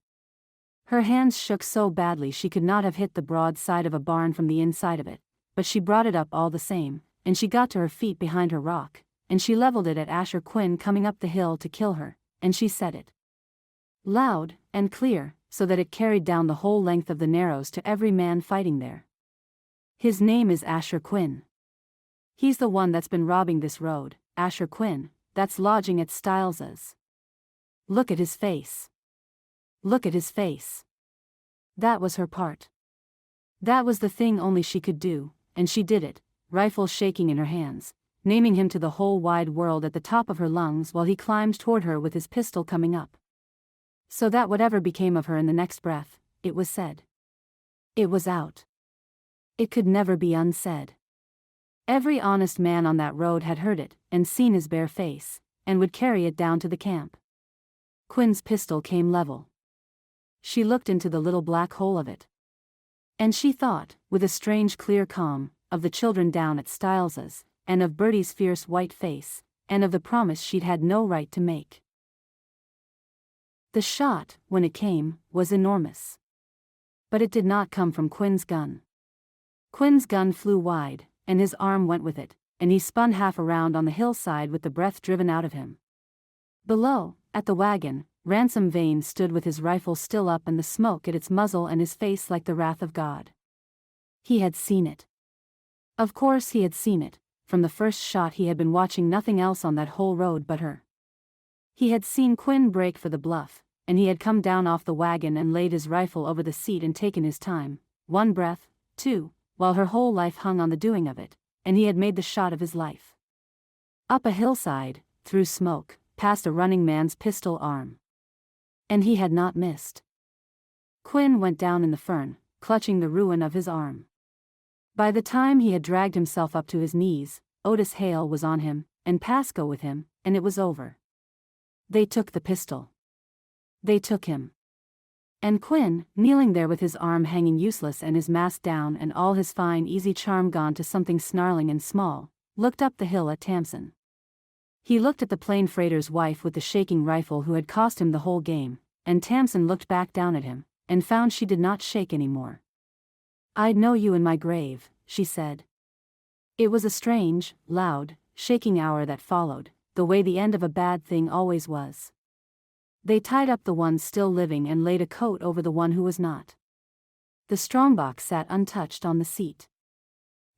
Her hands shook so badly she could not have hit the broad side of a barn from the inside of it, but she brought it up all the same, and she got to her feet behind her rock, and she leveled it at Asher Quinn coming up the hill to kill her, and she said it. Loud, and clear, so that it carried down the whole length of the Narrows to every man fighting there. His name is Asher Quinn. He's the one that's been robbing this road, Asher Quinn, that's lodging at Stiles's. Look at his face. Look at his face. That was her part. That was the thing only she could do, and she did it, rifle shaking in her hands, naming him to the whole wide world at the top of her lungs while he climbed toward her with his pistol coming up. So that whatever became of her in the next breath, it was said. It was out. It could never be unsaid. Every honest man on that road had heard it, and seen his bare face, and would carry it down to the camp. Quinn's pistol came level. She looked into the little black hole of it. And she thought, with a strange clear calm, of the children down at Stiles's, and of Bertie's fierce white face, and of the promise she'd had no right to make. The shot, when it came, was enormous. But it did not come from Quinn's gun. Quinn's gun flew wide, and his arm went with it, and he spun half around on the hillside with the breath driven out of him. Below, at the wagon, Ransom Vane stood with his rifle still up and the smoke at its muzzle and his face like the wrath of God. He had seen it. Of course he had seen it. From the first shot he had been watching nothing else on that whole road but her. He had seen Quinn break for the bluff, and he had come down off the wagon and laid his rifle over the seat and taken his time, one breath, two, while her whole life hung on the doing of it, and he had made the shot of his life. Up a hillside, through smoke, past a running man's pistol arm. And he had not missed. Quinn went down in the fern, clutching the ruin of his arm. By the time he had dragged himself up to his knees, Otis Hale was on him, and Pascoe with him, and it was over. They took the pistol. They took him. And Quinn, kneeling there with his arm hanging useless and his mask down and all his fine easy charm gone to something snarling and small, looked up the hill at Tamsin. He looked at the plain freighter's wife with the shaking rifle who had cost him the whole game, and Tamsin looked back down at him, and found she did not shake any more. "I'd know you in my grave," she said. It was a strange, loud, shaking hour that followed, the way the end of a bad thing always was. They tied up the one still living and laid a coat over the one who was not. The strongbox sat untouched on the seat.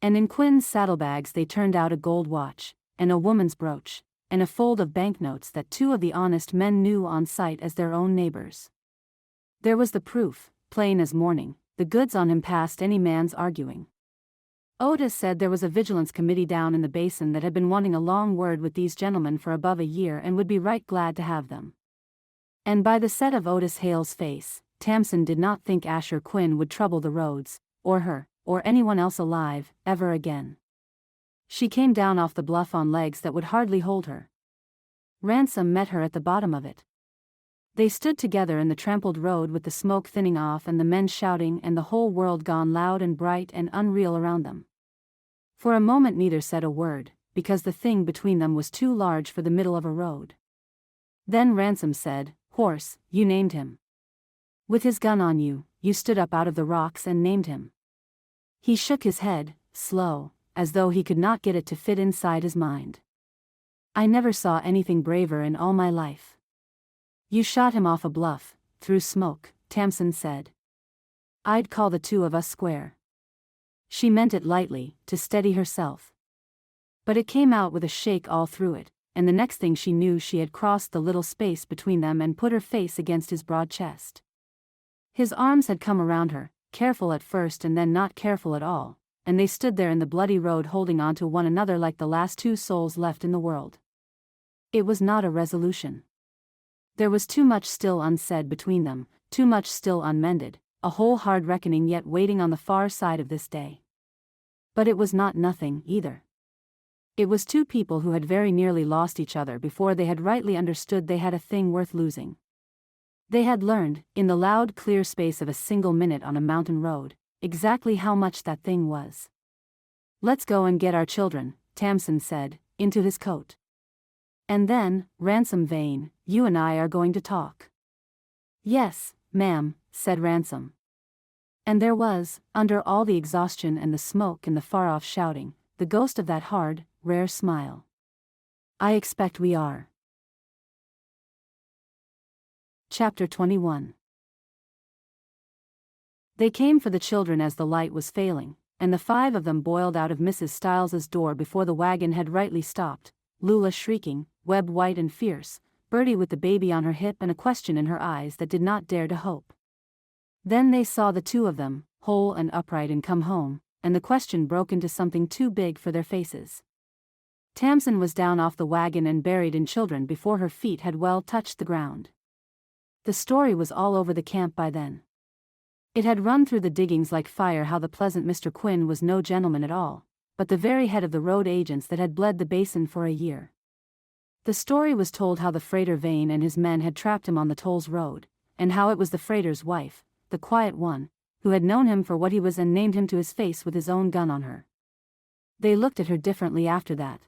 And in Quinn's saddlebags they turned out a gold watch, and a woman's brooch, and a fold of banknotes that two of the honest men knew on sight as their own neighbors. There was the proof, plain as morning, the goods on him past any man's arguing. Otis said there was a vigilance committee down in the basin that had been wanting a long word with these gentlemen for above a year and would be right glad to have them. And by the set of Otis Hale's face, Tamsin did not think Asher Quinn would trouble the roads, or her, or anyone else alive, ever again. She came down off the bluff on legs that would hardly hold her. Ransom met her at the bottom of it. They stood together in the trampled road with the smoke thinning off and the men shouting and the whole world gone loud and bright and unreal around them. For a moment neither said a word, because the thing between them was too large for the middle of a road. Then Ransom said, "Horse, you named him. With his gun on you, you stood up out of the rocks and named him." He shook his head, slow, as though he could not get it to fit inside his mind. "I never saw anything braver in all my life." "You shot him off a bluff, through smoke," Tamsin said. "I'd call the two of us square." She meant it lightly, to steady herself. But it came out with a shake all through it, and the next thing she knew she had crossed the little space between them and put her face against his broad chest. His arms had come around her, careful at first and then not careful at all, and they stood there in the bloody road holding on to one another like the last two souls left in the world. It was not a resolution. There was too much still unsaid between them, too much still unmended, a whole hard reckoning yet waiting on the far side of this day. But it was not nothing, either. It was two people who had very nearly lost each other before they had rightly understood they had a thing worth losing. They had learned, in the loud clear space of a single minute on a mountain road, exactly how much that thing was. "Let's go and get our children," Tamsin said, into his coat. "And then, Ransom Vane, you and I are going to talk." "Yes, ma'am," said Ransom. And there was, under all the exhaustion and the smoke and the far-off shouting, the ghost of that hard, rare smile. "I expect we are." Chapter 21. They came for the children as the light was failing, and the five of them boiled out of Mrs. Stiles's door before the wagon had rightly stopped, Lula shrieking, Webb white and fierce, Bertie with the baby on her hip and a question in her eyes that did not dare to hope. Then they saw the two of them, whole and upright, and come home, and the question broke into something too big for their faces. Tamsin was down off the wagon and buried in children before her feet had well touched the ground. The story was all over the camp by then. It had run through the diggings like fire how the pleasant Mr. Quinn was no gentleman at all, but the very head of the road agents that had bled the basin for a year. The story was told how the freighter Vane and his men had trapped him on the tolls road, and how it was the freighter's wife, the quiet one, who had known him for what he was and named him to his face with his own gun on her. They looked at her differently after that.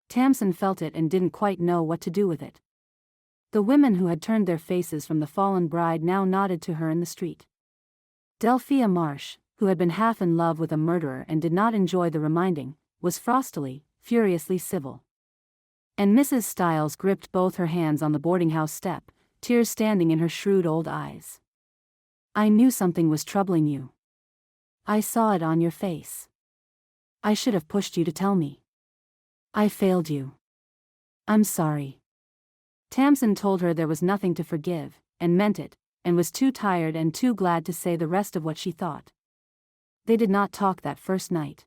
Tamsin felt it and didn't quite know what to do with it. The women who had turned their faces from the fallen bride now nodded to her in the street. Delphia Marsh, who had been half in love with a murderer and did not enjoy the reminding, was frostily, furiously civil. And Mrs. Stiles gripped both her hands on the boarding-house step, tears standing in her shrewd old eyes. "I knew something was troubling you. I saw it on your face. I should have pushed you to tell me. I failed you. I'm sorry." Tamsin told her there was nothing to forgive, and meant it, and was too tired and too glad to say the rest of what she thought. They did not talk that first night.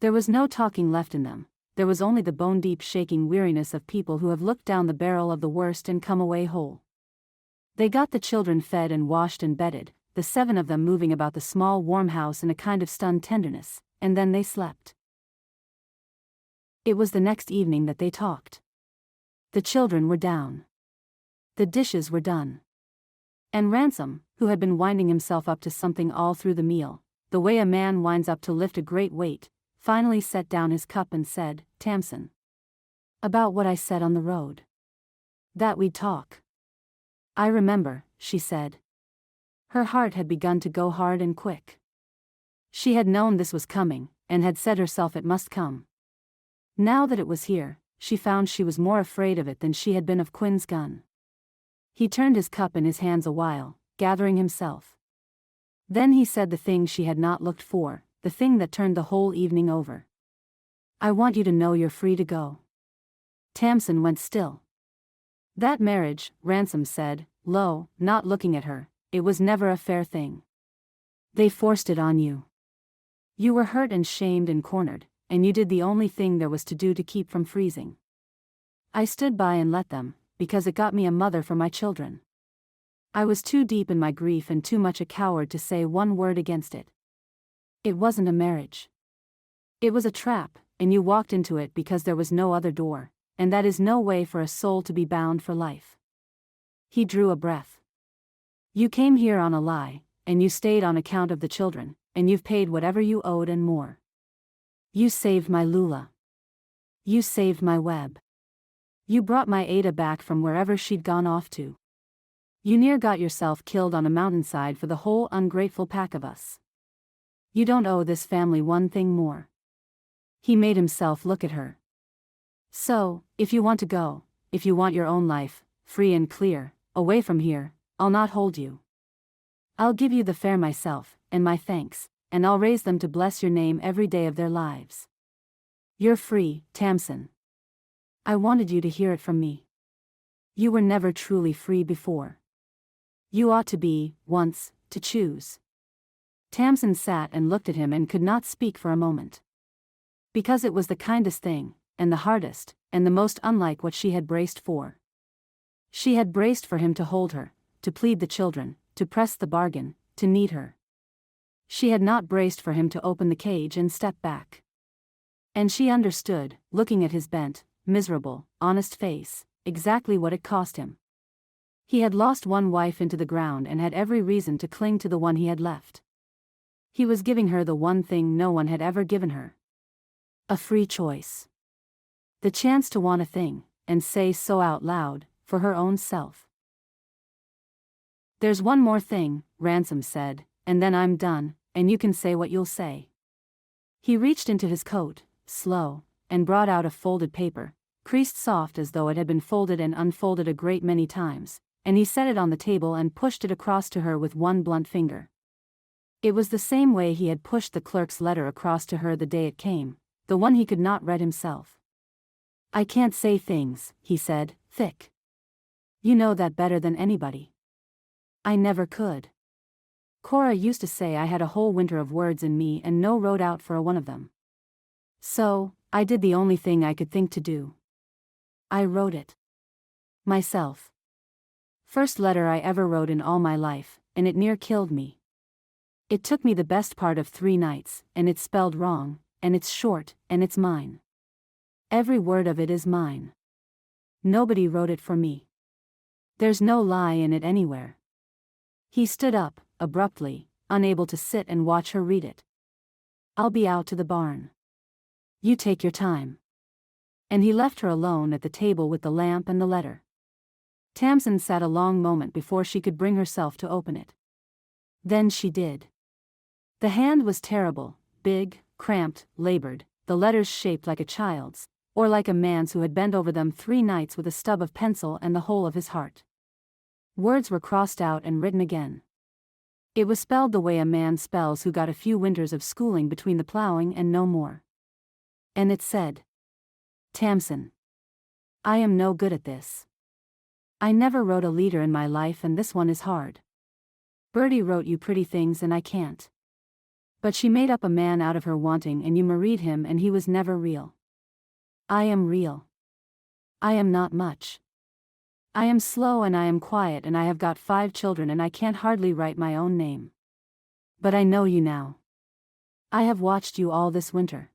There was no talking left in them, there was only the bone-deep shaking weariness of people who have looked down the barrel of the worst and come away whole. They got the children fed and washed and bedded, the seven of them moving about the small warm house in a kind of stunned tenderness, and then they slept. It was the next evening that they talked. The children were down. The dishes were done. And Ransom, who had been winding himself up to something all through the meal, the way a man winds up to lift a great weight, finally set down his cup and said, "Tamsin. About what I said on the road. That we'd talk." "I remember," she said. Her heart had begun to go hard and quick. She had known this was coming, and had said herself it must come. Now that it was here, she found she was more afraid of it than she had been of Quinn's gun. He turned his cup in his hands a while, gathering himself. Then he said the thing she had not looked for, the thing that turned the whole evening over. "I want you to know you're free to go." Tamsin went still. "That marriage," Ransom said, low, not looking at her, "it was never a fair thing. They forced it on you. You were hurt and shamed and cornered, and you did the only thing there was to do to keep from freezing. I stood by and let them, because it got me a mother for my children. I was too deep in my grief and too much a coward to say one word against it. It wasn't a marriage. It was a trap, and you walked into it because there was no other door, and that is no way for a soul to be bound for life." He drew a breath. "You came here on a lie, and you stayed on account of the children, and you've paid whatever you owed and more. You saved my Lula. You saved my Webb. You brought my Ada back from wherever she'd gone off to. You near got yourself killed on a mountainside for the whole ungrateful pack of us. You don't owe this family one thing more. He made himself look at her. So, if you want to go, if you want your own life, free and clear, away from here, I'll not hold you. I'll give you the fare myself, and my thanks, and I'll raise them to bless your name every day of their lives. You're free, Tamsin. I wanted you to hear it from me. You were never truly free before. You ought to be, once, to choose. Tamsin sat and looked at him and could not speak for a moment. Because it was the kindest thing, and the hardest, and the most unlike what she had braced for. She had braced for him to hold her, to plead the children, to press the bargain, to need her. She had not braced for him to open the cage and step back. And she understood, looking at his bent, miserable, honest face, exactly what it cost him. He had lost one wife into the ground and had every reason to cling to the one he had left. He was giving her the one thing no one had ever given her. A free choice. The chance to want a thing, and say so out loud, for her own self. There's one more thing, Ransom said, and then I'm done, and you can say what you'll say. He reached into his coat, slow, and brought out a folded paper, creased soft as though it had been folded and unfolded a great many times, and he set it on the table and pushed it across to her with one blunt finger. It was the same way he had pushed the clerk's letter across to her the day it came, the one he could not read himself. I can't say things, he said, thick. You know that better than anybody. I never could. Cora used to say I had a whole winter of words in me and no road out for a one of them. So, I did the only thing I could think to do. I wrote it. Myself. First letter I ever wrote in all my life, and it near killed me. It took me the best part of 3 nights, and it's spelled wrong, and it's short, and it's mine. Every word of it is mine. Nobody wrote it for me. There's no lie in it anywhere. He stood up, abruptly, unable to sit and watch her read it. I'll be out to the barn. You take your time. And he left her alone at the table with the lamp and the letter. Tamsin sat a long moment before she could bring herself to open it. Then she did. The hand was terrible, big, cramped, labored, the letters shaped like a child's, or like a man's who had bent over them 3 nights with a stub of pencil and the whole of his heart. Words were crossed out and written again. It was spelled the way a man spells who got a few winters of schooling between the plowing and no more. And it said, Tamsin. I am no good at this. I never wrote a leader in my life and this one is hard. Bertie wrote you pretty things and I can't. But she made up a man out of her wanting and you married him and he was never real. I am real. I am not much. I am slow and I am quiet and I have got 5 children and I can't hardly write my own name. But I know you now. I have watched you all this winter.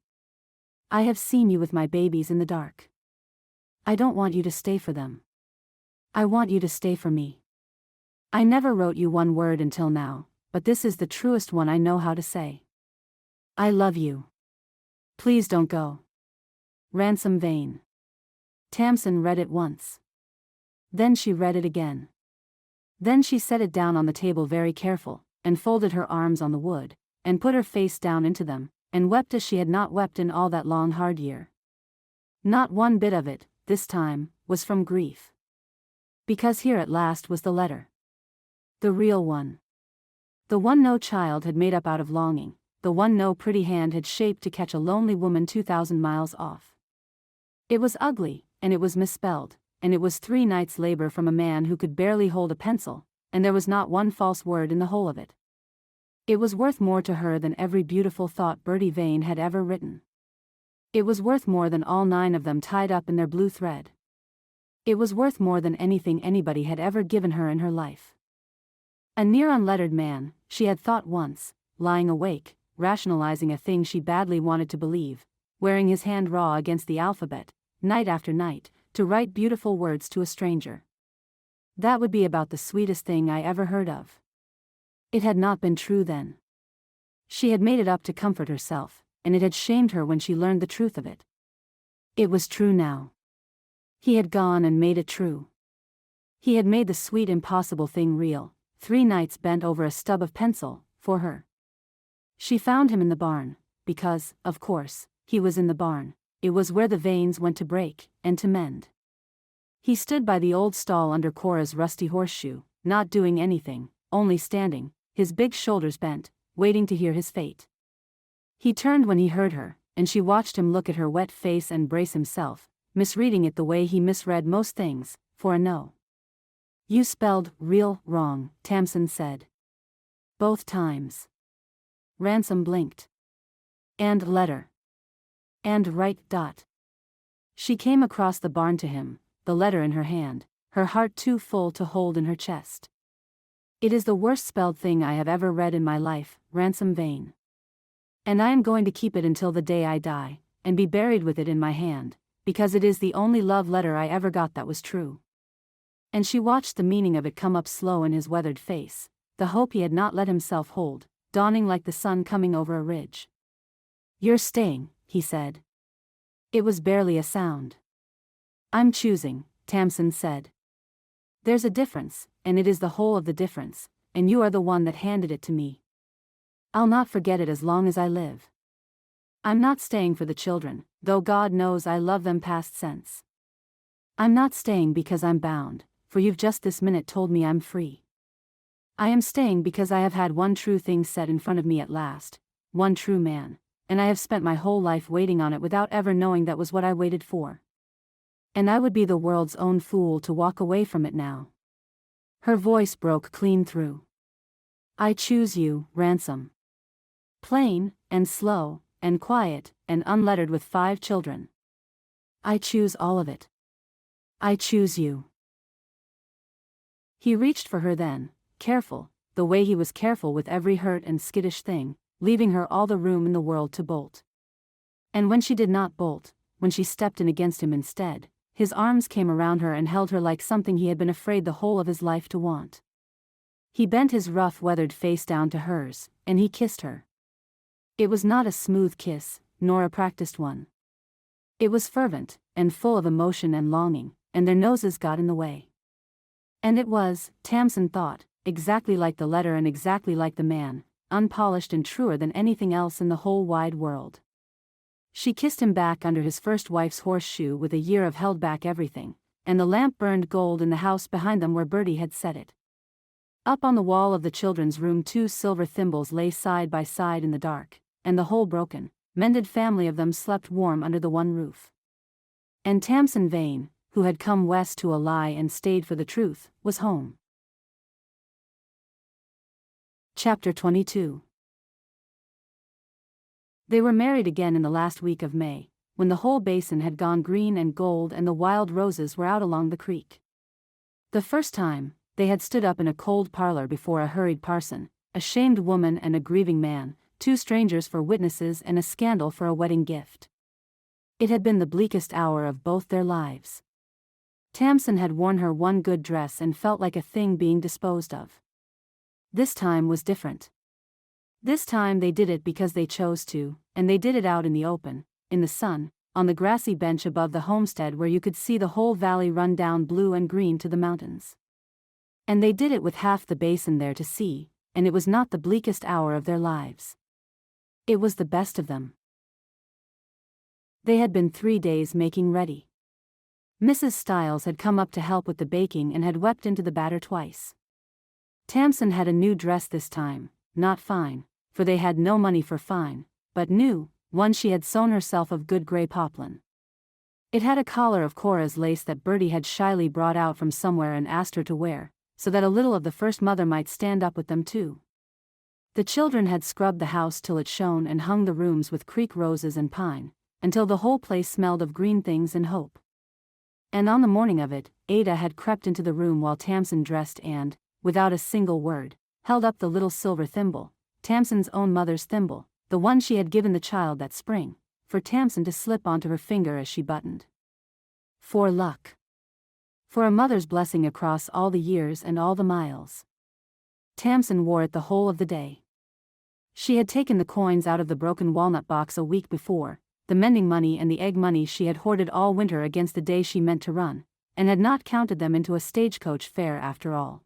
I have seen you with my babies in the dark. I don't want you to stay for them. I want you to stay for me. I never wrote you one word until now, but this is the truest one I know how to say. I love you. Please don't go. Ransom Vane. Tamsin read it once. Then she read it again. Then she set it down on the table very careful, and folded her arms on the wood, and put her face down into them, and wept as she had not wept in all that long hard year. Not one bit of it, this time, was from grief. Because here at last was the letter. The real one. The one no child had made up out of longing, the one no pretty hand had shaped to catch a lonely woman 2,000 miles off. It was ugly, and it was misspelled, and it was 3 nights' labor from a man who could barely hold a pencil, and there was not one false word in the whole of it. It was worth more to her than every beautiful thought Bertie Vane had ever written. It was worth more than all 9 of them tied up in their blue thread. It was worth more than anything anybody had ever given her in her life. A near unlettered man, she had thought once, lying awake, rationalizing a thing she badly wanted to believe, wearing his hand raw against the alphabet, night after night, to write beautiful words to a stranger. That would be about the sweetest thing I ever heard of. It had not been true then. She had made it up to comfort herself, and it had shamed her when she learned the truth of it. It was true now. He had gone and made it true. He had made the sweet impossible thing real, 3 nights bent over a stub of pencil, for her. She found him in the barn, because, of course, he was in the barn. It was where the veins went to break, and to mend. He stood by the old stall under Cora's rusty horseshoe, not doing anything, only standing, his big shoulders bent, waiting to hear his fate. He turned when he heard her, and she watched him look at her wet face and brace himself, misreading it the way he misread most things, for a no. "You spelled real wrong," Tamsin said. "Both times." Ransom blinked. "And letter. And right dot." She came across the barn to him, the letter in her hand, her heart too full to hold in her chest. "It is the worst spelled thing I have ever read in my life, Ransom Vane. And I am going to keep it until the day I die, and be buried with it in my hand, because it is the only love letter I ever got that was true." And she watched the meaning of it come up slow in his weathered face, the hope he had not let himself hold, dawning like the sun coming over a ridge. "You're staying," he said. It was barely a sound. "I'm choosing," Tamsin said. "There's a difference, and it is the whole of the difference, and you are the one that handed it to me. I'll not forget it as long as I live. I'm not staying for the children, though God knows I love them past sense. I'm not staying because I'm bound, for you've just this minute told me I'm free. I am staying because I have had one true thing set in front of me at last, one true man, and I have spent my whole life waiting on it without ever knowing that was what I waited for. And I would be the world's own fool to walk away from it now." Her voice broke clean through. "I choose you, Ransom. Plain, and slow, and quiet, and unlettered with 5 children. I choose all of it. I choose you." He reached for her then, careful, the way he was careful with every hurt and skittish thing, leaving her all the room in the world to bolt. And when she did not bolt, when she stepped in against him instead, his arms came around her and held her like something he had been afraid the whole of his life to want. He bent his rough weathered face down to hers, and he kissed her. It was not a smooth kiss, nor a practiced one. It was fervent, and full of emotion and longing, and their noses got in the way. And it was, Tamsin thought, exactly like the letter and exactly like the man, unpolished and truer than anything else in the whole wide world. She kissed him back under his first wife's horseshoe with a year of held back everything, and the lamp burned gold in the house behind them where Bertie had set it. Up on the wall of the children's room 2 silver thimbles lay side by side in the dark, and the whole broken, mended family of them slept warm under the one roof. And Tamsin Vane, who had come west to a lie and stayed for the truth, was home. Chapter 22. They were married again in the last week of May, when the whole basin had gone green and gold and the wild roses were out along the creek. The first time, they had stood up in a cold parlor before a hurried parson, a shamed woman and a grieving man, 2 strangers for witnesses and a scandal for a wedding gift. It had been the bleakest hour of both their lives. Tamsin had worn her one good dress and felt like a thing being disposed of. This time was different. This time they did it because they chose to, and they did it out in the open, in the sun, on the grassy bench above the homestead where you could see the whole valley run down blue and green to the mountains. And they did it with half the basin there to see, and it was not the bleakest hour of their lives. It was the best of them. They had been 3 days making ready. Mrs. Stiles had come up to help with the baking and had wept into the batter twice. Tamsin had a new dress this time, not fine, for they had no money for fine, but new, one she had sewn herself of good gray poplin. It had a collar of Cora's lace that Bertie had shyly brought out from somewhere and asked her to wear, so that a little of the first mother might stand up with them too. The children had scrubbed the house till it shone and hung the rooms with creek roses and pine, until the whole place smelled of green things and hope. And on the morning of it, Ada had crept into the room while Tamsin dressed and, without a single word, held up the little silver thimble, Tamsin's own mother's thimble, the one she had given the child that spring, for Tamsin to slip onto her finger as she buttoned. For luck. For a mother's blessing across all the years and all the miles. Tamsin wore it the whole of the day. She had taken the coins out of the broken walnut box a week before, the mending money and the egg money she had hoarded all winter against the day she meant to run, and had not counted them into a stagecoach fare after all.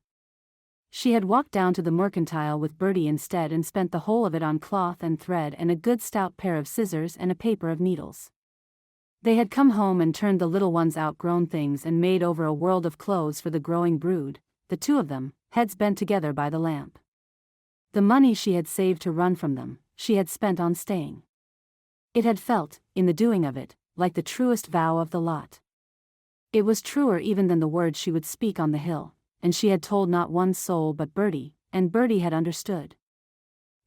She had walked down to the mercantile with Bertie instead and spent the whole of it on cloth and thread and a good stout pair of scissors and a paper of needles. They had come home and turned the little one's outgrown things and made over a world of clothes for the growing brood, the two of them, heads bent together by the lamp. The money she had saved to run from them, she had spent on staying. It had felt, in the doing of it, like the truest vow of the lot. It was truer even than the words she would speak on the hill, and she had told not one soul but Bertie, and Bertie had understood.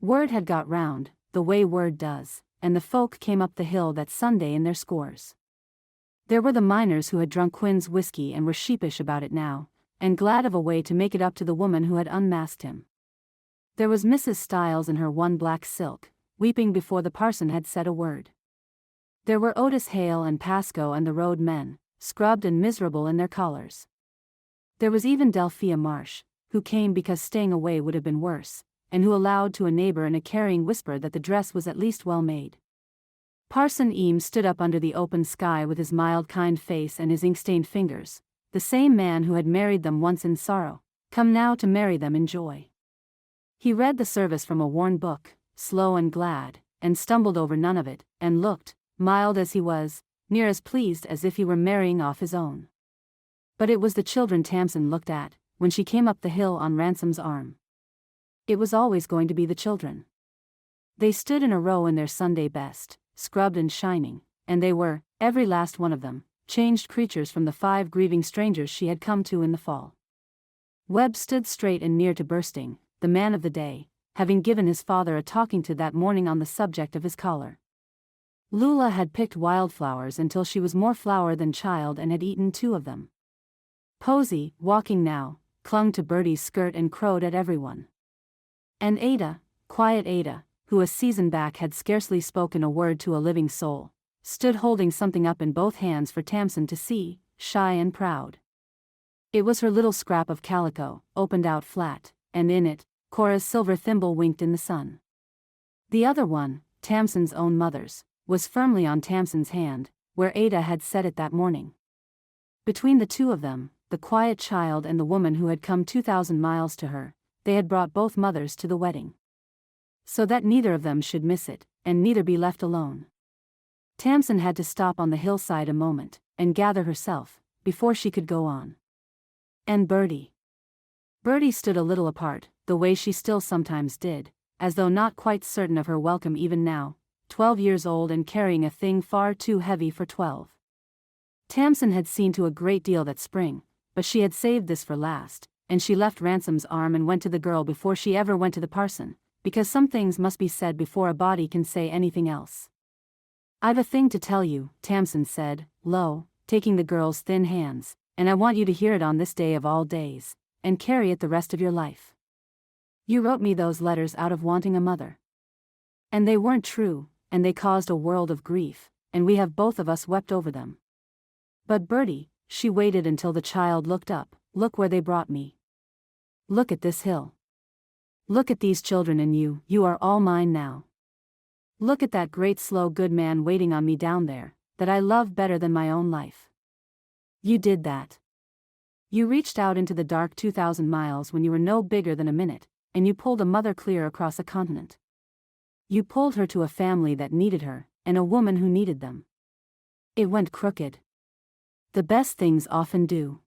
Word had got round, the way word does, and the folk came up the hill that Sunday in their scores. There were the miners who had drunk Quinn's whiskey and were sheepish about it now, and glad of a way to make it up to the woman who had unmasked him. There was Mrs. Stiles in her one black silk, weeping before the parson had said a word. There were Otis Hale and Pascoe and the road men, scrubbed and miserable in their collars. There was even Delphia Marsh, who came because staying away would have been worse, and who allowed to a neighbor in a carrying whisper that the dress was at least well made. Parson Eames stood up under the open sky with his mild kind face and his ink-stained fingers, the same man who had married them once in sorrow, come now to marry them in joy. He read the service from a worn book, slow and glad, and stumbled over none of it, and looked, mild as he was, near as pleased as if he were marrying off his own. But it was the children Tamsin looked at, when she came up the hill on Ransom's arm. It was always going to be the children. They stood in a row in their Sunday best, scrubbed and shining, and they were, every last one of them, changed creatures from the 5 grieving strangers she had come to in the fall. Webb stood straight and near to bursting, the man of the day, having given his father a talking to that morning on the subject of his collar. Lula had picked wildflowers until she was more flower than child and had eaten 2 of them. Posy, walking now, clung to Bertie's skirt and crowed at everyone. And Ada, quiet Ada, who a season back had scarcely spoken a word to a living soul, stood holding something up in both hands for Tamsin to see, shy and proud. It was her little scrap of calico, opened out flat, and in it, Cora's silver thimble winked in the sun. The other one, Tamsin's own mother's, was firmly on Tamsin's hand, where Ada had set it that morning. Between the two of them, the quiet child and the woman who had come 2,000 miles to her, they had brought both mothers to the wedding. So that neither of them should miss it, and neither be left alone. Tamsin had to stop on the hillside a moment, and gather herself, before she could go on. And Bertie. Bertie stood a little apart, the way she still sometimes did, as though not quite certain of her welcome even now, 12 years old and carrying a thing far too heavy for 12. Tamsin had seen to a great deal that spring, but she had saved this for last, and she left Ransom's arm and went to the girl before she ever went to the parson, because some things must be said before a body can say anything else. "I've a thing to tell you," Tamsin said, low, taking the girl's thin hands, "and I want you to hear it on this day of all days, and carry it the rest of your life. You wrote me those letters out of wanting a mother. And they weren't true, and they caused a world of grief, and we have both of us wept over them. But Bertie," she waited until the child looked up, "look where they brought me. Look at this hill. Look at these children and you are all mine now. Look at that great slow good man waiting on me down there, that I love better than my own life. You did that. You reached out into the dark 2,000 miles when you were no bigger than a minute, and you pulled a mother clear across a continent. You pulled her to a family that needed her, and a woman who needed them. It went crooked. The best things often do.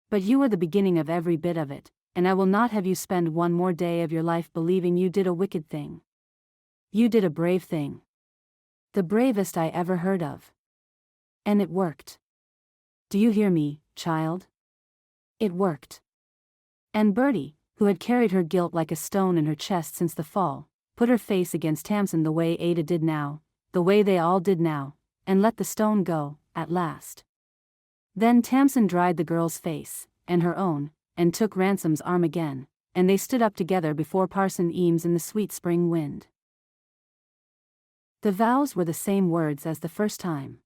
But you were the beginning of every bit of it, and I will not have you spend one more day of your life believing you did a wicked thing. You did a brave thing. The bravest I ever heard of. And it worked. Do you hear me, child? It worked." And Bertie, who had carried her guilt like a stone in her chest since the fall, put her face against Tamsin the way Ada did now, the way they all did now, and let the stone go, at last. Then Tamsin dried the girl's face, and her own, and took Ransom's arm again, and they stood up together before Parson Eames in the sweet spring wind. The vows were the same words as the first time.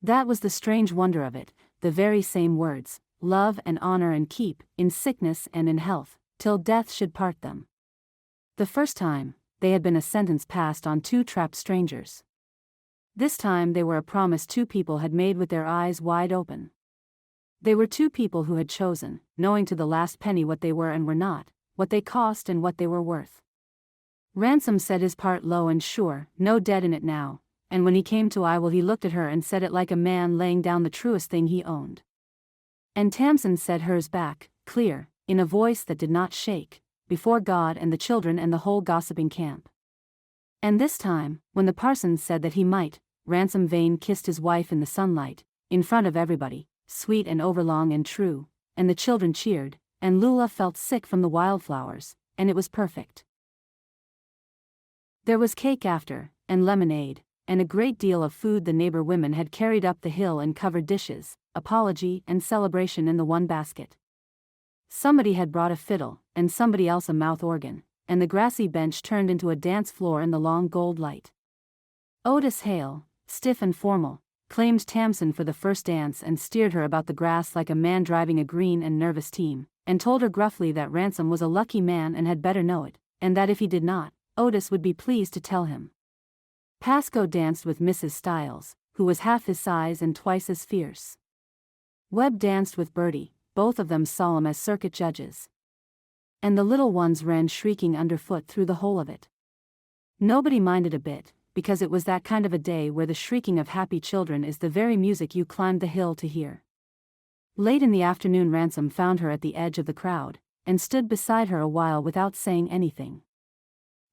That was the strange wonder of it, the very same words, love and honor and keep, in sickness and in health, till death should part them. The first time, they had been a sentence passed on 2 trapped strangers. This time they were a promise two people had made with their eyes wide open. They were two people who had chosen, knowing to the last penny what they were and were not, what they cost and what they were worth. Ransom said his part low and sure, no dead in it now, and when he came to Iwell he looked at her and said it like a man laying down the truest thing he owned. And Tamsin said hers back, clear, in a voice that did not shake, before God and the children and the whole gossiping camp. And this time, when the parson said that he might, Ransom Vane kissed his wife in the sunlight, in front of everybody, sweet and overlong and true, and the children cheered, and Lula felt sick from the wildflowers, and it was perfect. There was cake after, and lemonade, and a great deal of food the neighbor women had carried up the hill in covered dishes, apology and celebration in the one basket. Somebody had brought a fiddle, and somebody else a mouth organ, and the grassy bench turned into a dance floor in the long gold light. Otis Hale, stiff and formal, claimed Tamsin for the first dance and steered her about the grass like a man driving a green and nervous team, and told her gruffly that Ransom was a lucky man and had better know it, and that if he did not, Otis would be pleased to tell him. Pascoe danced with Mrs. Stiles, who was half his size and twice as fierce. Webb danced with Bertie, both of them solemn as circuit judges. And the little ones ran shrieking underfoot through the whole of it. Nobody minded a bit, because it was that kind of a day where the shrieking of happy children is the very music you climbed the hill to hear. Late in the afternoon Ransom found her at the edge of the crowd, and stood beside her a while without saying anything.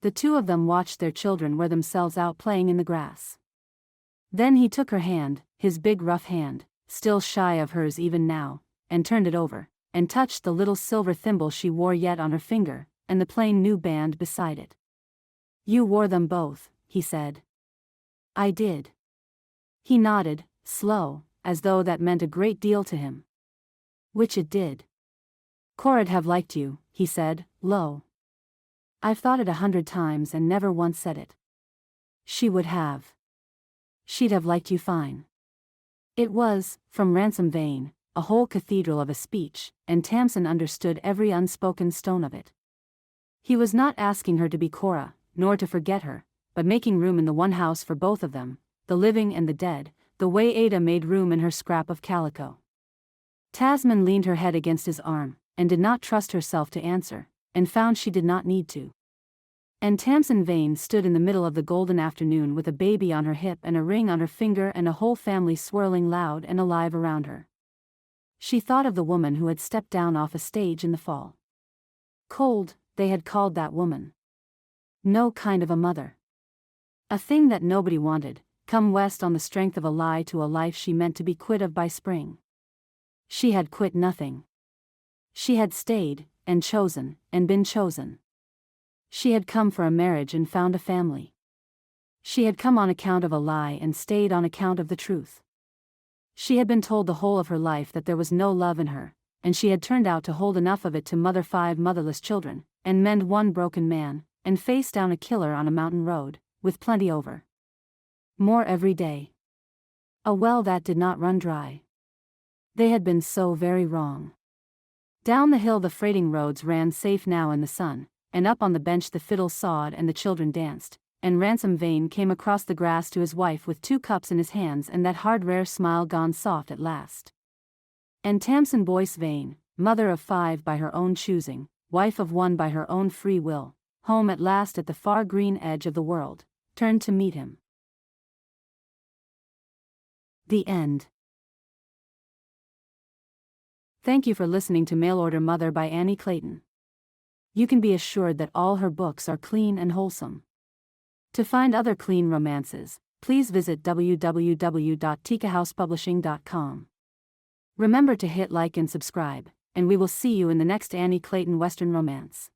The two of them watched their children wear themselves out playing in the grass. Then he took her hand, his big rough hand, still shy of hers even now, and turned it over, and touched the little silver thimble she wore yet on her finger, and the plain new band beside it. "You wore them both," he said. "I did." He nodded, slow, as though that meant a great deal to him. "Which it did." "Cora'd have liked you," he said, low. "I've thought it 100 times and never once said it." "She would have. She'd have liked you fine." It was, from Ransom Vane, a whole cathedral of a speech, and Tamsin understood every unspoken stone of it. He was not asking her to be Cora, nor to forget her, but making room in the one house for both of them, the living and the dead, the way Ada made room in her scrap of calico. Tasman leaned her head against his arm, and did not trust herself to answer, and found she did not need to. And Tamsin Vane stood in the middle of the golden afternoon with a baby on her hip and a ring on her finger and a whole family swirling loud and alive around her. She thought of the woman who had stepped down off a stage in the fall. Cold, they had called that woman. No kind of a mother. A thing that nobody wanted, come west on the strength of a lie to a life she meant to be quit of by spring. She had quit nothing. She had stayed, and chosen, and been chosen. She had come for a marriage and found a family. She had come on account of a lie and stayed on account of the truth. She had been told the whole of her life that there was no love in her, and she had turned out to hold enough of it to mother 5 motherless children, and mend one broken man, and face down a killer on a mountain road, with plenty over. More every day. A well that did not run dry. They had been so very wrong. Down the hill the freighting roads ran safe now in the sun, and up on the bench the fiddles sawed and the children danced, and Ransom Vane came across the grass to his wife with 2 cups in his hands and that hard rare smile gone soft at last. And Tamsin Boyce Vane, mother of 5 by her own choosing, wife of 1 by her own free will, home at last at the far green edge of the world, turned to meet him. The end. Thank you for listening to Mail Order Mother by Annie Clayton. You can be assured that all her books are clean and wholesome. To find other clean romances, please visit www.tikahousepublishing.com. Remember to hit like and subscribe, and we will see you in the next Annie Clayton Western romance.